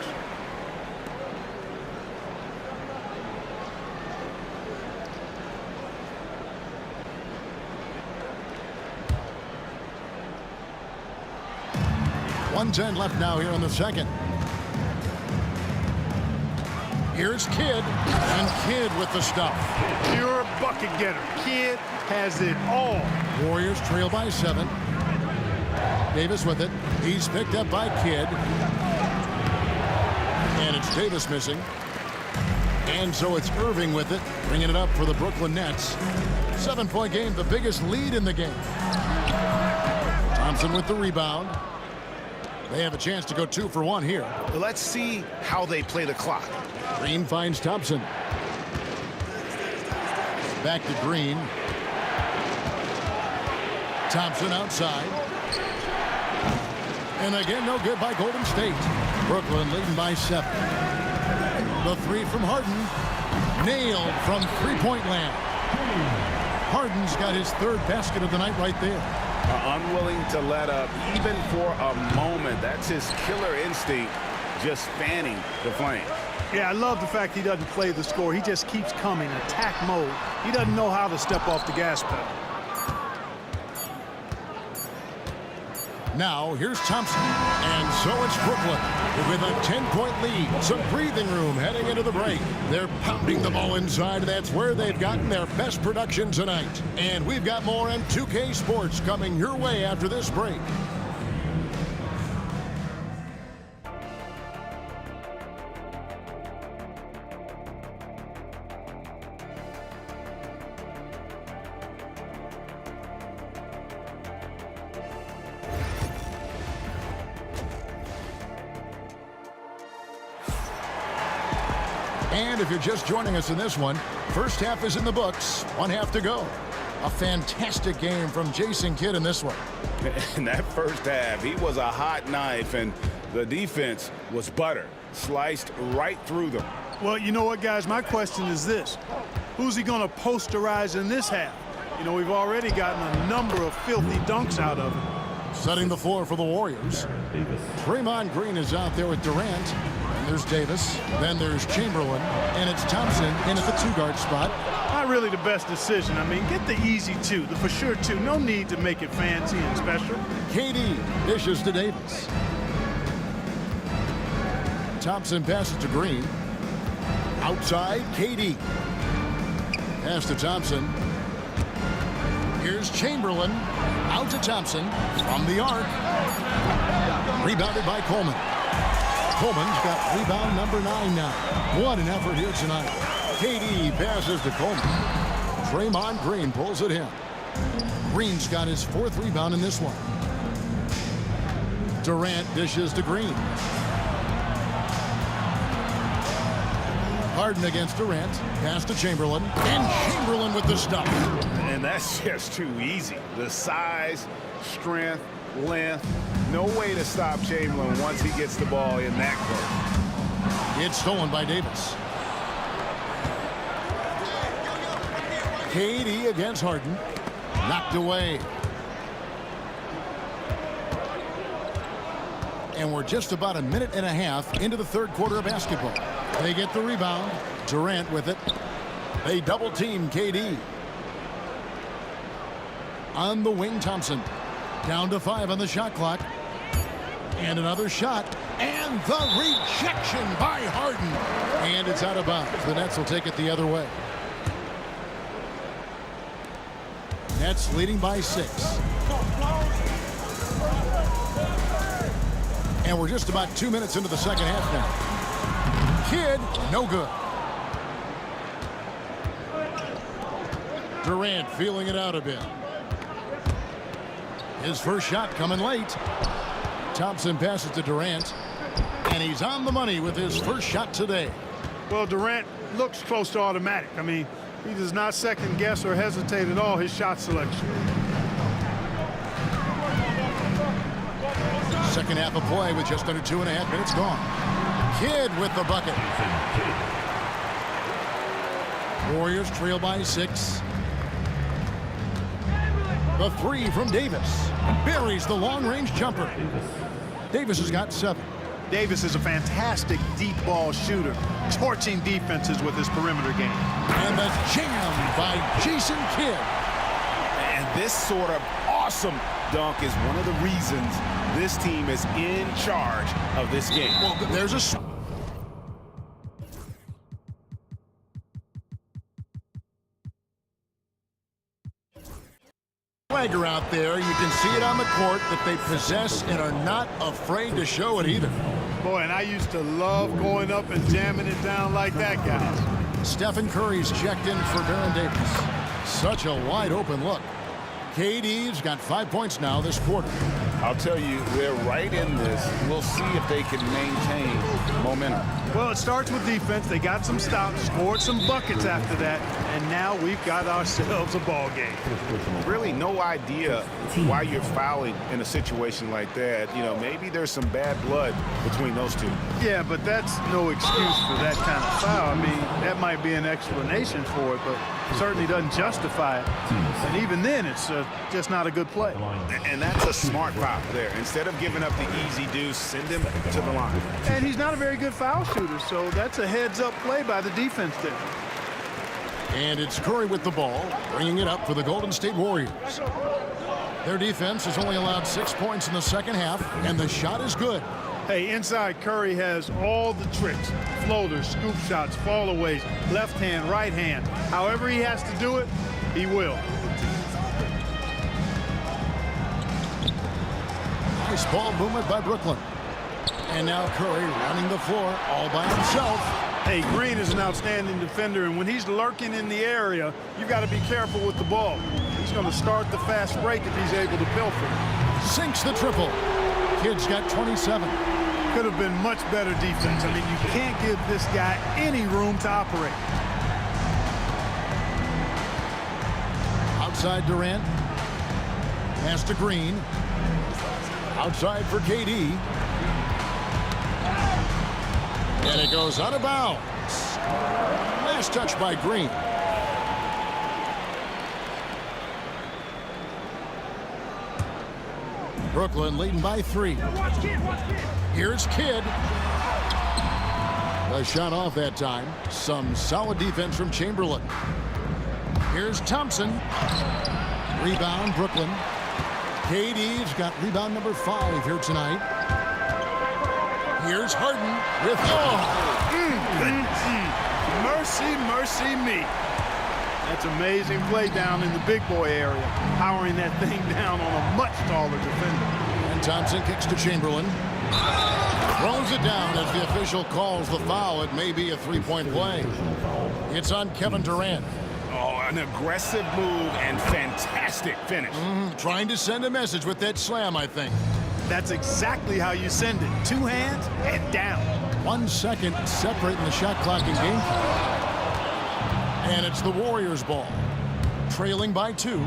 .110 left now here in the second. Here's Kidd, and Kidd with the stuff. Pure bucket getter. Kidd has it all. Warriors trail by 7. Davis with it. He's picked up by Kidd. And it's Davis missing. And so it's Irving with it, bringing it up for the Brooklyn Nets. 7-point game, the biggest lead in the game. Thompson with the rebound. They have a chance to go 2 for 1 here. Let's see how they play the clock. Green finds Thompson. Back to Green. Thompson outside. And again, no good by Golden State. Brooklyn leading by 7. The 3 from Harden. Nailed from three-point land. Harden's got his 3rd basket of the night right there. Unwilling to let up even for a moment. That's his killer instinct, just fanning the flames. Yeah, I love the fact he doesn't play the score. He just keeps coming, attack mode. He doesn't know how to step off the gas pedal. Now, here's Thompson. And so it's Brooklyn with a 10-point lead. Some breathing room heading into the break. They're pounding the ball inside. That's where they've gotten their best production tonight. And we've got more on 2K Sports coming your way after this break. And if you're just joining us in this one, first half is in the books, 1 half to go. A fantastic game from Jason Kidd in this one. In that first half, he was a hot knife, and the defense was butter, sliced right through them. Well, you know what, guys? My question is this. Who's he going to posterize in this half? You know, we've already gotten a number of filthy dunks out of him. Setting the floor for the Warriors. Draymond Green is out there with Durant. There's Davis, then there's Chamberlain, and it's Thompson in at the 2-guard spot. Not really the best decision. I mean, get the easy 2, the for sure 2. No need to make it fancy and special. KD dishes to Davis. Thompson passes to Green. Outside, KD. Pass to Thompson. Here's Chamberlain. Out to Thompson from the arc. Rebounded by Coleman. Coleman's got rebound number 9 now. What an effort here tonight. KD passes to Coleman. Draymond Green pulls it in. Green's got his 4th rebound in this one. Durant dishes to Green. Harden against Durant. Pass to Chamberlain. And Chamberlain with the stuff. And that's just too easy. The size, strength, length. No way to stop Chamberlain once he gets the ball in that close. It's stolen by Davis. KD against Harden. Knocked away. And we're just about a minute and a half into the third quarter of basketball. They get the rebound. Durant with it. They double team KD. On the wing, Thompson. Down to 5 on the shot clock. And another shot. And the rejection by Harden. And it's out of bounds. The Nets will take it the other way. Nets leading by 6. And we're just about 2 minutes into the second half now. Kidd, no good. Durant feeling it out a bit. His first shot coming late. Thompson passes to Durant. And he's on the money with his first shot today. Well, Durant looks close to automatic. I mean, he does not second guess or hesitate at all his shot selection. Second half of play with just under 2.5 minutes gone. Kidd with the bucket. Warriors trail by 6. The 3 from Davis. Buries the long-range jumper. Davis has got 7. Davis is a fantastic deep ball shooter, torching defenses with his perimeter game. And the jam by Jason Kidd. And this sort of awesome dunk is one of the reasons this team is in charge of this game. Well, there's a swagger out there. You can see it on the court that they possess and are not afraid to show it either. Boy, and I used to love going up and jamming it down like that, guys. Stephen Curry's checked in for Baron Davis. Such a wide open look. KD's got 5 points now this quarter. I'll tell you, they're right in this. We'll see if they can maintain momentum. Well, it starts with defense. They got some stops, scored some buckets after that, and now we've got ourselves a ball game. Really no idea why you're fouling in a situation like that. You know, maybe there's some bad blood between those two. Yeah, but that's no excuse for that kind of foul. I mean, that might be an explanation for it, but certainly doesn't justify it. And even then, it's just not a good play. And that's a smart foul there. Instead of giving up the easy deuce, send him to the line. And he's not a very good foul shooter, so that's a heads-up play by the defense there. And it's Curry with the ball, bringing it up for the Golden State Warriors. Their defense has only allowed 6 points in the second half, and the shot is good. Hey, inside Curry has all the tricks. Floaters, scoop shots, fallaways, left hand, right hand. However he has to do it, he will. Nice ball movement by Brooklyn. And now Curry running the floor all by himself. Hey, Green is an outstanding defender, and when he's lurking in the area, you got to be careful with the ball. He's going to start the fast break if he's able to pilfer. Sinks the triple. Kidd's got 27. Could have been much better defense. I mean, you can't give this guy any room to operate. Outside Durant. Pass to Green. Outside for KD. And it goes out of bounds. Last touch by Green. Brooklyn leading by 3. Here's Kidd. The shot off that time. Some solid defense from Chamberlain. Here's Thompson. Rebound, Brooklyn. KD's got rebound number 5 here tonight. Here's Harden with Mercy, mercy me. That's amazing play down in the big boy area, powering that thing down on a much taller defender. And Thompson kicks to Chamberlain. Throws it down as the official calls the foul. It may be a 3-point play. It's on Kevin Durant. Oh, an aggressive move and fantastic finish. Trying to send a message with that slam, I think. That's exactly how you send it. 2 hands and down. 1 second separating the shot clock and game clock. And it's the Warriors' ball. Trailing by 2.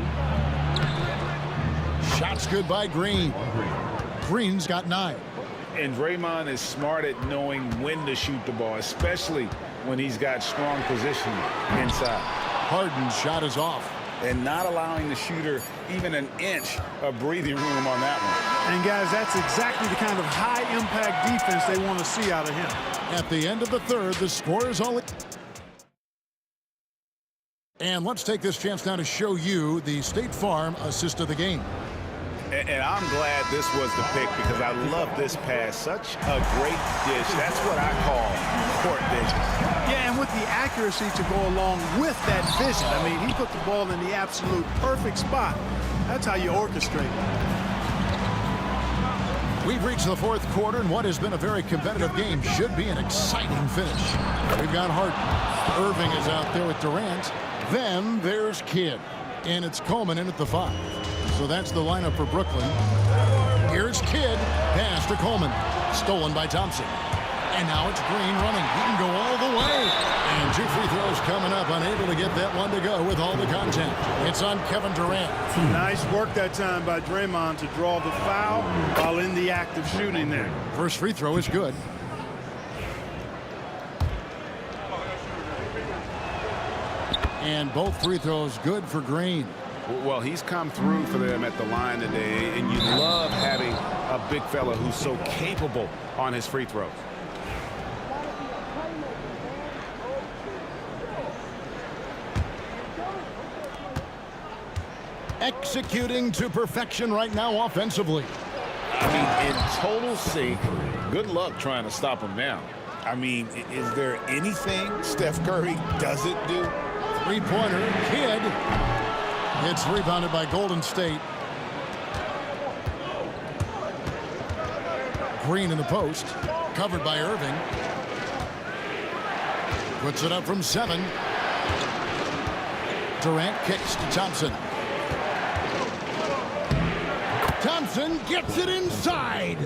Shots good by Green. Green's got 9. And Draymond is smart at knowing when to shoot the ball, especially when he's got strong position inside. Harden's shot is off. And not allowing the shooter even an inch of breathing room on that one. And, guys, that's exactly the kind of high-impact defense they want to see out of him. At the end of the third, the score is only... And let's take this chance now to show you the State Farm assist of the game. And I'm glad this was the pick because I love this pass. Such a great dish. That's what I call court vision. Yeah, and with the accuracy to go along with that vision. I mean, he put the ball in the absolute perfect spot. That's how you orchestrate. We've reached the fourth quarter, and what has been a very competitive game should be an exciting finish. We've got Harden. Irving is out there with Durant. Then there's Kidd. And it's Coleman in at the 5. So that's the lineup for Brooklyn. Here's Kidd. Pass to Coleman. Stolen by Thompson. And now it's Green running. He can go all the way. And 2 free throws coming up. Unable to get that one to go with all the contact. It's on Kevin Durant. Nice work that time by Draymond to draw the foul while in the act of shooting there. First free throw is good. And both free throws good for Green. Well, he's come through for them at the line today, and you love having a big fella who's so capable on his free throws. Executing to perfection right now offensively. I mean, in total sync. Good luck trying to stop him now. I mean, is there anything Steph Curry doesn't do? Three-pointer, Kidd. It's rebounded by Golden State. Green in the post, covered by Irving. Puts it up from 7. Durant kicks to Thompson. Thompson gets it inside.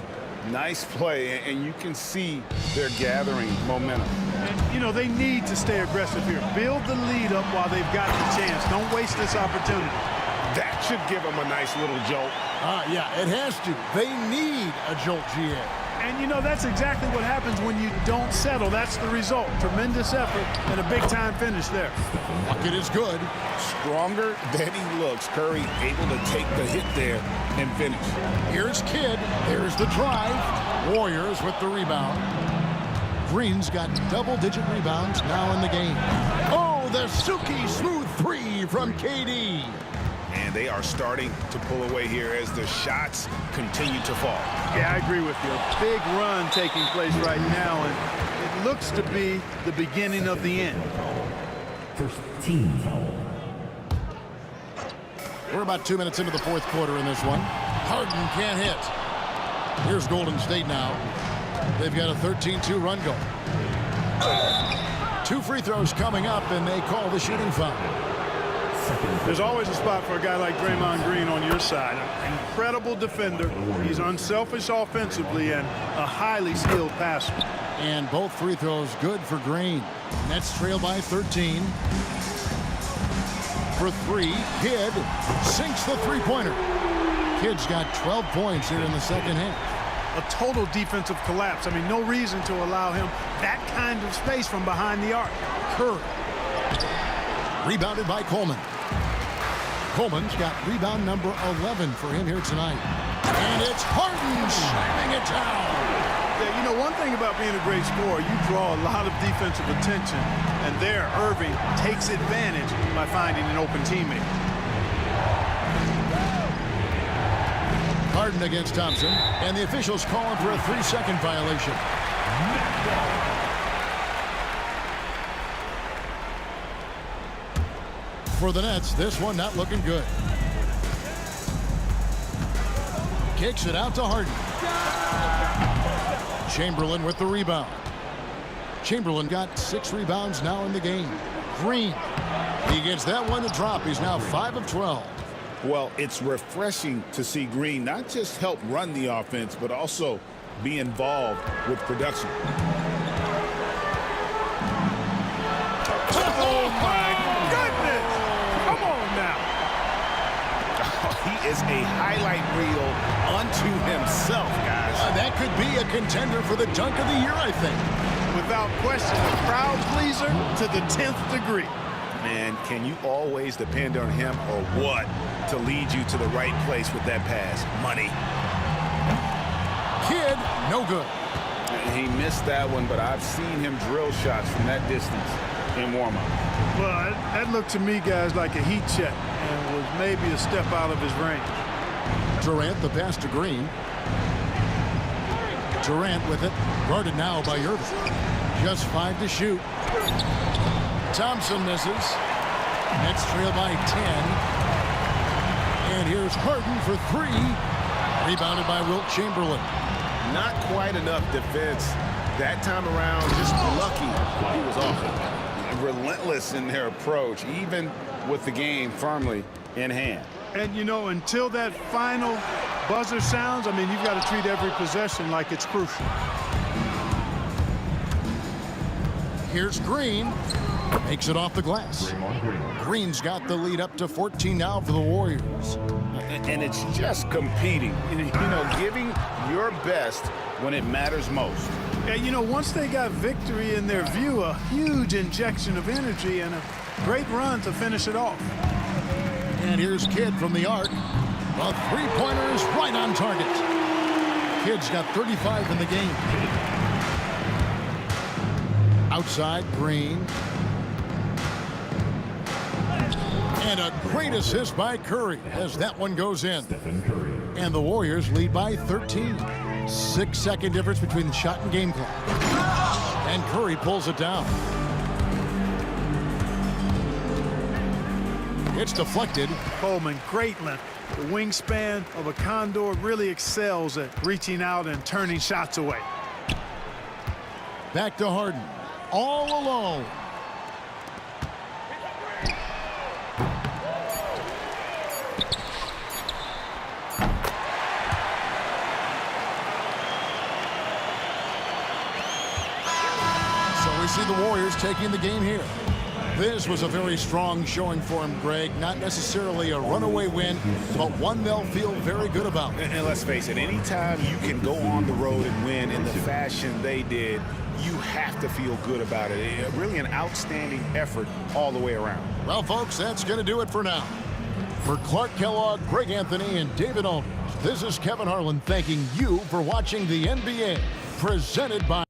Nice play, and you can see they're gathering momentum. And, you know, they need to stay aggressive here. Build the lead up while they've got the chance. Don't waste this opportunity. That should give them a nice little jolt. Yeah, it has to. They need a jolt, GA. And, you know, that's exactly what happens when you don't settle. That's the result. Tremendous effort and a big-time finish there. Bucket is good. Stronger than he looks. Curry able to take the hit there and finish. Here's Kidd. Here's the drive. Warriors with the rebound. Green's got double-digit rebounds now in the game. Oh, the silky smooth 3 from KD. And they are starting to pull away here as the shots continue to fall. Yeah, I agree with you. A big run taking place right now, and it looks to be the beginning of the end. First team foul. We're about 2 minutes into the fourth quarter in this one. Harden can't hit. Here's Golden State now. They've got a 13-2 run going. 2 free throws coming up, and they call the shooting foul. There's always a spot for a guy like Draymond Green on your side. An incredible defender. He's unselfish offensively and a highly skilled passer. And both free throws good for Green. Nets trail by 13. For 3, Kidd sinks the three-pointer. Kidd's got 12 points here in the second half. A total defensive collapse. I mean, no reason to allow him that kind of space from behind the arc. Curry. Rebounded by Coleman. Coleman's got rebound number 11 for him here tonight. And it's Harden slamming it down. Yeah, you know, one thing about being a great scorer, you draw a lot of defensive attention. And there, Irving takes advantage by finding an open teammate. Harden against Thompson. And the officials calling for a 3-second violation. For the Nets, this one not looking good. Kicks it out to Harden. Chamberlain with the rebound. Chamberlain got 6 rebounds now in the game. Green. He gets that one to drop. He's now 5 of 12. Well, it's refreshing to see Green not just help run the offense, but also be involved with production. Oh, my goodness! Come on now. He is a highlight reel unto himself, guys. That could be a contender for the dunk of the year, I think. Without question, a crowd pleaser to the 10th degree. Man, can you always depend on him or what to lead you to the right place with that pass? Money. Kidd, no good. He missed that one, but I've seen him drill shots from that distance in warm-up. Well, that looked to me, guys, like a heat check and was maybe a step out of his range. Durant, the pass to Green. Durant with it, guarded now by Irving. Just 5 to shoot. Thompson misses. Nets trail by 10. And here's Harden for 3. Rebounded by Wilt Chamberlain. Not quite enough defense that time around. Just lucky he was off it. Relentless in their approach, even with the game firmly in hand. And, you know, until that final buzzer sounds, I mean, you've got to treat every possession like it's crucial. Here's Green. Makes it off the glass. Green's got the lead up to 14 now for the Warriors. And it's just competing, you know, giving your best when it matters most. And, you know, once they got victory in their view, a huge injection of energy and a great run to finish it off. And here's Kidd from the arc. A three-pointer is right on target. Kidd's got 35 in the game. Outside, Green. And a great assist by Curry as that one goes in. And the Warriors lead by 13. 6-second difference between the shot and game clock. And Curry pulls it down. It's deflected. Coleman, great length. The wingspan of a Condor really excels at reaching out and turning shots away. Back to Harden. All alone. So we see the Warriors taking the game here. This was a very strong showing for him, Greg. Not necessarily a runaway win, but one they'll feel very good about. And let's face it, anytime you can go on the road and win in the fashion they did, you have to feel good about it. Really an outstanding effort all the way around. Well, folks, that's going to do it for now. For Clark Kellogg, Greg Anthony, and David Aldridge, this is Kevin Harlan thanking you for watching the NBA, presented by